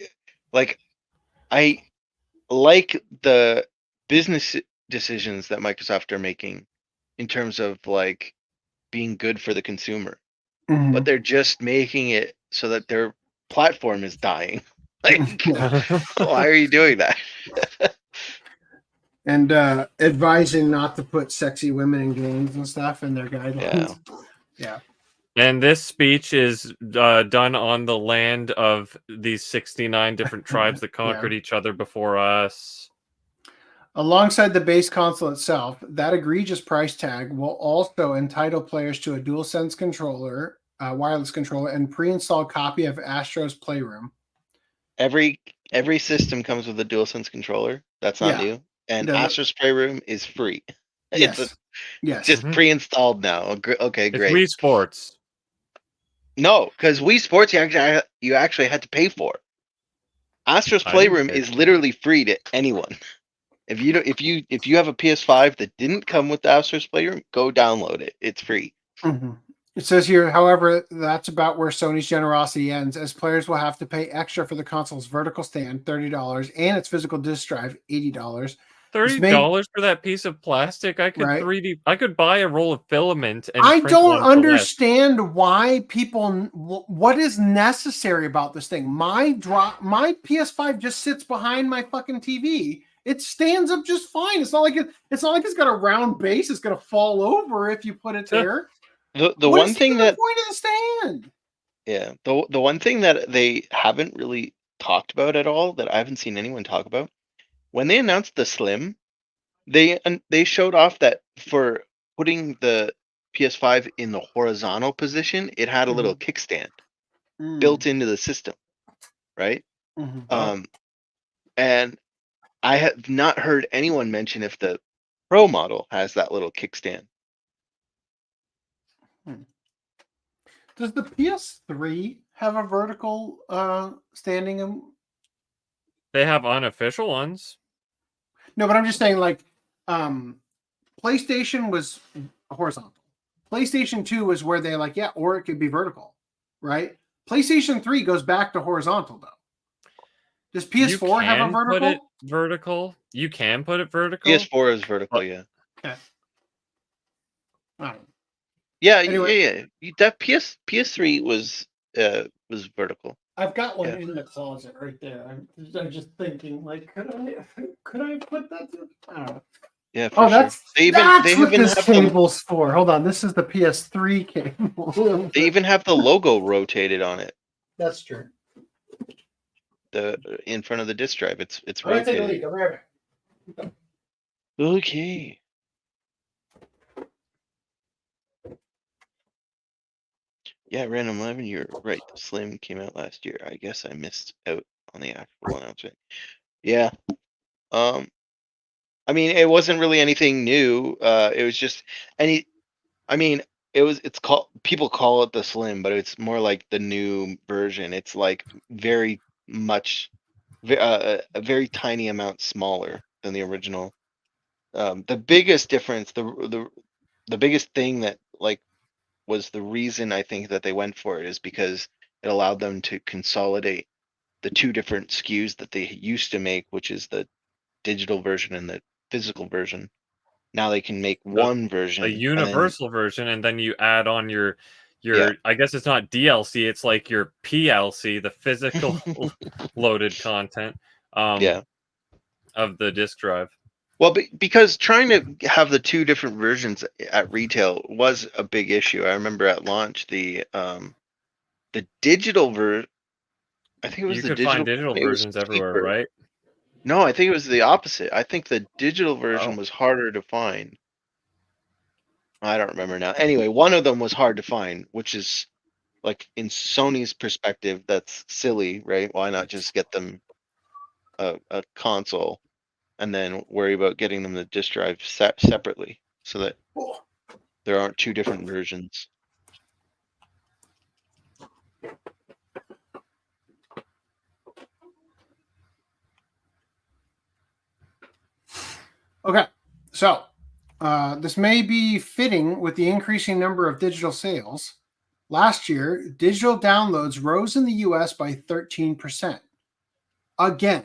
J: like the business decisions that Microsoft are making in terms of like being good for the consumer, but they're just making it so that their platform is dying. Like, why are you doing that?
H: And advising not to put sexy women in games and stuff in their guidelines. Yeah.
V: And this speech is done on the land of these 69 different tribes that conquered each other before us.
H: Alongside the base console itself, that egregious price tag will also entitle players to a DualSense controller, wireless controller, and pre-installed copy of Astro's Playroom.
J: Every system comes with a DualSense controller. That's not new. And Astro's Playroom is free.
H: Yes.
J: It's just pre-installed now. Okay,
V: It's
J: great.
V: Wii Sports.
J: No, because Wii Sports you actually had to pay for. Astro's Playroom is literally free to anyone. If you have a PS5 that didn't come with the Astro's Playroom, go download it. It's free.
H: It says here, however, that's about where Sony's generosity ends, as players will have to pay extra for the console's vertical stand, $30, and its physical disc drive, $80.
V: $30 for that piece of plastic? I could I could buy a roll of filament and
H: I
V: print
H: don't
V: one for less.
H: understand why what is necessary about this thing. My PS5 just sits behind my fucking TV. It stands up just fine. It's not like it's got a round base. It's gonna fall over if you put it there.
J: The one thing that
H: point of the stand.
J: Yeah, the one thing that they haven't really talked about at all, that I haven't seen anyone talk about, when they announced the Slim, they showed off that for putting the PS5 in the horizontal position, it had a little kickstand built into the system, right? And I have not heard anyone mention if the Pro model has that little kickstand.
H: Does the PS3 have a vertical standing?
V: They have unofficial ones.
H: No, but I'm just saying, like, PlayStation was horizontal. PlayStation 2 was where they like, yeah, or it could be vertical, right? PlayStation 3 goes back to horizontal though. Does PS4 have a vertical?
V: Put it vertical. You can put it vertical.
J: PS4 is vertical, yeah.
H: Okay. All right.
J: Yeah,
H: Anyway.
J: That PS3 was vertical.
H: I've got one in the closet right there. I'm just thinking, like, could I put that? I don't know.
J: Yeah. For
H: that's
J: sure.
H: that's what this cable's for. Hold on, this is the PS3 cable.
J: They even have the logo rotated on it.
H: That's true.
J: In front of the disk drive, it's
H: I'm gonna take a
J: rotated.
H: leak. I'll be right back.
J: Okay. Yeah, Random 11, you're right. The Slim came out last year. I guess I missed out on the actual announcement. Yeah. I mean, it wasn't really anything new. It was just it's called, people call it the Slim, but it's more like the new version. It's like very much a very tiny amount smaller than the original. The biggest difference, the biggest thing that like was the reason I think that they went for it is because it allowed them to consolidate the two different SKUs that they used to make, which is the digital version and the physical version. Now they can make one version,
V: a universal version, and then you add on your
J: Yeah.
V: I guess it's not DLC, it's like your PLC, the physical loaded content
J: Yeah.
V: of the disk drive.
J: Well, because trying to have the two different versions at retail was a big issue. I remember at launch the digital version. I think it was
V: You
J: the
V: could
J: digital.
V: find digital
J: it was
V: versions everywhere,
J: cheaper.
V: right?
J: No, I think it was the opposite. I think the digital version was harder to find. I don't remember now. Anyway, one of them was hard to find, which is like in Sony's perspective, that's silly, right? Why not just get them a console and then worry about getting them the disk drive separately so that there aren't two different versions.
H: Okay, so this may be fitting with the increasing number of digital sales. Last year, digital downloads rose in the US by 13%. Again,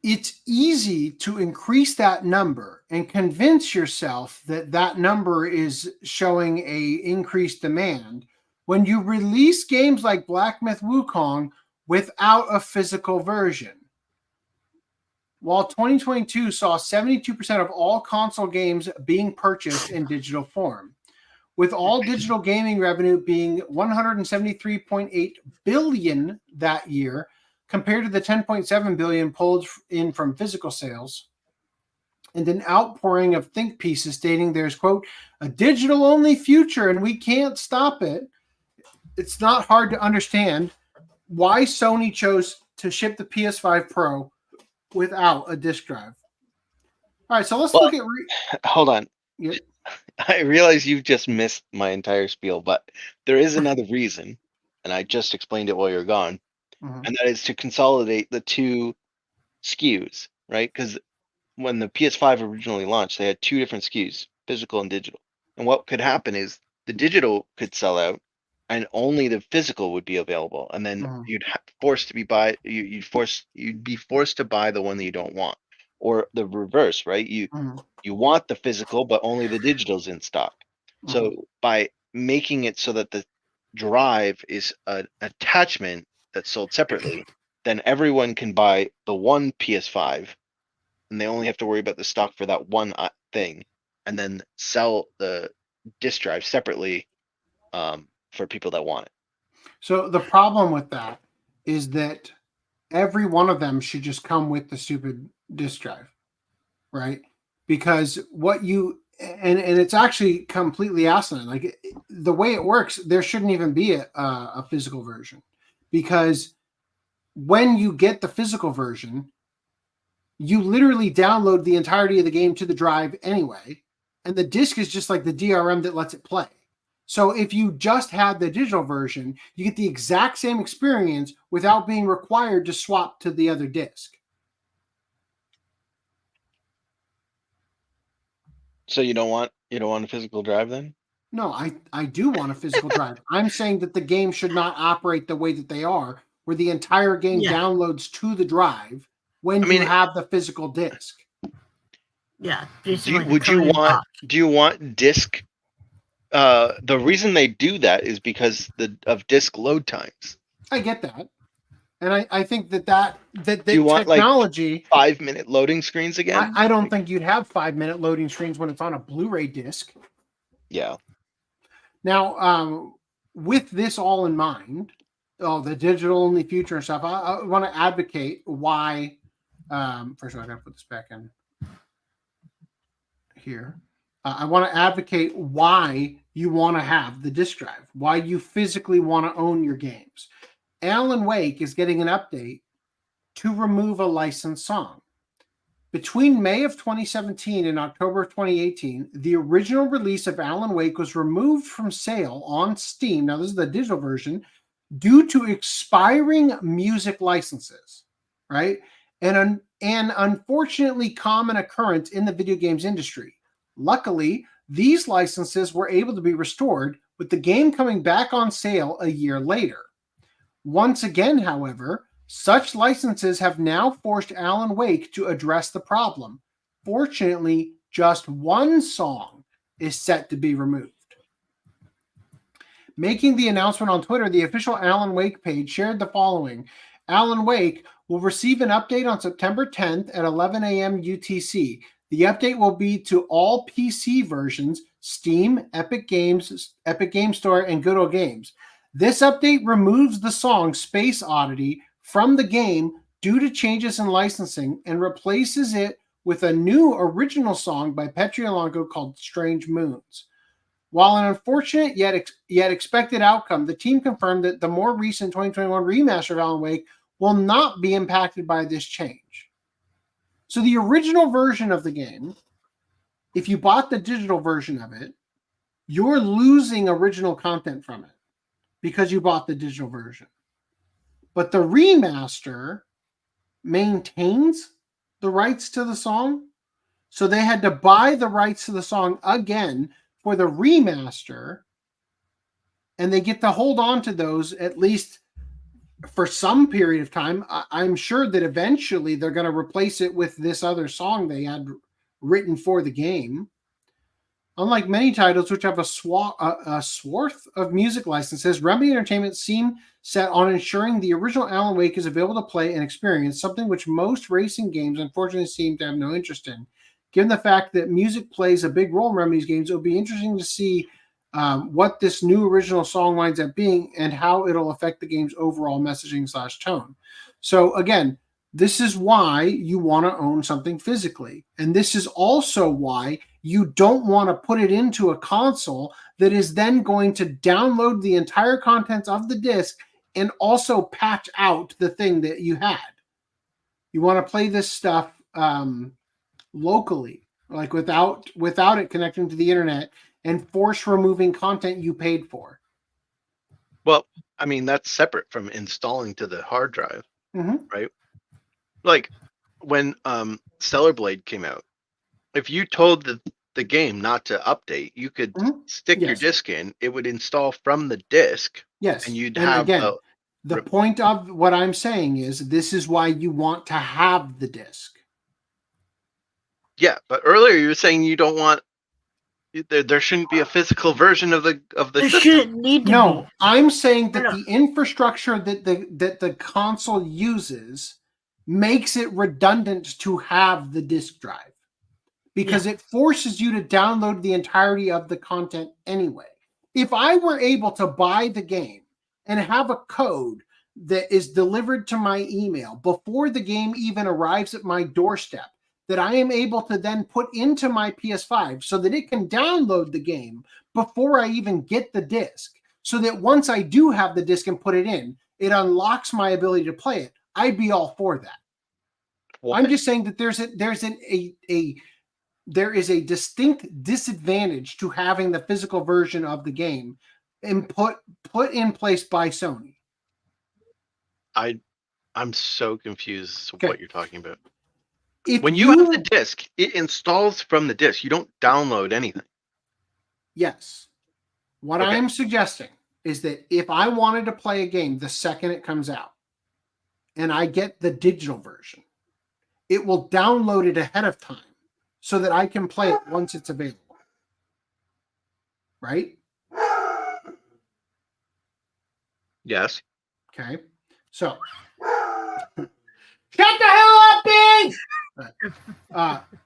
H: it's easy to increase that number and convince yourself that that number is showing a increased demand when you release games like Black Myth Wukong without a physical version. While 2022 saw 72% of all console games being purchased in digital form, with all digital gaming revenue being $173.8 billion that year, compared to the $10.7 billion pulled in from physical sales, and an outpouring of think pieces stating there's, quote, a digital-only future and we can't stop it. It's not hard to understand why Sony chose to ship the PS5 Pro without a disk drive. All right, so let's look at...
J: Hold on.
H: Yep.
J: I realize you've just missed my entire spiel, but there is another reason, and I just explained it while you're gone, and that is to consolidate the two SKUs, right? Because when the PS5 originally launched, they had two different SKUs, physical and digital. And what could happen is the digital could sell out, and only the physical would be available, and then you'd be forced to buy the one that you don't want, or the reverse, right? You want the physical, but only the digital's in stock. So by making it so that the drive is an attachment that's sold separately, then everyone can buy the one PS5, and they only have to worry about the stock for that one thing, and then sell the disk drive separately for people that want it.
H: So the problem with that is that every one of them should just come with the stupid disk drive, right? Because what you and it's actually completely asinine. Like the way it works, there shouldn't even be a physical version, because when you get the physical version, you literally download the entirety of the game to the drive anyway, and the disc is just like the DRM that lets it play. So if you just had the digital version, you get the exact same experience without being required to swap to the other disc.
J: So you don't want a physical drive then?
H: No, I do want a physical drive. I'm saying that the game should not operate the way that they are, where the entire game downloads to the drive when you have the physical disc.
I: Yeah.
J: Do you want disc? The reason they do that is because of disc load times.
H: I get that, and I think that
J: Do you want
H: technology,
J: like 5-minute loading screens again?
H: I don't think you'd have 5-minute loading screens when it's on a Blu-ray disc.
J: Yeah.
H: Now, with this all in mind, the digital in the future and stuff, I want to advocate why. First of all, I got to put this back in here. I want to advocate why you want to have the disc drive, why you physically want to own your games. Alan Wake is getting an update to remove a licensed song. Between May of 2017 and October of 2018, the original release of Alan Wake was removed from sale on Steam. Now, this is the digital version, due to expiring music licenses, right? And an unfortunately common occurrence in the video games industry. Luckily, these licenses were able to be restored, with the game coming back on sale a year later. Once again, however, such licenses have now forced Alan Wake to address the problem. Fortunately, just one song is set to be removed. Making the announcement on Twitter, the official Alan Wake page shared the following. Alan Wake will receive an update on September 10th at 11 a.m. UTC. The update will be to all PC versions, Steam, Epic Games, Epic Game Store, and Good Old Games. This update removes the song Space Oddity from the game due to changes in licensing and replaces it with a new original song by Petri Alonco called Strange Moons. While an unfortunate yet expected outcome, the team confirmed that the more recent 2021 remaster of Alan Wake will not be impacted by this change. So the original version of the game, if you bought the digital version of it, you're losing original content from it because you bought the digital version. But the remaster maintains the rights to the song. So they had to buy the rights to the song again for the remaster. And they get to hold on to those at least for some period of time. I'm sure that eventually they're going to replace it with this other song they had written for the game. Unlike many titles which have a swath of music licenses, Remedy Entertainment seem set on ensuring the original Alan Wake is available to play and experience, something which most racing games unfortunately seem to have no interest in. Given the fact that music plays a big role in Remedy's games, it will be interesting to see what this new original song winds up being and how it'll affect the game's overall messaging / tone. So again, this is why you want to own something physically. And this is also why you don't want to put it into a console that is then going to download the entire contents of the disc and also patch out the thing that you had. You want to play this stuff locally, like without it connecting to the internet and force removing content you paid for.
J: Well, I mean, that's separate from installing to the hard drive, right? Like when Stellar Blade came out, if you told the game not to update, you could stick your disc in, it would install from the disc.
H: Yes.
J: And you'd
H: and
J: have
H: again, the point of what I'm saying is this is why you want to have the disc.
J: Yeah, but earlier you were saying you don't want there shouldn't be a physical version of the
I: There
J: system.
I: shouldn't need to
H: No,
I: be.
H: I'm saying that the infrastructure that the console uses makes it redundant to have the disk drive because it forces you to download the entirety of the content anyway. If I were able to buy the game and have a code that is delivered to my email before the game even arrives at my doorstep, that I am able to then put into my PS5 so that it can download the game before I even get the disc, so that once I do have the disc and put it in, it unlocks my ability to play it, I'd be all for that. What? I'm just saying that there is a distinct disadvantage to having the physical version of the game and put in place by Sony.
J: I'm so confused
H: Okay.
J: what you're talking about.
H: When
J: you have the disc, it installs from the disc. You don't download anything.
H: Yes. What I'm suggesting is that if I wanted to play a game the second it comes out, and I get the digital version, it will download it ahead of time so that I can play it once it's available. Right?
J: Yes.
H: Okay. So shut the hell up, Bing!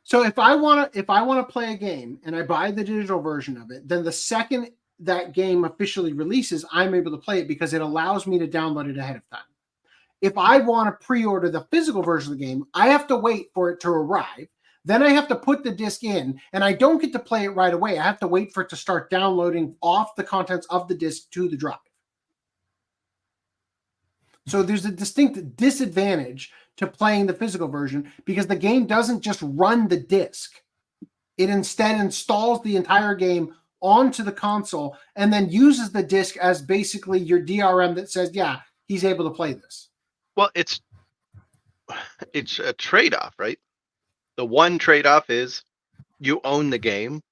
H: So if I want to play a game and I buy the digital version of it, then the second that game officially releases, I'm able to play it because it allows me to download it ahead of time. If I want to pre-order the physical version of the game, I have to wait for it to arrive. Then I have to put the disc in, and I don't get to play it right away. I have to wait for it to start downloading off the contents of the disc to the drive. So there's a distinct disadvantage to playing the physical version because the game doesn't just run the disc. It instead installs the entire game onto the console and then uses the disc as basically your DRM that says, yeah, he's able to play this.
J: Well, it's a trade-off, right? The one trade-off is you own the game,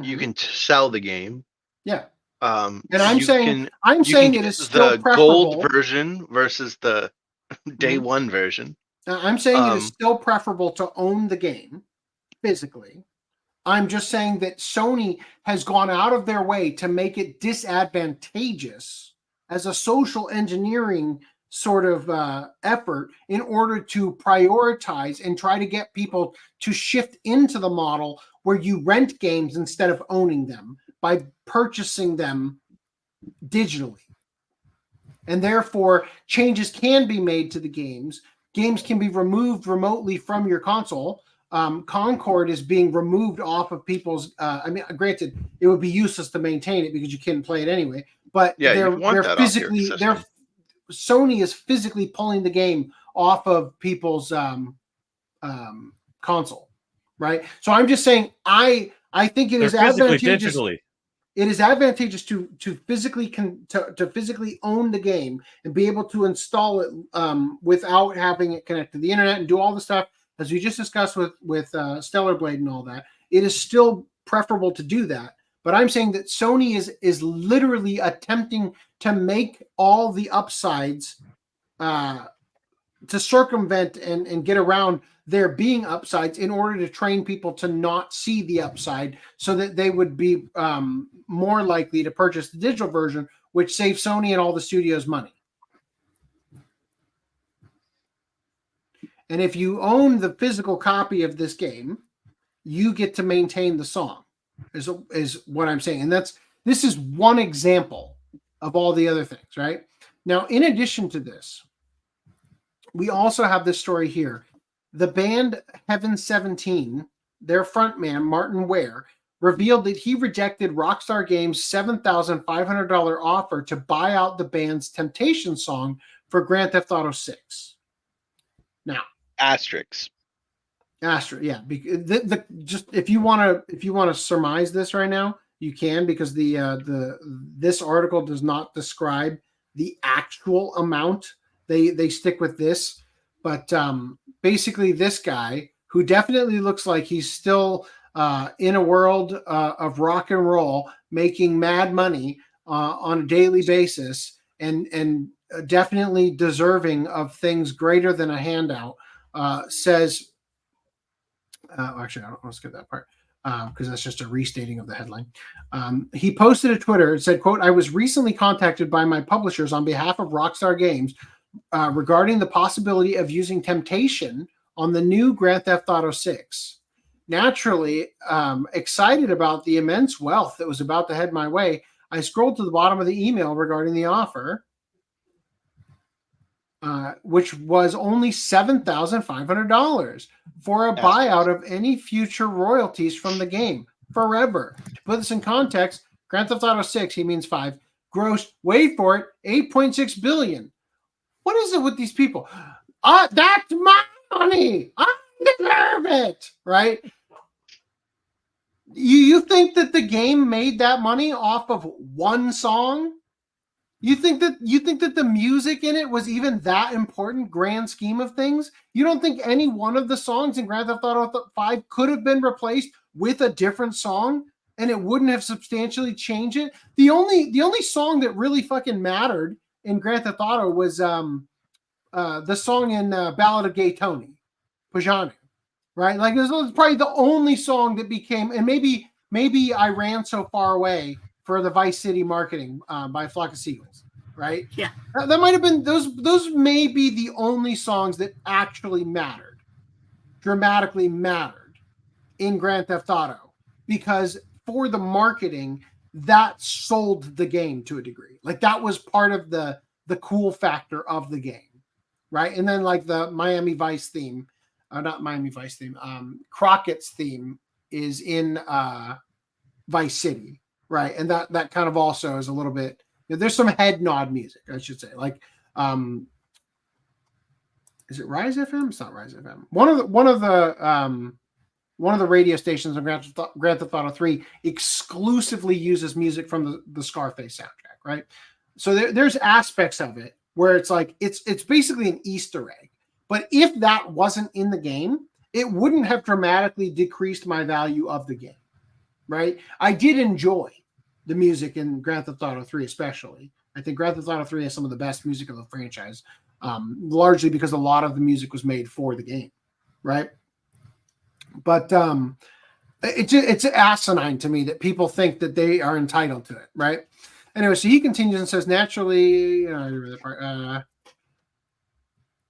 J: you can sell the game.
H: Yeah. And I'm saying it is still
J: the
H: preferable.
J: gold version versus the day one version.
H: I'm saying it is still preferable to own the game physically. I'm just saying that Sony has gone out of their way to make it disadvantageous as a social engineering sort of effort in order to prioritize and try to get people to shift into the model where you rent games instead of owning them by purchasing them digitally. And therefore, changes can be made to the games. Games can be removed remotely from your console. Concord is being removed off of people's. Granted, it would be useless to maintain it because you can't play it anyway. But they're physically, Sony is physically pulling the game off of people's console, right? So I'm just saying, I think it is advantageous. It is advantageous to physically physically own the game and be able to install it without having it connect to the internet and do all the stuff as we just discussed with Stellar Blade and all that. It is still preferable to do that, but I'm saying that Sony is literally attempting to make all the upsides to circumvent and get around there being upsides in order to train people to not see the upside so that they would be more likely to purchase the digital version, which saves Sony and all the studios money. And if you own the physical copy of this game, you get to maintain the song, is what I'm saying. And this is one example of all the other things, right? Now, in addition to this, we also have this story here. The band Heaven 17, their frontman, Martin Ware, revealed that he rejected Rockstar Games' $7,500 offer to buy out the band's Temptation song for Grand Theft Auto 6. Now,
J: Asterix,
H: yeah. Just if you want to surmise this right now, you can, because this article does not describe the actual amount. They stick with this, but basically this guy, who definitely looks like he's still in a world of rock and roll, making mad money on a daily basis, and definitely deserving of things greater than a handout, says, actually, I don't want to skip that part because that's just a restating of the headline. He posted a Twitter and said, quote, "I was recently contacted by my publishers on behalf of Rockstar Games regarding the possibility of using Temptation on the new Grand Theft Auto 6. Naturally, excited about the immense wealth that was about to head my way, I scrolled to the bottom of the email regarding the offer, which was only $7,500 for a buyout of any future royalties from the game forever. To put this in context, Grand Theft Auto 6, he means 5, grossed, wait for it, $8.6 billion. What is it with these people? That's my money. I deserve it, right? You think that the game made that money off of one song? You think that the music in it was even that important, grand scheme of things? You don't think any one of the songs in Grand Theft Auto 5 could have been replaced with a different song and it wouldn't have substantially changed it. The only song that really fucking mattered in Grand Theft Auto was the song in Ballad of Gay Tony, Pajanu, right? Like, this was probably the only song that became, and maybe I Ran So Far Away for the Vice City marketing by Flock of Seagulls, right?
I: Yeah.
H: That might have been, those may be the only songs that actually mattered, dramatically mattered in Grand Theft Auto, because for the marketing, that sold the game to a degree. Like, that was part of the cool factor of the game, right? And then like the Miami Vice theme, not Miami Vice theme, Crockett's theme is in Vice City, right? And that kind of also is a little bit, there's some head nod music, I should say. Like, is it Rise FM? It's not Rise FM. One of the radio stations on Grand Theft Auto 3 exclusively uses music from the Scarface soundtrack, right? So there's aspects of it where it's like it's basically an Easter egg. But if that wasn't in the game, it wouldn't have dramatically decreased my value of the game, right? I did enjoy the music in Grand Theft Auto 3 especially. I think Grand Theft Auto 3 has some of the best music of the franchise, largely because a lot of the music was made for the game, right? But it's asinine to me that people think that they are entitled to it, right? Anyway, so he continues and says, naturally,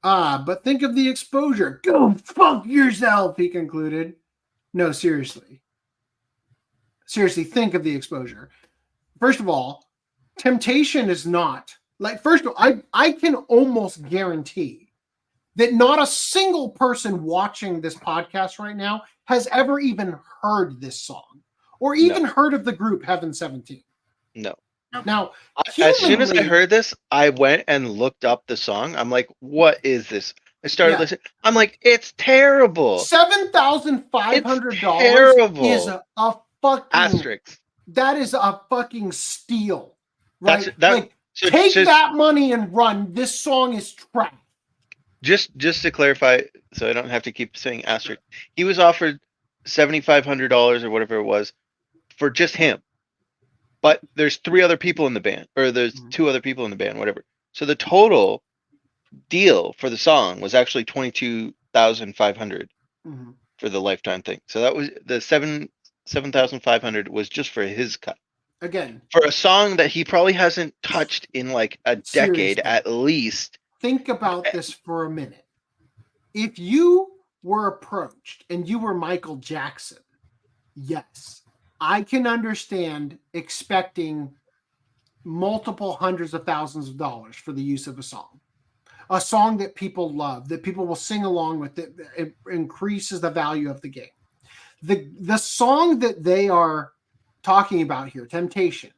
H: but think of the exposure. Go fuck yourself, he concluded. No, seriously. Seriously, think of the exposure. First of all, temptation is not, like, first of all, I can almost guarantee that not a single person watching this podcast right now has ever even heard this song or even heard of the group Heaven 17.
J: No.
H: Now,
J: as soon as I heard this, I went and looked up the song. I'm like, what is this? I started listening. I'm like, it's terrible.
H: $7,500 is a fucking
J: asterisk.
H: That is a fucking steal, right?
J: Take
H: that money and run. This song is trash.
J: Just to clarify, so I don't have to keep saying asterisk. He was offered $7,500 or whatever it was for just him. But there's 3 other people in the band, or there's 2 other people in the band, whatever. So the total deal for the song was actually $22,500 for the lifetime thing. So that was the $7,500 was just for his cut.
H: Again,
J: for a song that he probably hasn't touched in like a decade at least.
H: Think about this for a minute. If you were approached and you were Michael Jackson, yes, I can understand expecting multiple hundreds of thousands of dollars for the use of a song that people love, that people will sing along with, that it increases the value of the game. The song that they are talking about here, Temptation,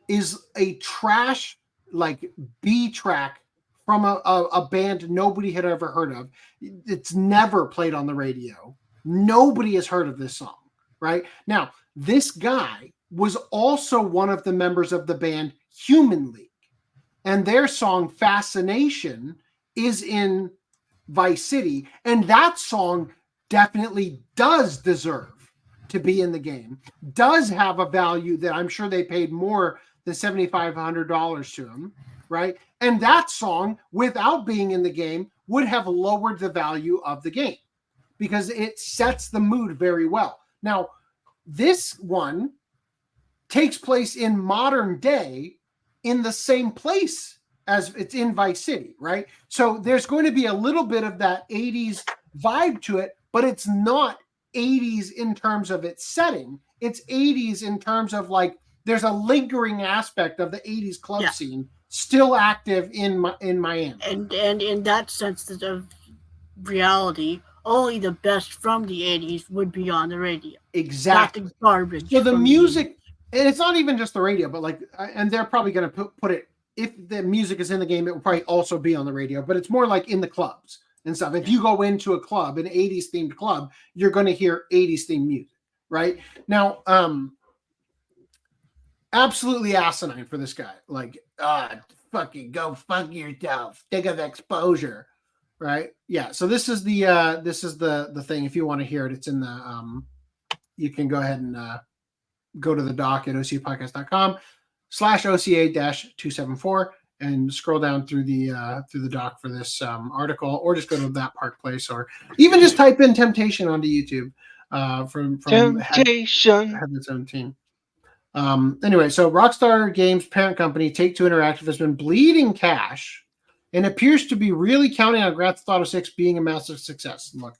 H: is a trash, like, B track from a band nobody had ever heard of. It's never played on the radio. Nobody has heard of this song, right? Now, this guy was also one of the members of the band Human League, and their song Fascination is in Vice City, and that song definitely does deserve to be in the game, does have a value that I'm sure they paid more than $7,500 to him, right? And that song, without being in the game, would have lowered the value of the game because it sets the mood very well. Now, this one takes place in modern day in the same place as it's in Vice City, right? So there's going to be a little bit of that 80s vibe to it, but it's not 80s in terms of its setting. It's 80s in terms of, like, there's a lingering aspect of the 80s club scene still active in Miami.
I: And in that sense of reality, only the best from the 80s would be on the radio.
H: Exactly.
I: Not the garbage.
H: So the music, and it's not even just the radio, but like, and they're probably going to put it, if the music is in the game, it will probably also be on the radio, but it's more like in the clubs and stuff. If you go into a club, an 80s themed club, you're going to hear 80s themed music, right? Now, absolutely asinine for this guy. Like, fucking go fuck yourself. Think of exposure, right? Yeah. So this is the thing. If you want to hear it, it's in the. You can go ahead and go to the doc at ocapodcast.com/OCA-274 and scroll down through the doc for this article, or just go to That Park Place, or even just type in Temptation onto YouTube from
J: Temptation.
H: Had its own team. Anyway, so Rockstar Games' parent company, Take-Two Interactive, has been bleeding cash and appears to be really counting on Grand Theft Auto 6 being a massive success. Look,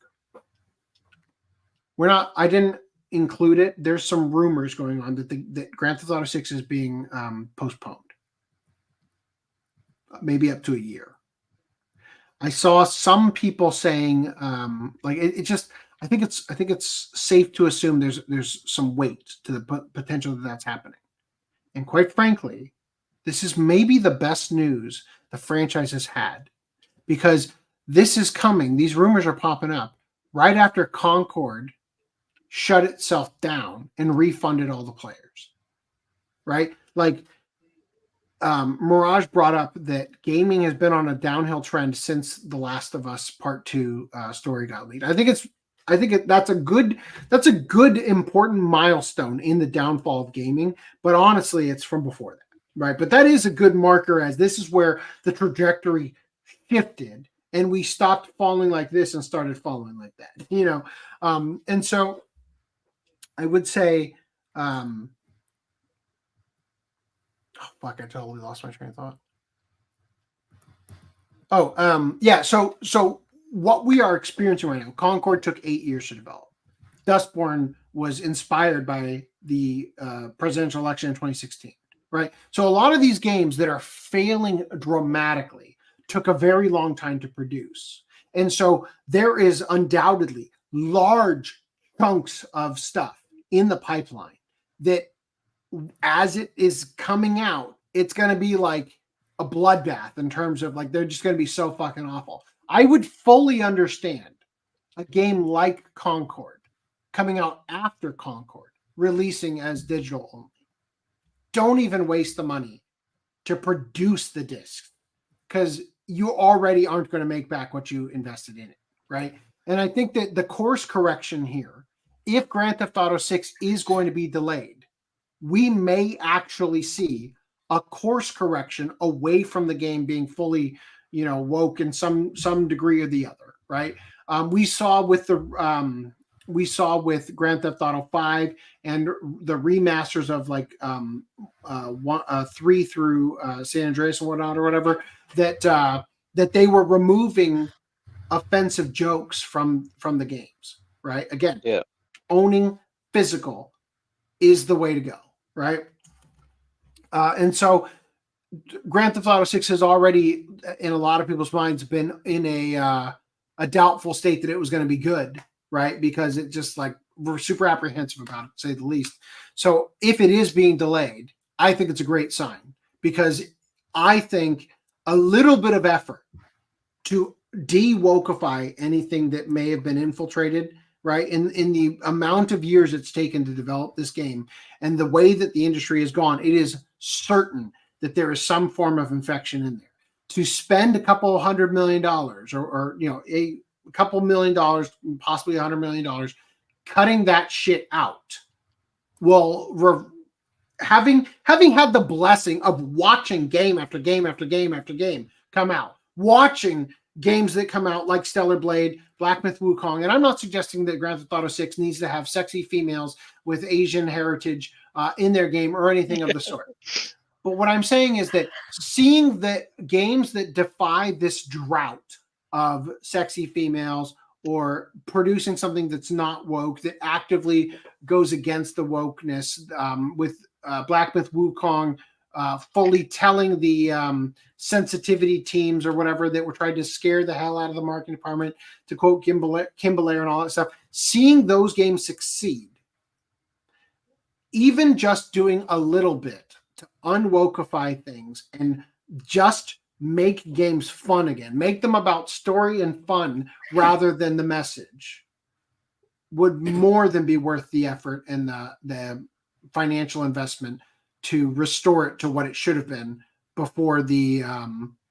H: I didn't include it. There's some rumors going on that Grand Theft Auto 6 is being postponed. Maybe up to a year. I saw some people saying I think it's safe to assume there's some weight to the potential that's happening. And quite frankly, this is maybe the best news the franchise has had, because this is coming. These rumors are popping up right after Concord shut itself down and refunded all the players. Right? Like Mirage brought up that gaming has been on a downhill trend since The Last of Us Part 2 story got leaked. I think that's a good important milestone in the downfall of gaming, but honestly it's from before that, right? But that is a good marker, as this is where the trajectory shifted and we stopped falling like this and started falling like that, and so I would say I totally lost my train of thought. Yeah. So what we are experiencing right now, Concord took 8 years to develop. Dustborn was inspired by the presidential election in 2016, right? So a lot of these games that are failing dramatically took a very long time to produce. And so there is undoubtedly large chunks of stuff in the pipeline that, as it is coming out, it's going to be like a bloodbath in terms of like, they're just going to be so fucking awful. I would fully understand a game like Concord coming out after Concord, releasing as digital only. Don't even waste the money to produce the disc, because you already aren't going to make back what you invested in it, right? And I think that the course correction here, if Grand Theft Auto 6 is going to be delayed, we may actually see a course correction away from the game being fully, woke in some degree or the other, right? We saw with Grand Theft Auto 5 and the remasters of 3 through San Andreas and whatnot or whatever, that they were removing offensive jokes from the games, right? Again, owning physical is the way to go, right? And so Grand Theft Auto 6 has already, in a lot of people's minds, been in a doubtful state that it was going to be good, right? Because it just we're super apprehensive about it, to say the least. So if it is being delayed, I think it's a great sign, because I think a little bit of effort to de-wokeify anything that may have been infiltrated, right? In the amount of years it's taken to develop this game and the way that the industry has gone, it is certain that there is some form of infection in there. To spend a couple $100 million or a couple $1 million, possibly $100 million, cutting that shit out, having had the blessing of watching game after game after game after game come out, watching games that come out like Stellar Blade, Black Myth Wukong, and I'm not suggesting that Grand Theft Auto 6 needs to have sexy females with Asian heritage in their game or anything of the sort. But what I'm saying is that seeing the games that defy this drought of sexy females or producing something that's not woke, that actively goes against the wokeness, with Black Myth Wukong fully telling the sensitivity teams or whatever that were trying to scare the hell out of the marketing department, to quote Kim Belair and all that stuff, seeing those games succeed, even just doing a little bit to unwokeify things and just make games fun again, make them about story and fun rather than the message, would more than be worth the effort and the financial investment to restore it to what it should have been before the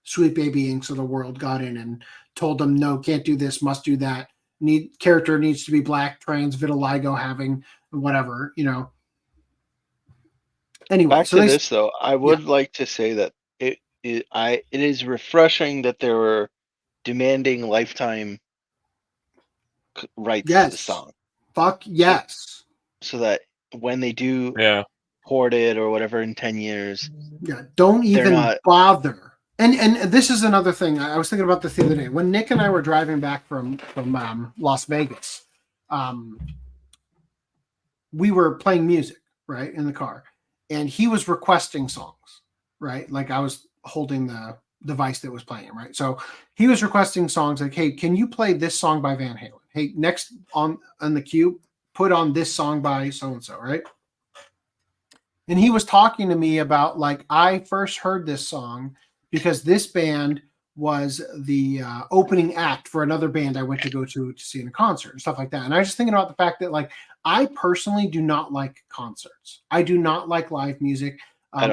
H: Sweet Baby Inks of the world got in and told them, no, can't do this, must do that. Character needs to be black, trans, vitiligo having, whatever, Anyway,
J: Back
H: so
J: to
H: they,
J: this though, I would like to say that it is refreshing that they were demanding lifetime rights to the
H: yes,
J: song,
H: fuck yes.
J: so that when they do
V: Yeah.
J: port it or whatever in 10 years,
H: Yeah, don't
J: they're
H: even
J: not.
H: bother. And this is another thing. I was thinking about this the other day when Nick and I were driving back from Las Vegas. We were playing music right in the car, and he was requesting songs. Right, like I was holding the device that was playing. Right, so he was requesting songs like, "Hey, can you play this song by Van Halen? Hey, next on the queue, put on this song by so and so." Right. And he was talking to me about like I first heard this song because this band was the opening act for another band I went to go to see in a concert and stuff like that. And I was just thinking about the fact that like I personally do not like concerts. I do not like live music. I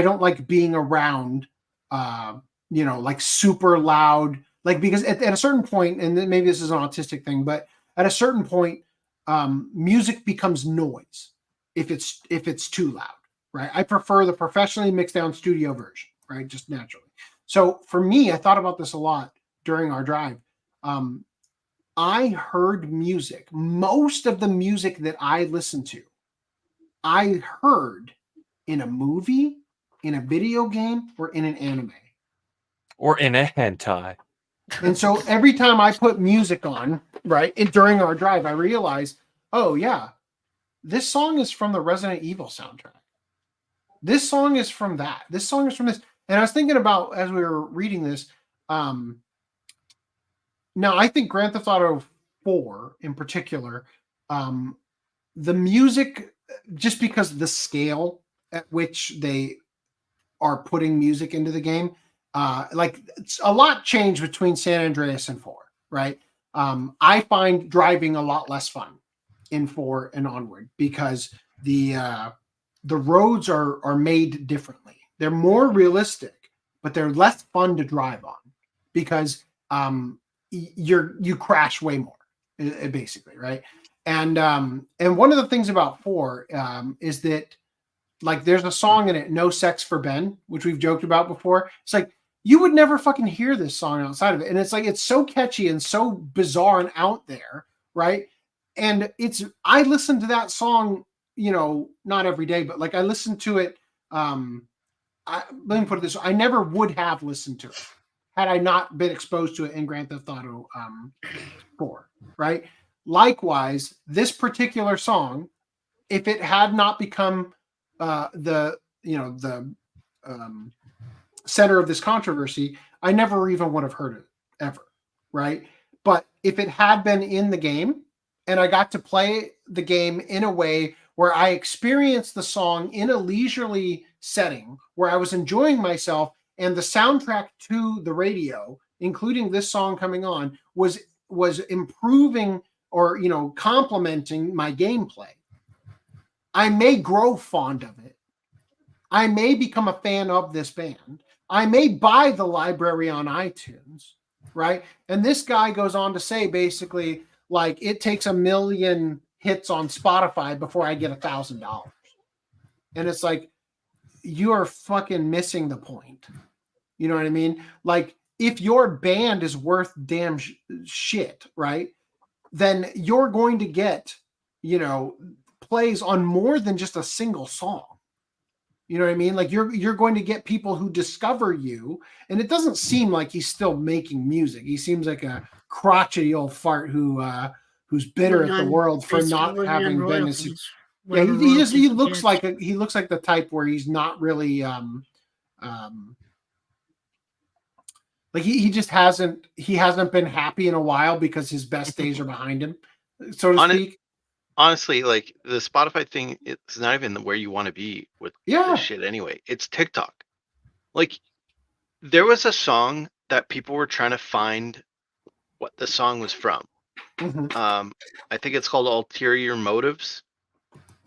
H: don't like being around like super loud, like because at a certain point, and then maybe this is an autistic thing, but at a certain point, music becomes noise if it's too loud, right? I prefer the professionally mixed down studio version, right? Just naturally. So for me, I thought about this a lot during our drive. I heard music. Most of the music that I listened to, I heard in a movie, in a video game, or in an anime.
V: Or in a hentai.
H: And so every time I put music on, right, during our drive, I realized, oh yeah, this song is from the Resident Evil soundtrack. This song is from that. This song is from this. And I was thinking about, as we were reading this, now I think Grand Theft Auto 4 in particular, the music, just because of the scale at which they are putting music into the game, like it's a lot changed between San Andreas and 4, right? I find driving a lot less fun in 4 and onward because the roads are made differently. They're more realistic, but they're less fun to drive on because you crash way more, basically, right? And one of the things about 4 is that like there's a song in it, "No Sex for Ben," which we've joked about before. It's like you would never fucking hear this song outside of it, and it's like it's so catchy and so bizarre and out there, right? And I listen to that song, not every day, but like I listen to it. Let me put it this way: I never would have listened to it had I not been exposed to it in Grand Theft Auto 4, right? Likewise, this particular song, if it had not become the center of this controversy, I never even would have heard it ever, right? But if it had been in the game and I got to play the game in a way where I experienced the song in a leisurely setting where I was enjoying myself and the soundtrack to the radio, including this song coming on, was improving or complementing my gameplay, I may grow fond of it. I may become a fan of this band. I may buy the library on iTunes, right? And this guy goes on to say basically, like, it takes 1 million hits on Spotify before I get $1,000. And it's like, you are fucking missing the point. You know what I mean? Like, if your band is worth damn shit, right? Then you're going to get, plays on more than just a single song. You know what I mean? Like you're going to get people who discover you, and it doesn't seem like he's still making music. He seems like a crotchety old fart who's bitter at the world for not having been. Yeah, he looks like the type where he's not really like he just hasn't been happy in a while because his best days are behind him, so to speak.
J: Honestly, like the Spotify thing, it's not even where you want to be with this shit anyway. It's TikTok. Like, there was a song that people were trying to find what the song was from. I think it's called Ulterior Motives.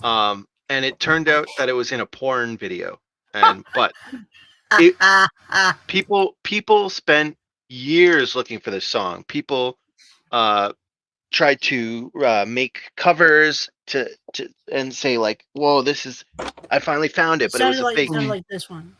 J: And it turned out that it was in a porn video. But people spent years looking for this song. People tried to make covers to and say like, "Whoa, this is I finally found it," but it was a fake.
I: Sounded like this one.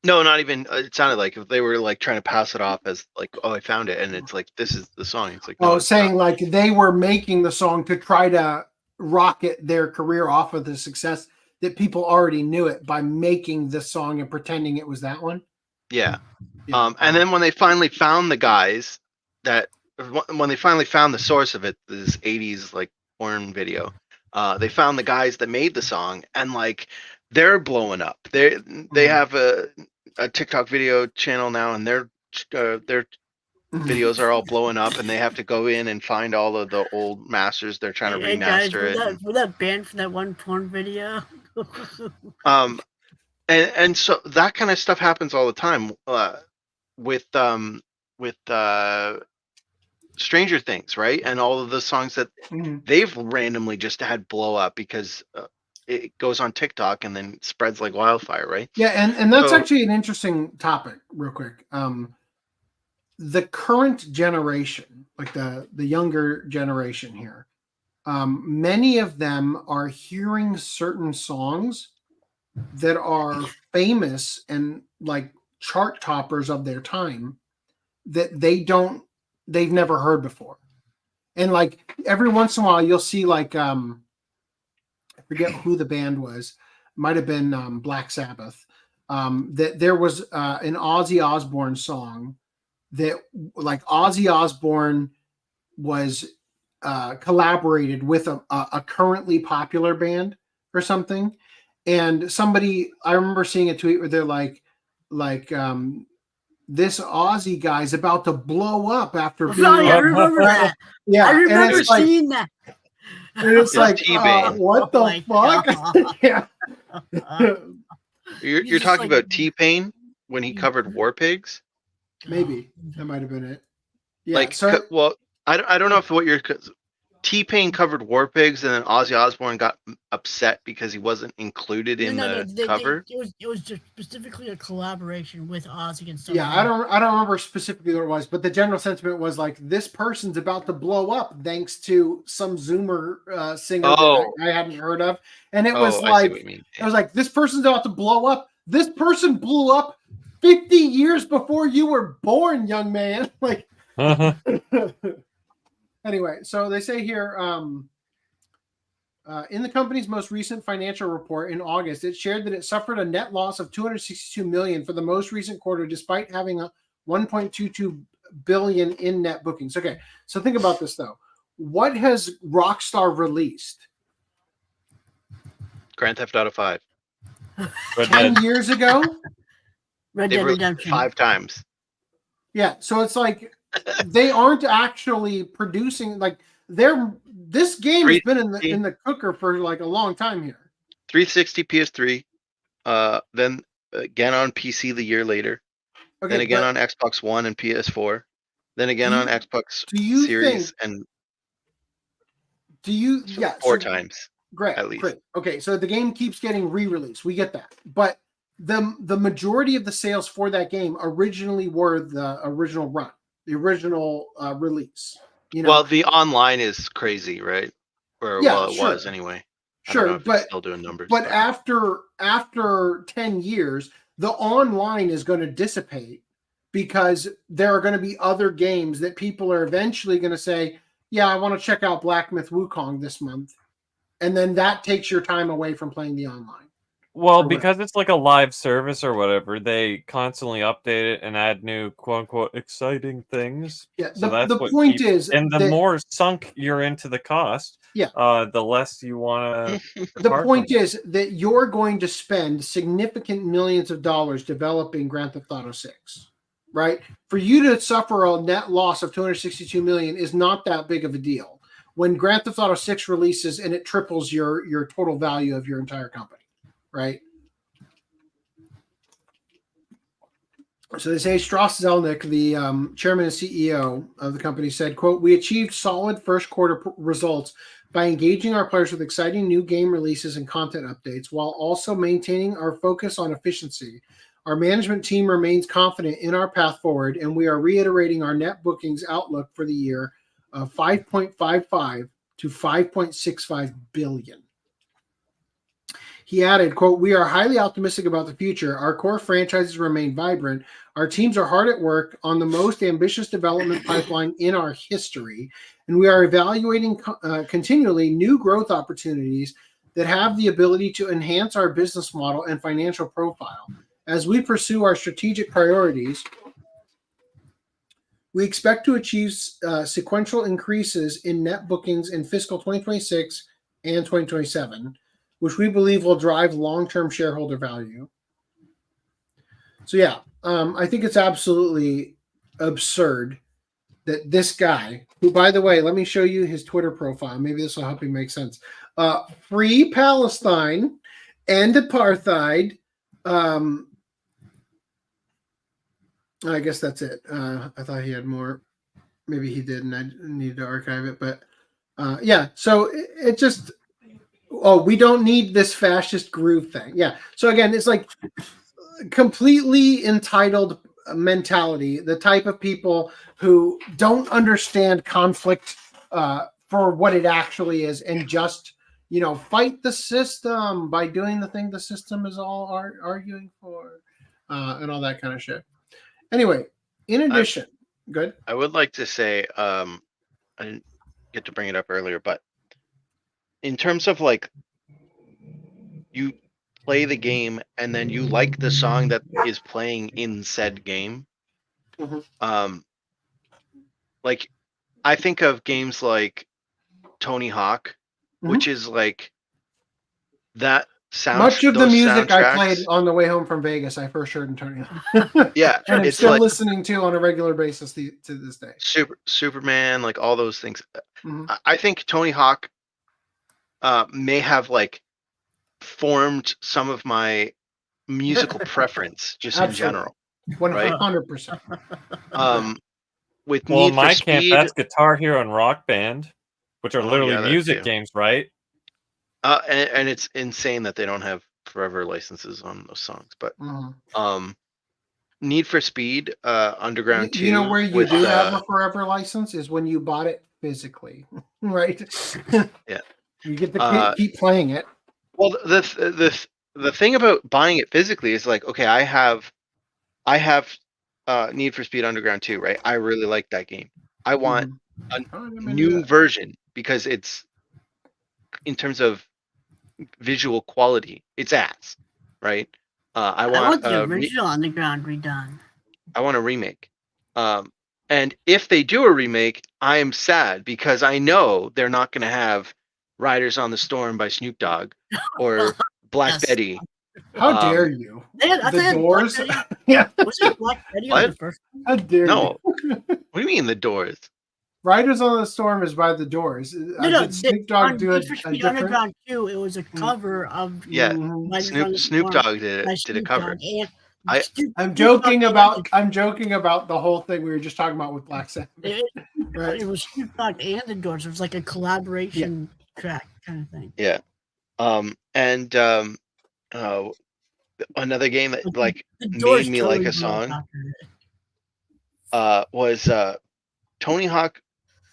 J: No, not even. It sounded like they were like trying to pass it off as like, "Oh, I found it," and it's like, "This is the song." It's like, no, it's
H: saying
J: not.
H: like they were making the song to try to rocket their career off of the success that people already knew it by making the song and pretending it was that one.
J: Yeah. And then when they finally found the guys when they finally found the source of it, this 80s like porn video, they found the guys that made the song, and like they're blowing up. They have a TikTok video channel now, and their videos are all blowing up, and they have to go in and find all of the old masters. They're trying to remaster it.
I: Were that banned from that one porn video?
J: And so that kind of stuff happens all the time with Stranger Things, right? And all of the songs that they've randomly just had blow up because it goes on TikTok and then spreads like wildfire, right?
H: Yeah, and that's actually an interesting topic, real quick. The current generation, like the younger generation here, many of them are hearing certain songs that are famous and like chart toppers of their time that they've never heard before. And like every once in a while you'll see like I forget who the band was, might have been Black Sabbath, that there was an Ozzy Osbourne song that like Ozzy Osbourne was collaborated with a currently popular band or something. And somebody, I remember seeing a tweet where they're like this Aussie guy's about to blow up after being.
I: I remember that.
H: Yeah,
I: I remember
H: and
I: seeing that.
H: And it's like, what the fuck? Yeah.
J: You're talking about T-Pain when he covered War Pigs?
H: Maybe that might have been it. Yeah.
J: Like, well, I don't know if what you're. T-Pain covered War Pigs, and then Ozzy Osbourne got upset because he wasn't included in the cover.
I: It was just specifically a collaboration with Ozzy and stuff.
H: Yeah, I don't remember specifically what it was, but the general sentiment was like, this person's about to blow up thanks to some Zoomer singer that I hadn't heard of, and it was like, it was like, this person's about to blow up. This person blew up 50 years before you were born, young man. Like. Anyway, so they say here, in the company's most recent financial report in August, it shared that it suffered a net loss of $262 million for the most recent quarter, despite having a $1.22 billion in net bookings. Okay, so think about this though. What has Rockstar released?
J: Grand Theft Auto 5.
H: 10 years ago?
I: Red Dead Redemption.
J: 5 times.
H: Yeah, so it's like they aren't actually producing like this game has been in the cooker for like a long time here.
J: 360 PS3, then again on PC the year later, then again on Xbox One and PS4, then again on Xbox Series, and four times.
H: Great,
J: at least.
H: Great. Okay, so the game keeps getting re-released. We get that, but the majority of the sales for that game originally were the original run. The original release. You know?
J: Well, the online is crazy, right? Or it was anyway.
H: Sure, but
J: still doing numbers.
H: But after 10 years, the online is going to dissipate because there are going to be other games that people are eventually going to say, "Yeah, I want to check out Black Myth Wukong this month," and then that takes your time away from playing the online.
V: Well, because it's like a live service or whatever, they constantly update it and add new "quote unquote" exciting things.
H: Yeah,
V: so
H: the point is,
V: and the more sunk you're into the cost, the less you want to.
H: The point is that you're going to spend significant millions of dollars developing Grand Theft Auto 6, right? For you to suffer a net loss of $262 million is not that big of a deal. When Grand Theft Auto 6 releases and it triples your total value of your entire company. Right. So they say Strauss Zelnick, the chairman and CEO of the company, said, quote, "We achieved solid first quarter results by engaging our players with exciting new game releases and content updates while also maintaining our focus on efficiency. Our management team remains confident in our path forward, and we are reiterating our net bookings outlook for the year of 5.55 to 5.65 billion. He added, quote, "We are highly optimistic about the future. Our core franchises remain vibrant. Our teams are hard at work on the most ambitious development pipeline in our history, and we are evaluating continually new growth opportunities that have the ability to enhance our business model and financial profile. As we pursue our strategic priorities, we expect to achieve sequential increases in net bookings in fiscal 2026 and 2027, which we believe will drive long-term shareholder value." So yeah, I think it's absolutely absurd that this guy, who, by the way, let me show you his Twitter profile. Maybe this will help you make sense. Free Palestine, end apartheid. I guess that's it. I thought he had more. Maybe he did, and I need to archive it. But yeah, so it just, oh, we don't need this fascist groove thing. Yeah. So again, it's like completely entitled mentality, the type of people who don't understand conflict for what it actually is, and just, you know, fight the system by doing the thing the system is all arguing for, and all that kind of shit. Anyway, in addition, good.
J: I would like to say, I didn't get to bring it up earlier, but in terms of like, you play the game and then you like the song that is playing in said game. Like, I think of games like Tony Hawk, which is like that sound.
H: Much of the
J: those
H: music I
J: soundtracks-
H: played on the way home from Vegas, I first heard in Tony Hawk.
J: Yeah,
H: and I'm
J: it's
H: still
J: like
H: listening to on a regular basis to this day.
J: Superman, like all those things.
H: Mhm.
J: I think Tony Hawk may have like formed some of my musical preference just in general.
H: 100%.
J: With
V: Well,
J: Need
V: in my
J: for
V: camp,
J: Speed,
V: that's Guitar Hero and Rock Band, which are
J: Oh,
V: literally
J: yeah, that
V: music
J: too.
V: games, right?
J: and it's insane that they don't have forever licenses on those songs. But
H: Mhm.
J: Need for Speed, Underground 2.
H: You know where you
J: with,
H: do have a forever license is when you bought it physically, right?
J: Yeah.
H: You get to keep playing it.
J: Well, the thing about buying it physically is like, okay, I have Need for Speed Underground 2, right? I really like that game. I want a new version because it's, in terms of visual quality, it's ass, right? I
I: I
J: want
I: want the original Underground redone.
J: I want a remake. And if they do a remake, I am sad because I know they're not going to have Riders on the Storm by Snoop Dogg or Black Betty.
H: How dare you?
I: I
H: The
I: think
H: Doors?
I: Black Betty-
H: Yeah.
I: Was it Black Betty on
J: What?
I: the first one?
H: How dare
J: No.
H: you?
J: What do you mean The Doors?
H: Riders on the Storm is by the Doors.
I: No,
H: Did Snoop Dogg
I: on
H: do a
I: Need for Speed
H: different?
I: Underground 2, it was a cover of
J: Yeah,
I: Riders on the
J: Snoop
I: Storm
J: Dogg did
I: by
J: a
I: Snoop
J: cover.
I: Dogg, and
J: I
H: I'm joking about the whole thing we were just talking about with Black Sabbath.
I: It was Snoop Dogg and the Doors. It was like a collaboration track kind of thing.
J: Yeah. And another game that like
I: The
J: made
I: Doors
J: me
I: totally
J: like a
I: blew up
J: song
I: after it.
J: was Tony Hawk,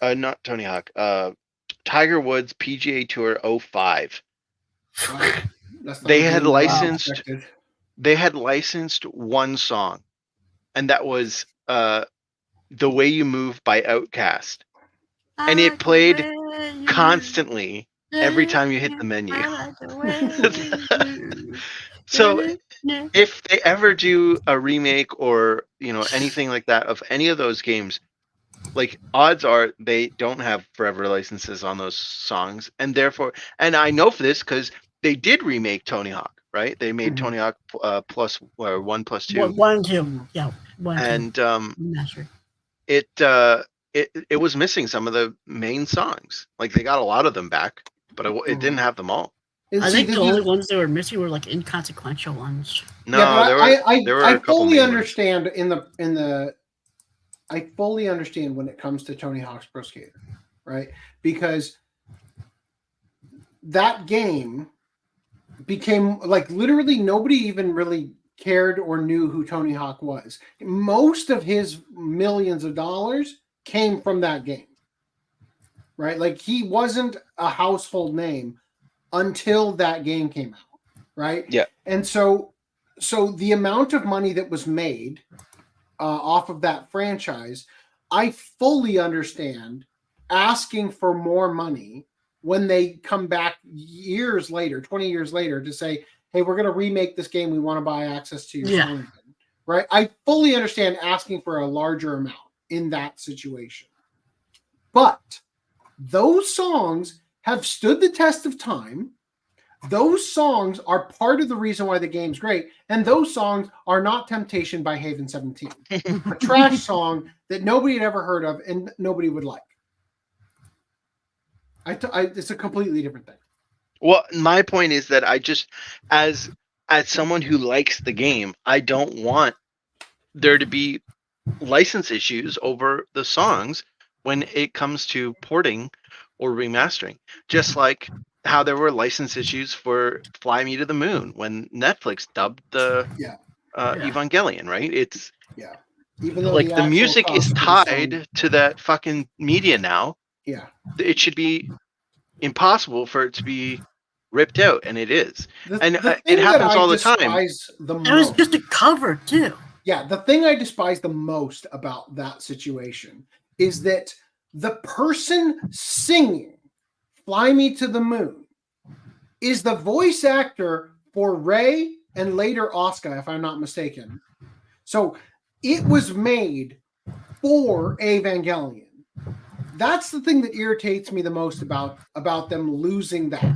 J: not Tony Hawk, Tiger Woods PGA Tour 05. They had licensed one song, and that was The Way You Move by Outkast. And it played constantly every time you hit the menu. So if they ever do a remake or, you know, anything like that of any of those games, like odds are they don't have forever licenses on those songs, and therefore, and I know for this because they did remake Tony Hawk, right? They made Tony Hawk plus or 1+2.
I: 1 and 2, yeah, 1 and 2.
J: And
I: Remastered.
J: it was missing some of the main songs. Like they got a lot of them back, but it didn't have them all.
I: I think the only ones that were missing were like inconsequential ones.
J: No,
H: Yeah,
J: there were
H: I
J: a couple
H: fully
J: main ones.
H: understand I fully understand when it comes to Tony Hawk's Pro Skater, right? Because that game became like literally nobody even really cared or knew who Tony Hawk was. Most of his millions of dollars came from that game. right? Like he wasn't a household name until that game came out, right?
J: Yeah.
H: And so the amount of money that was made off of that franchise, I fully understand asking for more money when they come back years later, 20 years later, to say, hey, we're going to remake this game. We want to buy access to your song again. Right? I fully understand asking for a larger amount in that situation. But those songs have stood the test of time. Those songs are part of the reason why the game's great. And those songs are not Temptation by Haven 17. A trash song that nobody had ever heard of and nobody would like. It's a completely different thing.
J: Well, my point is that I just, as someone who likes the game, I don't want there to be license issues over the songs when it comes to porting or remastering. Just like how there were license issues for Fly Me to the Moon when Netflix dubbed the Evangelion, right? It's
H: even though
J: like the music is tied to that fucking media now.
H: Yeah,
J: it should be impossible for it to be ripped out, and it is. It happens all the time.
I: It was just a cover too.
H: Yeah, the thing I despise the most about that situation is that the person singing Fly Me to the Moon is the voice actor for Rei and later Asuka, if I'm not mistaken. So it was made for Evangelion. That's the thing that irritates me the most about them losing that.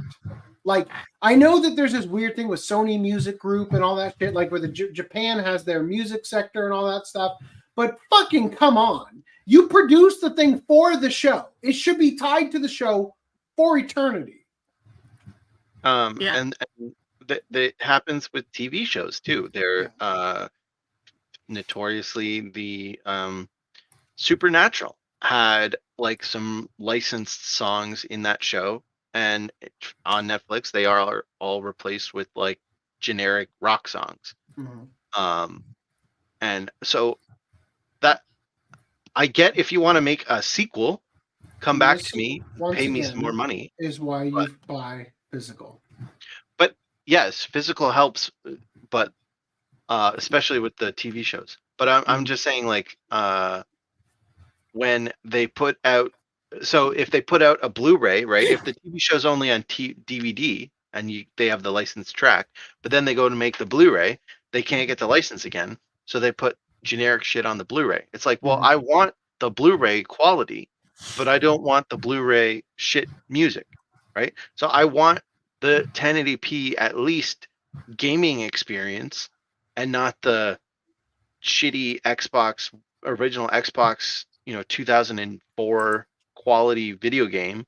H: Like, I know that there's this weird thing with Sony Music Group and all that shit, like where the Japan has their music sector and all that stuff. But fucking come on. You produce the thing for the show. It should be tied to the show for eternity.
J: And that happens with TV shows too. They're notoriously the Supernatural had like some licensed songs in that show, and on Netflix they are all replaced with like generic rock songs. And so that I get, if you want to make a sequel, come back to me, pay me some more money.
H: Is why you buy physical.
J: But yes, physical helps, but especially with the TV shows. But I'm just saying, like, when they put out, so if they put out a Blu-ray, right? If the TV show's only on DVD and they have the licensed track, but then they go to make the Blu-ray, they can't get the license again, so they put generic shit on the Blu-ray. It's like, well, I want the Blu-ray quality, but I don't want the Blu-ray shit music, right? So I want the 1080p at least gaming experience, and not the shitty original Xbox, 2004 quality video game.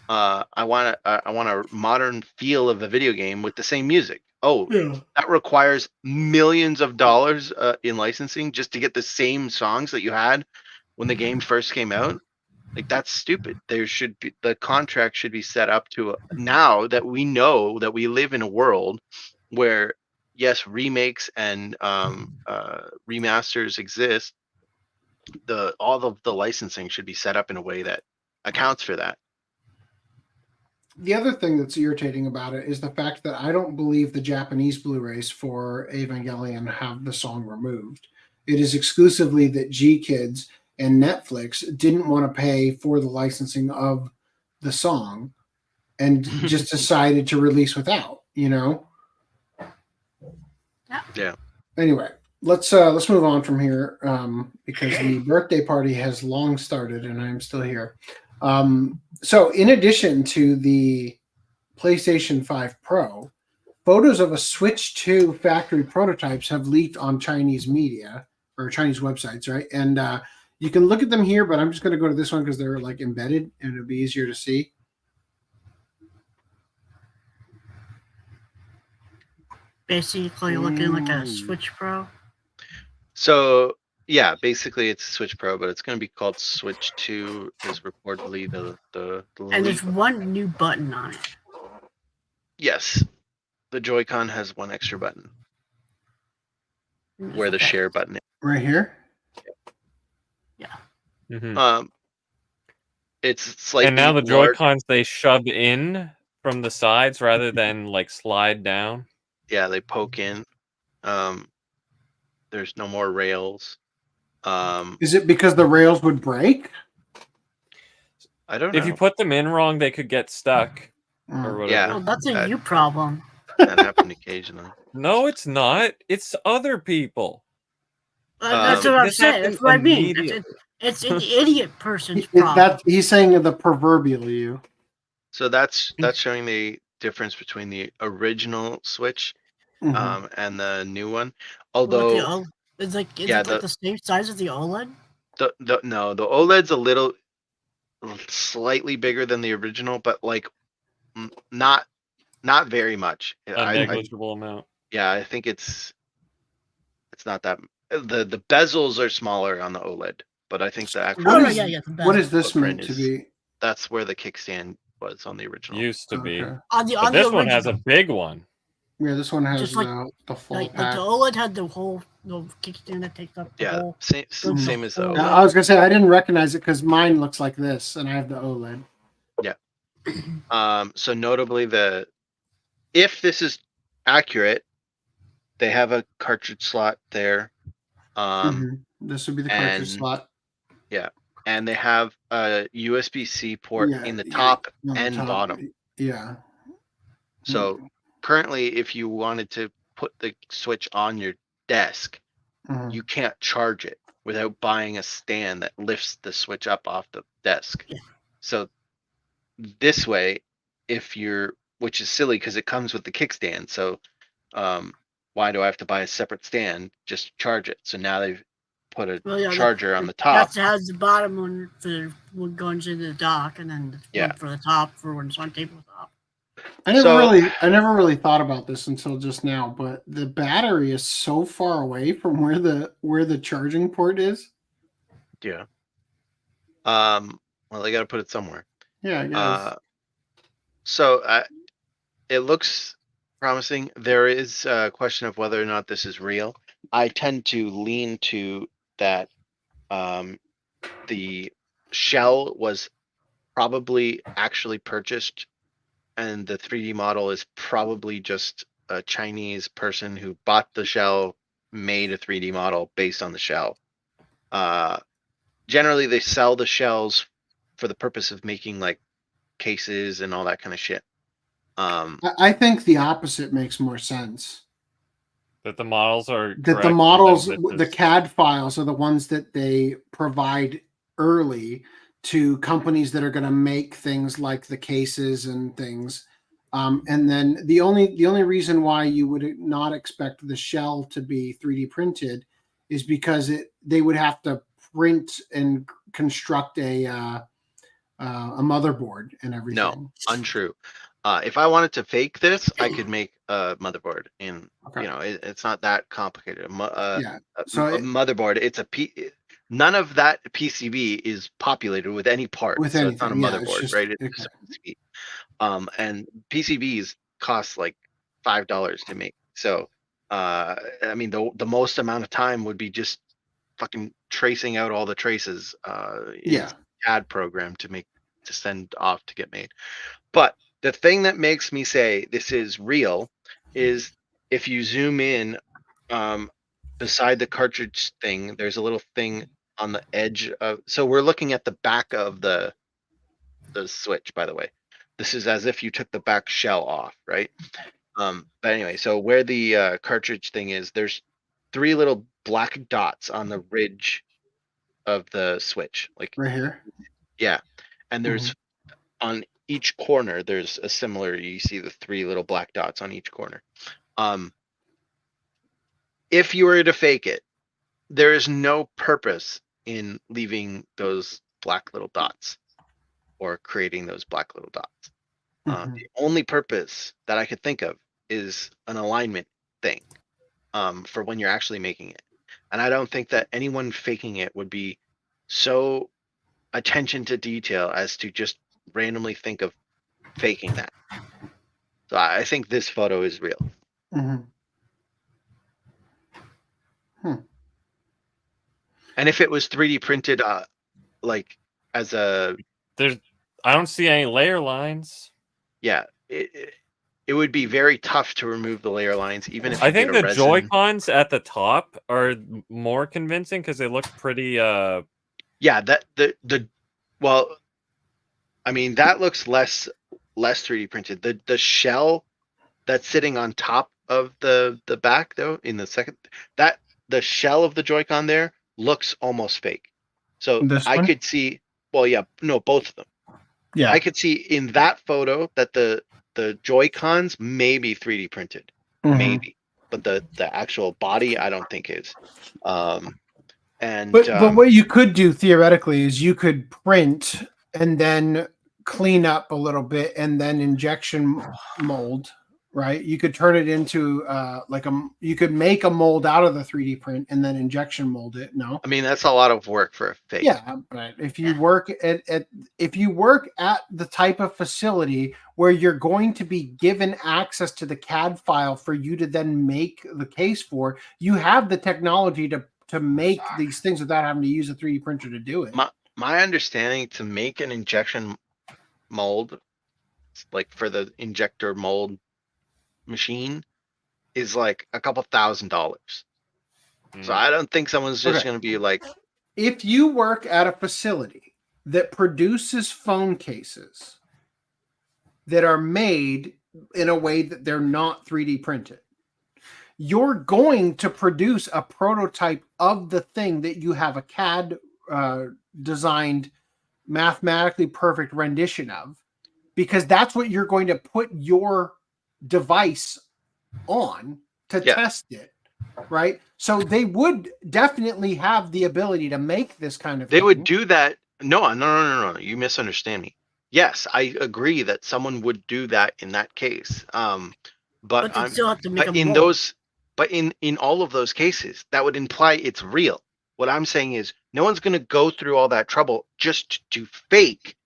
J: I want a modern feel of a video game with the same music. That requires millions of dollars in licensing just to get the same songs that you had when the game first came out. Like, that's stupid. The contract should be set up to now that we know that we live in a world where, yes, remakes and remasters exist. All of the licensing should be set up in a way that accounts for that.
H: The other thing that's irritating about it is the fact that I don't believe the Japanese Blu-rays for Evangelion have the song removed. It is exclusively that G-Kids and Netflix didn't want to pay for the licensing of the song and just decided to release without, Yeah. Anyway, let's move on from here because the birthday party has long started and I'm still here. So in addition to the PlayStation 5 Pro, photos of a Switch 2 factory prototypes have leaked on Chinese media or Chinese websites, right? And you can look at them here, but I'm just going to go to this one because they're like embedded and it'll be easier to see.
I: Basically looking like a Switch Pro.
J: So yeah, basically it's Switch Pro, but it's going to be called Switch 2. Is reportedly the
I: and there's one new button on it.
J: Yes, the Joy-Con has one extra button where the share button is.
H: Right here.
I: Yeah.
J: It's slightly
V: And now the
J: large.
V: Joy-Cons they shove in from the sides rather than like slide down.
J: Yeah, they poke in. There's no more rails.
H: Is it because the rails would break?
J: I don't know.
V: If you put them in wrong, they could get stuck or whatever.
J: Yeah,
I: Well, that's a you problem.
J: that happened occasionally.
V: No, it's not. It's other people.
I: That's what I'm
V: This
I: saying.
V: happens
I: That's what I mean.
V: immediately.
I: It's an idiot person's problem.
H: He's saying the proverbial you.
J: So that's showing the difference between the original Switch and the new one. Although
I: It's like
J: yeah,
I: like the same size as the OLED.
J: No, the OLED's a little slightly bigger than the original, but like not very much.
V: A negligible amount.
J: Yeah, I think it's not that. The bezels are smaller on the OLED, but I think the actual
H: what is this meant to be?
J: That's where the kickstand was on the original.
V: Used to be.
I: On the
V: But this one has a big one.
H: Yeah, this one has
I: Just like
H: the full
I: like
H: pack.
I: the OLED had the whole kickstand that takes up the whole.
J: Same as the OLED.
H: I was gonna say I didn't recognize it because mine looks like this, and I have the OLED.
J: Yeah. So notably, if this is accurate, they have a cartridge slot there.
H: This would be the cartridge slot.
J: Yeah, and they have a USB-C port in the top and bottom.
H: Yeah.
J: So currently, if you wanted to put the Switch on your desk, you can't charge it without buying a stand that lifts the Switch up off the desk. So this way, which is silly because it comes with the kickstand. So why do I have to buy a separate stand? Just charge it. So now they've put a charger on the top.
I: That has the bottom one for what goes into the dock, and then the one for the top for when it's on tabletop.
H: I never really thought about this until just now, but the battery is so far away from where the charging port is.
J: Yeah. Well, they got to put it somewhere.
H: Yeah, I guess.
J: So it looks promising. There is a question of whether or not this is real. I tend to lean to that. The shell was probably actually purchased, and the 3D model is probably just a Chinese person who bought the shell, made a 3D model based on the shell. Generally, they sell the shells for the purpose of making like cases and all that kind of shit.
H: I think the opposite makes more sense.
V: That the models are
H: That the models, the CAD files are the ones that they provide early to companies that are going to make things like the cases and things. And then the only reason why you would not expect the shell to be 3D printed is because they would have to print and construct a motherboard and everything.
J: No, untrue. If I wanted to fake this, I could make a motherboard, and it's not that complicated. A motherboard, none of that PCB is populated with any part.
H: With
J: so it's not a
H: anything,
J: motherboard, right? It's just a PCB. And PCBs cost like $5 to make. So, I mean, the most amount of time would be just fucking tracing out all the traces in a CAD program to send off to get made. But the thing that makes me say this is real is if you zoom in beside the cartridge thing, there's a little thing on the edge of. So we're looking at the back of the Switch, by the way. This is as if you took the back shell off, right? But anyway, so where the cartridge thing is, there's 3 little black dots on the ridge of the Switch, like
H: right here.
J: Yeah, and there's on each corner there's a similar. You see the 3 little black dots on each corner. If you were to fake it, there is no purpose in leaving those black little dots or creating those black little dots. The only purpose that I could think of is an alignment thing for when you're actually making it. And I don't think that anyone faking it would be so attention to detail as to just randomly think of faking that. So I think this photo is real. And if it was 3D printed, like as a
V: I don't see any layer lines.
J: Yeah, it would be very tough to remove the layer lines, even if
V: I
J: you
V: think
J: did
V: the
J: a resin.
V: Joy-Cons at the top are more convincing because they look pretty.
J: Yeah, that well, I mean that looks less 3D printed. The shell that's sitting on top of the back though in the second that the shell of the Joy-Con there looks almost fake. So
H: This
J: I
H: one?
J: could see. Well, yeah, no, both of them.
H: Yeah.
J: I could see in that photo that the Joy-Cons may be 3D printed,
H: Mhm.
J: maybe, but the actual body I don't think is.
H: But what you could do theoretically is you could print and then clean up a little bit and then injection mold, right? You could turn it into you could make a mold out of the 3D print and then injection mold it. No,
J: I mean that's a lot of work for a fake.
H: yeah, but if you work at the type of facility where you're going to be given access to the CAD file for you to then make the case for, you have the technology to make these things without having to use a 3D printer to do it.
J: My understanding to make an injection mold, like for the injector mold machine, is like a couple $1,000. So I don't think someone's just going to be like,
H: if you work at a facility that produces phone cases that are made in a way that they're not 3D printed, you're going to produce a prototype of the thing that you have a CAD designed, mathematically perfect rendition of, because that's what you're going to put your device on to test it, right? So they would definitely have the ability to make this kind of
J: they
H: thing.
J: would do that. No. You misunderstand me. Yes, I agree that someone would do that in that case. But
I: they still have to make a
J: in
I: mold.
J: those, but in all of those cases, that would imply it's real. What I'm saying is, no one's going to go through all that trouble just to fake.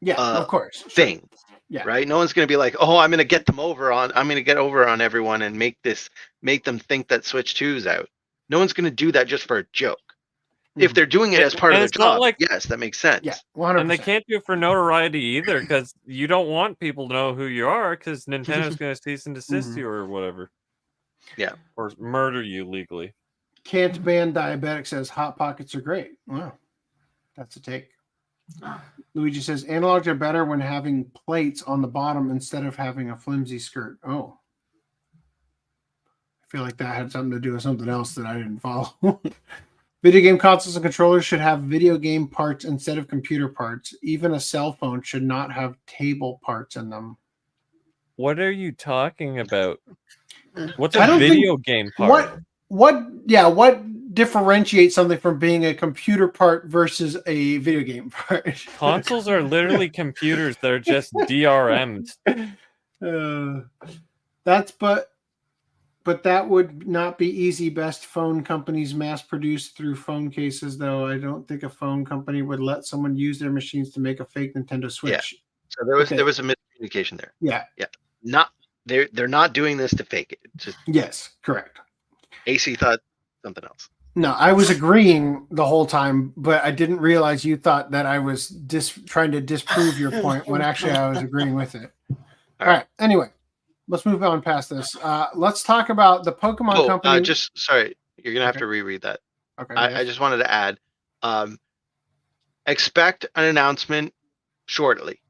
H: Yeah, of course.
J: Thing.
H: Sure. Yeah.
J: Right. No one's going to be like, oh, I'm going to get over on everyone and make them think that Switch 2 is out. No one's going to do that just for a joke. If they're doing it as part of their job, yes, that makes sense.
H: Yeah, 100%.
V: And they can't do it for notoriety either, because you don't want people to know who you are, because Nintendo's going to cease and desist you or whatever.
J: Yeah.
V: Or murder you legally.
H: Can't ban diabetic says Hot Pockets are great. Wow. That's a take. Luigi says analogs are better when having plates on the bottom instead of having a flimsy skirt. Oh. I feel like that had something to do with something else that I didn't follow. Video game consoles and controllers should have video game parts instead of computer parts. Even a cell phone should not have table parts in them.
V: What are you talking about? What's
H: I
V: a
H: don't
V: video
H: think-
V: game part?
H: What differentiates something from being a computer part versus a video game part?
V: Consoles are literally computers. They're just DRMs.
H: But that would not be easy. Best phone companies mass produce through phone cases, though. I don't think a phone company would let someone use their machines to make a fake Nintendo Switch.
J: Yeah. So there was a miscommunication there.
H: Yeah.
J: Yeah. They're not doing this to fake it. It's just
H: Yes, correct.
J: AC thought something else.
H: No, I was agreeing the whole time, but I didn't realize you thought that I was trying to disprove your point when actually I was agreeing with it. All right. Anyway, let's move on past this. Let's talk about the Pokemon company.
J: Sorry, you're gonna have to reread that.
H: Okay.
J: I just wanted to add, expect an announcement shortly.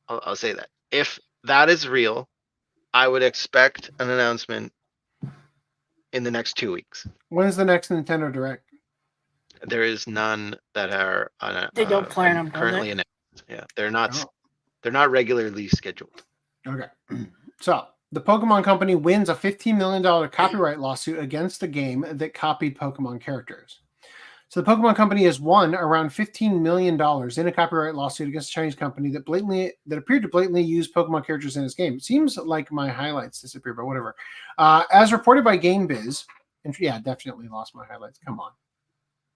J: I'll say that. If that is real, I would expect an announcement in the next 2 weeks.
H: When's the next Nintendo Direct?
J: There is none that are
I: They don't plan on
J: currently
I: doing it?
J: announced. Yeah, they're not. They're not regularly scheduled.
H: Okay. So the Pokemon Company wins a $15 million copyright lawsuit against the game that copied Pokemon characters. So the Pokemon Company has won around $15 million in a copyright lawsuit against a Chinese company that appeared to blatantly use Pokemon characters in its game. It seems like my highlights disappeared, but whatever. As reported by GameBiz, and yeah, definitely lost my highlights. Come on.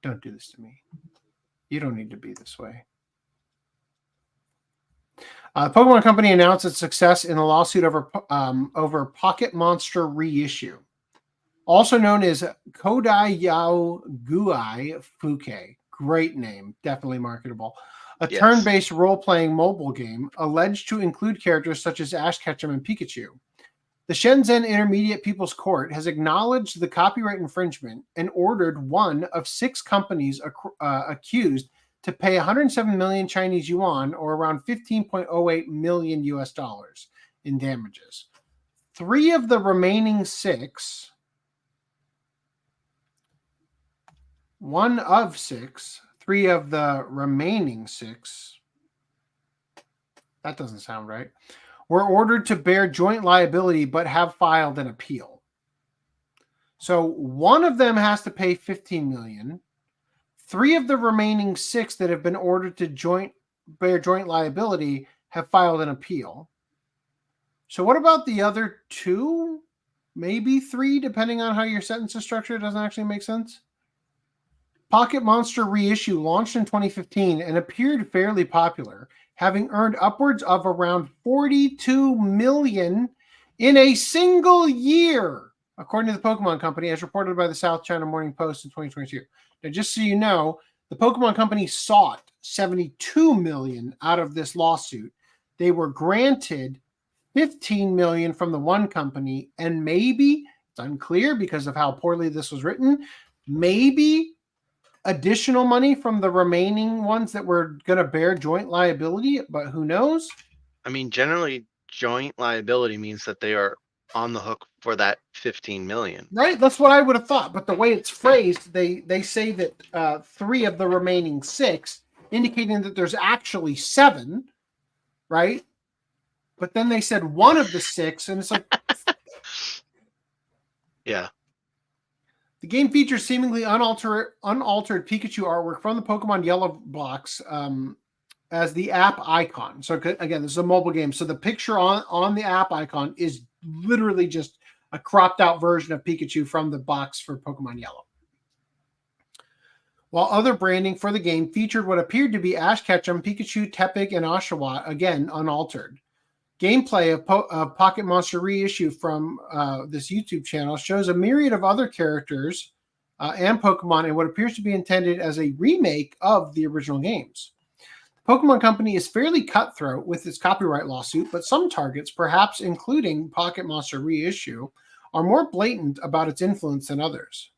H: Don't do this to me. You don't need to be this way. The Pokemon Company announced its success in a lawsuit over Pocket Monster reissue, also known as Kodai Yao Guai Fuke. Great name, definitely marketable. a
J: Yes.
H: turn-based role-playing mobile game alleged to include characters such as Ash Ketchum and Pikachu. The Shenzhen Intermediate People's Court has acknowledged the copyright infringement and ordered one of 6 companies accused to pay 107 million Chinese yuan, or around 15.08 million US dollars, in damages. 3 of the remaining 6, one of 6, 3 of the remaining 6, that doesn't sound right, were ordered to bear joint liability but have filed an appeal. So one of them has to pay 15 million. 3 of the remaining 6 that have been ordered to bear joint liability have filed an appeal. So what about the other 2? Maybe 3, depending on how your sentence is structured. It doesn't actually make sense. Pocket Monster Reissue launched in 2015 and appeared fairly popular, having earned upwards of around 42 million in a single year, according to the Pokemon Company, as reported by the South China Morning Post in 2022. Now, just so you know, the Pokemon Company sought 72 million out of this lawsuit. They were granted 15 million from the one company, and maybe, it's unclear because of how poorly this was written, maybe additional money from the remaining ones that were going to bear joint liability, but who knows?
J: I mean, generally, joint liability means that they are on the hook for that 15 million.
H: Right? That's what I would have thought. But the way it's phrased, they say that 3 of the remaining 6, indicating that there's actually 7, right? But then they said one of the 6, and it's like...
J: Yeah.
H: The game features seemingly unaltered Pikachu artwork from the Pokemon Yellow box as the app icon. So again, this is a mobile game. So the picture on the app icon is literally just a cropped out version of Pikachu from the box for Pokemon Yellow. While other branding for the game featured what appeared to be Ash Ketchum, Pikachu, Tepig, and Oshawott, again unaltered. Gameplay of Pocket Monster Reissue from this YouTube channel shows a myriad of other characters and Pokemon in what appears to be intended as a remake of the original games. The Pokemon Company is fairly cutthroat with its copyright lawsuit, but some targets, perhaps including Pocket Monster Reissue, are more blatant about its influence than others.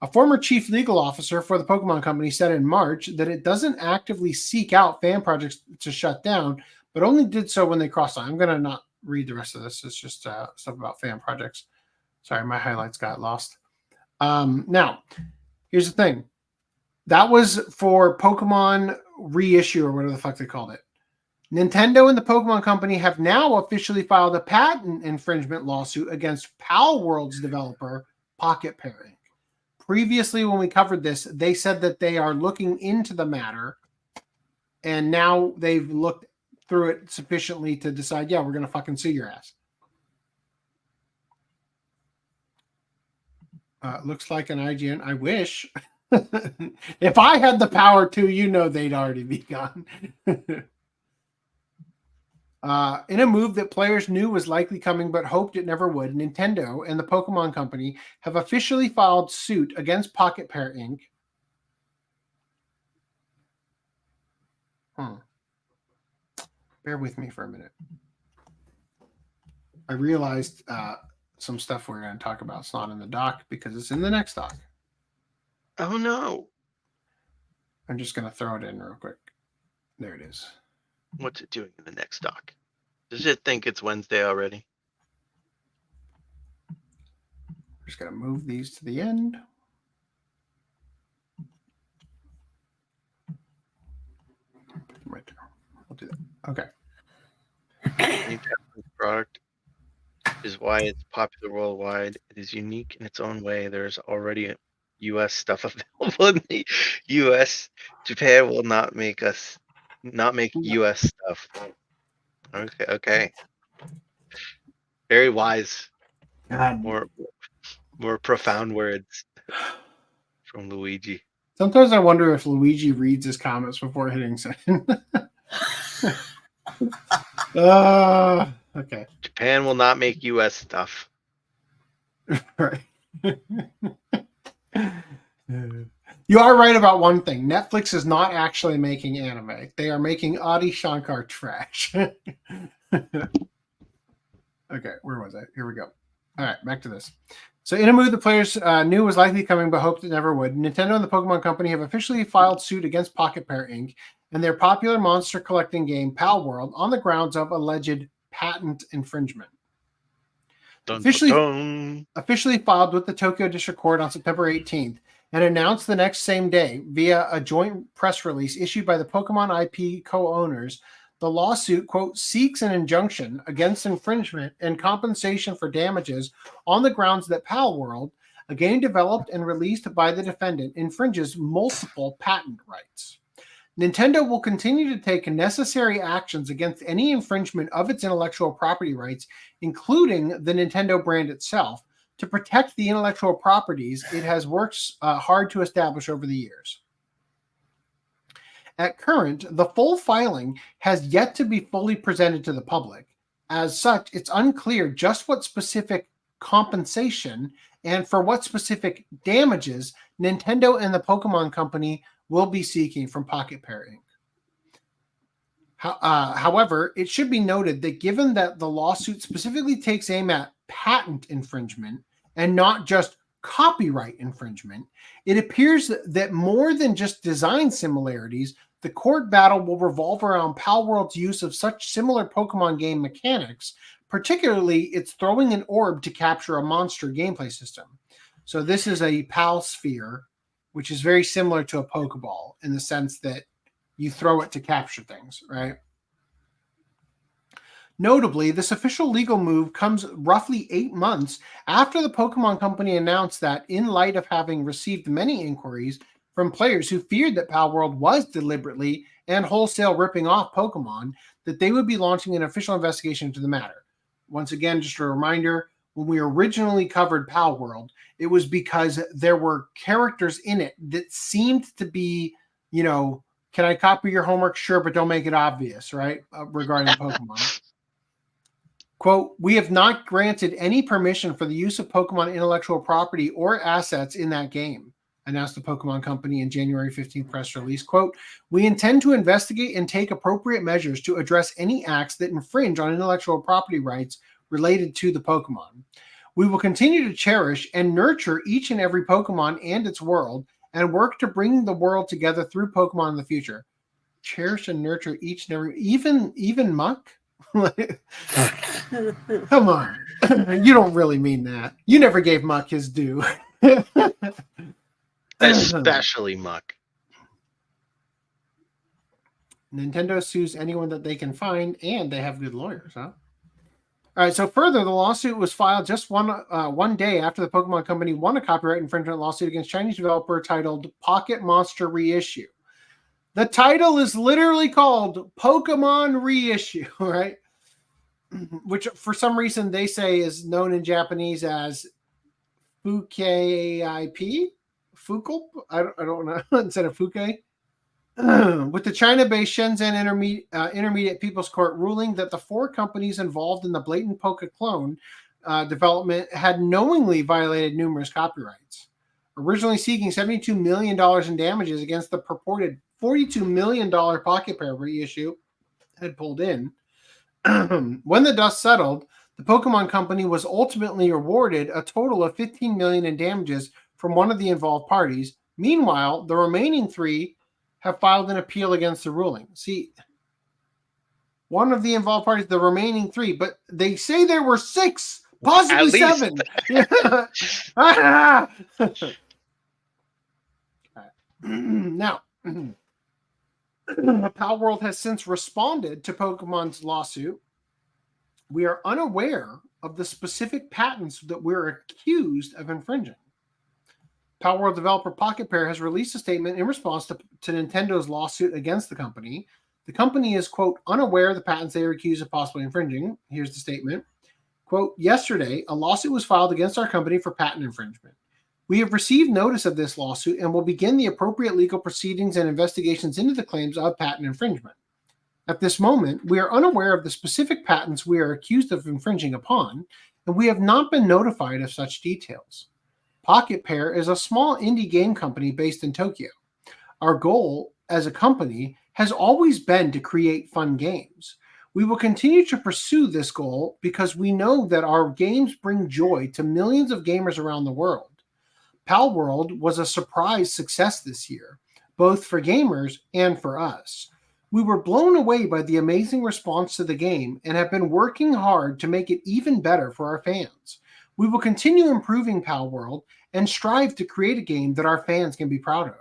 H: A former chief legal officer for the Pokemon Company said in March that it doesn't actively seek out fan projects to shut down, but only did so when they crossed line. I'm going to not read the rest of this. It's just stuff about fan projects. Sorry, my highlights got lost. Now, here's the thing. That was for Pokemon Reissue, or whatever the fuck they called it. Nintendo and the Pokemon Company have now officially filed a patent infringement lawsuit against Pal World's developer, Pocket Pair Inc. Previously, when we covered this, they said that they are looking into the matter, and now they've looked through it sufficiently to decide, yeah, we're going to fucking sue your ass. Looks like an IGN. I wish. If I had the power to, you know, they'd already be gone. In a move that players knew was likely coming but hoped it never would, Nintendo and the Pokemon Company have officially filed suit against Pocket Pair Inc. Bear with me for a minute. I realized some stuff we're going to talk about is not in the doc because it's in the next doc.
J: Oh, no.
H: I'm just going to throw it in real quick. There it is.
J: What's it doing in the next doc? Does it think it's Wednesday already?
H: Just going to move these to the end. Right there. We'll do that. Okay.
J: New Japanese product is why it's popular worldwide. It is unique in its own way. There's already U.S. stuff available in the U.S. Japan will not make U.S. stuff. Okay. Very wise.
H: God.
J: More profound words from Luigi.
H: Sometimes I wonder if Luigi reads his comments before hitting send. Okay.
J: Japan will not make U.S. stuff.
H: Right. You are right about one thing. Netflix is not actually making anime. They are making Adi Shankar trash. Okay, where was I? Here we go. All right, back to this. So in a move the players knew was likely coming but hoped it never would, Nintendo and the Pokemon Company have officially filed suit against Pocket Pair Inc. and their popular monster collecting game Pal World on the grounds of alleged patent infringement. Officially filed with the Tokyo District Court on September 18th and announced the next same day via a joint press release issued by the Pokemon IP co-owners. The lawsuit, quote, seeks an injunction against infringement and compensation for damages on the grounds that Pal World, a game developed and released by the defendant, infringes multiple patent rights. Nintendo will continue to take necessary actions against any infringement of its intellectual property rights, including the Nintendo brand itself, to protect the intellectual properties it has worked hard to establish over the years. At current, the full filing has yet to be fully presented to the public. As such, it's unclear just what specific compensation and for what specific damages Nintendo and the Pokemon Company will be seeking from Pocket Pair Inc. However, it should be noted that given that the lawsuit specifically takes aim at patent infringement and not just copyright infringement, it appears that more than just design similarities, the court battle will revolve around Pal World's use of such similar Pokemon game mechanics, particularly its throwing an orb to capture a monster gameplay system. So this is a Pal Sphere, which is very similar to a Pokeball in the sense that you throw it to capture things, right? Notably, this official legal move comes roughly 8 months after the Pokemon Company announced that, in light of having received many inquiries from players who feared that Pal World was deliberately and wholesale ripping off Pokemon, that they would be launching an official investigation into the matter. Once again, just a reminder, when we originally covered Pal World, it was because there were characters in it that seemed to be, you know, can I copy your homework? Sure, but don't make it obvious, right? Regarding Pokemon. Quote, we have not granted any permission for the use of Pokemon intellectual property or assets in that game, announced the Pokemon Company in January 15th press release. Quote, we intend to investigate and take appropriate measures to address any acts that infringe on intellectual property rights related to the Pokemon. We will continue to cherish and nurture each and every Pokemon and its world and work to bring the world together through Pokemon in the future. Cherish and nurture each and every, even Muck? Come on. You don't really mean that. You never gave Muck his due.
J: Especially Muck.
H: Nintendo sues anyone that they can find, and they have good lawyers, huh? All right, so further, the lawsuit was filed just one day after the Pokemon Company won a copyright infringement lawsuit against Chinese developer titled Pocket Monster Reissue. The title is literally called Pokemon Reissue, right? Which for some reason they say is known in Japanese as Fukeip? Fukel? I don't know. Instead of Fuke. With the China-based Shenzhen Intermediate People's Court ruling that the 4 companies involved in the blatant Poke clone development had knowingly violated numerous copyrights. Originally seeking $72 million in damages against the purported $42 million Pocket Pair reissue had pulled in. When the dust settled, the Pokemon Company was ultimately awarded a total of $15 million in damages from one of the involved parties. Meanwhile, the remaining 3 have filed an appeal against the ruling. See, one of the involved parties, the remaining 3, but they say there were 6, possibly 7. Now, Pal World has since responded to Pokemon's lawsuit. We are unaware of the specific patents that we're accused of infringing. Pal World developer Pocket Pair has released a statement in response to Nintendo's lawsuit against the company. The company is, quote, unaware of the patents they are accused of possibly infringing. Here's the statement. Quote, yesterday, a lawsuit was filed against our company for patent infringement. We have received notice of this lawsuit and will begin the appropriate legal proceedings and investigations into the claims of patent infringement. At this moment, we are unaware of the specific patents we are accused of infringing upon, and we have not been notified of such details. Pocket Pair is a small indie game company based in Tokyo. Our goal as a company has always been to create fun games. We will continue to pursue this goal because we know that our games bring joy to millions of gamers around the world. Pal World was a surprise success this year, both for gamers and for us. We were blown away by the amazing response to the game and have been working hard to make it even better for our fans. We will continue improving Pal World and strive to create a game that our fans can be proud of.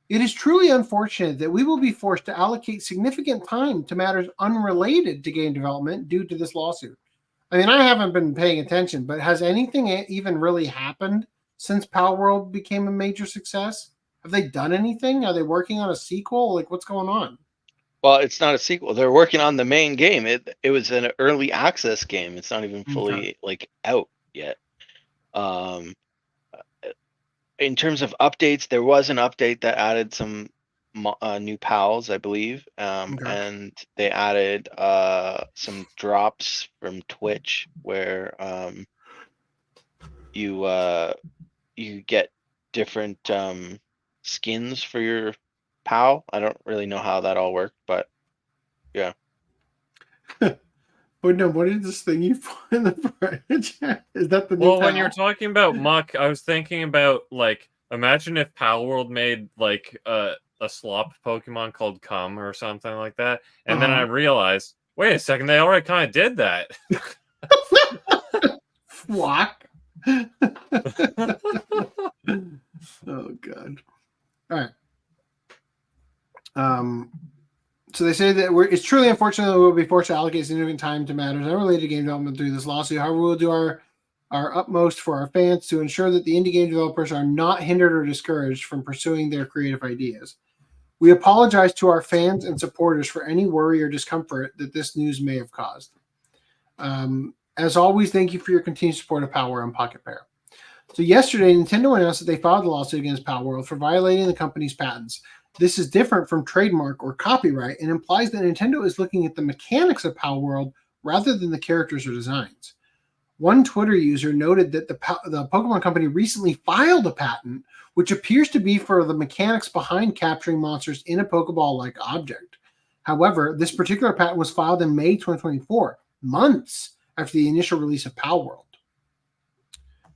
H: It is truly unfortunate that we will be forced to allocate significant time to matters unrelated to game development due to this lawsuit. I mean, I haven't been paying attention, but has anything even really happened since Pal World became a major success? Have they done anything? Are they working on a sequel? Like, what's going on?
J: Well, it's not a sequel. They're working on the main game. It was an early access game. It's not even fully like out yet. In terms of updates, there was an update that added some new pals, I believe, and they added some drops from Twitch where you get different skins for your pal. I don't really know how that all worked, but yeah.
H: But no, what is this thing you put in the fridge? Is that the new
V: Well, when
H: pal?
V: you're talking about Muck, I was thinking about, like, imagine if Pal World made, like, a slop Pokemon called Cum or something like that. And then I realized, wait a second, they already kind of did that.
H: Flock. Oh, God. All right. So they say that it's truly unfortunate that we'll be forced to allocate significant time to matters unrelated to game development through this lawsuit. However, we'll do our utmost for our fans to ensure that the indie game developers are not hindered or discouraged from pursuing their creative ideas. We apologize to our fans and supporters for any worry or discomfort that this news may have caused. As always, thank you for your continued support of Pal World and Pocket Pair. So yesterday, Nintendo announced that they filed a lawsuit against Pal World for violating the company's patents. This is different from trademark or copyright and implies that Nintendo is looking at the mechanics of Pal World rather than the characters or designs. One Twitter user noted that the Pokemon Company recently filed a patent, which appears to be for the mechanics behind capturing monsters in a Pokeball-like object. However, this particular patent was filed in May 2024, months after the initial release of Pal World.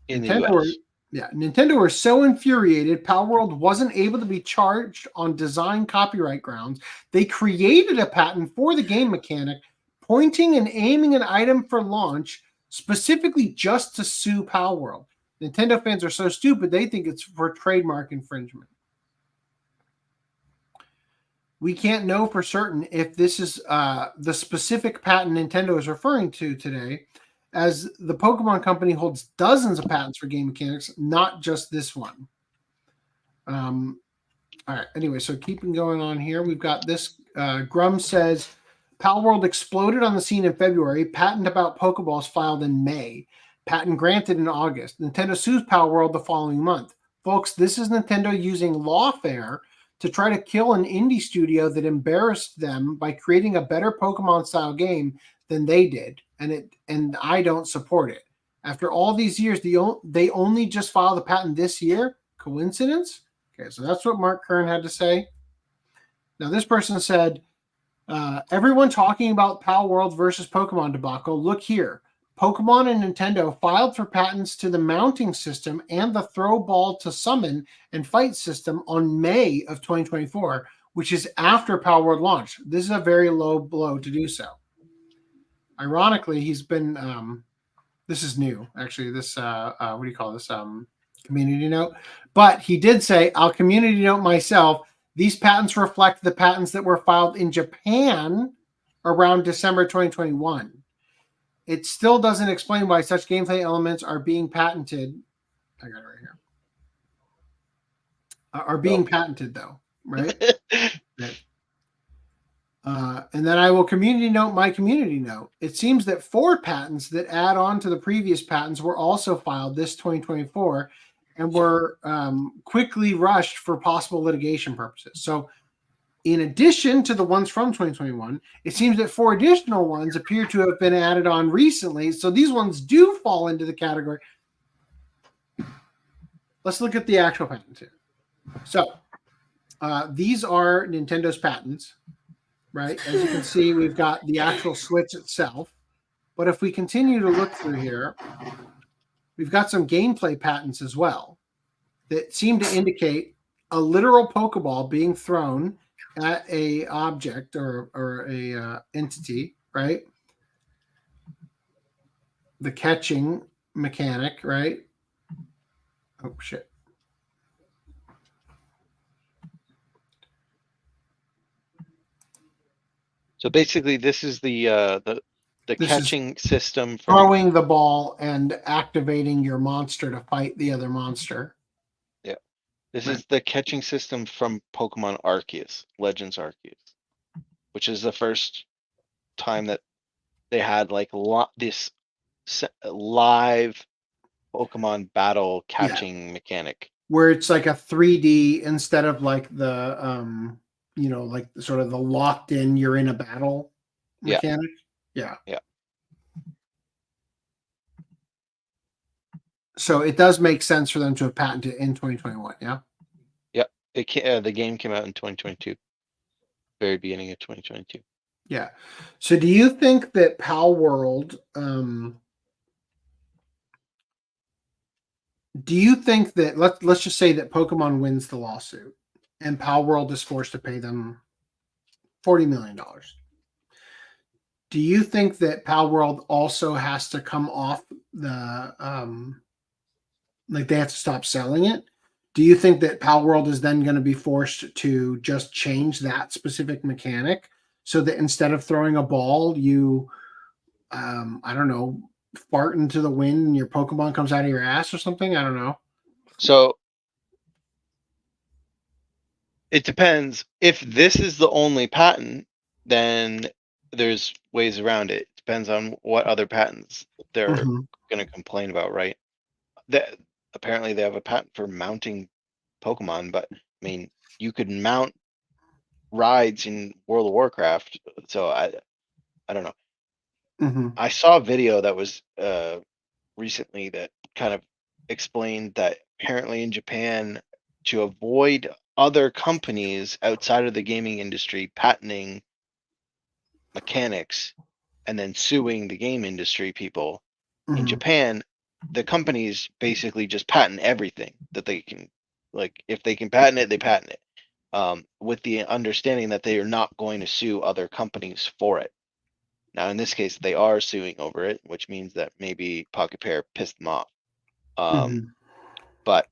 J: In the US.
H: Nintendo were so infuriated Pal World wasn't able to be charged on design copyright grounds. They created a patent for the game mechanic, pointing and aiming an item for launch specifically just to sue Pal World. Nintendo fans are so stupid they think it's for trademark infringement. We can't know for certain if this is the specific patent Nintendo is referring to today, as the Pokemon Company holds dozens of patents for game mechanics, not just this one. All right. Anyway, so keeping going on here, we've got this. Grum says, Pal World exploded on the scene in February. Patent about Pokeballs filed in May. Patent granted in August. Nintendo sues Pal World the following month. Folks, this is Nintendo using lawfare to try to kill an indie studio that embarrassed them by creating a better Pokemon-style game than they did. And I don't support it. After all these years, they only just filed a patent this year? Coincidence? Okay, so that's what Mark Kern had to say. Now, this person said, everyone talking about Pal World versus Pokemon debacle, look here. Pokemon and Nintendo filed for patents to the mounting system and the throw ball to summon and fight system on May of 2024, which is after Pal World launch. This is a very low blow to do so. Ironically, he's been, this is new, actually, this, what do you call this, community note? But he did say, I'll community note myself, these patents reflect the patents that were filed in Japan around December 2021. It still doesn't explain why such gameplay elements are being patented. I got it right here. Are being patented, though, right? Right. And then I will community note my community note. It seems that 4 patents that add on to the previous patents were also filed this 2024 and were quickly rushed for possible litigation purposes. So in addition to the ones from 2021, it seems that 4 additional ones appear to have been added on recently. So these ones do fall into the category. let's look at the actual patents here. So these are Nintendo's patents, right? As you can see, we've got the actual Switch itself. But if we continue to look through here, we've got some gameplay patents as well that seem to indicate a literal Pokeball being thrown at a object or a entity, right? The catching mechanic, right? Oh shit.
J: So basically, this is the
H: This
J: catching system from
H: throwing the ball and activating your monster to fight the other monster.
J: yeah. This is the catching system from Pokemon Arceus, Legends Arceus, which is the first time that they had like this live Pokemon battle catching mechanic.
H: Where it's like a 3D instead of like the like sort of the locked in you're in a battle mechanic. Yeah. So it does make sense for them to have patented in 2021, yeah?
J: Yeah. The game came out in 2022. Very beginning of 2022.
H: Yeah. So do you think that Pal World do you think that let's just say that Pokemon wins the lawsuit and Pal World is forced to pay them $40 million? Do you think that Pal World also has to come off the like they have to stop selling it? Do you think that Pal World is then going to be forced to just change that specific mechanic so that instead of throwing a ball, you I don't know, fart into the wind and your Pokemon comes out of your ass or something? I don't know.
J: So it depends. If this is the only patent, then there's ways around it. It depends on what other patents they're going to complain about, right? That apparently they have a patent for mounting Pokemon, but I mean, you could mount rides in World of Warcraft. So I don't know. I saw a video that was recently that kind of explained that apparently in Japan, to avoid other companies outside of the gaming industry patenting mechanics and then suing the game industry people, in Japan, the companies basically just patent everything that they can. Like, if they can patent it, they patent it, with the understanding that they are not going to sue other companies for it. Now, in this case, they are suing over it, which means that maybe Pocket Pair pissed them off. But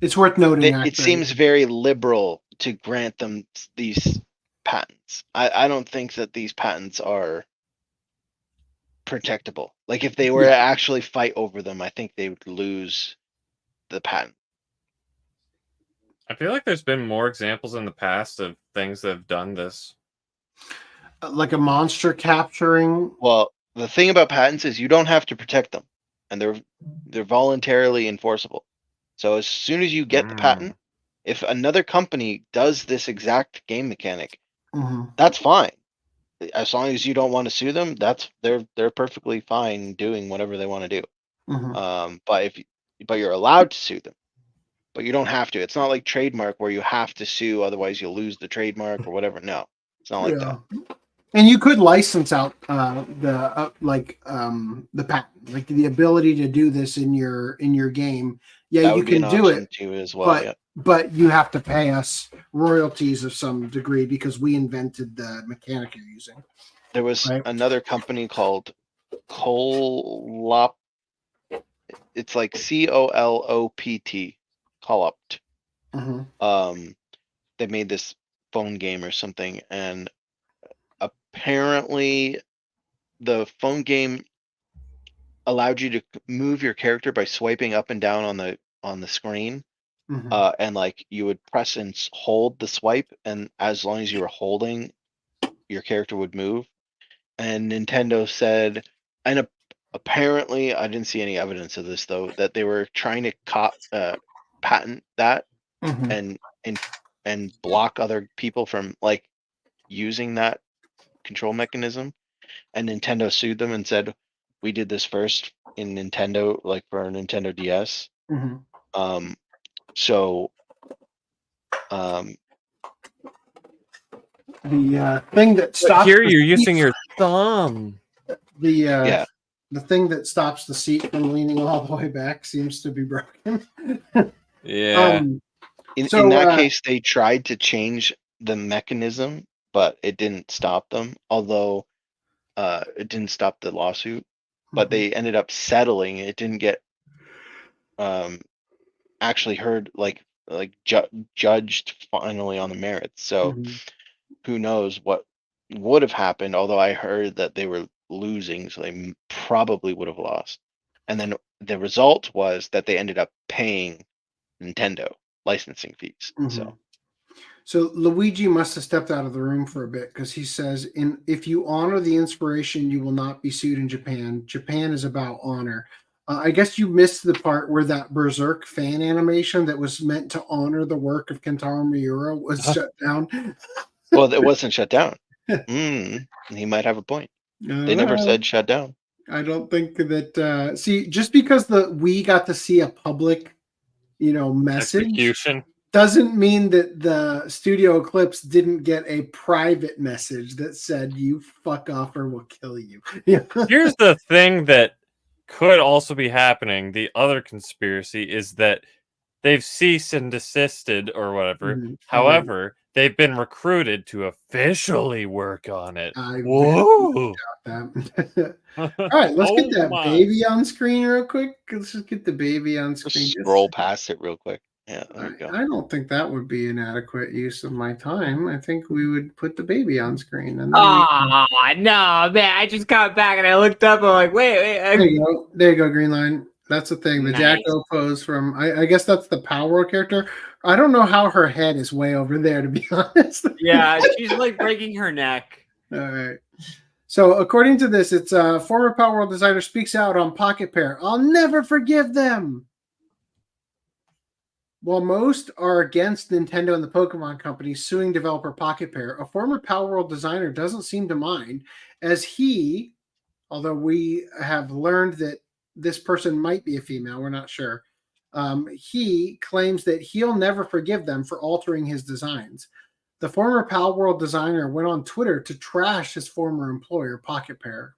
H: it's worth noting.
J: It seems very liberal to grant them these patents. I don't think that these patents are protectable. Like, if they were to actually fight over them, I think they would lose the patent.
V: I feel like there's been more examples in the past of things that have done this.
H: Like a monster capturing.
J: Well, the thing about patents is you don't have to protect them, and they're voluntarily enforceable. So as soon as you get the patent, if another company does this exact game mechanic, that's fine. As long as you don't want to sue them, they're perfectly fine doing whatever they want to do. But you're allowed to sue them. But you don't have to. It's not like trademark where you have to sue, otherwise you'll lose the trademark or whatever. No, it's not like that.
H: And you could license out the patent, like the ability to do this in your game. Yeah,
J: That
H: you
J: would be
H: can
J: an
H: do
J: option
H: it
J: too as well.
H: but you have to pay us royalties of some degree because we invented the mechanic you're using.
J: There was another company called Colop. It's like COLOPT. Colopt. They made this phone game or something, and apparently the phone game allowed you to move your character by swiping up and down on the screen. And like you would press and hold the swipe, and as long as you were holding, your character would move. And Nintendo said, and apparently I didn't see any evidence of this though, that they were trying to patent that and block other people from like using that control mechanism. And Nintendo sued them and said, we did this first in Nintendo, like for our Nintendo DS.
H: Mhm.
J: So
H: The thing that stops
V: Here
H: the
V: you're
H: seat-
V: using your thumb.
H: the the thing that stops the seat from leaning all the way back seems to be broken.
V: Yeah.
J: in
H: So,
J: that case, they tried to change the mechanism, but it didn't stop them. Although it didn't stop the lawsuit, but they ended up settling. It didn't get actually heard, like judged finally on the merits. So who knows what would have happened? Although I heard that they were losing, so they probably would have lost. And then the result was that they ended up paying Nintendo licensing fees.
H: So Luigi must have stepped out of the room for a bit because he says, if you honor the inspiration, you will not be sued in Japan. Japan is about honor. I guess you missed the part where that Berserk fan animation that was meant to honor the work of Kentaro Miura was shut down.
J: Well, it wasn't shut down. He might have a point. They never said shut down.
H: I don't think that. See, just because we got to see a public, message
V: Execution
H: doesn't mean that the Studio Eclipse didn't get a private message that said "you fuck off or we'll kill you."
V: Here's the thing that could also be happening. The other conspiracy is that they've ceased and desisted or whatever. However, they've been recruited to officially work on it. Whoa!
H: All right, let's get that baby on screen real quick. Let's just get the baby on screen.
J: Scroll past it real quick. Yeah, there we go.
H: I don't think that would be an adequate use of my time. I think we would put the baby on screen. And then
K: no, man! I just got back and I looked up. I'm like, wait.
H: There you go. There you go, Green Line. That's the thing. The Jacko pose from. I guess that's the Power World character. I don't know how her head is way over there, to be honest.
K: Yeah, she's like breaking her neck.
H: All right. So according to this, it's former Power World designer speaks out on Pocket Pair. I'll never forgive them. While most are against Nintendo and the Pokemon Company suing developer Pocket Pair, a former Power World designer doesn't seem to mind, as he, although we have learned that this person might be a female, we're not sure, he claims that he'll never forgive them for altering his designs. The former Pal World designer went on Twitter to trash his former employer, Pocket Pair.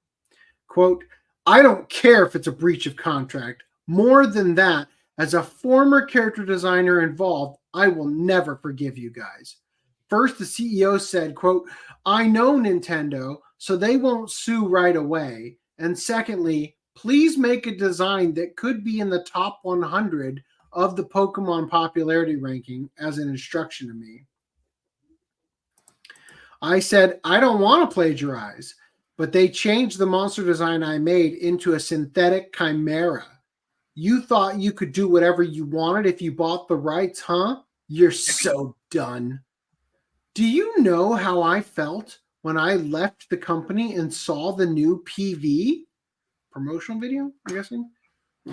H: Quote, I don't care if it's a breach of contract. More than that, as a former character designer involved, I will never forgive you guys. First, the CEO said, quote, I know Nintendo, so they won't sue right away. And secondly, please make a design that could be in the top 100 of the Pokemon popularity ranking as an instruction to me. I said, I don't want to plagiarize, but they changed the monster design I made into a synthetic chimera. You thought you could do whatever you wanted if you bought the rights, huh? You're so done. Do you know how I felt when I left the company and saw the new PV? Promotional video, I'm guessing?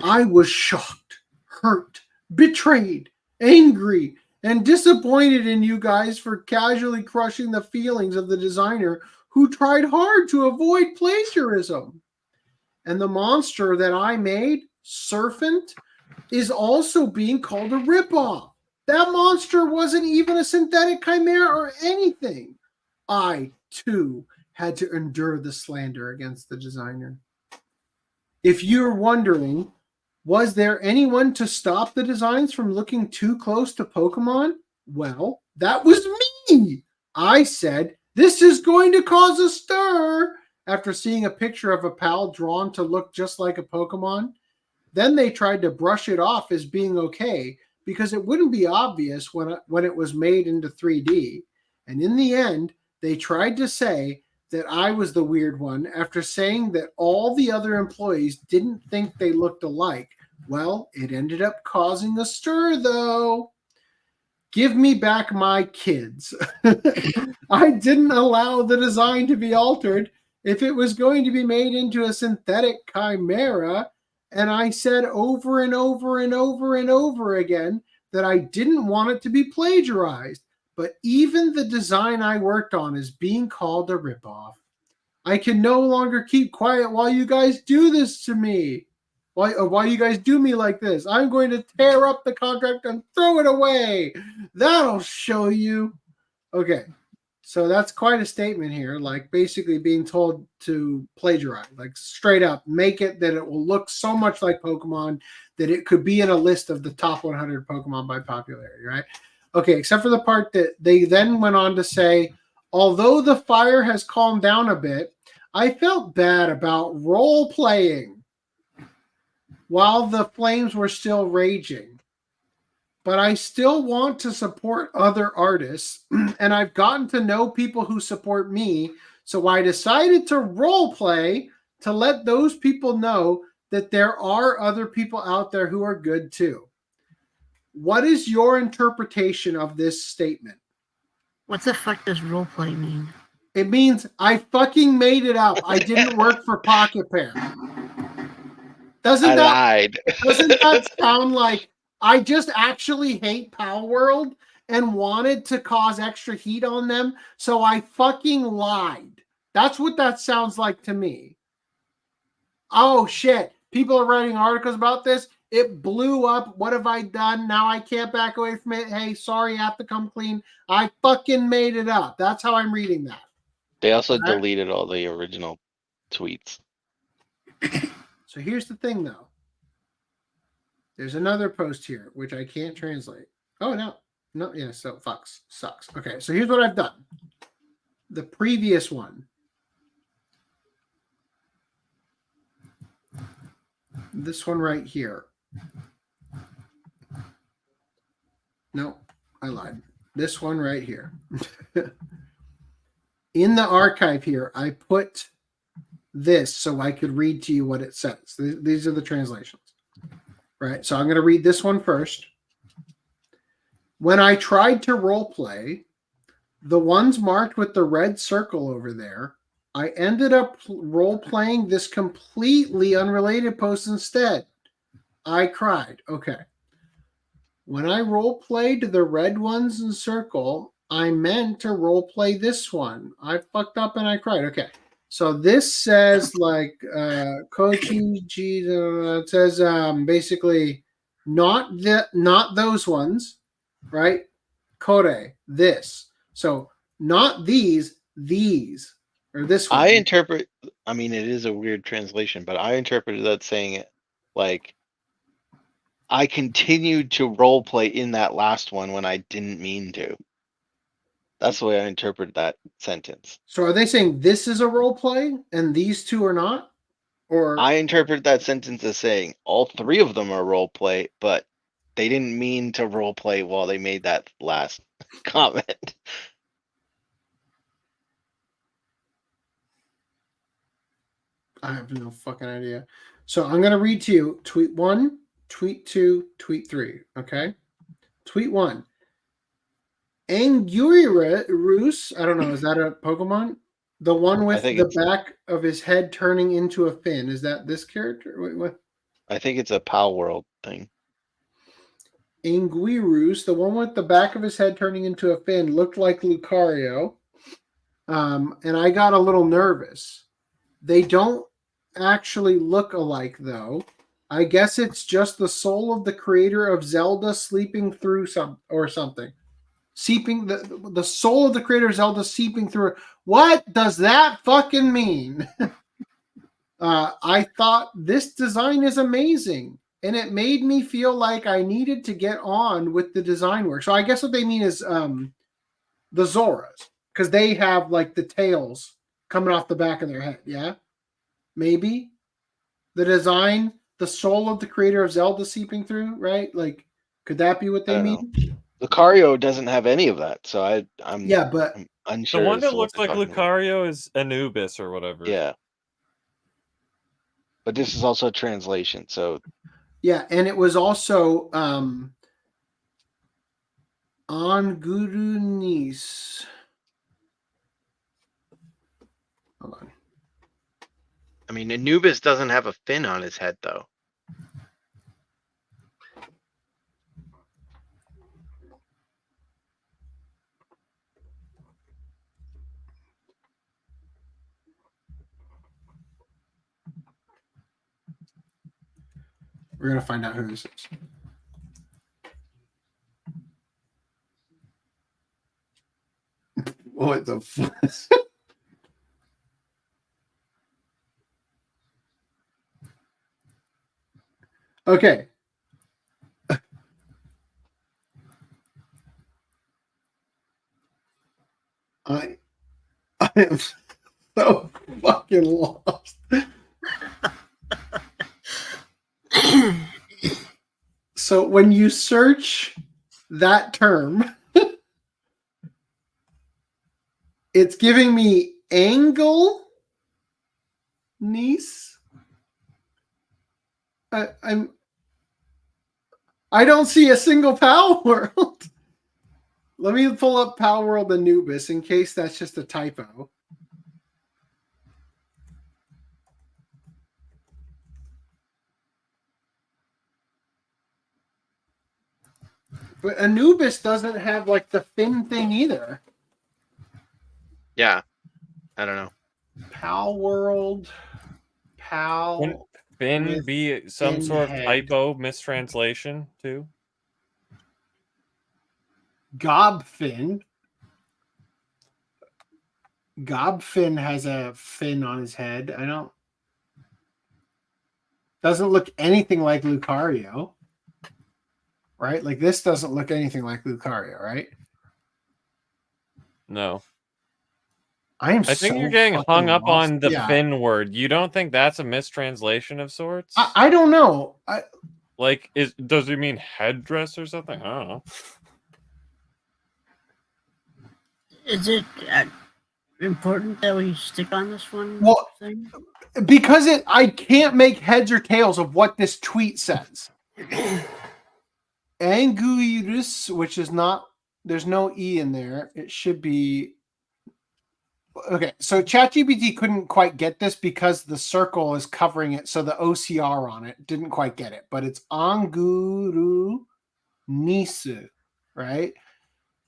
H: I was shocked, hurt, betrayed, angry, and disappointed in you guys for casually crushing the feelings of the designer who tried hard to avoid plagiarism. And the monster that I made, Serpent, is also being called a ripoff. That monster wasn't even a synthetic chimera or anything. I, too, had to endure the slander against the designer. If you're wondering, was there anyone to stop the designs from looking too close to Pokemon? Well, that was me. I said, this is going to cause a stir after seeing a picture of a pal drawn to look just like a Pokemon. Then they tried to brush it off as being okay because it wouldn't be obvious when it was made into 3D. And in the end, they tried to say that I was the weird one after saying that all the other employees didn't think they looked alike. Well, it ended up causing a stir, though. Give me back my kids. I didn't allow the design to be altered if it was going to be made into a synthetic chimera. And I said over and over and over and over again that I didn't want it to be plagiarized. But even the design I worked on is being called a ripoff. I can no longer keep quiet while you guys do this to me. Why you guys do me like this? I'm going to tear up the contract and throw it away. That'll show you. Okay. So that's quite a statement here, like basically being told to plagiarize, like straight up, make it that it will look so much like Pokemon that it could be in a list of the top 100 Pokemon by popularity, right? Okay, except for the part that they then went on to say, although the fire has calmed down a bit, I felt bad about role playing while the flames were still raging. But I still want to support other artists, and I've gotten to know people who support me, so I decided to role play to let those people know that there are other people out there who are good too. What is your interpretation of this statement?
I: What the fuck does roleplay mean?
H: It means I fucking made it up. I didn't work for Pocket Pair. Doesn't that sound like I just actually hate Pal World and wanted to cause extra heat on them, so I fucking lied. That's what that sounds like to me. Oh shit, people are writing articles about this. It blew up. What have I done? Now I can't back away from it. Hey, sorry, I have to come clean. I fucking made it up. That's how I'm reading that.
J: They also deleted all the original tweets.
H: So here's the thing, though. There's another post here, which I can't translate. Oh, no. Yeah, so fucks. Sucks. Okay, so here's what I've done. The previous one. This one right here. No, I lied. This one right here. In the archive here, I put this so I could read to you what it says. These are the translations. Right, so I'm going to read this one first. When I tried to role play, the ones marked with the red circle over there, I ended up role playing this completely unrelated post instead. I cried. Okay. When I role played the red ones in circle, I meant to role play this one. I fucked up and I cried. Okay. So this says like Kochi, it says basically not those ones, right? Kore, this. So not these or this one.
J: I mean, it is a weird translation, but I interpreted that saying it like I continued to role play in that last one when I didn't mean to. That's the way I interpret that sentence.
H: So are they saying this is a role play and these two are not? Or
J: I interpret that sentence as saying all three of them are role play, but they didn't mean to role play while they made that last comment.
H: I have no fucking idea. So I'm going to read to you tweet 1, tweet 2, tweet 3. Okay. Tweet 1. Angurus, I don't know, is that a Pokemon? The one with the back of his head turning into a fin. Is that this character? Wait, what?
J: I think it's a Pal World thing.
H: Anguirus, the one with the back of his head turning into a fin, looked like Lucario. And I got a little nervous. They don't actually look alike, though. I guess it's just the soul of the creator of Zelda sleeping through something. Seeping the soul of the creator of Zelda seeping through. What does that fucking mean? I thought this design is amazing, and it made me feel like I needed to get on with the design work. So I guess what they mean is the Zoras, because they have like the tails coming off the back of their head. Yeah, maybe the design, the soul of the creator of Zelda seeping through, right? Like, could that be what they mean?
J: Lucario doesn't have any of that, so I'm unsure.
V: The one
J: as
V: that
J: to what
V: looks
J: they're
V: like
J: talking about.
V: Lucario is Anubis or whatever.
J: Yeah. But this is also a translation, so
H: yeah, and it was also Angurunis. Hold on.
J: I mean, Anubis doesn't have a fin on his head, though.
H: We're gonna find out who this is. What the fuck? Okay. I am so fucking lost. So when you search that term, it's giving me angle niece. I don't see a single Pal World. Let me pull up Pal World Anubis in case that's just a typo. But Anubis doesn't have like the fin thing either.
J: Yeah. I don't know.
H: Pal World. Pal.
V: Wouldn't Finn
H: with
V: be some
H: fin
V: sort of
H: head.
V: typo mistranslation too?
H: Gobfin. Gobfin has a fin on his head. I don't. Doesn't look anything like Lucario. Right? Like this doesn't look anything like Lucario, right?
V: No.
H: I
V: think
H: so
V: you're getting hung
H: fucking
V: up
H: lost.
V: on the
H: Yeah.
V: Finn word. You don't think that's a mistranslation of sorts?
H: I don't know.
V: Like, does it mean headdress or something? I don't know.
I: Is it important that we stick on this one?
H: Well,
I: thing?
H: because I can't make heads or tails of what this tweet says. Anguirus, which is not, there's no E in there. It should be. Okay, so ChatGPT couldn't quite get this because the circle is covering it, so the OCR on it didn't quite get it. But it's Anguru Nisu, right?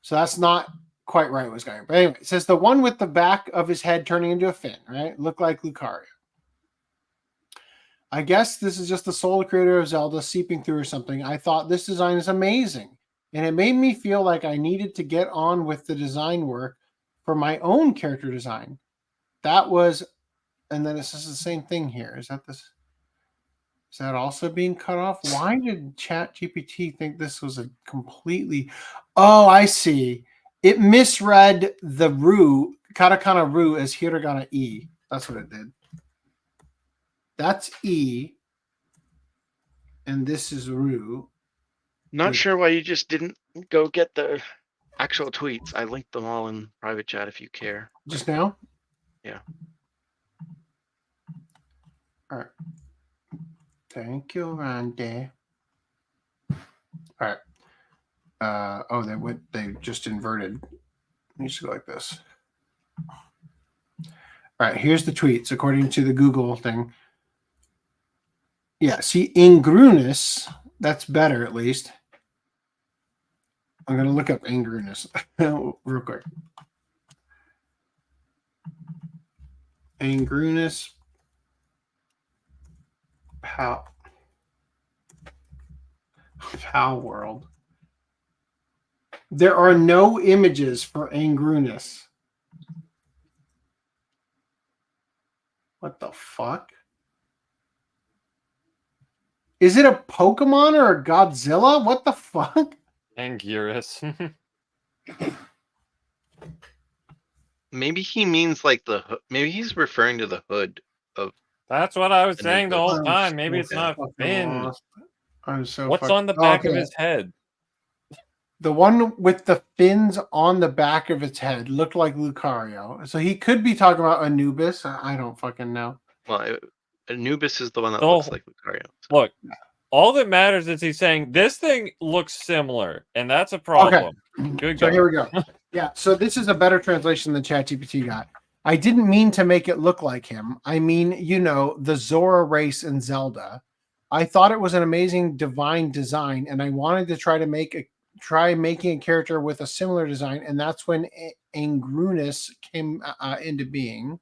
H: So that's not quite right what's going on. But anyway, it says the one with the back of his head turning into a fin, right? Look like Lucario. I guess this is just the sole creator of Zelda seeping through or something. I thought this design is amazing. And it made me feel like I needed to get on with the design work for my own character design. That was, and then it says the same thing here. Is that also being cut off? Why did ChatGPT think this was a completely, oh, I see. It misread the Ru, katakana Ru as hiragana E. That's what it did. That's E. And this is Ru.
J: Not sure why you just didn't go get the actual tweets. I linked them all in private chat if you care.
H: Just now?
J: Yeah.
H: All right. Thank you, Randy. All right. They just inverted. It needs to go like this. All right, here's the tweets according to the Google thing. Yeah, see, Ingrunus, that's better at least. I'm going to look up Ingrunus real quick. Ingrunus Pal World. There are no images for Ingrunus. What the fuck? Is it a Pokemon or a Godzilla? What the fuck?
V: Anguirus.
J: Maybe he means like maybe he's referring to the hood of.
V: That's what I was
J: the
V: saying the
J: new
V: whole
J: book.
V: time. Maybe
J: Yeah.
V: it's not Finn.
H: Lost. I'm so.
V: What's on the back of his head?
H: The one with the fins on the back of its head looked like Lucario. So he could be talking about Anubis. I don't fucking know.
J: Well, Anubis is the one that looks like Lucario.
V: Look, all that matters is he's saying this thing looks similar, and that's a problem. Good
H: So
V: go.
H: here we go. Yeah, so this is a better translation than ChatGPT got. I didn't mean to make it look like him. I mean, the Zora race in Zelda. I thought it was an amazing divine design, and I wanted to try making a character with a similar design, and that's when Ingrunus came into being.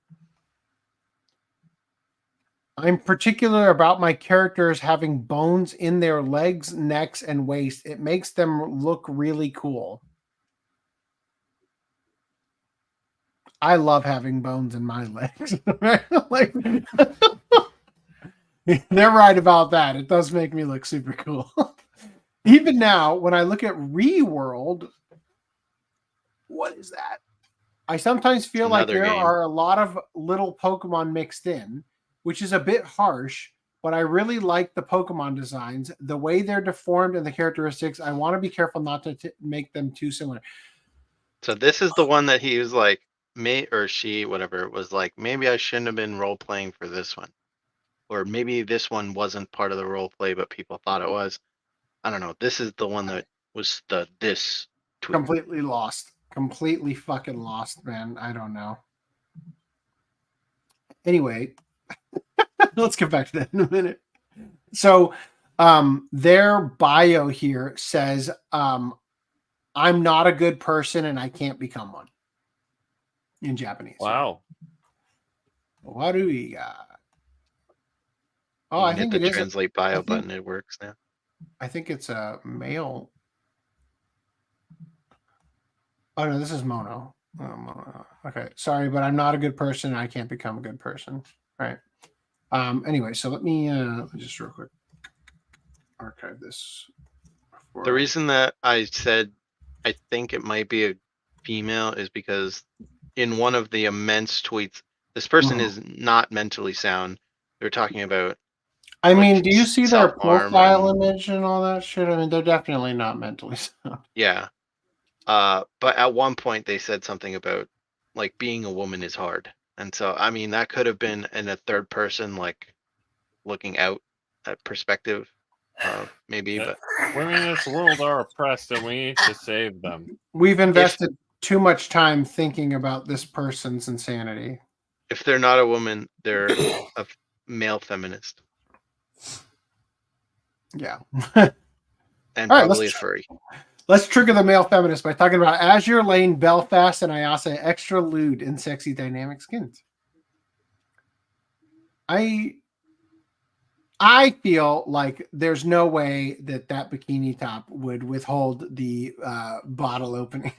H: I'm particular about my characters having bones in their legs, necks, and waist. It makes them look really cool. I love having bones in my legs. Like, they're right about that. It does make me look super cool. Even now, when I look at ReWorld, what is that? I sometimes feel like there are a lot of little Pokemon mixed in, which is a bit harsh, but I really like the Pokemon designs, the way they're deformed and the characteristics. I want to be careful not to make them too similar.
J: So this is the one that he was like, whatever, was like, maybe I shouldn't have been role playing for this one. Or maybe this one wasn't part of the role play, but people thought it was. I don't know. This is the one that was this tweet.
H: Completely lost. Completely fucking lost, man. I don't know. Anyway, let's get back to that in a minute. So their bio here says, I'm not a good person and I can't become one. In Japanese.
V: Wow.
H: What do we got? Oh,
J: I
H: I think
J: the
H: it is
J: translate bio button. It works now.
H: I think it's a male. Oh no, this is mono. Oh, mono. Okay, sorry, but I'm not a good person. And I can't become a good person. All right. Anyway, so let me just real quick archive this.
J: The reason that I said I think it might be a female is because in one of the immense tweets, this person is not mentally sound. They're talking about.
H: I mean, do you see their profile image and all that shit? I mean, they're definitely not mentally sound.
J: Yeah. But at one point they said something about like being a woman is hard. And so, I mean, that could have been in a third person, like looking out at perspective, maybe, but
V: women in this world are oppressed and we need to save them.
H: We've invested too much time thinking about this person's insanity.
J: If they're not a woman, they're a male feminist.
H: Yeah.
J: And probably a furry.
H: Let's trigger the male feminist by talking about Azure Lane, Belfast, and Ayase extra lewd and sexy dynamic skins. I feel like there's no way that bikini top would withhold the bottle opening.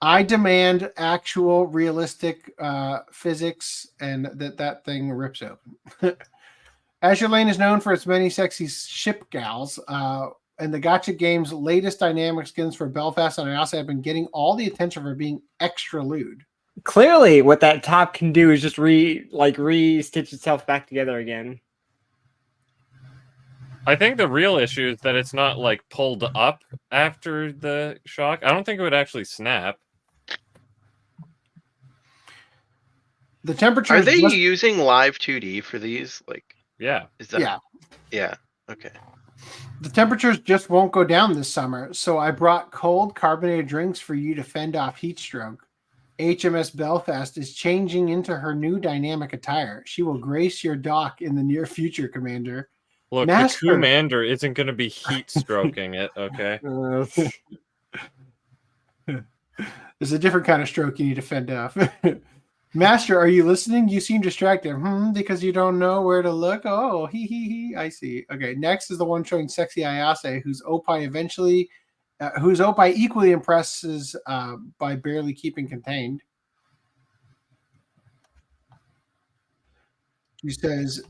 H: I demand actual realistic physics and that thing rips open. Azure Lane is known for its many sexy ship gals. And the Gacha game's latest dynamic skins for Belfast and Ayase have been getting all the attention for being extra lewd.
K: Clearly, what that top can do is just re-stitch itself back together again.
V: I think the real issue is that it's not like pulled up after the shock. I don't think it would actually snap.
H: The temperature.
J: Are they using live 2D for these? Like,
V: yeah,
J: is that?
H: Yeah.
J: Okay.
H: The temperatures just won't go down this summer, so I brought cold carbonated drinks for you to fend off heat stroke. HMS Belfast is changing into her new dynamic attire. She will grace your dock in the near future, Commander.
V: Look, the Commander isn't going to be heat stroking it, okay?
H: There's a different kind of stroke you need to fend off. Master, are you listening? You seem distracted. Because you don't know where to look? Oh, he. I see. Okay, next is the one showing sexy Ayase, whose opie equally impresses by barely keeping contained. She says,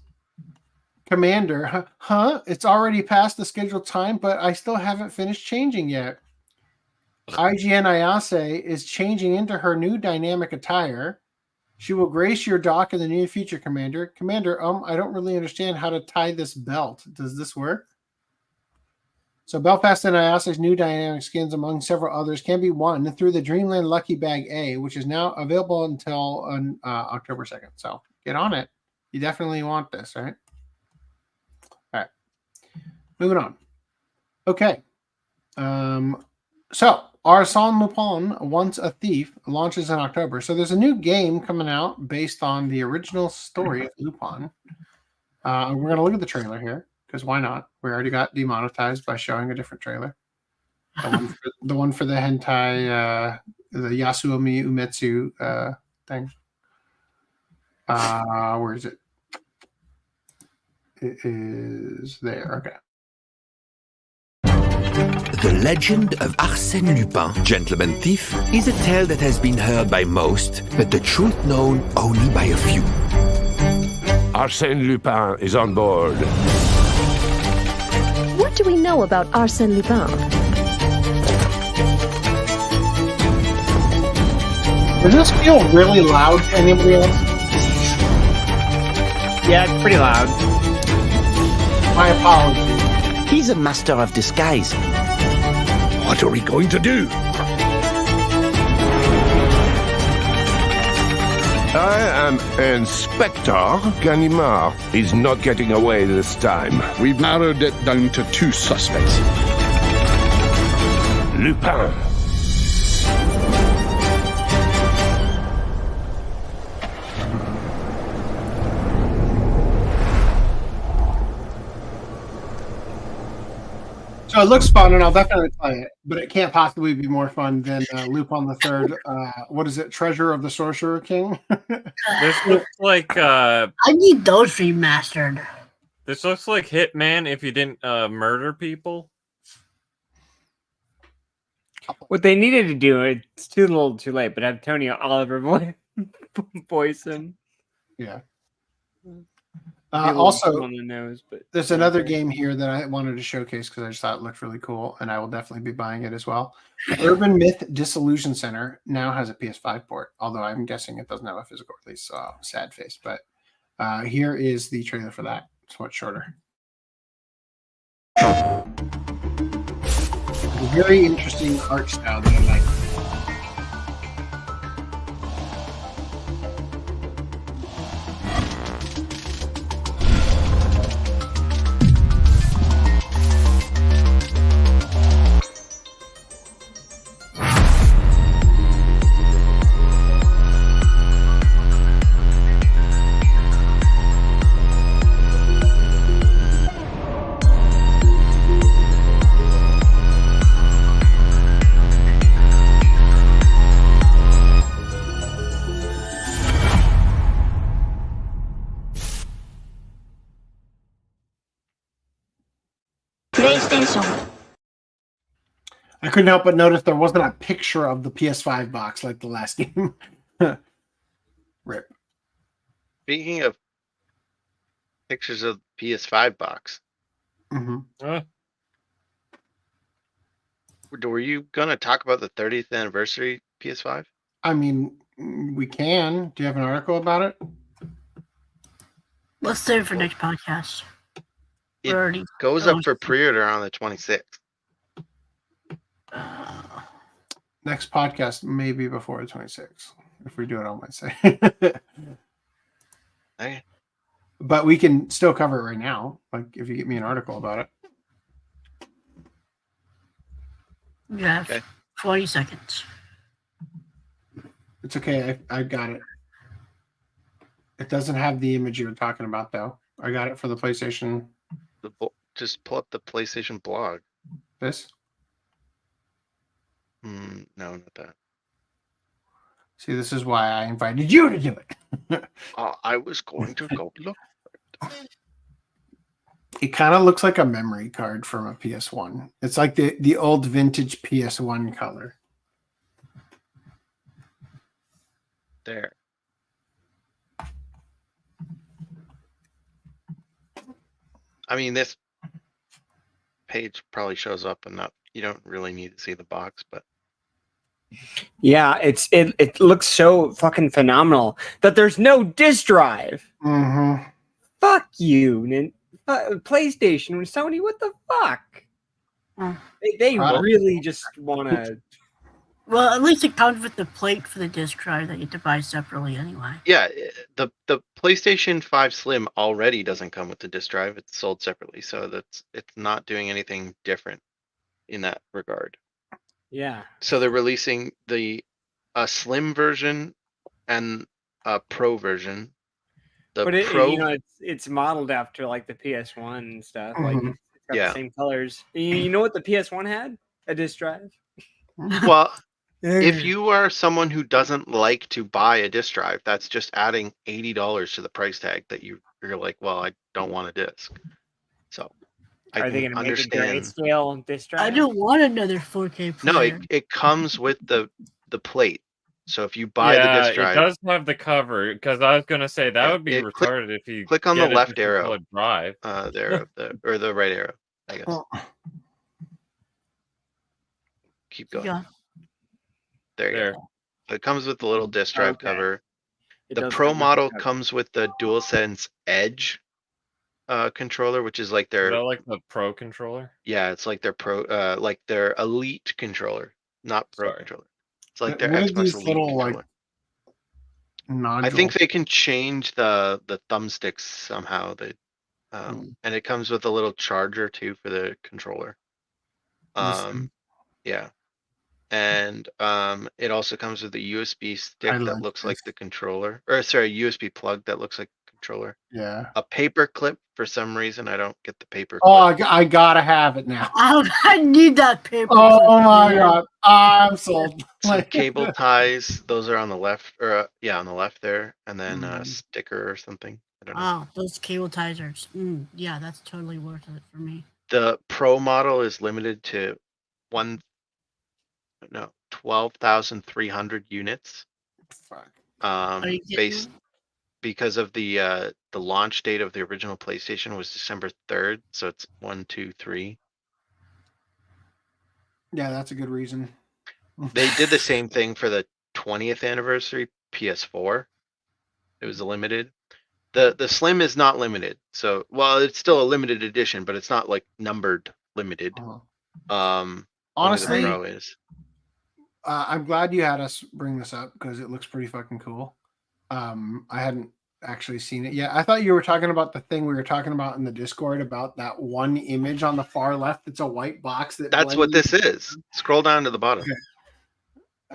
H: Commander, it's already past the scheduled time, but I still haven't finished changing yet. IGN Ayase is changing into her new dynamic attire. She will grace your dock in the near future, Commander. Commander, I don't really understand how to tie this belt. Does this work? So Belfast and Ayase's new dynamic skins, among several others, can be won through the Dreamland Lucky Bag A, which is now available until October 2nd. So get on it. You definitely want this, right? All right. Moving on. Okay. So Arsène Lupin, Once a Thief, launches in October. So there's a new game coming out based on the original story of Lupin. We're going to look at the trailer here, because why not? We already got demonetized by showing a different trailer. The one for the hentai, the Yasuomi Umetsu thing. Where is it? It is there. Okay.
F: The legend of Arsène Lupin, Gentleman Thief, is a tale that has been heard by most, but the truth known only by a few.
G: Arsène Lupin is on board.
W: What do we know about Arsène Lupin?
H: Does this feel really loud to anybody else?
K: Yeah, it's pretty loud.
H: My apologies.
F: He's a master of disguise. What are we going to do?
G: I am Inspector Ganimard. He's not getting away this time.
M: We've narrowed it down to 2 suspects.
G: Lupin.
H: So it looks fun, and I'll definitely play it. But it can't possibly be more fun than Lupin the Third. What is it? Treasure of the Sorcerer King.
V: This looks like
I: I need those remastered.
V: this looks like Hitman if you didn't murder people.
K: What they needed to do, it's too little too late, but have Tony Oliver voice him.
H: Yeah.
K: Maybe a little
H: Also,
K: on the nose, but
H: there's another game here that I wanted to showcase because I just thought it looked really cool, and I will definitely be buying it as well. Urban Myth Dissolution Center now has a PS5 port, although I'm guessing it doesn't have a physical release, so sad face. But here is the trailer for that. It's much shorter. A very interesting art style that I like. I couldn't help but notice there wasn't a picture of the PS5 box like the last game. Rip.
J: Speaking of pictures of PS5 box, were you gonna talk about the 30th anniversary PS5?
H: I mean, we can. Do you have an article about it?
I: Let's save it for next podcast.
J: It goes up for pre-order on the 26th.
H: Next podcast, maybe before the 26th, if we do it on Wednesday.
J: Okay.
H: But we can still cover it right now, like if you get me an article about it.
I: You have 20 seconds.
H: It's okay. I got it. It doesn't have the image you were talking about, though. I got it for the PlayStation.
J: Just pull up the PlayStation blog.
H: This?
J: No, not that.
H: See, this is why I invited you to do it.
J: I was going to go look.
H: It kind of looks like a memory card from a PS1. It's like the old vintage PS1 color.
J: There. I mean, this page probably shows up and you don't really need to see the box, but
K: yeah, it looks so fucking phenomenal that there's no disk drive.
H: Mm-hmm.
K: Fuck you, PlayStation and Sony. What the fuck? They really just want to.
I: Well, at least it comes with the plate for the disc drive that you have to buy separately anyway.
J: yeah, the PlayStation 5 Slim already doesn't come with the disc drive. It's sold separately, so it's not doing anything different in that regard.
K: Yeah.
J: So they're releasing a Slim version and a Pro version. The
K: But
J: Pro,
K: it's modeled after like the PS1 and stuff. Like it's got
J: Yeah.
K: the same colors. You know what the PS1 had? A disc drive.
J: well, if you are someone who doesn't like to buy a disc drive, that's just adding $80 to the price tag that you you're like, well, I don't want a disc. So I
K: Are they
J: can
K: going to make a
J: understand.
K: grayscale disc drive?
I: I don't want another 4K
J: No,
I: player.
J: it comes with the plate. So if you buy the
V: Yeah,
J: disc
V: it
J: drive,
V: does have the cover. Because I was gonna say that
J: Yeah,
V: would be
J: it- click-
V: retarded if you
J: click on the
V: get a
J: left
V: just a
J: arrow.
V: solid drive.
J: there, or the right arrow, I guess.
I: Oh.
J: Keep going.
I: Yeah.
J: There you
V: There.
J: go. It comes with the little disc drive
K: Okay.
J: cover.
K: It
J: The
K: does
J: Pro
K: come with the
J: model
K: cover.
J: comes with the DualSense Edge controller, which is like
V: Is
J: their
V: that like the Pro controller?
J: yeah, it's like their like their Elite controller, not Pro
V: Sorry.
J: controller. It's like their
H: What are
J: Xbox
H: these
J: Elite
H: little
J: controller.
H: like nodules?
J: I think they can change the thumbsticks somehow. They and it comes with a little charger too for the controller. Yeah. And it also comes with a USB stick
H: I
J: that
H: like
J: looks
H: this.
J: like the controller. Or sorry, USB plug that looks like the controller.
H: Yeah.
J: A paper clip for some reason. I don't get the paper
H: Oh,
J: clip.
H: I gotta have it now.
I: I need that paper.
H: Oh
I: clip,
H: my
I: man.
H: god, I'm sold.
J: Some cable ties. Those are on the left, or yeah, on the left there, and then a
H: Mhm.
J: sticker or something. I don't know.
I: Oh, those cable ties are. Yeah, that's totally worth it for me.
J: The Pro model is limited to 12,300 units.
H: Fuck.
I: Are you getting
J: Based
I: one?
J: because of the launch date of the original PlayStation was December 3rd, so it's 1, 2, 3.
H: Yeah, that's a good reason.
J: They did the same thing for the 20th anniversary PS4. It was a limited. The Slim is not limited, so well, it's still a limited edition, but it's not like numbered limited. Only
H: Honestly,
J: the Pro is.
H: I'm glad you had us bring this up because it looks pretty fucking cool. I hadn't actually seen it yet. I thought you were talking about the thing we were talking about in the Discord about that one image on the far left. It's a white box that.
J: That's what
H: blends-
J: this is. Scroll down to the bottom.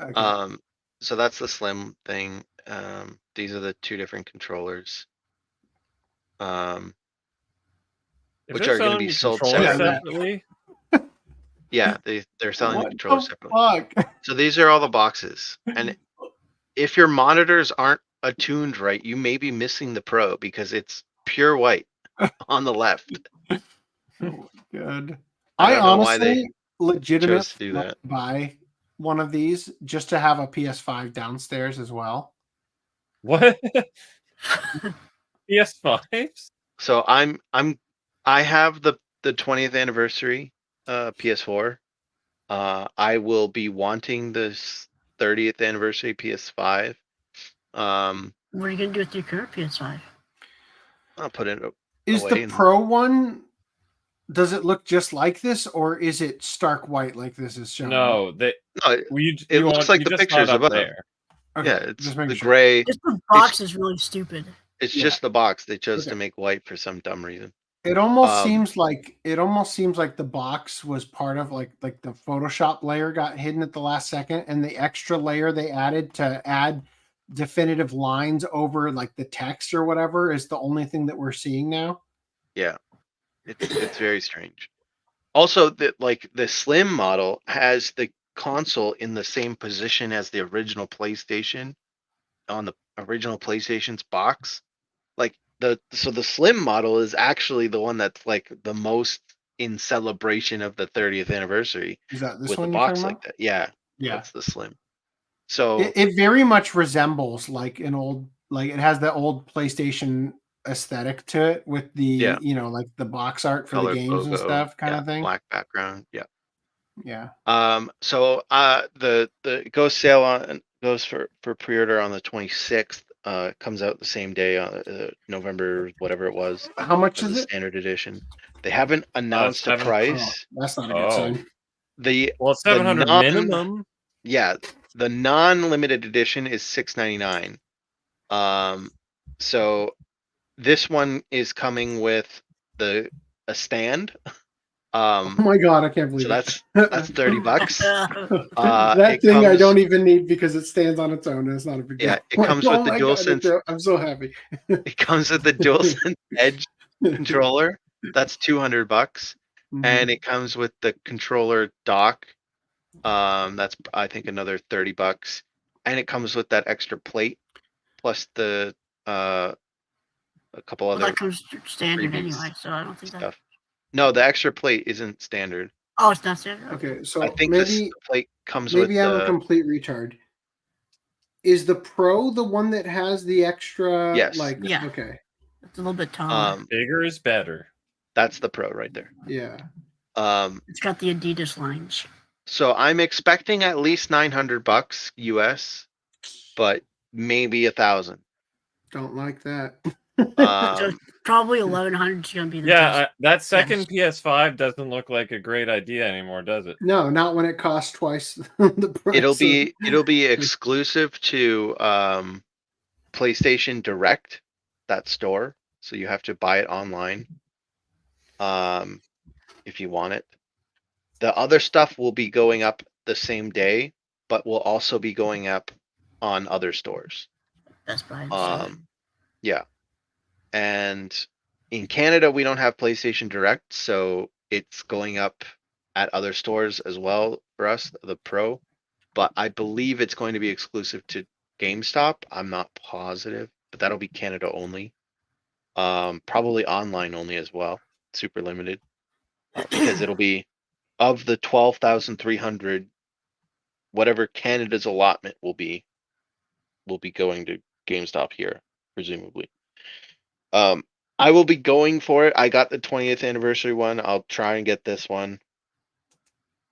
H: Okay.
J: So that's the Slim thing. These are the two different controllers.
V: Is
J: Which
V: it
J: are going to
V: selling
J: be
V: the
J: sold
V: controller
J: separately.
V: separately?
J: Yeah, they're selling the
H: What
J: controllers
H: the
J: separately.
H: fuck?
J: So these are all the boxes. And if your monitors aren't attuned right, you may be missing the Pro because it's pure white on the left.
H: Good.
J: I
H: I
J: don't know why
H: honestly
J: they
H: legitimately
J: chose to do that.
H: buy one of these just to have a PS5 downstairs as well.
V: What? PS5s?
J: So I have the 20th anniversary PS4. I will be wanting this 30th anniversary PS5.
I: What are you gonna do with your current PS5?
J: I'll put it
H: Is
J: away
H: the
J: and-
H: Pro one? Does it look just like this, or is it stark white like this is shown?
V: No,
J: No,
V: it
J: looks like the pictures
V: up
J: above.
V: there.
H: Okay,
J: Yeah, it's
H: just making
J: the
H: sure.
J: gray.
I: Just the box is really stupid.
J: It's
H: Yeah.
J: just the box they chose
H: Okay.
J: to make white for some dumb reason.
H: It almost
J: Um,
H: seems like the box was part of like the Photoshop layer got hidden at the last second, and the extra layer they added to add definitive lines over like the text or whatever is the only thing that we're seeing now.
J: Yeah, it's very strange. Also, the Slim model has the console in the same position as the original PlayStation on the original PlayStation's box. The Slim model is actually the one that's like the most in celebration of the 30th anniversary.
H: Is that this
J: with
H: one
J: the
H: you're
J: box
H: talking
J: like
H: about?
J: that? Yeah,
H: Yeah.
J: that's the Slim. So
H: It very much resembles like an old, like it has the old PlayStation aesthetic to it with the
J: Yeah.
H: like the box art for the
J: colored
H: games and
J: logo,
H: stuff kind
J: yeah,
H: of thing.
J: black background. Yeah.
H: Yeah.
J: So the it goes sale on goes for pre-order on the 26th. Comes out the same day on November whatever it was.
H: How much
J: as
H: is
J: the
H: it?
J: standard edition. They haven't announced a
V: 7
J: price.
H: That's not a good sign.
V: Well, it's 700 minimum.
J: Yeah, the non-limited edition is $699. So this one is coming with a stand.
H: Oh my god, I can't believe
J: So
H: it.
J: that's $30.
H: That
J: it
H: thing I
J: comes-
H: don't even need because it stands on its own and it's not a big deal.
J: Yeah, it comes with the
H: my God,
J: DualSense.
H: I'm so happy.
J: It comes with the DualSense Edge controller. That's $200, and it comes with the controller dock. That's I think another $30, and it comes with that extra plate plus the a couple
I: Well,
J: other
I: that comes standard
J: freebies
I: anyway, so I don't think that.
J: stuff. No, the extra plate isn't standard.
I: Oh, it's not standard.
H: Okay, so
J: I think
H: maybe
J: the plate comes with
H: maybe I'm a
J: the
H: complete retard. Is the Pro the one that has the extra?
J: Yes.
H: Like,
I: Yeah.
H: okay,
I: It's a little bit taller.
V: Bigger is better.
J: That's the Pro right there.
H: yeah.
I: It's got the Adidas lines.
J: So I'm expecting at least $900 US, but maybe 1,000.
H: Don't like that.
I: So probably 1,100 is gonna be the best.
V: that second PS5 doesn't look like a great idea anymore, does it?
H: No, not when it costs twice the price.
J: It'll be exclusive to PlayStation Direct, that store. So you have to buy it online if you want it. The other stuff will be going up the same day, but will also be going up on other stores.
I: Best Buy.
J: Yeah. And in Canada, we don't have PlayStation Direct, so it's going up at other stores as well for us, the Pro. But I believe it's going to be exclusive to GameStop. I'm not positive, but that'll be Canada only. Probably online only as well. Super limited. Because it'll be of the 12,300, whatever Canada's allotment will be going to GameStop here, presumably. I will be going for it. I got the 20th anniversary one. I'll try and get this one.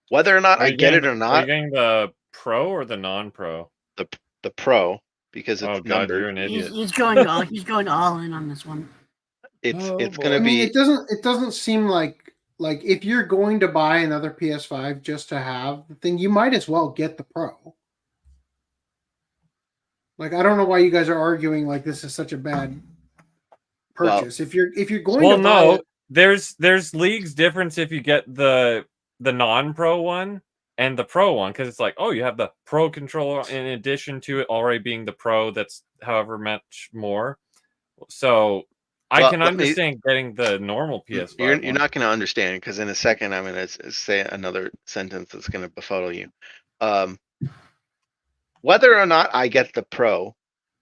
J: Whether or not I get it or
V: Are
J: not,
V: you getting the Pro or the non-Pro?
J: the Pro, because it's
V: Oh god,
J: numbered.
V: you're an idiot.
I: He's going all in on this one.
J: It's gonna
H: I mean,
J: be.
H: it doesn't seem like if you're going to buy another PS5 just to have the thing, you might as well get the Pro. Like, I don't know why you guys are arguing like this is such a bad purchase. If you're going to buy it,
V: there's leagues difference if you get the non-Pro one and the Pro one, because it's like, oh, you have the Pro controller in addition to it already being the Pro that's however much more. So I can understand getting the normal PS5.
J: You're not going to understand, because in a second I'm going to say another sentence that's going to befuddle you. Whether or not I get the Pro,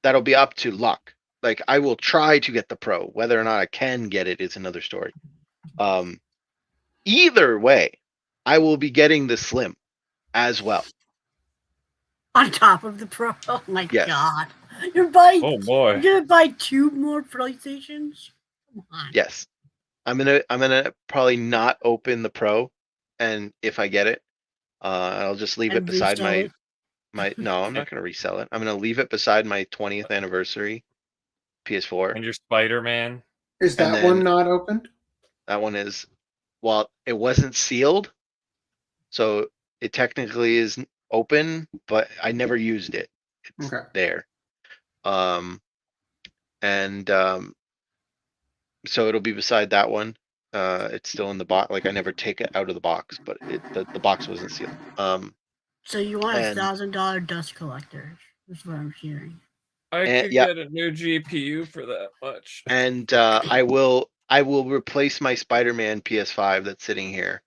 J: that'll be up to luck. Like, I will try to get the Pro. Whether or not I can get it is another story. Either way, I will be getting the Slim as well.
I: On top of the Pro. Oh my
J: Yes.
I: god. You're buying
V: Oh boy.
I: You're gonna buy 2 more PlayStations? Come on.
J: Yes. I'm gonna probably not open the Pro, and if I get it, I'll just leave it
I: And
J: beside
I: resell
J: my
I: it?
J: no, I'm not gonna resell it. I'm gonna leave it beside my 20th anniversary PS4.
V: And your Spider-Man.
H: is
J: and
H: that
J: then-
H: one not opened?
J: That one is, well, it wasn't sealed, so it technically is open, but I never used it. It's
H: Okay.
J: there. So it'll be beside that one. It's still in the box. Like, I never take it out of the box, but the box wasn't sealed.
I: So you want
J: And-
I: $1,000 dust collector, is what I'm hearing.
V: I
J: And-
V: could
J: yeah.
V: get a new GPU for that much.
J: And I will replace my Spider-Man PS5 that's sitting here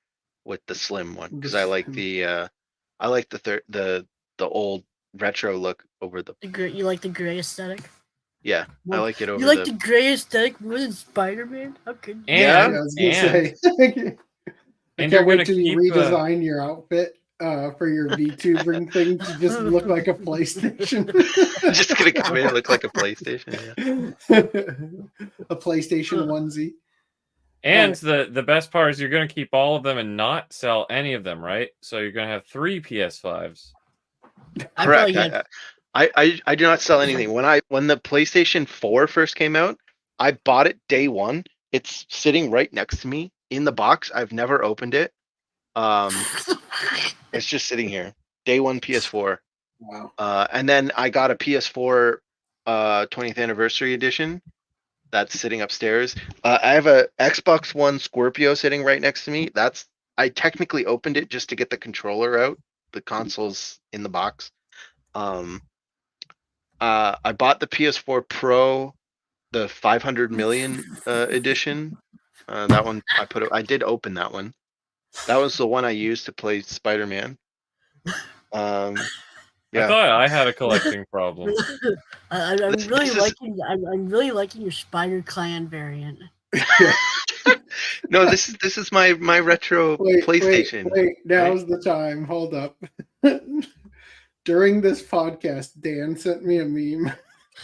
J: with the slim one, because I like the old retro look over the.
I: You like the gray aesthetic?
J: Yeah, I like it over
I: You like
J: the.
I: the gray aesthetic more than Spider-Man? How could you?
J: Yeah,
H: I was gonna
V: and-
H: say. I
V: and
H: can't
V: you're
H: wait
V: gonna
H: till you
V: keep,
H: redesign your outfit for your VTubing thing to just look like a PlayStation.
J: Just gonna come in and look like a PlayStation. Yeah.
H: A PlayStation onesie.
V: And the best part is you're going to keep all of them and not sell any of them, right? So you're going to have 3 PS5s.
J: Correct. I do not sell anything. When the PlayStation 4 first came out, I bought it day one. It's sitting right next to me in the box. I've never opened it. It's just sitting here. Day one PS4.
H: Wow.
J: And then I got a PS4 20th anniversary edition that's sitting upstairs. I have a Xbox One Scorpio sitting right next to me. I technically opened it just to get the controller out. The console's in the box. I bought the PS4 Pro, the 500 million edition. That one I did open that one. That was the one I used to play Spider-Man.
V: I thought I had a collecting problem.
I: I'm
J: This-
I: really
J: this is-
I: liking. I'm really liking your Spider Clan variant.
J: No, this is my retro PlayStation.
H: Wait, now's the time. Hold up. During this podcast, Dan sent me a meme.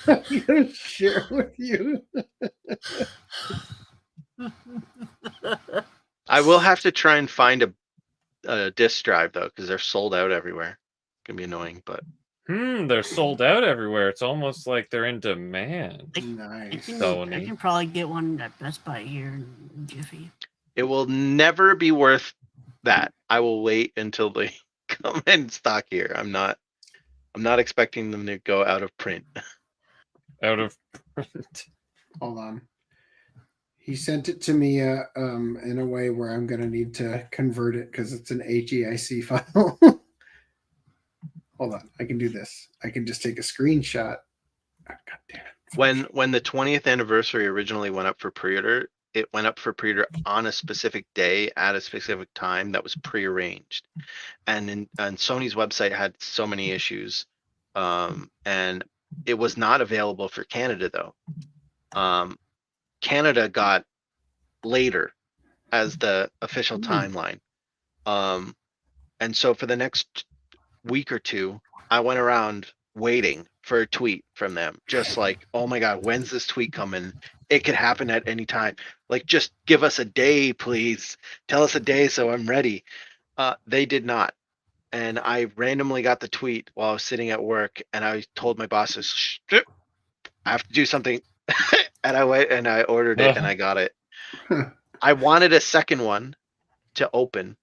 H: I'm gonna share with you.
J: I will have to try and find a disc drive though, because they're sold out everywhere. It's gonna be annoying, but
V: They're sold out everywhere. It's almost like they're in demand.
H: Nice.
I: I
V: Sony.
I: can probably get one at Best Buy here in Jiffy.
J: it will never be worth that. I will wait until they come in stock here. I'm not expecting them to go out of print.
V: Out of print.
H: Hold on. He sent it to me in a way where I'm gonna need to convert it because it's an HEIC file. Hold on, I can do this. I can just take a screenshot. Oh, God damn it.
J: When the 20th anniversary originally went up for pre-order, it went up for pre-order on a specific day at a specific time that was pre-arranged. And Sony's website had so many issues. And it was not available for Canada though. Canada got later as the official timeline. And so for the next week or two, I went around waiting for a tweet from them, just like, oh my God, when's this tweet coming? It could happen at any time. Like, just give us a day, please. Tell us a day so I'm ready. They did not. And I randomly got the tweet while I was sitting at work, and I told my bosses, "Shh, I have to do something." And I went and I ordered it and I got it. I wanted a second one to open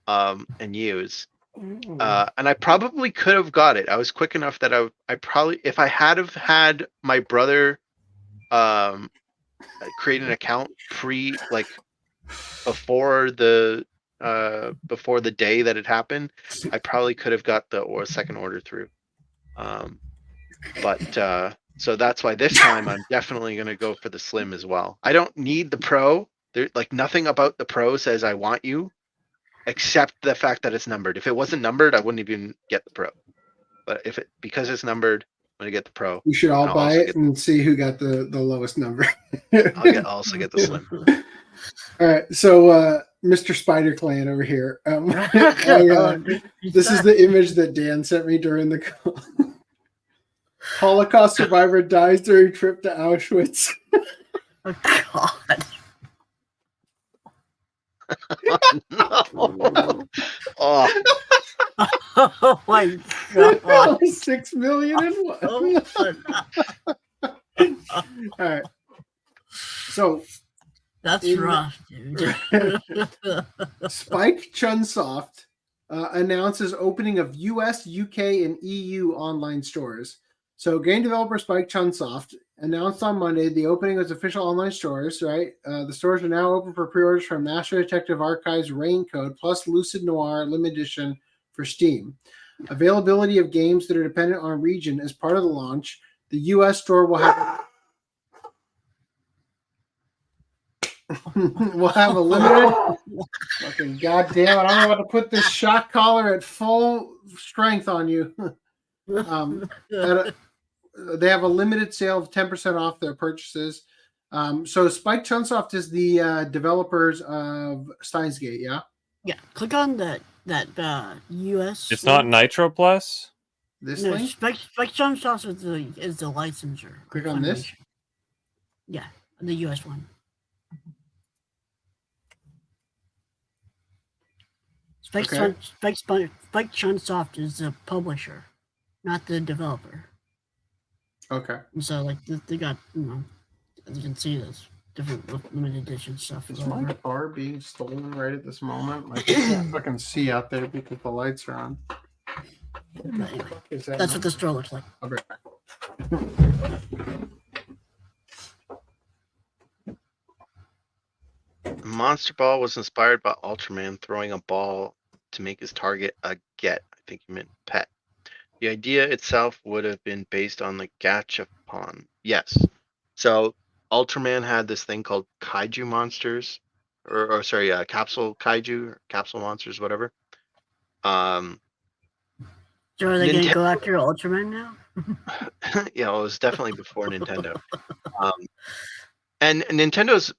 J: and use. And I probably could have got it. I was quick enough that I probably, if I had have had my brother create an account before the day that it happened, I probably could have got the second order through. So that's why this time I'm definitely going to go for the Slim as well. I don't need the Pro. There, like, nothing about the Pro says I want you, except the fact that it's numbered. If it wasn't numbered, I wouldn't even get the Pro. But because it's numbered, I'm gonna get the Pro.
H: You should all buy it and see who got the lowest number.
J: I'll also get the Slim.
H: All right, so Mr. Spider Clan over here. This is the image that Dan sent me during the call. Holocaust survivor dies during trip to Auschwitz.
I: Oh God.
J: No. Oh.
I: Oh my God.
H: 6 million in one. All right. So
I: that's rough, dude.
H: Spike Chunsoft announces opening of US, UK, and EU online stores. So game developer Spike Chunsoft announced on Monday the opening of its official online stores, right? The stores are now open for pre-orders from Master Detective Archives Raincode plus Lucid Noir Limited Edition for Steam. Availability of games that are dependent on region as part of the launch. The US store will have a limited fucking goddamn it. I'm about to put this shock collar at full strength on you. They have a limited sale of 10% off their purchases. So Spike Chunsoft is the developers of Steins Gate, yeah?
I: Yeah. Click on that US.
V: It's not Nitro Plus?
H: This
I: no,
H: link?
I: Spike Chunsoft is the licensor.
H: Click on this?
I: Yeah, the US one. Spike Chunsoft is the publisher, not the developer.
H: Okay.
I: And so, like, they got, as you can see, this different limited edition stuff.
H: Is my car being stolen right at this moment? Like, I can't fucking see out there because the lights are on.
I: But anyway, that's what the store looks like.
H: I'll be right back.
J: Monster Ball was inspired by Ultraman throwing a ball to make his target a get. I think you meant pet. The idea itself would have been based on the Gachapon. Yes. So Ultraman had this thing called Kaiju Monsters, Capsule Kaiju, or Capsule Monsters, whatever.
I: So are they going to go after Ultraman now?
J: Yeah, well, it was definitely before Nintendo. And Nintendo's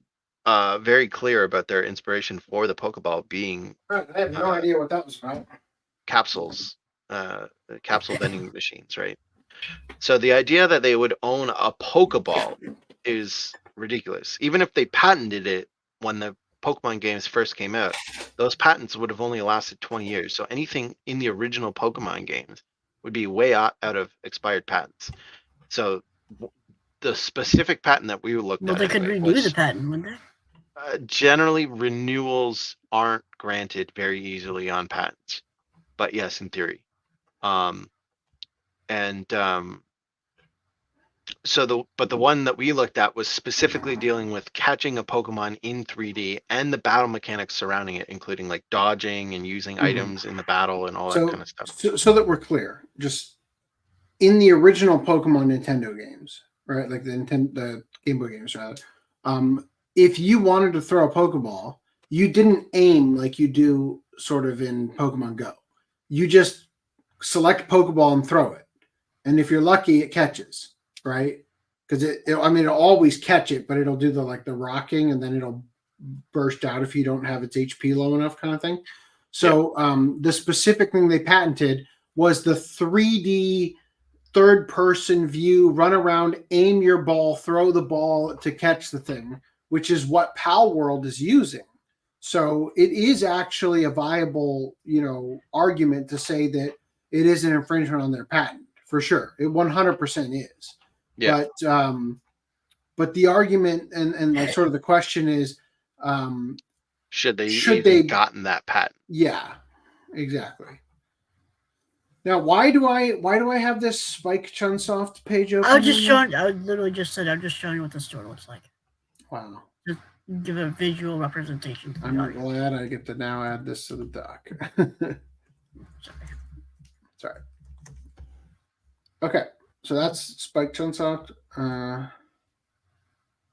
J: very clear about their inspiration for the Pokeball being
H: I have no idea what that was about.
J: capsules, capsule vending machines, right? So the idea that they would own a Pokeball is ridiculous. Even if they patented it when the Pokemon games first came out, those patents would have only lasted 20 years. So anything in the original Pokemon games would be way out of expired patents. So the specific patent that we looked
I: Well,
J: at
I: they could
J: anyway
I: renew
J: was,
I: the patent, wouldn't they?
J: generally, renewals aren't granted very easily on patents, but yes, in theory. So the one that we looked at was specifically dealing with catching a Pokemon in 3D and the battle mechanics surrounding it, including like dodging and using items in the battle and all that kind of stuff.
H: So that we're clear, just in the original Pokemon Nintendo games, right? Like the Game Boy games, rather. If you wanted to throw a Pokeball, you didn't aim like you do sort of in Pokemon Go. You just select Pokeball and throw it, and if you're lucky, it catches. Right? Because it'll always catch it, but it'll do the rocking and then it'll burst out if you don't have its HP low enough, kind of thing. So the specific thing they patented was the 3D third person view, run around, aim your ball, throw the ball to catch the thing, which is what Pal World is using. So it is actually a viable, argument to say that it is an infringement on their patent, for sure. It 100% is.
J: Yeah.
H: But the argument and like sort of the question is,
J: should they gotten that patent?
H: Yeah, exactly. Now, why do I have this Spike Chunsoft page open?
I: I literally just said I'm just showing you what the store looks like.
H: Wow.
I: Just give a visual representation.
H: I'm glad I get to now add this to the doc. Sorry. Okay. So that's Spike Chunsoft.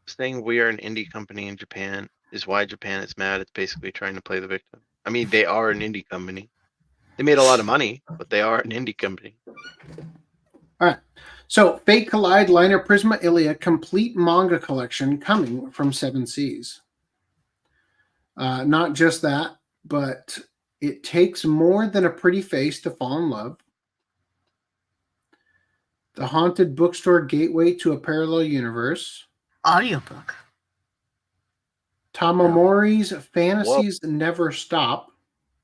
J: Saying we are an indie company in Japan is why Japan is mad. It's basically trying to play the victim. I mean, they are an indie company. They made a lot of money, but they are an indie company.
H: All right. So Fate Collide Liner Prisma Ilia complete manga collection coming from 7 Seas. Not just that, but it takes more than a pretty face to fall in love. The Haunted Bookstore Gateway to a Parallel Universe.
I: Audiobook.
H: Tamamori's Fantasies Never Stop.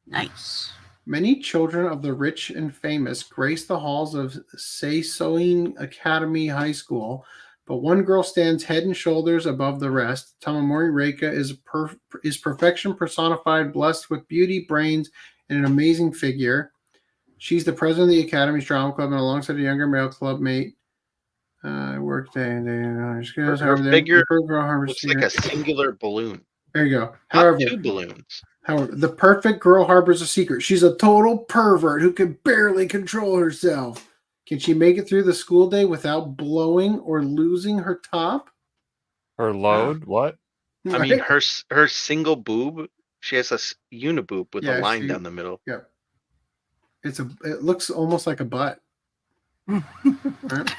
I: Nice.
H: Many children of the rich and famous grace the halls of Seisoin Academy High School, but one girl stands head and shoulders above the rest. Tamamori Reika is perfection personified, blessed with beauty, brains, and an amazing figure. She's the president of the Academy's drama club, and alongside a younger male club mate, work day and day.
J: Her figure looks like a singular balloon.
H: There you go.
J: Not two balloons.
H: However, the perfect girl harbors a secret. She's a total pervert who can barely control herself. Can she make it through the school day without blowing or losing her top?
V: Her load? What?
J: I mean, her single boob. She has a uniboob with a line down the middle.
H: Yep. It looks almost like a butt. Right?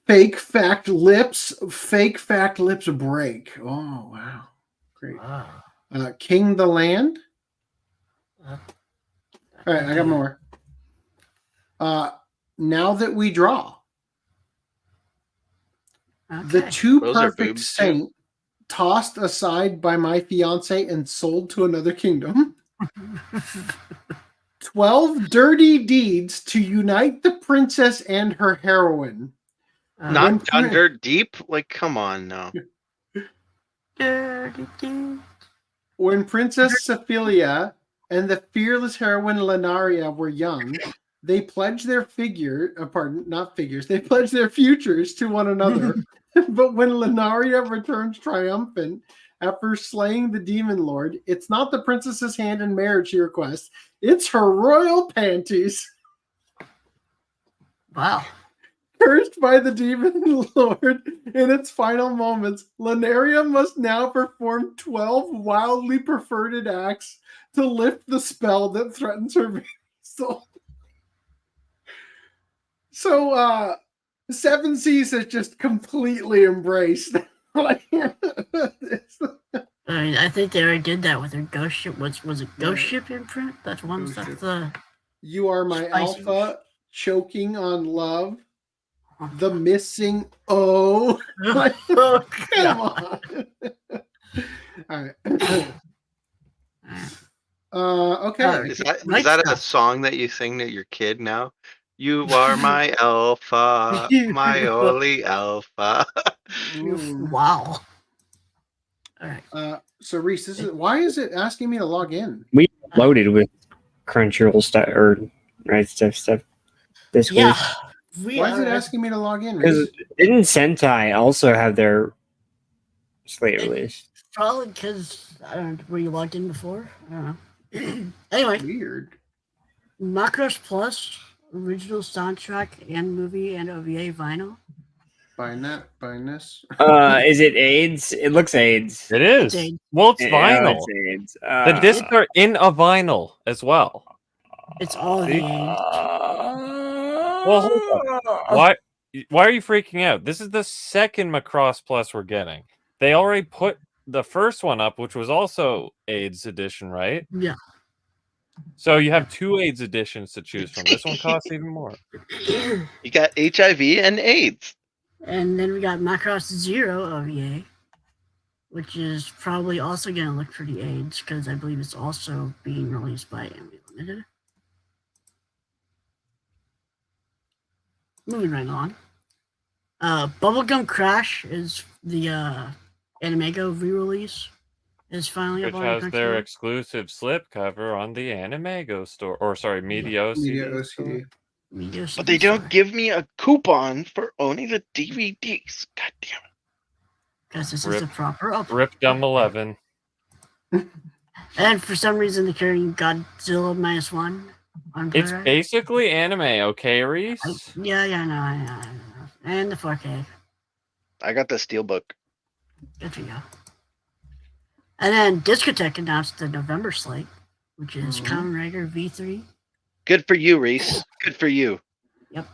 H: Fake fact lips break. Oh wow, great. Wow. King the Land. All right, I got more. Now That We Draw. Okay. The Too Perfect Saint tossed aside by my fiance and sold to another kingdom. 12 dirty deeds to unite the princess and her heroine.
J: Not Thunder Deep? Like, come on now.
I: Dirty deeds.
H: When Princess Sephilia and the fearless heroine Lenaria were young, they pledged their they pledged their futures to one another. But when Lenaria returns triumphant after slaying the demon lord, it's not the princess's hand in marriage she requests, it's her royal panties.
I: Wow.
H: Cursed by the demon lord in its final moments, Lenaria must now perform 12 wildly perverted acts to lift the spell that threatens her very soul. So Seven Seas has just completely embraced. Like,
I: I mean, I think they already did that with their Ghost Ship. Was it Ghost Ship imprint? That's one.
H: Ghost
I: That's
H: Ship.
I: the.
H: You Are My
I: Spicy.
H: Alpha, Choking on Love, The Missing O. Like,
I: Oh,
H: come on. All right. Okay.
J: Is that a song that you sing to your kid now? You are my alpha, my only alpha.
I: Wow. All right.
H: So Reese, why is it asking me to log in?
K: We loaded with Crunchyroll stuff or stuff this
I: Yeah.
K: week.
H: Why is it asking me to log in,
K: Because
H: Reese?
K: didn't Sentai also have their slate release?
I: Probably because I don't know. Were you logged in before? I don't know. Anyway,
H: weird.
I: Macross Plus original soundtrack and movie and OVA vinyl.
H: Buying this.
K: Is it AIDS? It looks AIDS.
V: It is.
I: AIDS.
V: Well, it's
K: Yeah,
V: vinyl.
K: it's AIDS.
V: The discs are in a vinyl as well.
I: It's all
V: See?
I: the AIDS.
V: Well, hold up. Why are you freaking out? This is the second Macross Plus we're getting. They already put the first one up, which was also AIDS edition, right?
I: Yeah.
V: So you have two AIDS editions to choose from. This one costs even more.
J: You got HIV and AIDS.
I: And then we got Macross Zero OVA, which is probably also going to look pretty AIDS because I believe it's also being released by Anime Limited. Moving right along. Bubblegum Crash is the Animego re-release. Is finally
V: Which
I: up on
V: has their
I: Crunchyroll.
V: exclusive slipcover on the Animego store. Or, sorry, Media OCD. store.
J: But they don't give me a coupon for owning the DVDs. God damn it.
I: Because this is the proper up.
V: Rip Dumb 11.
I: And for some reason, they're carrying Godzilla -1 on
V: It's
I: Blu-ray.
V: basically anime, okay, Reese?
I: Yeah, I know. And the 4K.
J: I got the Steelbook.
I: Good for you. And then Discotech announced the November slate, which is Kamen Rider V3.
J: Good for you, Reese. Good for you.
I: Yep.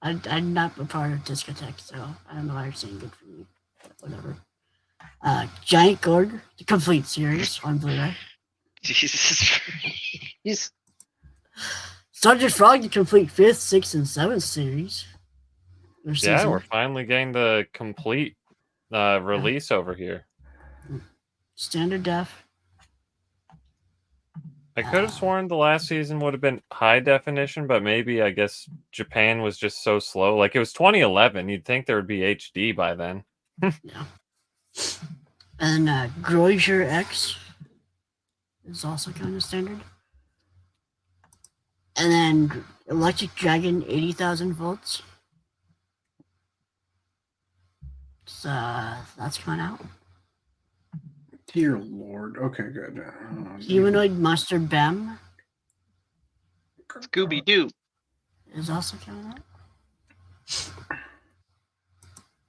I: I'm not a part of Discotech, so I don't know why you're saying good for me. But whatever. Giant Gorg, the complete series on Blu-ray.
J: Jesus.
I: Sergeant Frog, the complete 5th, 6th, and 7th series. Or
V: Yeah,
I: season.
V: we're finally getting the complete release over here.
I: Standard def.
V: I could have sworn the last season would have been high definition, but maybe I guess Japan was just so slow. Like it was 2011, you'd think there would be HD by then.
I: Yeah. And Groiser X is also kind of standard. And then Electric Dragon 80,000 volts. So that's coming out.
H: Dear Lord. Okay, good.
I: Humanoid Monster Bem
J: Scooby Doo
I: is also coming out.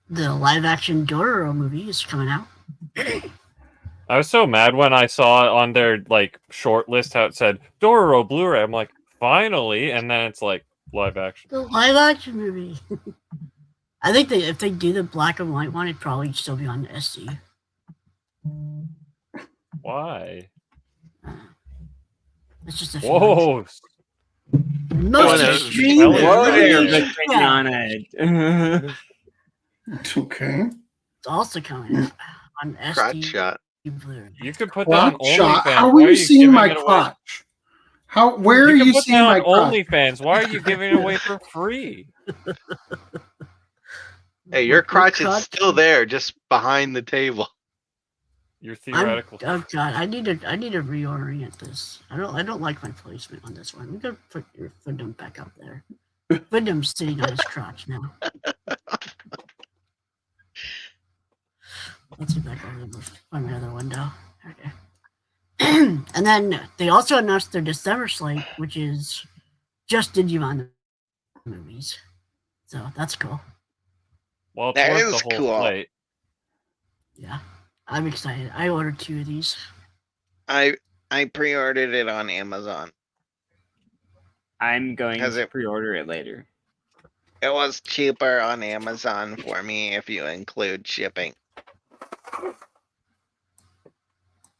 I: The live action Dororo movie is coming out.
V: I was so mad when I saw on their like short list how it said Dororo Blu-ray. I'm like, finally, and then it's like live action.
I: The live action movie. I think if they do the black and white one, it'd probably still be on the SC.
V: Why?
I: It's just a
V: Whoa.
I: Most extreme.
K: Whoa there,
I: release.
K: Mr. Nana.
H: It's okay.
I: It's also coming out on
J: crotch
I: SD
J: shot.
I: Blu-ray.
V: You could put that on
H: Crotch shot.
V: OnlyFans.
H: How
V: Why
H: are you seeing
V: giving
H: my
V: it away?
H: crotch? Where are
V: You
H: you
V: can put
H: seeing
V: that
H: my
V: on
H: crotch?
V: OnlyFans. Why are you giving it away for free?
J: Hey, your crotch is
I: crotch?
J: still there, just behind the table.
V: Your theoretical.
I: Oh god, I need to reorient this. I don't like my placement on this one. We gotta put your Findom back up there. Findom's sitting on his crotch now. Let's see back over on my other window. Okay. And then they also announced their December slate, which is just Digimon movies. So that's cool.
V: Well, it's
J: That
V: worth
J: is
V: the whole
J: cool.
V: plate.
I: Yeah. I'm excited. I ordered 2 of these.
J: I pre-ordered it on Amazon.
K: I'm going
J: Has
K: to
J: it-
K: pre-order it later.
J: It was cheaper on Amazon for me if you include shipping.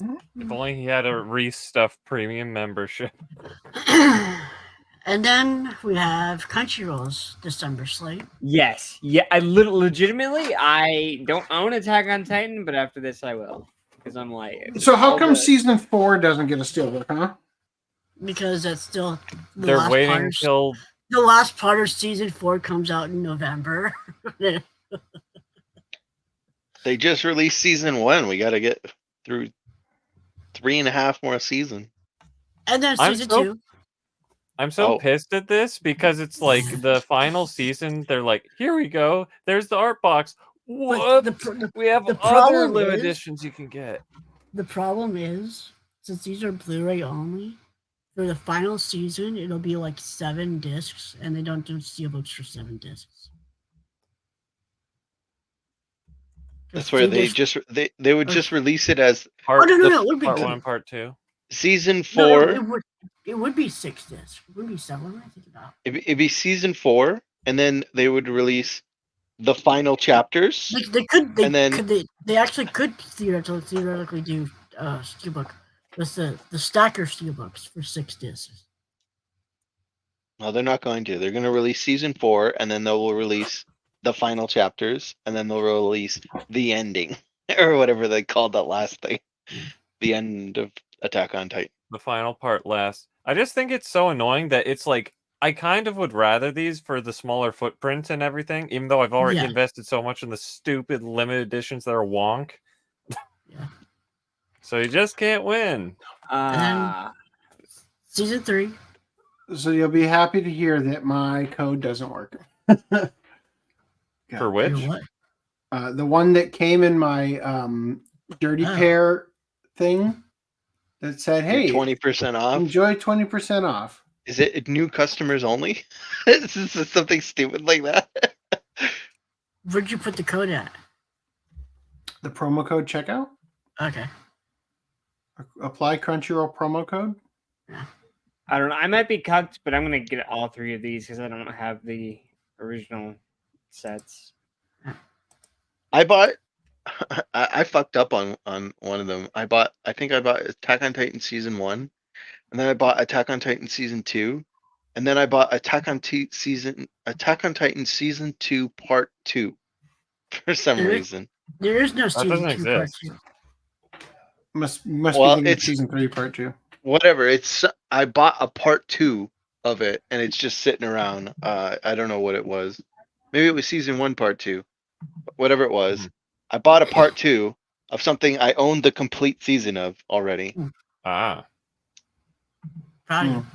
V: If only he had a Restuff premium membership.
I: And then we have Crunchyroll's December slate.
K: Yes. Yeah, legitimately, I don't own Attack on Titan, but after this I will. Because I'm like...
H: So how come season 4 doesn't get a steelbook, huh?
I: Because that's still...
V: They're waiting until...
I: The last part of season 4 comes out in November.
J: They just released season 1. We got to get through 3.5 more seasons.
I: And then season 2.
V: I'm so pissed at this because it's like the final season. They're like, here we go. There's the art box. What? We have other limited editions you can get.
I: The problem is, since these are Blu-ray only, for the final season, it'll be like 7 discs, and they don't do steelbooks for 7 discs.
J: That's where they would just release it as
V: part,
I: it would be
V: part
I: good.
V: 1, part 2.
J: Season 4.
I: No, it would be 6 discs. It wouldn't be 7. I think about.
J: It'd be season 4, and then they would release the final chapters.
I: They actually could theoretically do steelbook with the stacker steelbooks for 6 discs.
J: No, they're not going to. They're going to release season 4, and then they will release the final chapters, and then they'll release the ending or whatever they called that last thing, the end of Attack on Titan.
V: The final part last. I just think it's so annoying that it's like I kind of would rather these for the smaller footprint and everything, even though I've already invested so much in the stupid limited editions that are wonk.
I: Yeah.
V: So you just can't win.
I: Season 3.
H: So you'll be happy to hear that my code doesn't work.
V: For which?
H: The one that came in my Dirty Pair thing that said, hey,
J: 20% off.
H: Enjoy 20% off.
J: Is it new customers only? Is this something stupid like that?
I: Where'd you put the code at?
H: The promo code checkout?
I: Okay.
H: Apply Crunchyroll promo code?
I: Yeah.
K: I don't know. I might be cucked, but I'm going to get all 3 of these because I don't have the original sets.
J: I fucked up on one of them. I think I bought Attack on Titan season 1, and then I bought Attack on Titan season 2, and then I bought Attack on Titan season 2 part 2 for some reason.
I: There is no season 2
V: exist.
I: part 2.
H: Must
J: Well,
H: be
J: it's
H: season 3 part 2.
J: Whatever. I bought a part 2 of it, and it's just sitting around. I don't know what it was. Maybe it was season 1 part 2. Whatever it was. I bought a part 2 of something I owned the complete season of already.
V: Ah.
I: Proud of you.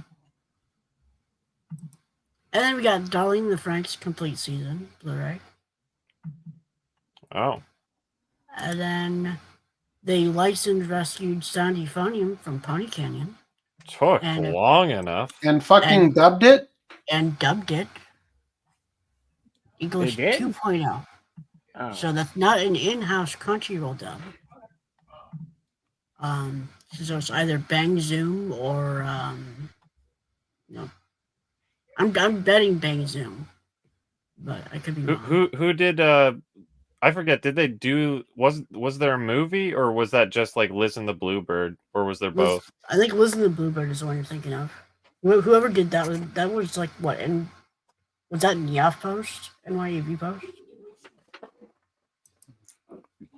I: And then we got Darling the Franxx complete season, Blu-ray.
V: Oh.
I: And then they licensed rescued Sound Euphonium from Pony Canyon.
V: Took long enough.
H: And fucking dubbed it?
I: And dubbed it. English 2.0.
K: Oh.
I: So that's not an in-house Crunchyroll dub. So it's either Bang Zoom or I'm betting Bang Zoom, but I could be wrong.
V: Who did I forget, did they do was there a movie or was that just like Listen the Bluebird, or was there both?
I: I think Listen the Bluebird is the one you're thinking of. Whoever did that was like what, and was that NYAV Post? NYAV Post?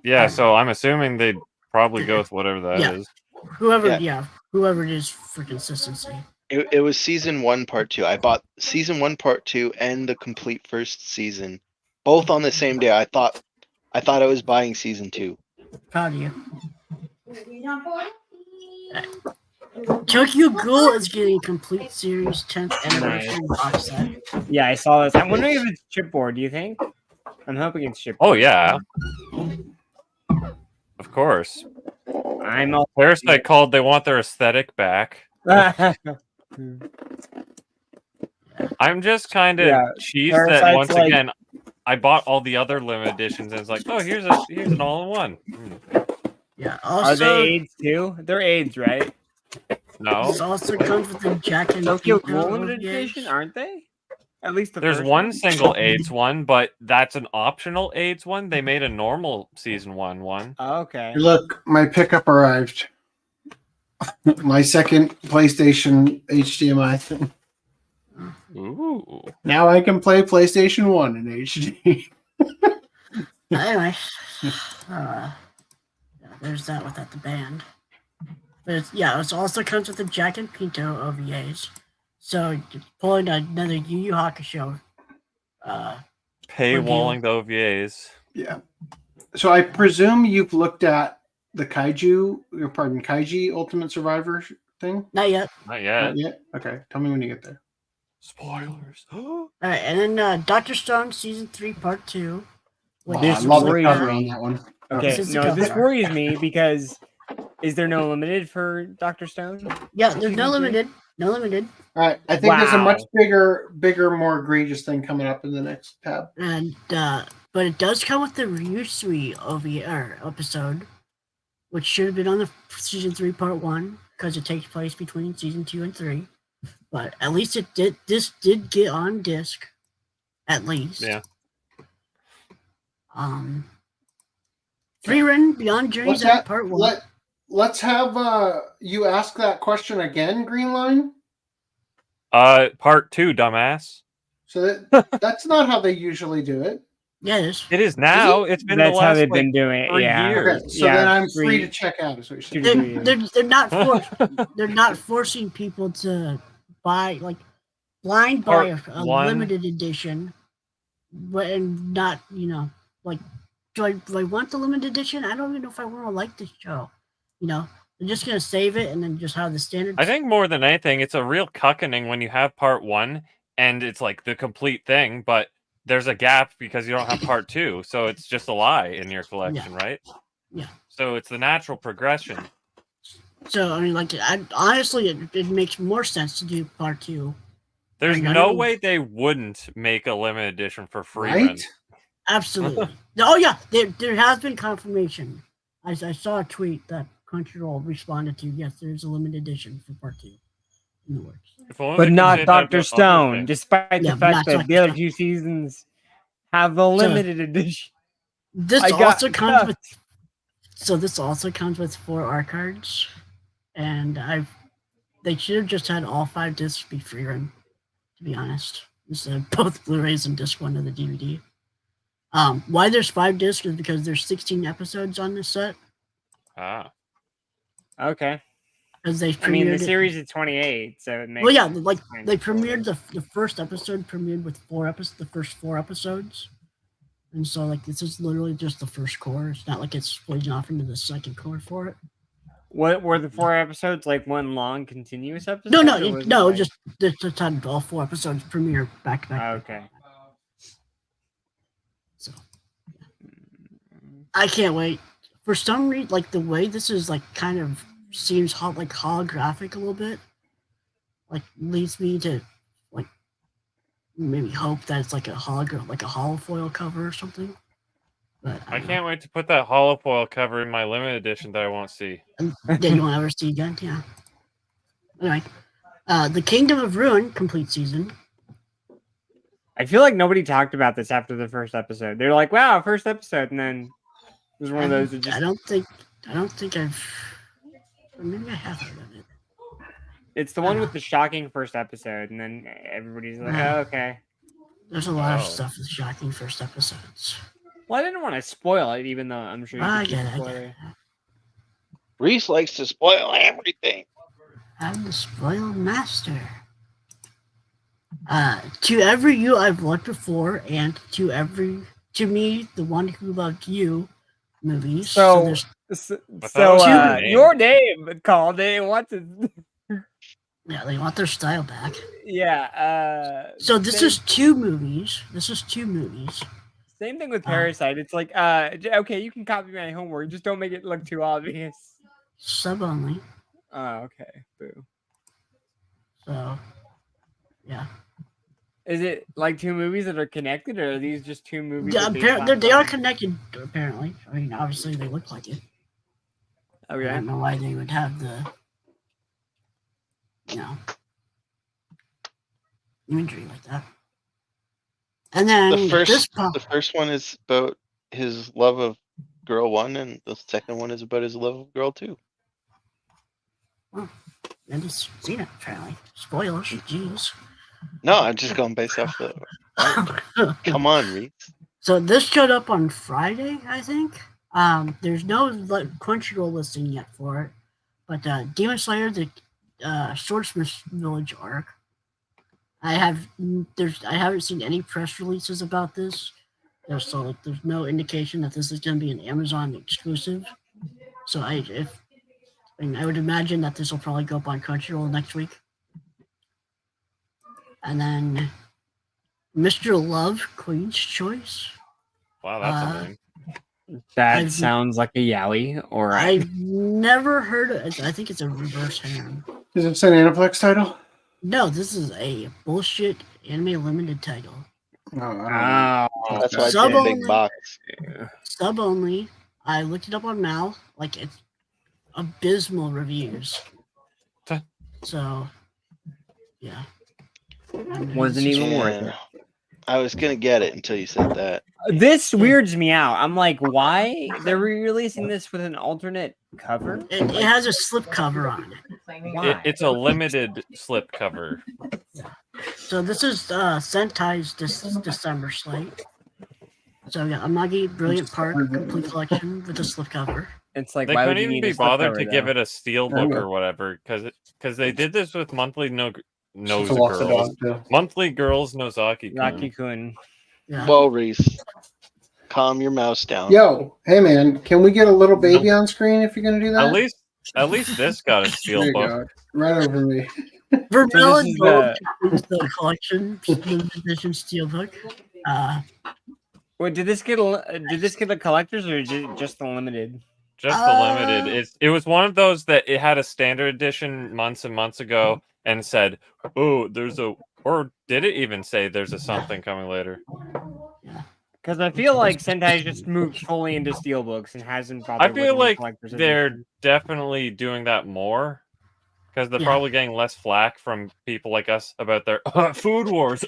V: Yeah, so I'm assuming they'd probably go with whatever that is.
I: Whoever it is for consistency.
J: It was season 1 part 2. I bought season 1 part 2 and the complete first season, both on the same day. I thought I was buying season 2.
I: Proud of you. Tokyo Ghoul is getting complete series 10th anniversary box set.
K: Yeah, I saw this. I'm wondering if it's chipboard. Do you think? I'm hoping it's chipboard.
V: Oh yeah. Of course. Parasite called. They want their aesthetic back. I'm just kind of cheesed that once again I bought all the other limited editions and it's like, oh, here's an all-in-one.
I: Yeah. Also,
K: are they AIDS too? They're AIDS, right?
V: No.
I: This also comes with the Jack and
K: Tokyo Ghoul limited edition, aren't they? At least
V: There's one single AIDS one, but that's an optional AIDS one. They made a normal season 1 one.
K: Okay.
H: Look, my pickup arrived. My second PlayStation HDMI thing.
V: Ooh.
H: Now I can play PlayStation 1 in HD.
I: Anyway, yeah, there's that without the band. But it also comes with the Jack and Pinto OVAs. So pulling another Yu Yu Hakusho.
V: Paywalling the OVAs.
H: Yeah. So I presume you've looked at the Kaiji Ultimate Survivor thing?
I: Not yet.
V: Not yet.
H: Not yet? Okay. Tell me when you get there.
V: Spoilers.
I: All right, and then Dr. Stone Season 3 Part 2.
H: Wow, I love the cover on that one.
K: Okay,
I: This is the
K: no, this
I: cover.
K: worries me because is there no limited for Dr. Stone?
I: Yeah, there's no limited. No limited.
H: All right. I think there's a much
K: Wow.
H: bigger, more egregious thing coming up in the next tab.
I: And but it does come with the Ryusui OVA episode, which should have been on the Season 3 Part 1 because it takes place between Season 2 and 3. But at least it did. This did get on disc, at least.
V: Yeah.
I: Rerun Beyond Journey's End Part 1.
H: Let's have you ask that question again, Greenline.
V: Part 2, dumbass.
H: So that's not how they usually do it.
I: Yeah, it is.
V: It is now. It's been
K: That's
V: the
K: how
V: last
K: they've been doing it.
V: 3
K: Yeah.
V: years.
H: Okay, so then I'm free to check out. Is what you're saying.
I: They're not they're not forcing people to buy blind buy a limited edition, but and not like do I want the limited edition? I don't even know if I want to like this show. They're just gonna save it and then just have the standard.
V: I think more than anything, it's a real cuckening when you have part 1 and it's like the complete thing, but there's a gap because you don't have part 2, so it's just a lie in your collection, right?
I: Yeah.
V: So it's the natural progression.
I: So I mean, honestly, it makes more sense to do part 2.
V: There's
I: I
V: no
I: don't-
V: way they wouldn't make a limited edition for free.
H: Right?
I: Absolutely. Oh yeah, there has been confirmation. I saw a tweet that Crunchyroll responded to. Yes, there's a limited edition for part 2 in the works.
K: But not Dr. Stone, despite
I: Yeah,
K: the
I: but not
K: fact that
I: Dr.
K: the other
I: Stone.
K: 2 seasons have the limited edition.
I: This
K: I got
I: also comes
K: cut.
I: with. So this also comes with 4 art cards, and they should have just had all 5 discs be free run. To be honest, instead of both Blu-rays and disc 1 of the DVD. Why there's 5 discs is because there's 16 episodes on this set.
V: Ah.
K: Okay.
I: Because they
K: I mean, the
I: premiered it-
K: series is 28, so it makes
I: Well, yeah,
K: sense.
I: like they premiered the first episode premiered with the first 4 episodes, and so like this is literally just the first core. It's not like it's splitting off into the second core for it.
K: What were the 4 episodes like? One long continuous episode?
I: No,
K: or was it
I: no,
K: like-
I: just had all 4 episodes premiere back to back.
K: Okay.
I: So I can't wait. For some reason, like the way this is like kind of seems like holographic a little bit, like leads me to like maybe hope that it's like a hologram, like a holofoil cover or something. But
V: I can't wait to put that holofoil cover in my limited edition that I won't see.
I: that you won't ever see again. Yeah. Anyway, the Kingdom of Ruin complete season.
K: I feel like nobody talked about this after the first episode. They're like, "Wow, first episode," and then it was one of those that just.
I: I don't think I've. Or maybe I have heard of it.
K: It's the one with the shocking first episode, and then everybody's like, "Oh, okay."
I: There's a lot of
K: Oh.
I: stuff with shocking first episodes.
K: Well, I didn't want to spoil it, even though I'm sure you
I: I
K: could
I: get it, I
K: spoil
I: get
K: it.
J: Reese likes to spoil everything.
I: I'm the spoiled master. To every you I've loved before, and to me, the one who loved you, movies.
K: So,
I: there's
K: your name called it. What?
I: Yeah, they want their style back.
K: Yeah.
I: So this is 2 movies.
K: Same thing with Parasite. It's like, okay, you can copy my homework, just don't make it look too obvious.
I: Sub only.
K: Oh, okay. Boo.
I: So, yeah.
K: Is it like 2 movies that are connected, or are these just 2 movies?
I: Yeah,
K: that
I: they are connected, apparently. I mean, obviously, they look like it.
K: Okay.
I: I don't know why they would have the, imagery like that. And then
J: The first one is about his love of girl 1, and the second one is about his love of girl 2.
I: Oh, I just seen it apparently. Spoilers, jeez.
J: No, I'm just going based off the. Come on, Reese.
I: So this showed up on Friday, I think. There's no Crunchyroll listing yet for it, but Demon Slayer, the Swordsmith Village arc. I haven't seen any press releases about this. There's no indication that this is going to be an Amazon exclusive. So I would imagine that this will probably go up on Crunchyroll next week. And then Mr. Love, Queen's Choice.
V: Wow, that's a name.
K: That sounds like a yaoi. Or
I: I've never heard of it. I think it's a reverse harem.
H: Is it an Aniplex title?
I: No, this is a bullshit anime limited title.
H: Oh,
J: that's why it's
I: Sub
J: in a big
I: only.
J: box.
I: Sub only. I looked it up on Mal. Like, it's abysmal reviews. So, yeah.
K: Wasn't even worth it.
J: I was gonna get it until you said that.
K: This weirds me out. I'm like, why they're re-releasing this with an alternate cover?
I: It has a slip cover on it.
V: It's a limited slip cover.
I: So this is Sentai's December slate. So we got Amagi Brilliant Park complete collection with a slip cover.
K: It's like
V: They
K: why
V: couldn't
K: would you
V: even
K: need a
V: be
K: slip
V: bothered
K: cover,
V: to give
K: though?
V: it a steel book or whatever, because they did this with monthly Nose
H: walk the
V: Girls.
H: dog, too.
V: Monthly Girls Nozaki-kun.
K: Nozaki-kun.
J: Well, Reese, calm your mouse down.
H: Yo, hey man, can we get a little baby on screen if you're gonna do that?
V: At least this got a
H: There
V: steel
H: you
V: book.
H: go. Right over me.
I: Vermilion
K: this is
I: Gold is the collection limited edition steelbook.
K: Wait, did this get the collectors or just the limited?
V: Just the limited. It was one of those that it had a standard edition months and months ago and said, "Oh, there's a," or did it even say there's a something coming later?
K: Because I feel like Sentai just moved fully into steelbooks and hasn't bothered.
V: I feel
K: with any
V: like
K: collector's
V: they're
K: edition.
V: definitely doing that more because they're probably getting less flack from people like us about their food wars.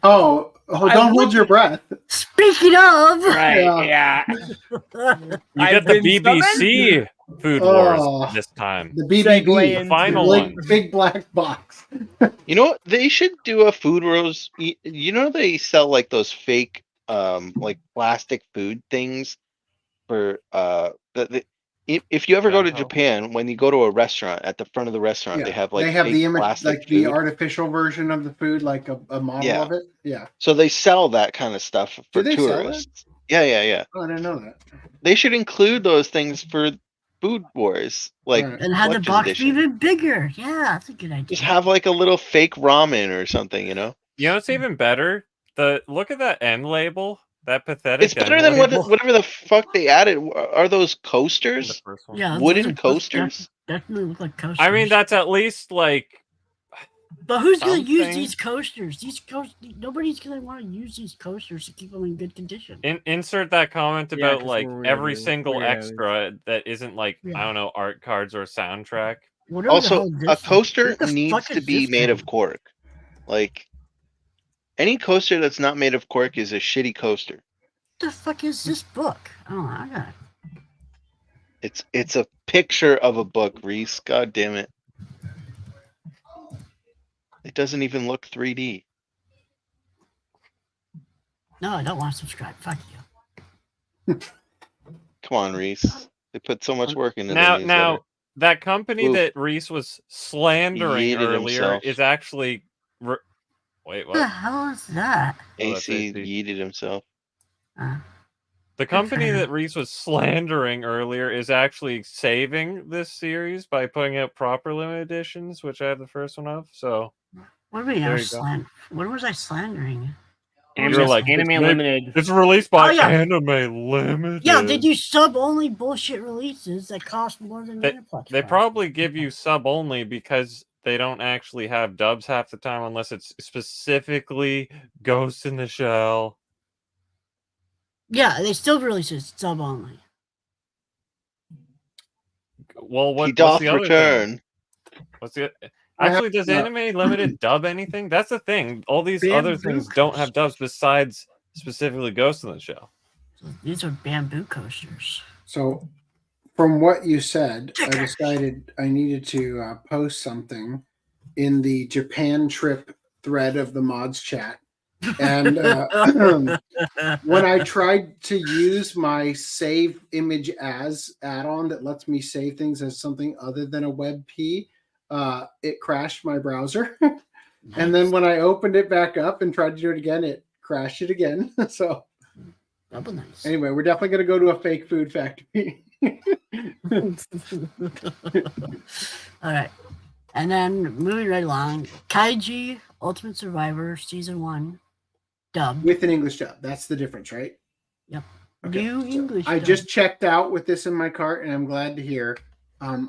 H: Oh, don't hold your breath.
I: Speaking of,
K: right? Yeah.
V: You get the BBC food wars this time.
H: The BBB,
V: the final
H: the
V: one.
H: big black box.
J: You know what? They should do a food wars. You know they sell like those fake, like plastic food things for if you ever go to Japan, when you go to a restaurant, at the front of the restaurant, they have like
H: they have
J: fake
H: the
J: plastic
H: like the
J: food.
H: artificial version of the food, like a model of it. Yeah.
J: So they sell that kind of stuff for
H: they sell
J: tourists. Yeah.
H: Oh, I didn't know that.
J: They should include those things for food wars, like
I: and have the
J: collector's
I: box
J: edition.
I: be even bigger. Yeah, that's a good idea.
J: Just have like a little fake ramen or something, you know?
V: You know what's even better? Look at that end label. That pathetic.
J: It's better than whatever the fuck they added. Are those coasters?
I: Yeah,
J: Wooden coasters?
I: Definitely look like coasters.
V: I mean, that's at least like.
I: But who's gonna use
V: something.
I: these coasters? Nobody's gonna want to use these coasters to keep them in good condition.
V: Insert that comment
K: Yeah,
V: about
K: 'cause
V: like
K: we're
V: every
K: weirdos.
V: single
K: Weirdos.
V: extra that isn't like I don't know, art cards or soundtrack.
I: Whatever the
J: Also,
I: hell
J: a
I: this is.
J: coaster
I: What the
J: needs
I: fuck
J: to
I: is
J: be
I: this
J: made
I: thing?
J: of cork. Like any coaster that's not made of cork is a shitty coaster.
I: What the fuck is this book? Oh, I got it.
J: It's a picture of a book, Reese. God damn it. It doesn't even look 3D.
I: No, I don't want to subscribe. Fuck you.
J: Come on, Reese. They put so much work into
V: Now,
J: the
V: now that company
J: Oof.
V: that Reese was slandering
J: He yeeted
V: earlier
J: himself.
V: is actually. Wait,
I: What
V: what?
I: the hell is that?
J: AC yeeted himself.
V: The company that Reese was slandering earlier is actually saving this series by putting out proper limited editions, which I have the first one of. So
I: What do we
V: There
I: have
V: you go.
I: What was I slandering?
V: you're like
K: Anime
V: it's
K: Limited.
V: It's released by
I: Oh, yeah.
V: Anime Limited.
I: Yeah, they do sub-only bullshit releases that cost more than Aniplex.
V: They probably give you sub only because they don't actually have dubs half the time unless it's specifically Ghost in the Shell.
I: Yeah, they still release it sub-only.
V: Well,
J: He
V: what's
J: doth
V: the other
J: return.
V: thing? What's the? Actually, does Anime Limited dub anything? That's the thing. All these other things don't have dubs besides specifically Ghost in the Shell.
I: These are bamboo coasters.
H: So, from what you said, I decided I needed to post something in the Japan trip thread of the mods chat. And when I tried to use my save image as add-on that lets me save things as something other than a WebP, it crashed my browser. And then when I opened it back up and tried to do it again, it crashed it again. So
I: nice.
H: Anyway, we're definitely going to go to a fake food factory.
I: All right. And then moving right along, Kaiji Ultimate Survivor Season 1 dub.
H: With an English dub. That's the difference, right?
I: Yep.
H: Okay.
I: New English
H: I
I: dub.
H: just checked out with this in my cart, and I'm glad to hear.
I: I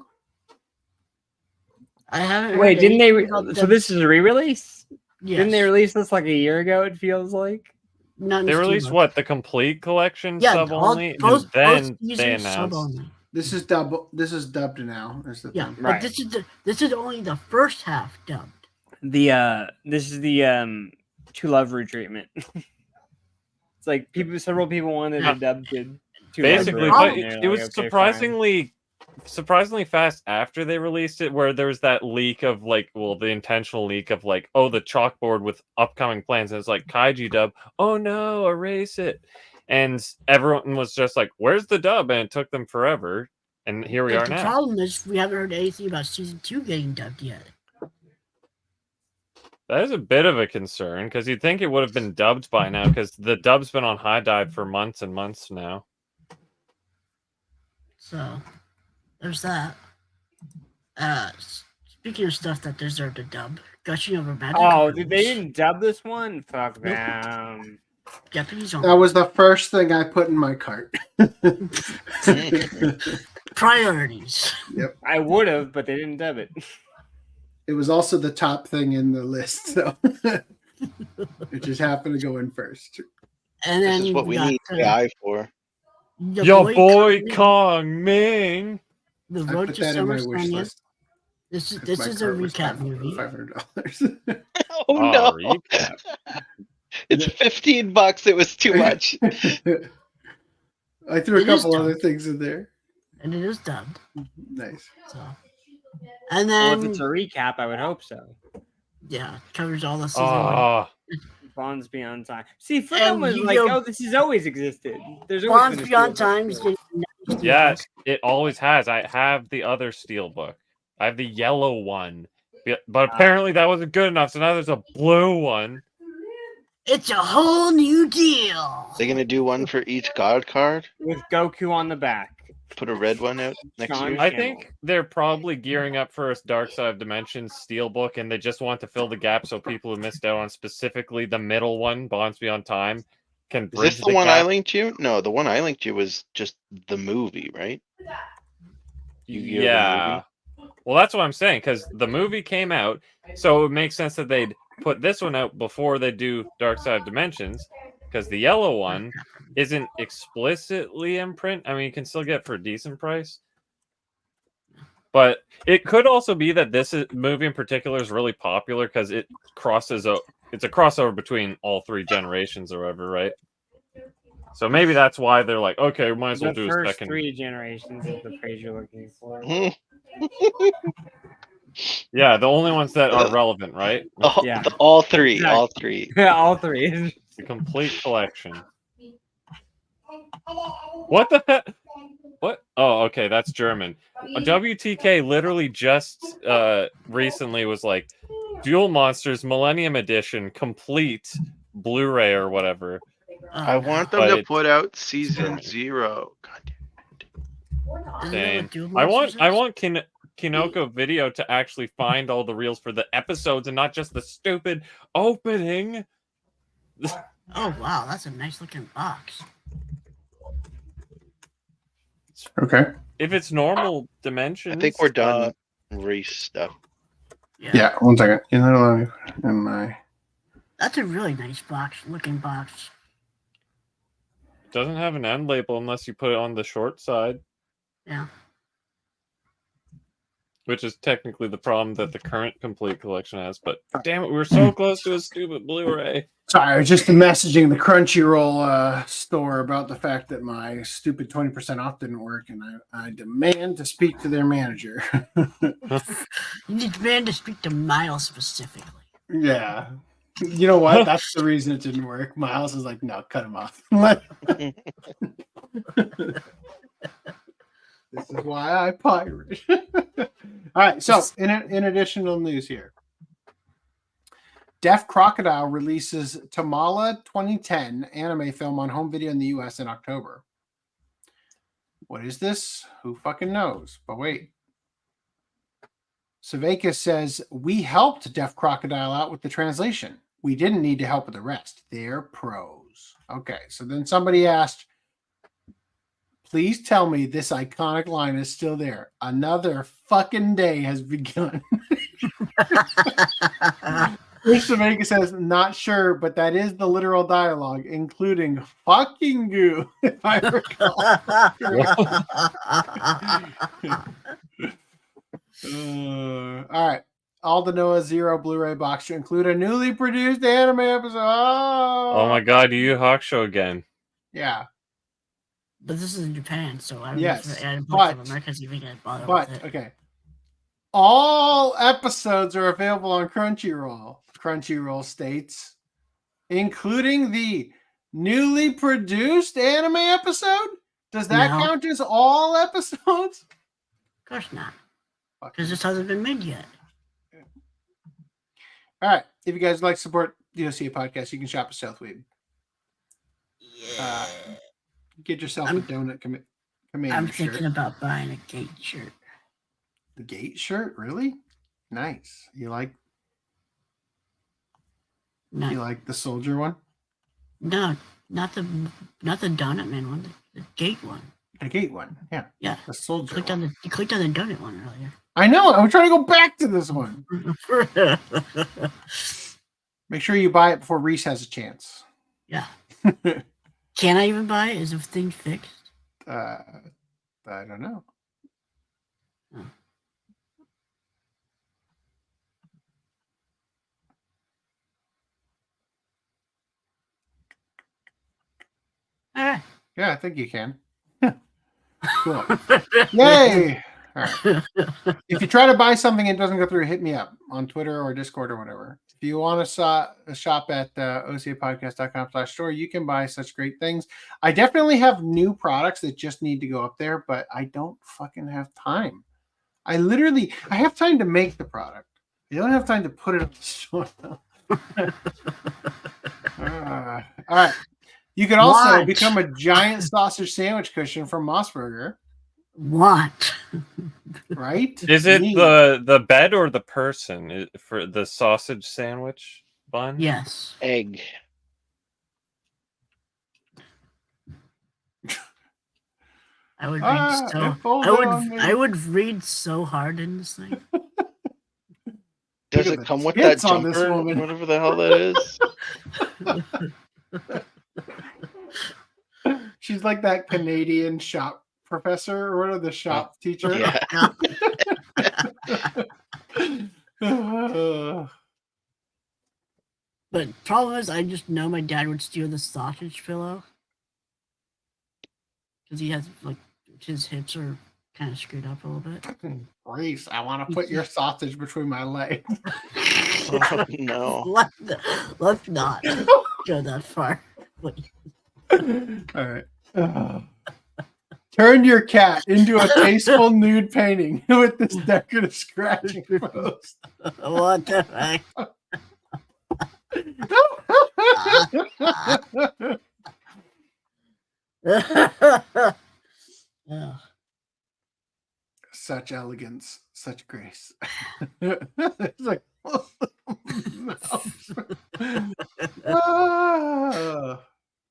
I: haven't.
K: Wait,
I: heard
K: didn't they?
I: anything about
K: So
I: dub-
K: this is a re-release?
I: Yes.
K: Didn't they release this like a year ago? It feels like.
I: Not in
V: They
I: Steam
V: released
I: mode.
V: what, the complete collection
I: Yeah,
V: sub
I: all-
V: only,
I: both-
V: and then
I: both
V: they
I: users sub
V: announced.
I: only.
H: This is dubbed now. Is the
I: Yeah,
H: thing.
I: but this is only the first half dubbed.
K: This is the True Love retreatment. It's like several people wanted a dubbed to
V: Basically,
K: Love
V: but
K: version, and
V: it
K: they're
V: was
K: like, okay, fine.
V: surprisingly fast after they released it, where there was that leak of like, well, the intentional leak of like, oh, the chalkboard with upcoming plans, and it's like Kaiji dub. Oh no, erase it. And everyone was just like, where's the dub? And it took them forever. And here we
I: But
V: are
I: the
V: now.
I: problem is we haven't heard anything about Season 2 getting dubbed yet.
V: That is a bit of a concern, because you'd think it would have been dubbed by now, because the dub's been on high dive for months and months now.
I: So there's that. Speaking of stuff that deserved a dub, Gushing Over Magic.
K: Oh, they didn't dub this one? Fuck them.
I: Japanese
H: That was the first thing I put in my cart.
I: Priorities.
H: Yep.
K: I would have, but they didn't dub it.
H: It was also the top thing in the list, so it just happened to go in first.
I: And then
J: This is what we
I: got,
J: need AI for.
V: Your boy Kong Ming.
I: The
H: I
I: Road
H: put
I: to
H: that in my
I: Summer
H: wish
I: Canyon.
H: list.
I: This is
H: 'cause my
I: a
H: cart was
I: recap movie.
H: $500.
J: Oh no!
V: Recap.
J: It's $15. It was too much.
H: I threw a
I: It is
H: couple other
I: dubbed.
H: things in there.
I: And it is dubbed.
H: Nice.
I: So, and
K: Well,
I: then
K: if it's a recap, I would hope so.
I: yeah, it covers all the season.
V: Oh,
K: Bonds Beyond Time. See, for
I: And
K: them was like,
I: Yu-Gi-Oh!
K: oh, this has always existed. There's always
I: Bonds
K: been a
I: Beyond
K: Steelbook
I: Times.
K: for it.
V: yeah, it always has. I have the other Steelbook. I have the yellow one. But apparently that wasn't good enough, so now there's a blue one.
I: It's a whole new deal.
J: They're gonna do one for each God card.
K: With Goku on the back.
J: Put a red one out next
K: Sean,
J: year.
V: I think they're probably gearing up for a Dark Side of Dimensions Steelbook, and they just want to fill the gap so people who missed out on specifically the middle one, Bonds Beyond Time, can
J: Is
V: bridge
J: this the one
V: gap.
J: I linked you? No, the one I linked you was just the movie, right? Yu-Gi-Oh! The
V: Yeah. Well, that's what I'm saying, because the movie came out, so it would make sense that they'd put this one out before they do Dark Side of Dimensions, because the yellow one isn't explicitly in print. I mean, you can still get it for a decent price. But it could also be that movie in particular is really popular because it it's a crossover between all three generations or whatever, right? So maybe that's why they're like, okay, we might as well
K: The
V: do a
K: first
V: second.
K: 3 generations is the phrase you're looking for.
V: Yeah, the only ones that are relevant, right?
K: Yeah.
J: All three.
K: Exactly.
J: All three.
K: Yeah, all 3.
V: The complete collection. What the heck? What? Oh, okay, that's German. WTK literally just recently was like, Duel Monsters Millennium Edition complete Blu-ray or whatever.
J: I want them to put out season 0. God
V: Same. I want Kinoko Video to actually find all the reels for the episodes and not just the stupid opening.
I: Oh wow, that's a nice looking box.
H: Okay.
V: If it's normal dimensions,
J: I think we're done race stuff.
H: Yeah, 1 second. You know, let me put it in my.
I: That's a really nice looking box.
V: Doesn't have an end label unless you put it on the short side.
I: Yeah.
V: Which is technically the problem that the current complete collection has, but damn it, we were so close to a stupid Blu-ray.
H: Sorry, I was just messaging the Crunchyroll store about the fact that my stupid 20% off didn't work, and I demand to speak to their manager.
I: You demand to speak to Miles specifically.
H: Yeah. You know what? That's the reason it didn't work. Miles is like, no, cut him off. This is why I pirate. All right. So, in additional news here, Deaf Crocodile releases Tamala 2010 anime film on home video in the US in October. What is this? Who fucking knows? But wait. Saveka says, we helped Deaf Crocodile out with the translation. We didn't need to help with the rest. They're pros. Okay. So then somebody asked, please tell me this iconic line is still there. Another fucking day has begun. Sameka says, not sure, but that is the literal dialogue, including fucking goo, if I recall. All right. ALDNOAH.ZERO Blu-ray box to include a newly produced anime episode.
V: Oh my god, Yu Yu Hakusho again.
H: Yeah.
I: But this is in Japan, so I don't
H: Yes,
I: know if I
H: but-
I: America's even gonna bother
H: But,
I: with it.
H: okay. All episodes are available on Crunchyroll. Crunchyroll states, including the newly produced anime episode? Does that
I: No.
H: count as all episodes?
I: Of course not. Because this hasn't been made yet.
H: All right. If you guys like to support the OCA podcast, you can shop at Southweed. Get yourself a donut commander
I: I'm
H: shirt.
I: thinking about buying a Gate shirt.
H: The Gate shirt? Really? Nice. You like
I: No.
H: you like the soldier one?
I: No, not the Donut Man one, the Gate one.
H: The Gate one, yeah.
I: Yeah.
H: The soldier
I: You clicked on the Donut one earlier.
H: I know. I'm trying to go back to this one. Make sure you buy it before Reese has a chance.
I: Yeah. Can I even buy it? Is the thing fixed?
H: I don't know.
I: All right.
H: Yeah, I think you can. Cool. Yay! All right. If you try to buy something and it doesn't go through, hit me up on Twitter or Discord or whatever. If you want to shop at ocapodcast.com/store, you can buy such great things. I definitely have new products that just need to go up there, but I don't fucking have time. I have time to make the product. I don't have time to put it on the store. All right. You can also become a giant sausage sandwich cushion from Mossburger.
I: What?
H: Right?
V: Is it
H: Neat.
V: the bed or the person for the sausage sandwich bun?
I: Yes.
J: Egg.
I: I would read I would read so hard in this thing.
J: Does it come with that
H: tits on this
J: jumper?
H: woman.
J: Whatever the hell that is.
H: She's like that Canadian shop professor or whatever, the shop teacher.
J: Yeah.
I: But problem is, I just know my dad would steal the sausage pillow because he has like his hips are kind of screwed up a little bit.
H: Reese, I want to put your sausage between my legs.
J: Oh, no.
I: Let's not go that far. Please.
H: All right. Turn your cat into a tasteful nude painting with this decorative scratching post.
I: What the heck?
H: Such elegance, such grace. It's like,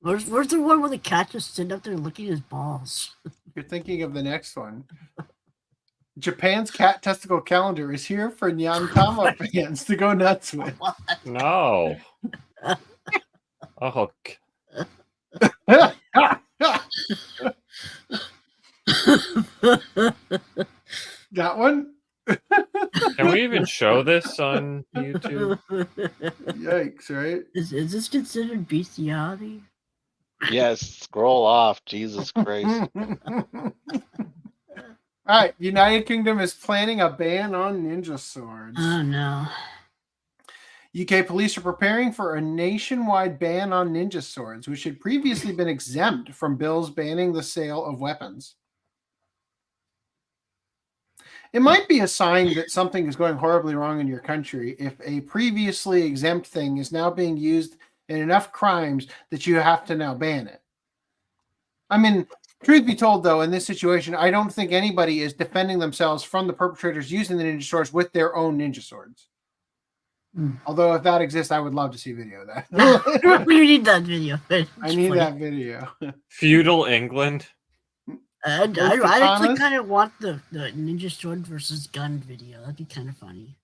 I: Where's the one where the cat just sitting up there licking his balls?
H: You're thinking of the next one. Japan's cat testicle calendar is here for Nyankama fans to go nuts with.
V: No. Oh.
H: That one?
V: Can we even show this on YouTube?
H: Yikes! Right?
I: Is this considered bestiality?
J: Yes, scroll off. Jesus Christ.
H: All right, United Kingdom is planning a ban on ninja swords.
I: Oh no.
H: UK police are preparing for a nationwide ban on ninja swords, which had previously been exempt from bills banning the sale of weapons. It might be a sign that something is going horribly wrong in your country if a previously exempt thing is now being used in enough crimes that you have to now ban it. I mean, truth be told, though, in this situation, I don't think anybody is defending themselves from the perpetrators using the ninja swords with their own ninja swords. Although, if that exists, I would love to see video of that.
I: We need that video.
H: I need that video.
V: Feudal England.
I: I actually kind of want the ninja sword versus gun video. That'd be kind of funny.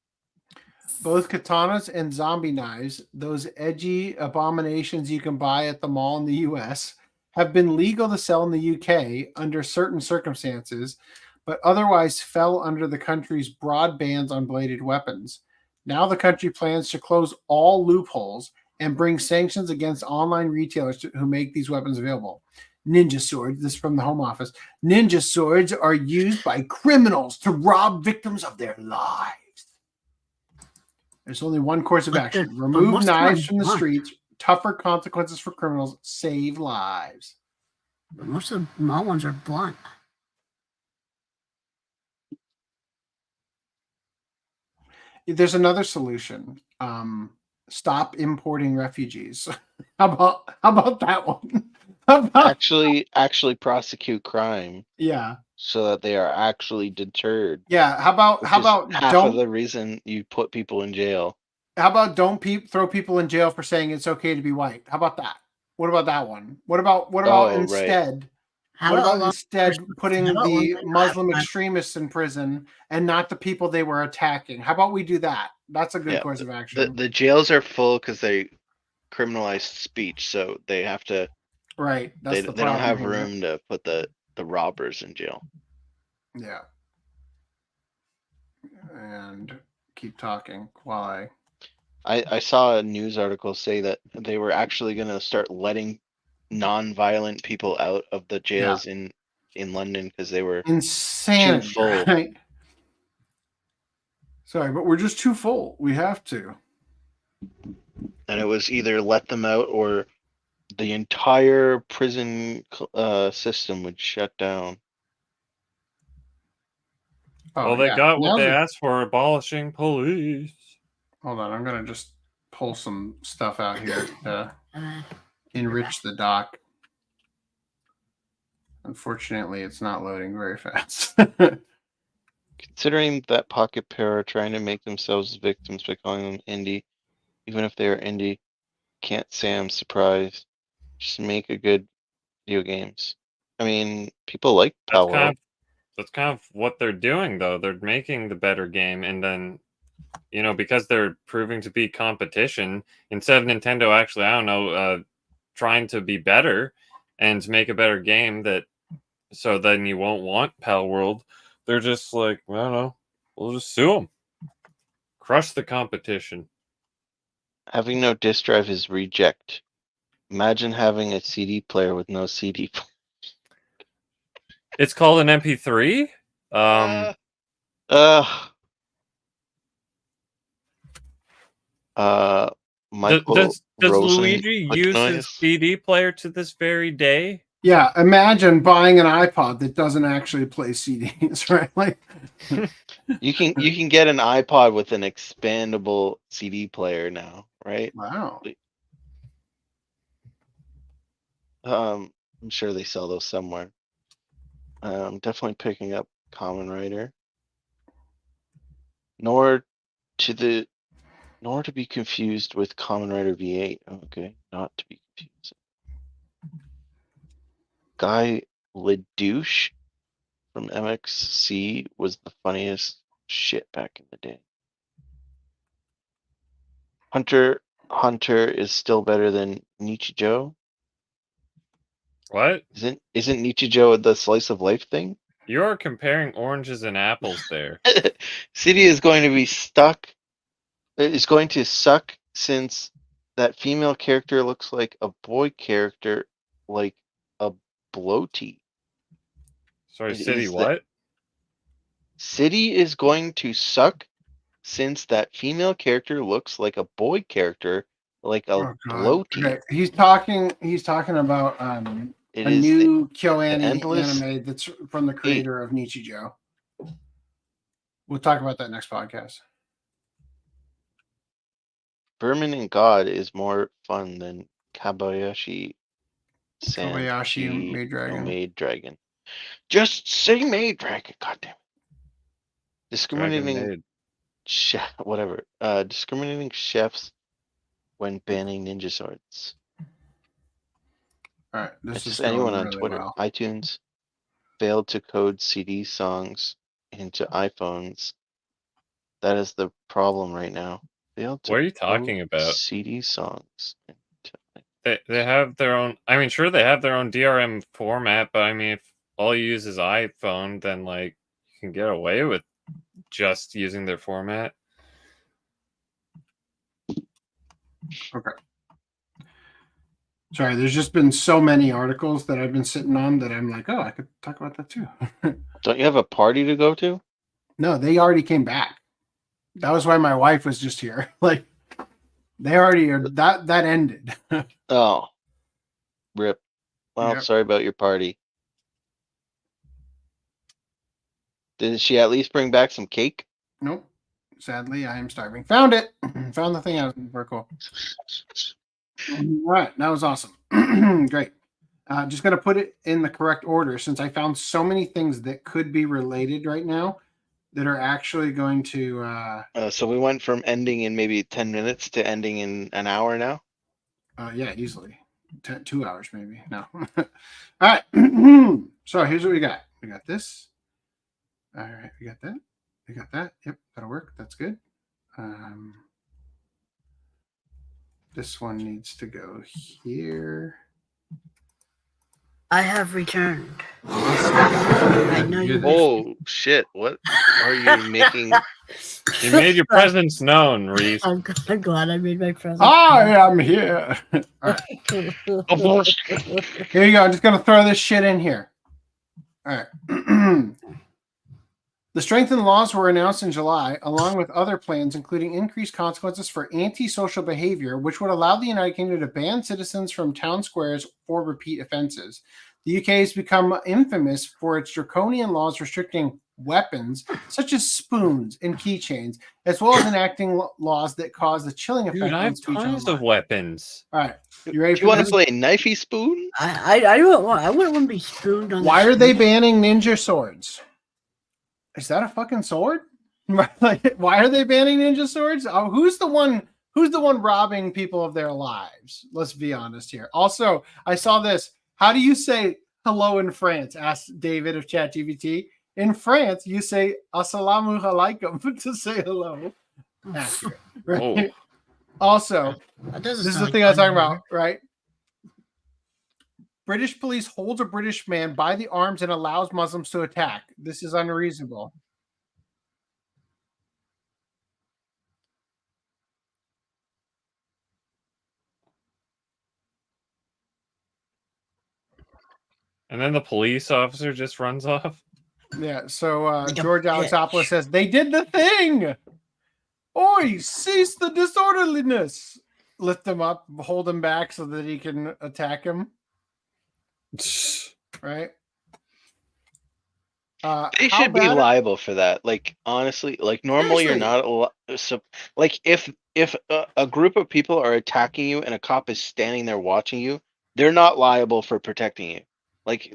H: Both katanas and zombie knives, those edgy abominations you can buy at the mall in the US, have been legal to sell in the UK under certain circumstances, but otherwise fell under the country's broad bans on bladed weapons. Now the country plans to close all loopholes and bring sanctions against online retailers who make these weapons available. Ninja swords, this is from the Home Office. Ninja swords are used by criminals to rob victims of their lives. There's only one course of action. Remove knives from the streets. Tougher consequences for criminals. Save lives.
I: But most of the small ones are blunt.
H: There's another solution. Stop importing refugees. How about that one?
J: Actually prosecute crime.
H: Yeah.
J: So that they are actually deterred.
H: Yeah. How about
J: half
H: don't
J: of the reason you put people in jail?
H: How about don't throw people in jail for saying it's okay to be white? How about that? What about that one? What about instead?
I: Right.
H: What about instead putting the Muslim extremists in prison and not the people they were attacking? How about we do that? That's a good course of action.
J: The jails are full because they criminalized speech, so they have to.
H: Right.
J: They don't have room to put the robbers in jail.
H: Yeah. And keep talking while
J: I saw a news article say that they were actually going to start letting non-violent people out of the jails in London because they were
H: insane.
J: Too full.
H: Right? Sorry, but we're just too full. We have to.
J: And it was either let them out or the entire prison system would shut down.
V: Well, they got what they asked for, abolishing police.
H: Hold on, I'm gonna just pull some stuff out here to enrich the doc. Unfortunately, it's not loading very fast.
J: Considering that Pocket Pair are trying to make themselves victims by calling them indie, even if they are indie, can't say I'm surprised. Just make a good video games. I mean, people like Power.
V: That's kind of what they're doing, though. They're making the better game, and then, because they're proving to be competition, instead of Nintendo actually, trying to be better and to make a better game so then you won't want Pal World, they're just like, I don't know, we'll just sue them. Crush the competition.
J: Having no disk drive is reject. Imagine having a CD player with no CD player.
V: It's called an MP3. Does Luigi use his CD player to this very day?
H: Yeah, imagine buying an iPod that doesn't actually play CDs, right? Like,
J: you can get an iPod with an expandable CD player now, right?
H: Wow.
J: I'm sure they sell those somewhere. I'm definitely picking up Kamen Rider. Nor to be confused with Kamen Rider V8. Okay, not to be confused. Guy Ledouche from MXC was the funniest shit back in the day. Hunter is still better than Nichijou.
V: What?
J: Isn't Nichijou the slice of life thing?
V: You're comparing oranges and apples there.
J: City is going to be stuck. It's going to suck since that female character looks like a boy character, like a bloaty.
V: Sorry, City what?
J: City is going to suck since that female character looks like a boy character, like a bloaty.
H: Okay. He's talking about
J: It
H: a
J: is
H: new
J: the
H: KyoAni
J: endless
H: anime that's from the creator of Nichijou. We'll talk about that next podcast.
J: Vermin and God is more fun than Kabayashi
H: Kobayashi Maid Dragon.
J: Maid Dragon. Just say Maid Dragon, goddamn. Discriminating whatever. Discriminating chefs when banning ninja swords.
H: All right, this
J: It's
H: is
J: just anyone
H: going
J: on
H: really
J: Twitter.
H: well.
J: iTunes failed to code CD songs into iPhones. That is the problem right now. Failed to
V: What are you
J: code
V: talking about?
J: CD songs.
V: They have their own. I mean, sure, they have their own DRM format, but I mean, if all you use is iPhone, then like you can get away with just using their format.
H: Okay. Sorry, there's just been so many articles that I've been sitting on that I'm like, oh, I could talk about that too.
J: Don't you have a party to go to?
H: No, they already came back. That was why my wife was just here. Like, they already are, that ended.
J: Oh, rip. Well,
H: Yep.
J: sorry about your party. Did she at least bring back some cake?
H: Nope. Sadly, I am starving. Found it. Found the thing I was looking for. Cool. All right, that was awesome. Great. Just going to put it in the correct order since I found so many things that could be related right now that are actually going to.
J: So we went from ending in maybe 10 minutes to ending in an hour now?
H: Yeah, easily. 2 hours, maybe. No. All right. So here's what we got. We got this. All right, we got that. We got that. Yep, that'll work. That's good. This one needs to go here.
I: I have returned. I know you.
J: Oh shit! What are you making?
V: You made your presence known, Reese.
I: I'm glad I made my presence.
H: I am here. All right. Here you go. I'm just gonna throw this shit in here. All right. The strengthened laws were announced in July, along with other plans, including increased consequences for antisocial behavior, which would allow the United Kingdom to ban citizens from town squares for repeat offenses. The UK has become infamous for its draconian laws restricting weapons, such as spoons and keychains, as well as enacting laws that cause the chilling effect
V: Dude, I
H: on
V: have
H: speech
V: tons
H: online.
V: of weapons.
H: All right, you ready?
J: Do you want to play knifey spoon?
I: I wouldn't want to be spooned on.
H: Why are they banning ninja swords? Is that a fucking sword? Like, why are they banning ninja swords? Oh, who's the one robbing people of their lives? Let's be honest here. Also, I saw this. How do you say hello in France? Asked David of ChatGPT. In France, you say assalamu alaikum to say hello. Accurate, right? Also, this is the thing I was talking about, right? British police holds a British man by the arms and allows Muslims to attack. This is unreasonable.
V: And then the police officer just runs off.
H: Yeah, so George Alexopoulos says, they did the thing! Oi, cease the disorderliness! Lift him up, hold him back so that he can attack him. Right?
J: They should be liable for that. Like, honestly, like normally you're not so like if a group of people are attacking you and a cop is standing there watching you, they're not liable for protecting you. Like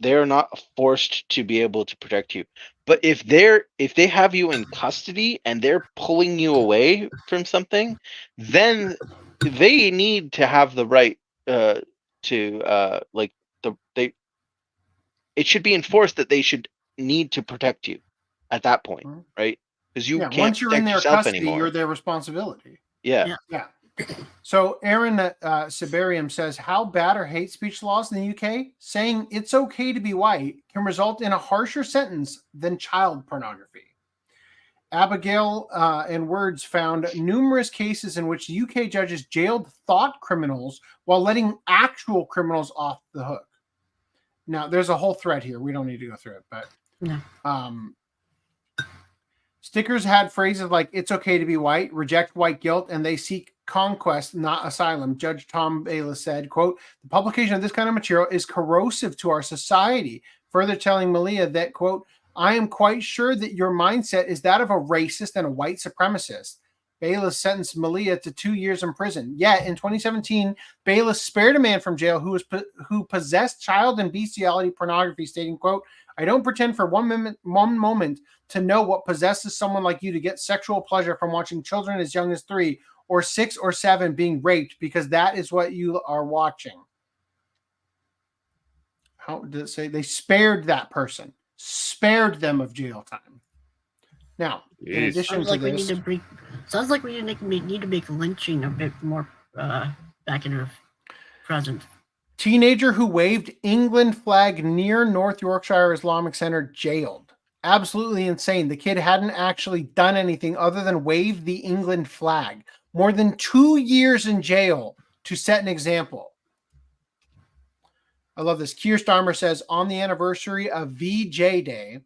J: they're not forced to be able to protect you. But if they have you in custody and they're pulling you away from something, then they need to have the right it should be enforced that they should need to protect you at that point, right? Because you can't
H: once you're in
J: protect
H: their
J: yourself
H: custody,
J: anymore.
H: you're their responsibility.
J: Yeah.
H: Yeah. So Aaron Siberium says, how bad are hate speech laws in the UK? Saying it's okay to be white can result in a harsher sentence than child pornography. Abigail and Words found numerous cases in which UK judges jailed thought criminals while letting actual criminals off the hook. Now, there's a whole thread here. We don't need to go through it, but stickers had phrases like, it's okay to be white, reject white guilt, and they seek conquest, not asylum. Judge Tom Bayless said, quote, the publication of this kind of material is corrosive to our society. Further telling Malia that, quote, I am quite sure that your mindset is that of a racist and a white supremacist. Bayless sentenced Malia to 2 years in prison. Yet in 2017, Bayless spared a man from jail who possessed child and bestiality pornography, stating, quote, I don't pretend for one moment to know what possesses someone like you to get sexual pleasure from watching children as young as 3 or 6 or 7 being raped, because that is what you are watching. How did it say? They spared that person. Spared them of jail time. Now, in addition to this,
I: sounds like we need to make lynching a bit more back in the present.
H: Teenager who waved England flag near North Yorkshire Islamic Center jailed. Absolutely insane. The kid hadn't actually done anything other than wave the England flag. More than 2 years in jail to set an example. I love this. Keir Starmer says, on the anniversary of VJ Day,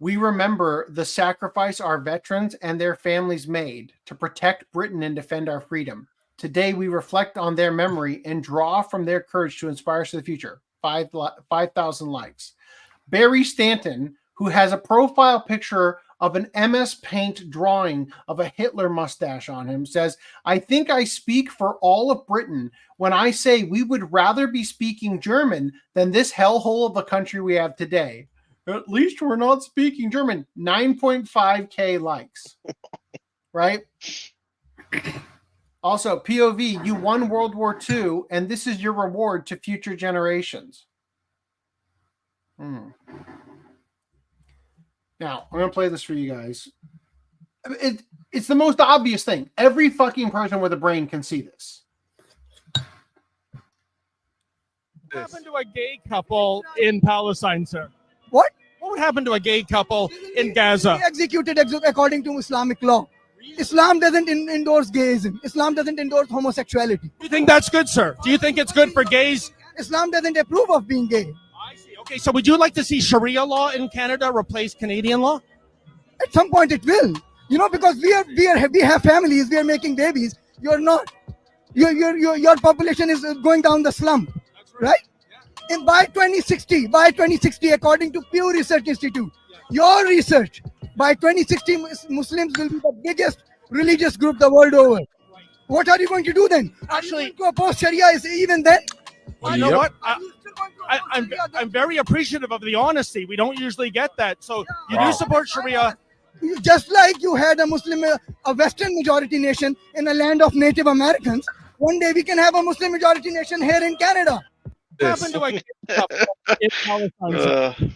H: we remember the sacrifice our veterans and their families made to protect Britain and defend our freedom. Today, we reflect on their memory and draw from their courage to inspire us to the future. 5,000 likes. Barry Stanton, who has a profile picture of an MS Paint drawing of a Hitler mustache on him, says, I think I speak for all of Britain when I say we would rather be speaking German than this hellhole of a country we have today. At least we're not speaking German. 9.5K likes. Right? Also, POV, you won World War II, and this is your reward to future generations. Now, I'm going to play this for you guys. It's the most obvious thing. Every fucking person with a brain can see this.
A: What happened to a gay couple in Palestine, sir?
L: What?
A: What would happen to a gay couple in Gaza?
L: Executed according to Islamic law. Islam doesn't endorse gayism. Islam doesn't endorse homosexuality.
A: Do you think that's good, sir? Do you think it's good for gays?
L: Islam doesn't approve of being gay.
A: Okay, so would you like to see Sharia law in Canada replace Canadian law?
L: At some point it will. You know, because we have families, we are making babies. You're not. Your population is going down the slump, right? And by 2060, according to Pew Research Institute, your research, by 2060, Muslims will be the biggest religious group the world over. What are you going to do then? Actually, are you going to oppose Sharia is even then?
A: Well, you know what? I'm very appreciative of the honesty. We don't usually get that. So you do support Sharia.
L: Just like you had a Muslim, a Western majority nation in a land of Native Americans, one day we can have a Muslim majority nation here in Canada.
A: What happened to a gay couple in Palestine?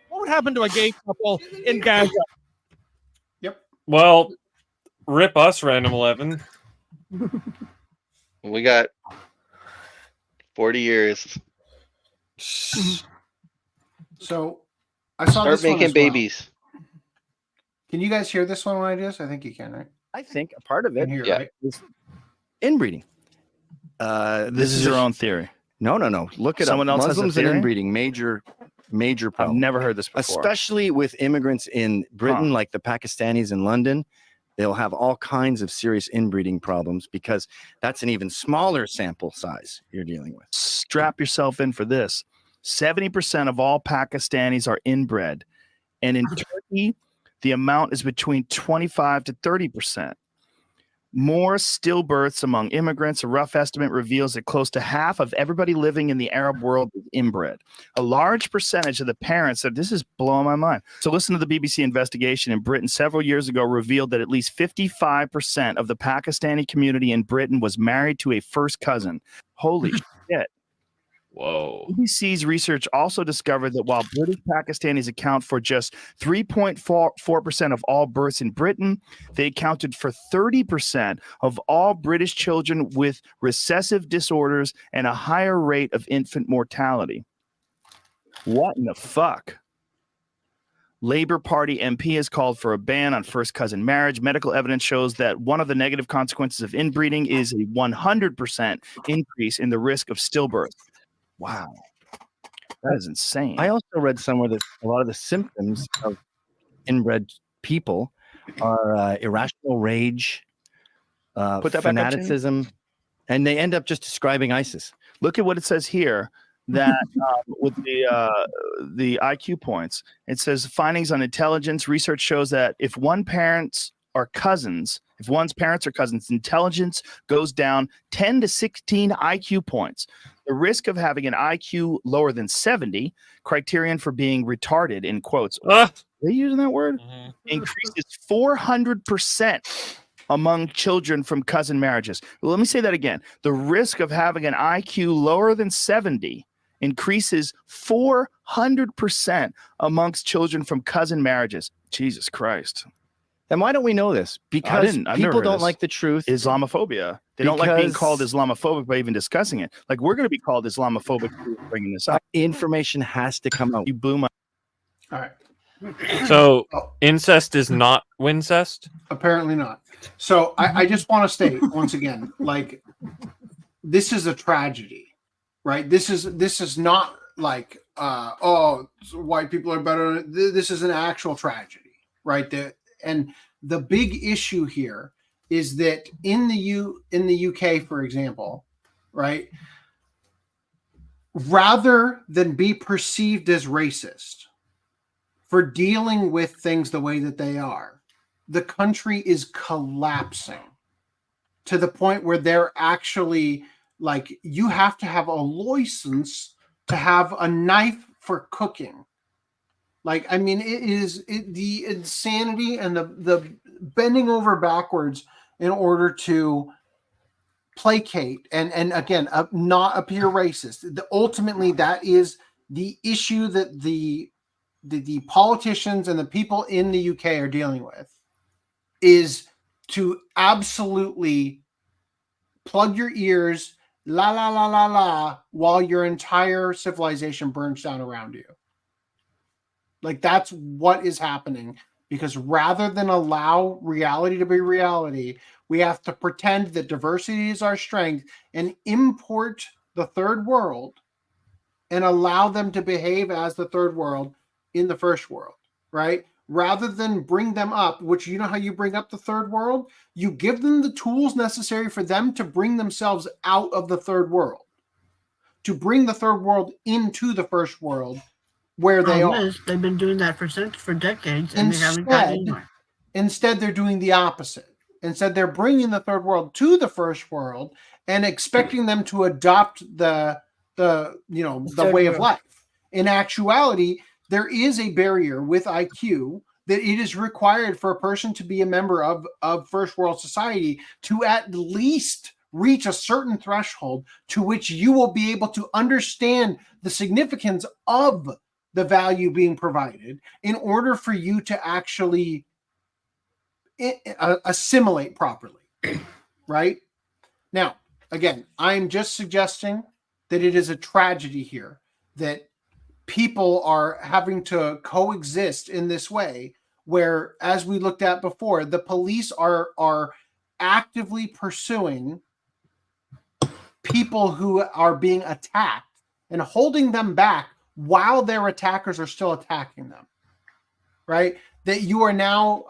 A: What would happen to a gay couple in Gaza?
H: Yep.
V: Well, rip us, Random 11.
J: We got 40 years.
H: So I saw
J: Start
H: this one
J: making
H: as well.
J: babies.
H: Can you guys hear this one when I do this? I think you can, right?
N: I think a part of it
H: Right?
N: is inbreeding. This is your own theory. No. Look at
X: Someone else has a
N: Muslims and
X: theory?
N: inbreeding, major problem.
X: I've never heard this before.
N: Especially with immigrants in Britain, like the Pakistanis in London. They'll have all kinds of serious inbreeding problems because that's an even smaller sample size you're dealing with.
X: Strap yourself in for this. 70% of all Pakistanis are inbred. And in Turkey, the amount is between 25 to 30%. More stillbirths among immigrants. A rough estimate reveals that close to half of everybody living in the Arab world is inbred. A large percentage of the parents said, this is blowing my mind. So listen to the BBC investigation in Britain several years ago revealed that at least 55% of the Pakistani community in Britain was married to a first cousin. Holy shit.
V: Whoa.
X: BBC's research also discovered that while British Pakistanis account for just 3.4% of all births in Britain, they accounted for 30% of all British children with recessive disorders and a higher rate of infant mortality. What in the fuck? Labour Party MP has called for a ban on first cousin marriage. Medical evidence shows that one of the negative consequences of inbreeding is a 100% increase in the risk of stillbirth. Wow. That is insane.
N: I also read somewhere that a lot of the symptoms of inbred people are irrational rage,
X: Put that back up, Jamie.
N: fanaticism, and they end up just describing ISIS.
X: Look at what it says here. That with the IQ points, it says findings on intelligence. Research shows that if one's parents are cousins, intelligence goes down 10 to 16 IQ points. The risk of having an IQ lower than 70, criterion for being retarded, in quotes. Are they using that word? Increases 400% among children from cousin marriages. Well, let me say that again. The risk of having an IQ lower than 70 increases 400% amongst children from cousin marriages. Jesus Christ.
N: And why don't we know this? Because people don't like the truth.
X: Islamophobia. They don't like being called Islamophobic by even discussing it. Like, we're going to be called Islamophobic for bringing this up.
N: Information has to come out.
X: You blew my...
H: All right.
V: So incest is not wincest?
H: Apparently not. So I just want to state once again, like, this is a tragedy, right? This is not like white people are better. This is an actual tragedy, right? And the big issue here is that in the UK, for example, right, rather than be perceived as racist for dealing with things the way that they are, the country is collapsing to the point where they're actually like, you have to have a license to have a knife for cooking. Like, I mean, the insanity and the bending over backwards in order to placate and again, not appear racist. Ultimately, that is the issue that the politicians and the people in the UK are dealing with, is to absolutely plug your ears, la la la la la, while your entire civilization burns down around you. Like, that's what is happening, because rather than allow reality to be reality, we have to pretend that diversity is our strength and import the third world and allow them to behave as the third world in the first world, right? Rather than bring them up, which, you know how you bring up the third world? You give them the tools necessary for them to bring themselves out of the third world, to bring the third world into the first world where they are.
I: They've been doing that for decades, and they haven't gotten anywhere.
H: Instead, they're doing the opposite. Instead, they're bringing the third world to the first world and expecting them to adopt the way of life. In actuality, there is a barrier with IQ that it is required for a person to be a member of first world society to at least reach a certain threshold to which you will be able to understand the significance of the value being provided in order for you to actually assimilate properly, right? Now, again, I'm just suggesting that it is a tragedy here that people are having to coexist in this way, where, as we looked at before, the police are actively pursuing people who are being attacked and holding them back while their attackers are still attacking them, right? That you are now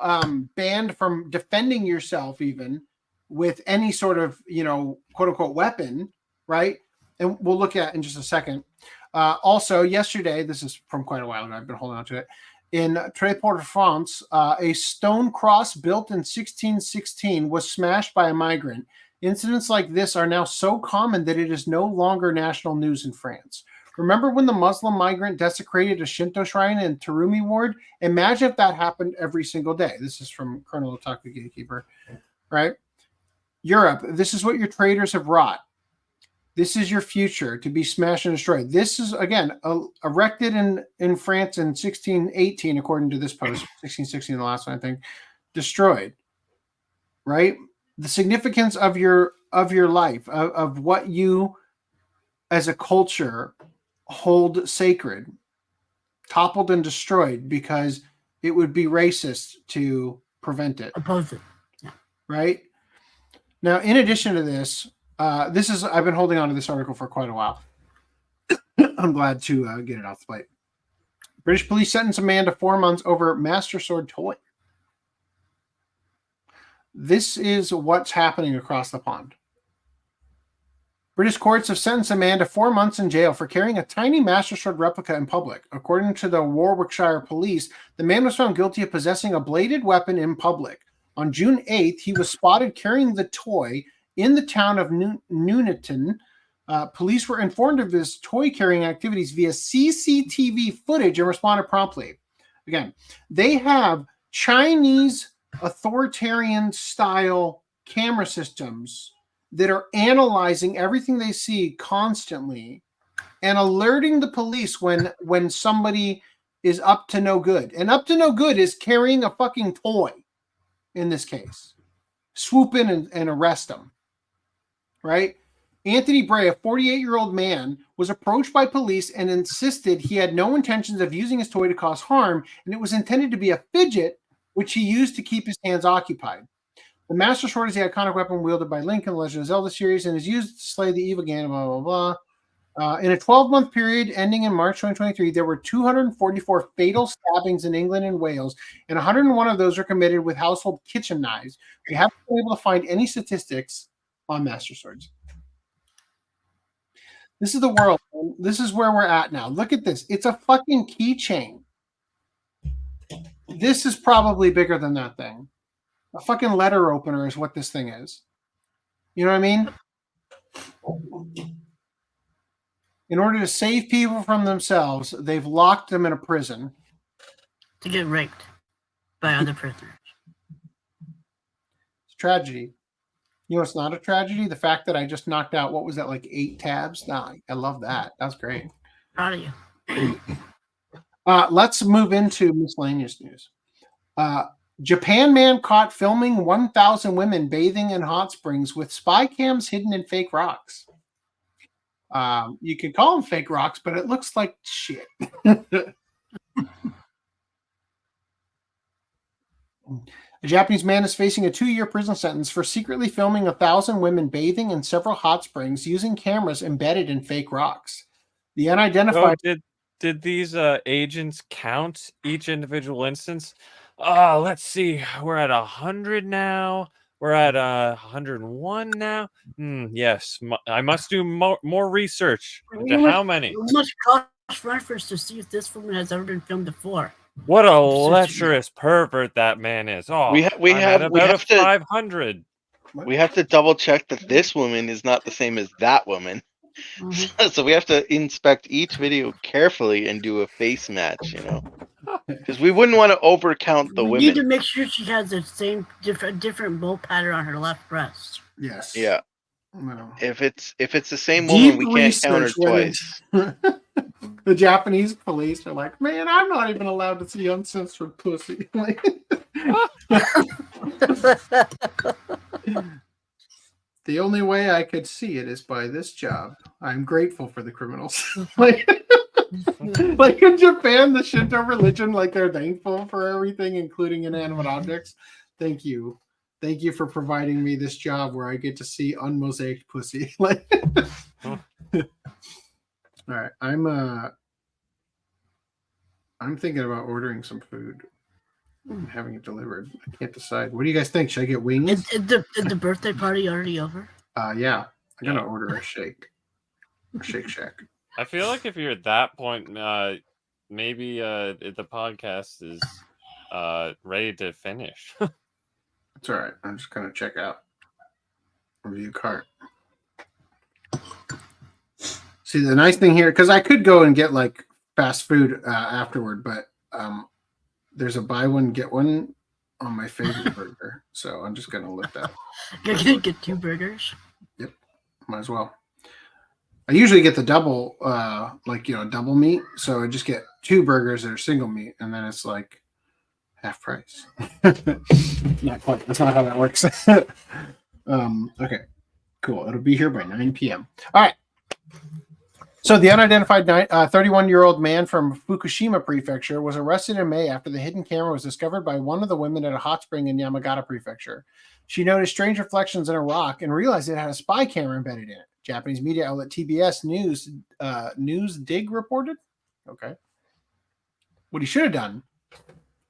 H: banned from defending yourself even with any sort of, quote unquote weapon, right? And we'll look at in just a second. Also, yesterday, this is from quite a while ago, I've been holding on to it. In Tréport, France, a stone cross built in 1616 was smashed by a migrant. Incidents like this are now so common that it is no longer national news in France. Remember when the Muslim migrant desecrated a Shinto shrine in Terumi Ward? Imagine if that happened every single day. This is from Colonel Otaku Gatekeeper, right? Europe, this is what your traitors have wrought. This is your future to be smashed and destroyed. This is, again, erected in France in 1618, according to this post, 1616, the last one, I think, destroyed, right? The significance of your life, of what you as a culture hold sacred, toppled and destroyed because it would be racist to prevent it.
I: Oppose it. Yeah.
H: Right? Now, in addition to this, I've been holding on to this article for quite a while. I'm glad to get it off the plate. British police sentence a man to 4 months over Master Sword toy. This is what's happening across the pond. British courts have sentenced a man to 4 months in jail for carrying a tiny Master Sword replica in public. According to the Warwickshire police, the man was found guilty of possessing a bladed weapon in public. On June 8th, he was spotted carrying the toy in the town of Nuneaton. Police were informed of his toy-carrying activities via CCTV footage and responded promptly. Again, they have Chinese authoritarian-style camera systems that are analyzing everything they see constantly and alerting the police when somebody is up to no good. And up to no good is carrying a fucking toy in this case. Swoop in and arrest them. Right? Anthony Bray, a 48-year-old man, was approached by police and insisted he had no intentions of using his toy to cause harm, and it was intended to be a fidget, which he used to keep his hands occupied. The Master Sword is the iconic weapon wielded by Link in the Legend of Zelda series and is used to slay the evil Ganon, blah, blah, blah. In a 12-month period ending in March 2023, there were 244 fatal stabbings in England and Wales, and 101 of those were committed with household kitchen knives. We haven't been able to find any statistics on Master Swords. This is the world. This is where we're at now. Look at this. It's a fucking keychain. This is probably bigger than that thing. A fucking letter opener is what this thing is. You know what I mean? In order to save people from themselves, they've locked them in a prison.
I: To get raped by other prisoners.
H: It's a tragedy. You know, it's not a tragedy. The fact that I just knocked out, what was that, like 8 tabs? Nah, I love that. That's great.
I: Proud of you.
H: Let's move into miscellaneous news. Japan man caught filming 1,000 women bathing in hot springs with spy cams hidden in fake rocks. You could call them fake rocks, but it looks like shit. A Japanese man is facing a 2-year prison sentence for secretly filming 1,000 women bathing in several hot springs using cameras embedded in fake rocks. The unidentified...
V: Did these agents count each individual instance? Let's see. We're at 100 now. We're at 101 now. Yes, I must do more research into how many.
I: You must cross-reference to see if this woman has ever been filmed before.
V: What a lecherous pervert that man is. Oh,
J: we have
V: about 500.
J: We have to double check that this woman is not the same as that woman.
I: Mm-hmm.
J: So we have to inspect each video carefully and do a face match, you know, because we wouldn't want to overcount the
I: We
J: women.
I: need to make sure she has the same different bow pattern on her left breast.
H: Yes.
J: Yeah.
H: No.
J: If it's the same woman,
H: Deep
J: we can't count her
H: research
J: twice.
H: The Japanese police are like, man, I'm not even allowed to see uncensored pussy. Like, the only way I could see it is by this job. I'm grateful for the criminals. like in Japan, the Shinto religion, like they're thankful for everything, including inanimate objects. Thank you. Thank you for providing me this job where I get to see unmosaiced pussy. Like, all right, I'm thinking about ordering some food and having it delivered. I can't decide. What do you guys think? Should I get wings?
I: Is the birthday party already over?
H: Yeah. I'm gonna order a shake. A Shake Shack.
V: I feel like if you're at that point, maybe the podcast is ready to finish.
H: That's all right. I'm just gonna check out. Review cart. See, the nice thing here, because I could go and get like fast food afterward, but there's a buy one get one on my favorite burger, so I'm just gonna let that.
I: Get 2 burgers.
H: Yep, might as well. I usually get the double, double meat. So I just get 2 burgers that are single meat, and then it's like half price. Not quite. That's not how that works. Okay, cool. It'll be here by 9 p.m. All right. So the unidentified 31-year-old man from Fukushima Prefecture was arrested in May after the hidden camera was discovered by one of the women at a hot spring in Yamagata Prefecture. She noticed strange reflections in a rock and realized it had a spy camera embedded in it. Japanese media outlet TBS News Dig reported. Okay. What he should have done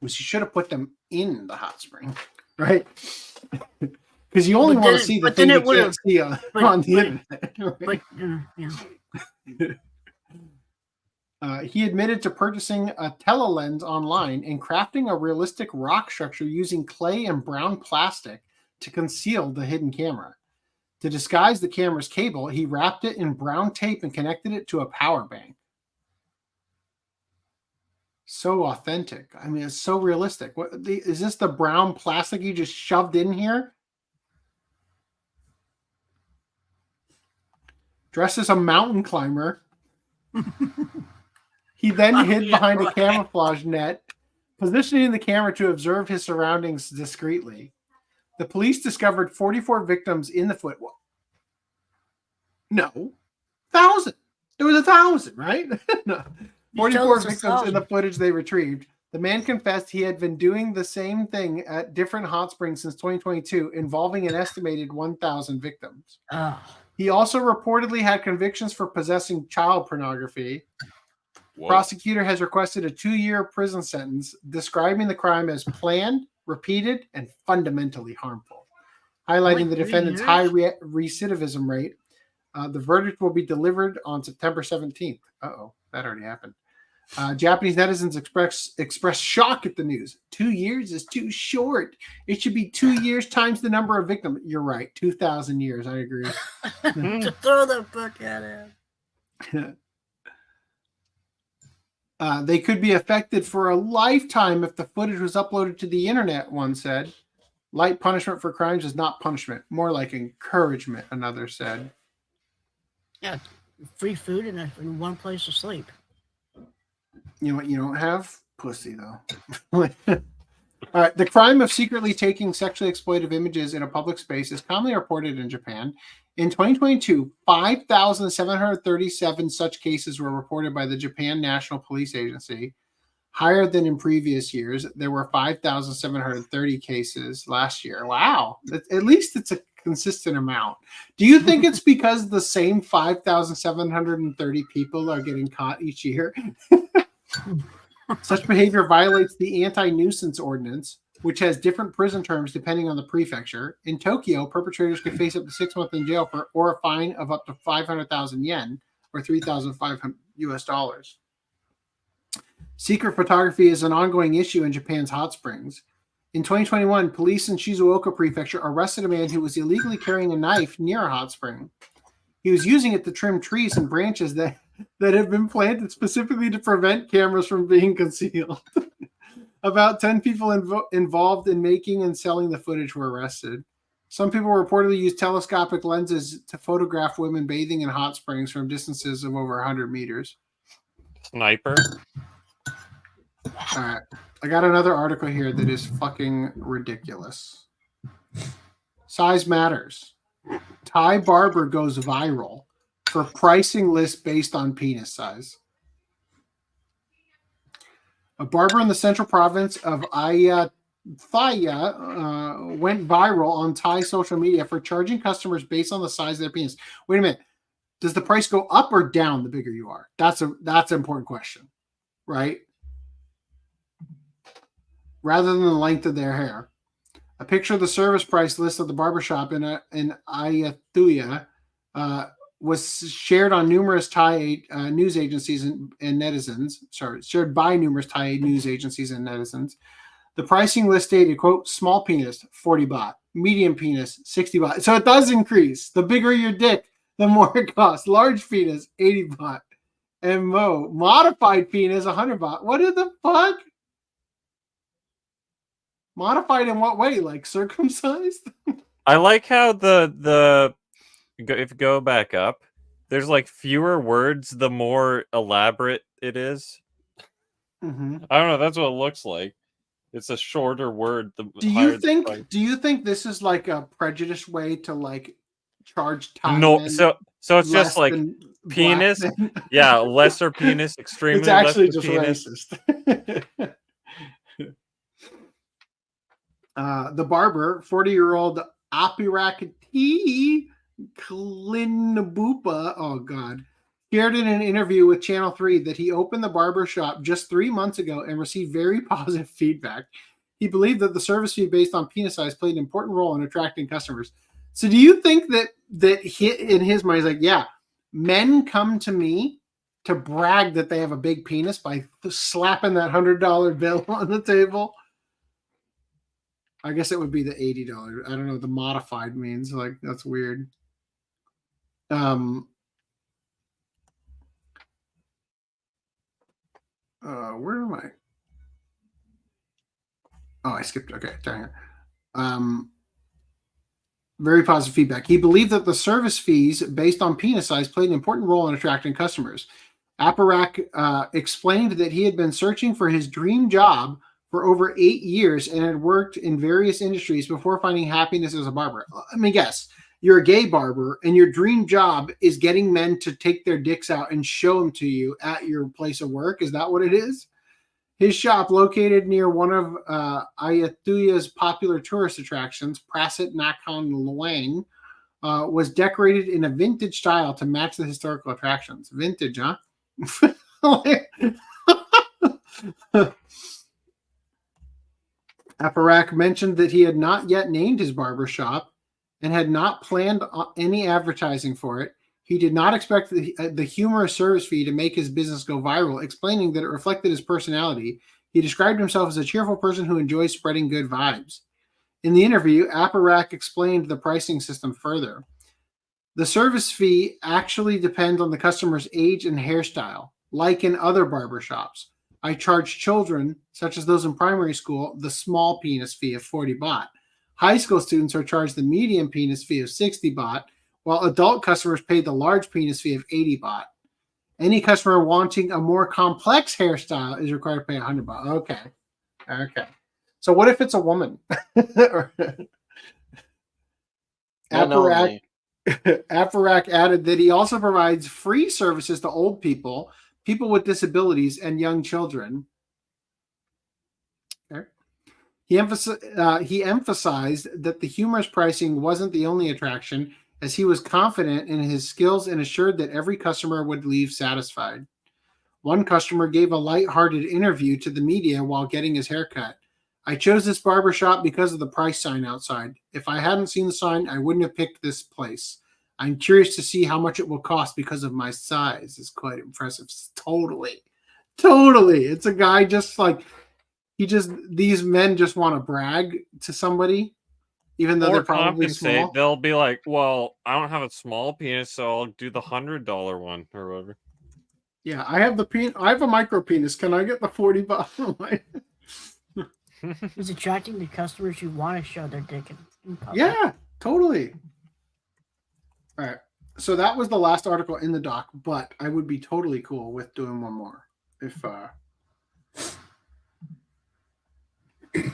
H: was he should have put them in the hot spring, right? Because you only want to see the thing you can't see on the internet. Right? He admitted to purchasing a telelens online and crafting a realistic rock structure using clay and brown plastic to conceal the hidden camera. To disguise the camera's cable, he wrapped it in brown tape and connected it to a power bank. So authentic. I mean, it's so realistic. Is this the brown plastic you just shoved in here? Dressed as a mountain climber. He then hid behind a camouflage net, positioning the camera to observe his surroundings discreetly. The police discovered 44 victims in the foot. No, 1,000. There was 1,000, right? No. 44 victims in the footage they retrieved. The man confessed he had been doing the same thing at different hot springs since 2022, involving an estimated 1,000 victims. He also reportedly had convictions for possessing child pornography. Whoa. Prosecutor has requested a 2-year prison sentence, describing the crime as planned, repeated, and fundamentally harmful, highlighting the defendant's high recidivism rate. The verdict will be delivered on September 17th. Uh-oh, that already happened. Japanese netizens express shock at the news. 2 years is too short. It should be 2 years times the number of victims. You're right. 2,000 years. I agree.
I: To throw the book at him.
H: They could be affected for a lifetime if the footage was uploaded to the internet, one said. Light punishment for crimes is not punishment, more like encouragement, another said.
I: Yeah, free food and one place to sleep.
H: You know what you don't have? Pussy, though. All right. The crime of secretly taking sexually exploitive images in a public space is commonly reported in Japan. In 2022, 5,737 such cases were reported by the Japan National Police Agency, higher than in previous years. There were 5,730 cases last year. Wow. At least it's a consistent amount. Do you think it's because the same 5,730 people are getting caught each year? Such behavior violates the anti-nuisance ordinance, which has different prison terms depending on the prefecture. In Tokyo, perpetrators can face up to 6 months in jail or a fine of up to 500,000 yen or $3,500. Secret photography is an ongoing issue in Japan's hot springs. In 2021, police in Shizuoka Prefecture arrested a man who was illegally carrying a knife near a hot spring. He was using it to trim trees and branches that have been planted specifically to prevent cameras from being concealed. About 10 people involved in making and selling the footage were arrested. Some people reportedly used telescopic lenses to photograph women bathing in hot springs from distances of over 100 meters.
V: Sniper.
H: All right. I got another article here that is fucking ridiculous. Size matters. Thai barber goes viral for pricing list based on penis size. A barber in the central province of Ayutthaya went viral on Thai social media for charging customers based on the size of their penis. Wait a minute. Does the price go up or down the bigger you are? That's an important question, right? Rather than the length of their hair. A picture of the service price list of the barbershop in Ayutthaya was shared on numerous Thai news agencies and netizens. Shared by numerous Thai news agencies and netizens. The pricing list stated, quote, small penis, 40 baht. Medium penis, 60 baht. So it does increase. The bigger your dick, the more it costs. Large penis, 80 baht. And modified penis, 100 baht. What the fuck? Modified in what way? Like circumcised?
V: I like how if you go back up, there's like fewer words the more elaborate it is.
H: Mm-hmm.
V: I don't know. That's what it looks like. It's a shorter word. The
H: Do you think this is like a prejudiced way to like charge time?
V: No, so it's just like penis. Yeah, lesser penis, extremely.
H: It's actually
V: lesser
H: just
V: penis.
H: racist. The barber, 40-year-old Apirak T. Klinabupa, oh God, shared in an interview with Channel 3 that he opened the barber shop just 3 months ago and received very positive feedback. He believed that the service fee based on penis size played an important role in attracting customers. So do you think that in his mind, he's like, yeah, men come to me to brag that they have a big penis by slapping that $100 bill on the table? I guess it would be the $80. I don't know what the modified means. Like, that's weird. Where am I? Oh, I skipped. Okay, down here. Very positive feedback. He believed that the service fees based on penis size played an important role in attracting customers. Aparak explained that he had been searching for his dream job for over 8 years and had worked in various industries before finding happiness as a barber. Let me guess. You're a gay barber, and your dream job is getting men to take their dicks out and show them to you at your place of work. Is that what it is? His shop, located near one of Ayuthya's popular tourist attractions, Prasit Nakhon Luang, was decorated in a vintage style to match the historical attractions. Vintage, huh? Aparak mentioned that he had not yet named his barber shop and had not planned any advertising for it. He did not expect the humorous service fee to make his business go viral, explaining that it reflected his personality. He described himself as a cheerful person who enjoys spreading good vibes. In the interview, Aparak explained the pricing system further. The service fee actually depends on the customer's age and hairstyle, like in other barbershops. I charge children, such as those in primary school, the small penis fee of 40 baht. High school students are charged the medium penis fee of 60 baht, while adult customers pay the large penis fee of 80 baht. Any customer wanting a more complex hairstyle is required to pay 100 baht. Okay. So what if it's a woman? Aparak added that he also provides free services to old people, people with disabilities, and young children. Okay. He emphasized that the humorous pricing wasn't the only attraction, as he was confident in his skills and assured that every customer would leave satisfied. One customer gave a light-hearted interview to the media while getting his haircut. I chose this barbershop because of the price sign outside. If I hadn't seen the sign, I wouldn't have picked this place. I'm curious to see how much it will cost because of my size. It's quite impressive. Totally. It's a guy just like, these men just want to brag to somebody, even though they're probably small.
V: They'll be like, well, I don't have a small penis, so I'll do the $100 one or whatever.
H: Yeah, I have a micro penis. Can I get the 40 baht?
I: He's attracting the customers who want to show their dick in public.
H: Yeah, totally. All right. So that was the last article in the doc, but I would be totally cool with doing one more. If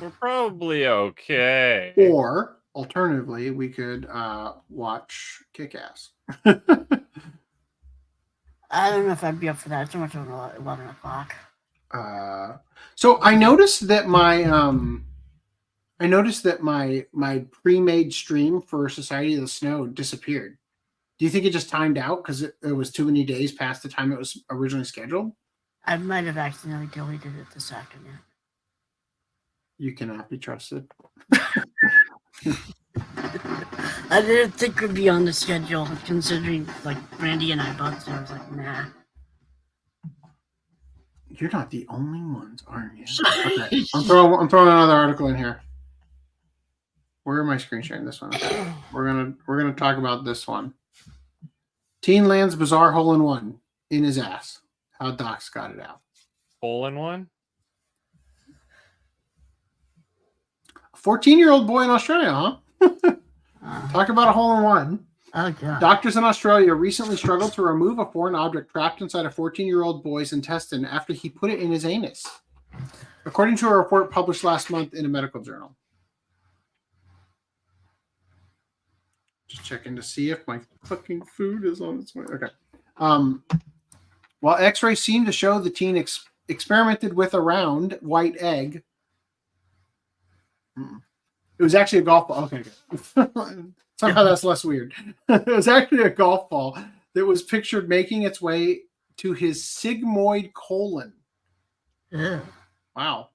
V: we're probably okay.
H: Or alternatively, we could watch Kick-Ass.
I: I don't know if I'd be up for that. It's too much of 11 o'clock.
H: So I noticed that my pre-made stream for Society of the Snow disappeared. Do you think it just timed out because it was too many days past the time it was originally scheduled?
I: I might have accidentally deleted it this afternoon.
H: You cannot be trusted.
I: I didn't think it would be on the schedule, considering like Brandy and I both. So I was like, nah.
H: You're not the only ones, aren't you? Okay. I'm throwing another article in here. Where am I screen sharing this one? Okay. We're gonna talk about this one. Teen lands bizarre hole-in-one in his ass. How Doc's got it out.
V: Hole-in-one?
H: A 14-year-old boy in Australia, huh? Talk about a hole-in-one.
I: Oh, God.
H: Doctors in Australia recently struggled to remove a foreign object trapped inside a 14-year-old boy's intestine after he put it in his anus, according to a report published last month in a medical journal. Just checking to see if my fucking food is on its way. Okay. While X-rays seemed to show the teen experimented with a round white egg, it was actually a golf ball. Okay, good. Somehow that's less weird. It was actually a golf ball that was pictured making its way to his sigmoid colon.
I: Yeah.
H: Wow.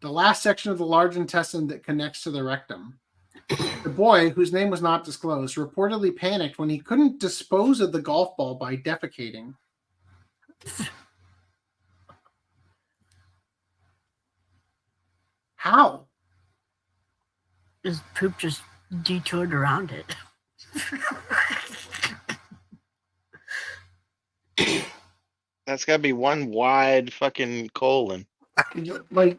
H: The last section of the large intestine that connects to the rectum. The boy, whose name was not disclosed, reportedly panicked when he couldn't dispose of the golf ball by defecating. How?
I: His poop just detoured around it.
J: That's gotta be one wide fucking colon.
H: Like,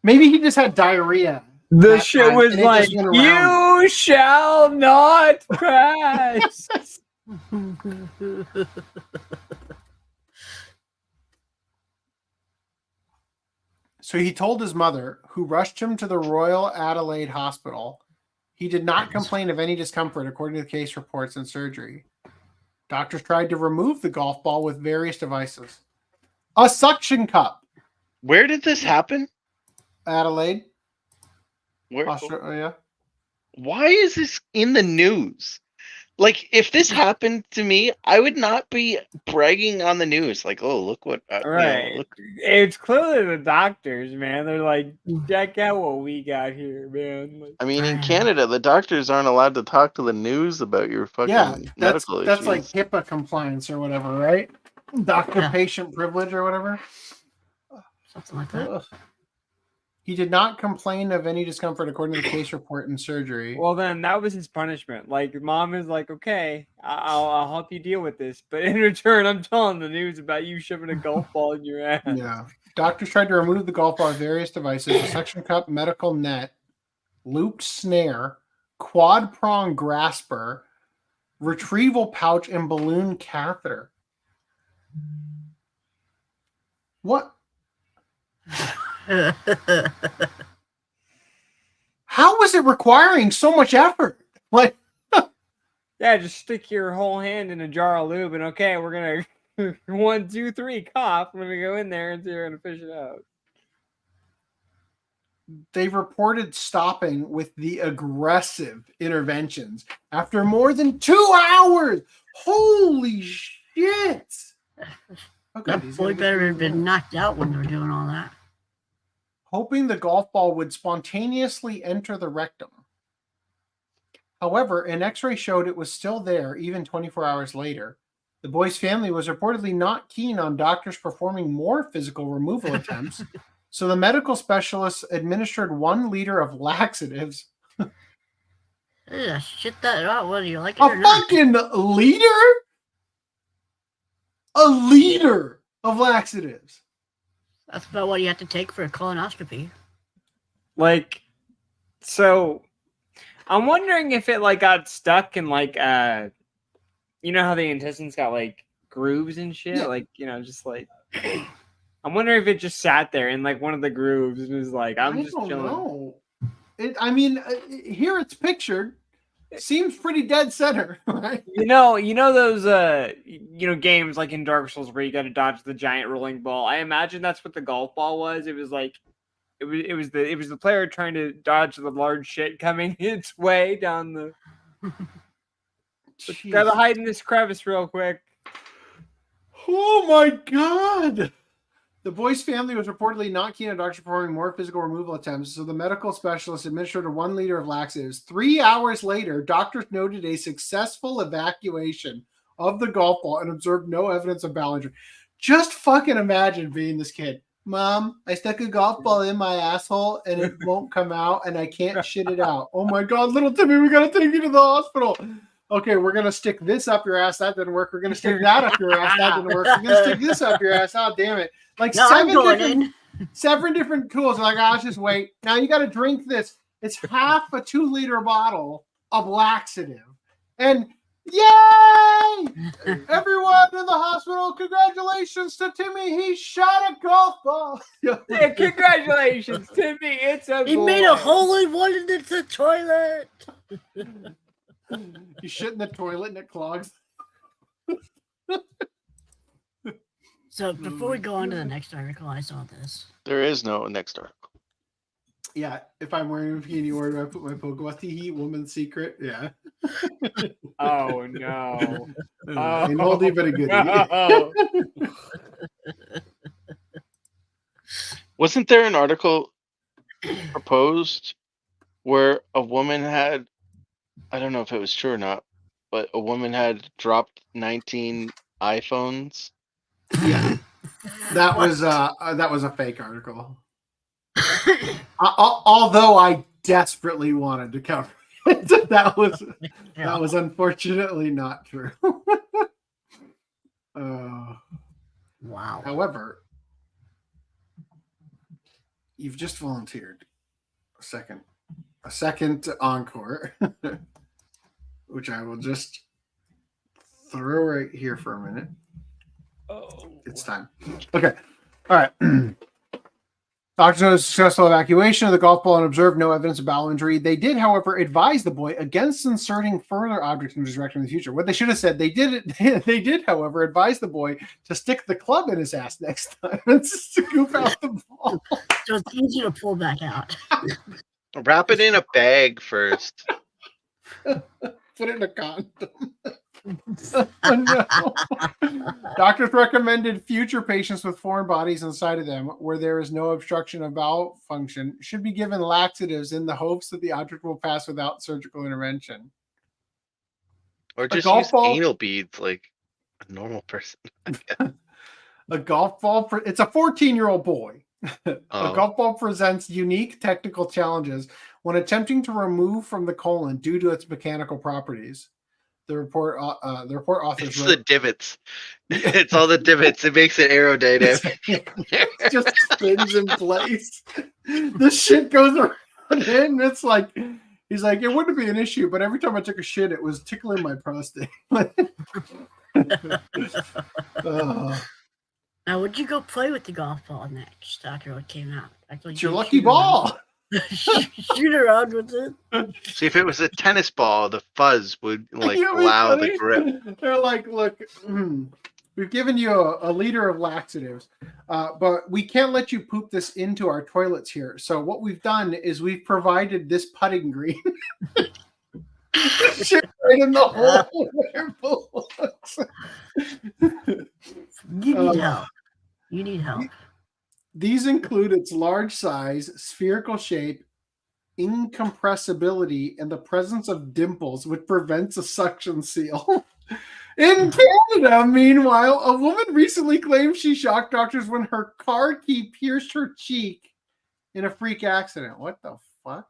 H: maybe he just had diarrhea.
K: The
H: that
K: shit
H: time,
K: was
H: and it
K: like,
H: just went around.
K: you shall not pass.
H: So he told his mother, who rushed him to the Royal Adelaide Hospital. He did not complain of any discomfort, according to the case reports and surgery. Doctors tried to remove the golf ball with various devices. A suction cup.
J: Where did this happen?
H: Adelaide.
J: Where?
H: Australia.
J: Why is this in the news? Like, if this happened to me, I would not be bragging on the news. Like, oh, look what.
K: Right.
J: Look.
K: It's clearly the doctors, man. They're like, check out what we got here, man. Like,
J: I mean, in Canada, the doctors aren't allowed to talk to the news about your fucking medical issues.
H: That's like HIPAA compliance or whatever, right? Doctor-patient privilege or whatever.
I: Something like that.
H: Ugh. He did not complain of any discomfort, according to the case report and surgery.
K: well, then that was his punishment. Like, mom is like, okay, I'll help you deal with this, but in return, I'm telling the news about you shoving a golf ball in your ass.
H: Yeah. Doctors tried to remove the golf ball with various devices: a suction cup, medical net, looped snare, quad prong grasper, retrieval pouch, and balloon catheter. What? How was it requiring so much effort? Like,
K: Yeah, just stick your whole hand in a jar of lube and okay, we're gonna 1, 2, 3 cough. I'm gonna go in there and we're gonna fish it out.
H: they reported stopping with the aggressive interventions after more than 2 hours. Holy shit! Okay,
I: That boy better have been knocked out when they were doing all that.
H: hoping the golf ball would spontaneously enter the rectum. However, an x-ray showed it was still there even 24 hours later. The boy's family was reportedly not keen on doctors performing more physical removal attempts, so the medical specialists administered 1 liter of laxatives.
I: Yeah, shit that out whether you like it or
H: A
I: not.
H: fucking liter? A liter of laxatives.
I: That's about what you have to take for a colonoscopy.
K: Like, so I'm wondering if it like got stuck in like you know how the intestines got like grooves and shit?
H: Yeah.
K: Like, you know, just like I'm wondering if it just sat there in like one of the grooves and was like, I'm just
H: don't
K: chilling.
H: know. Here it's pictured. Seems pretty dead center, right?
K: You know those games like in Dark Souls where you got to dodge the giant rolling ball. I imagine that's what the golf ball was. It was like it was the player trying to dodge the large shit coming its way down the. Gotta hide in this crevice real quick.
H: Oh my god! The boy's family was reportedly not keen on doctors performing more physical removal attempts, so the medical specialist administered 1 liter of laxatives. 3 hours later, doctors noted a successful evacuation of the golf ball and observed no evidence of bowel injury. Just fucking imagine being this kid. Mom, I stuck a golf ball in my asshole and it won't come out and I can't shit it out. Oh my god, little Timmy, we gotta take you to the hospital. Okay, we're gonna stick this up your ass. That didn't work. We're gonna stick that up your ass. That didn't work. We're gonna stick this up your ass. Oh, damn it. Like
I: No, I'm going
H: 7 different tools. Like, I'll just wait. Now you got to drink this. It's half a 2 liter bottle of laxative. And yay! Everyone in the hospital, congratulations to Timmy. He shot a golf ball.
K: Yeah, congratulations, Timmy. It's a
I: He made a hole in one in the toilet.
H: You shit in the toilet and it clogs.
I: So before we go on to the next article, I saw this.
J: There is no next article.
H: Yeah, if I'm wearing a bikini, where do I put my Pokewati woman's secret? Yeah.
K: Oh no.
H: An oldie but a goodie.
K: No.
J: Wasn't there an article proposed where a woman had, I don't know if it was true or not, but a woman had dropped 19 iPhones?
H: Yeah. That was a fake article. Although I desperately wanted to cover it, that was unfortunately not true.
I: Wow.
H: However, you've just volunteered a second encore, which I will just throw right here for a minute. Oh, it's time. Okay. All right. Doctors noticed successful evacuation of the golf ball and observed no evidence of bowel injury. They did, however, advise the boy against inserting further objects into his rectum in the future. What they should have said, they did, however, advise the boy to stick the club in his ass next time and scoop out the ball.
I: So it's easy to pull back out.
J: Wrap it in a bag first.
H: Put it in a condom. Oh, no. Doctors recommended future patients with foreign bodies inside of them where there is no obstruction of bowel function should be given laxatives in the hopes that the object will pass without surgical intervention.
J: Or just use anal beads like a normal person.
H: A golf ball, it's a 14-year-old boy. A golf ball presents unique technical challenges when attempting to remove from the colon due to its mechanical properties. The report authors
J: It's the divots. It's all the divots. It makes it aerodynamic.
H: It just spins in place. This shit goes around in. It's like, he's like, it wouldn't be an issue, but every time I took a shit, it was tickling my prostate.
I: Now, would you go play with the golf ball next after it came out?
H: It's your lucky ball.
I: Shoot around with it.
J: See, if it was a tennis ball, the fuzz would allow the grip.
H: They're like, look, we've given you a liter of laxatives, but we can't let you poop this into our toilets here. So what we've done is we've provided this putting green. Shit right in the hole.
I: You need help. You need help.
H: These include its large size, spherical shape, incompressibility, and the presence of dimples, which prevents a suction seal. In Canada, meanwhile, a woman recently claimed she shocked doctors when her car key pierced her cheek in a freak accident. What the fuck?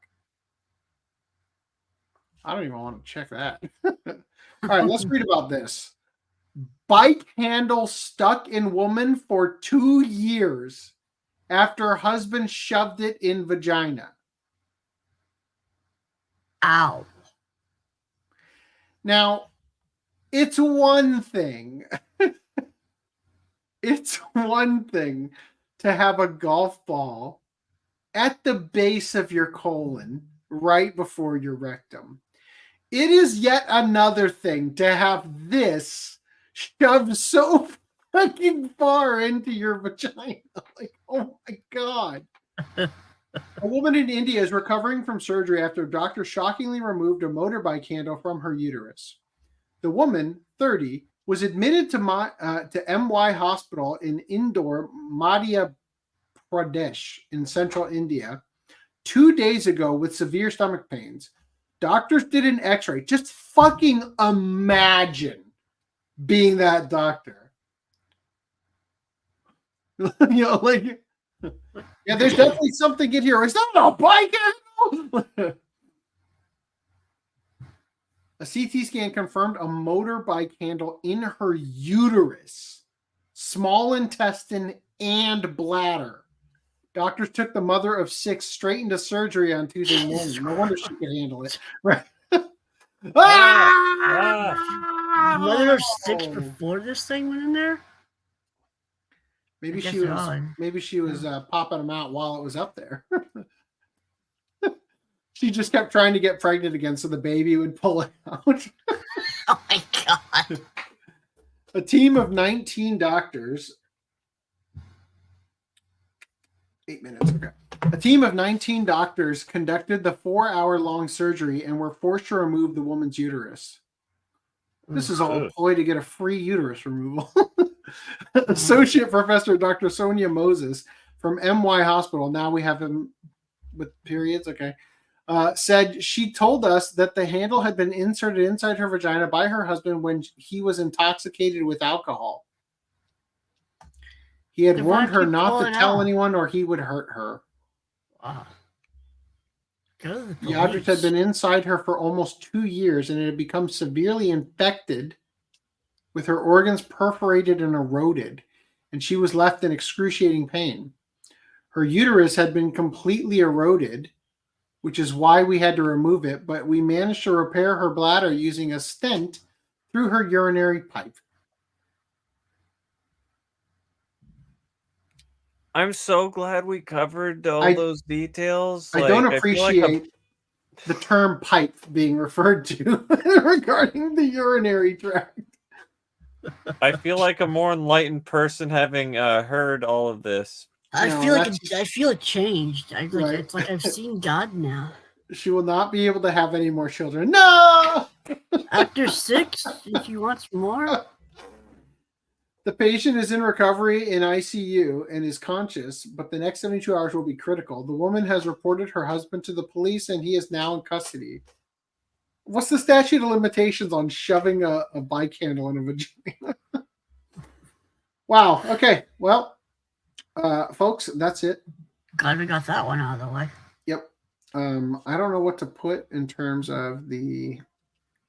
H: I don't even want to check that. All right, let's read about this. Bike handle stuck in woman for 2 years after husband shoved it in vagina.
I: Ow.
H: Now, it's one thing. It's one thing to have a golf ball at the base of your colon right before your rectum. It is yet another thing to have this shoved so fucking far into your vagina. Like, oh my God. A woman in India is recovering from surgery after a doctor shockingly removed a motorbike handle from her uterus. The woman, 30, was admitted to MY Hospital in Indore, Madhya Pradesh in central India 2 days ago with severe stomach pains. Doctors did an x-ray. Just fucking imagine being that doctor. You know, like, yeah, there's definitely something in here. Is that a bike handle? A CT scan confirmed a motorbike handle in her uterus, small intestine, and bladder. Doctors took the mother of 6 straight into surgery on Tuesday morning. No wonder she could handle it. Right.
I: Was there 6 before this thing went in there?
H: Maybe
I: I guess
H: she
I: they're
H: was.
I: on.
H: Maybe she was popping them out while it was up there. She just kept trying to get pregnant again, so the baby would pull it out.
I: Oh my god!
H: A team of 19 doctors. 8 minutes. Okay. A team of 19 doctors conducted the 4-hour-long surgery and were forced to remove the woman's uterus. This is all a ploy to get a free uterus removal. Associate Professor Dr. Sonia Moses from MY Hospital, now we have him with periods, okay, said she told us that the handle had been inserted inside her vagina by her husband when he was intoxicated with alcohol. He had warned her not to tell anyone or he would hurt her.
I: Wow.
H: The object had been inside her for almost 2 years and it had become severely infected, with her organs perforated and eroded, and she was left in excruciating pain. Her uterus had been completely eroded, which is why we had to remove it, but we managed to repair her bladder using a stent through her urinary pipe.
V: I'm so glad we covered all those details.
H: I don't appreciate the term pipe being referred to regarding the urinary tract.
V: I feel like a more enlightened person having heard all of this.
I: I feel it changed. It's like I've seen God now.
H: She will not be able to have any more children. No!
I: After 6, if you want some more.
H: The patient is in recovery in ICU and is conscious, but the next 72 hours will be critical. The woman has reported her husband to the police and he is now in custody. What's the statute of limitations on shoving a bike handle in a vagina? Wow. Okay. Well, folks, that's it.
I: Glad we got that one out of the way.
H: Yep. I don't know what to put in terms of the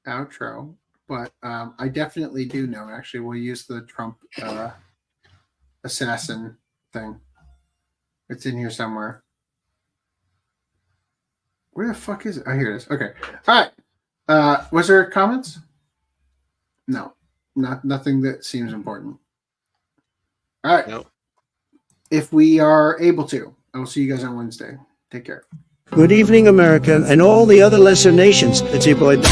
H: outro, but I definitely do know. Actually, we'll use the Trump assassin thing. It's in here somewhere. Where the fuck is it? Oh, here it is. Okay. All right. Was there comments? No, nothing that seems important. All right.
J: Nope.
H: If we are able to, I will see you guys on Wednesday. Take care.
O: Good evening, America, and all the other lesser nations. It's your boy.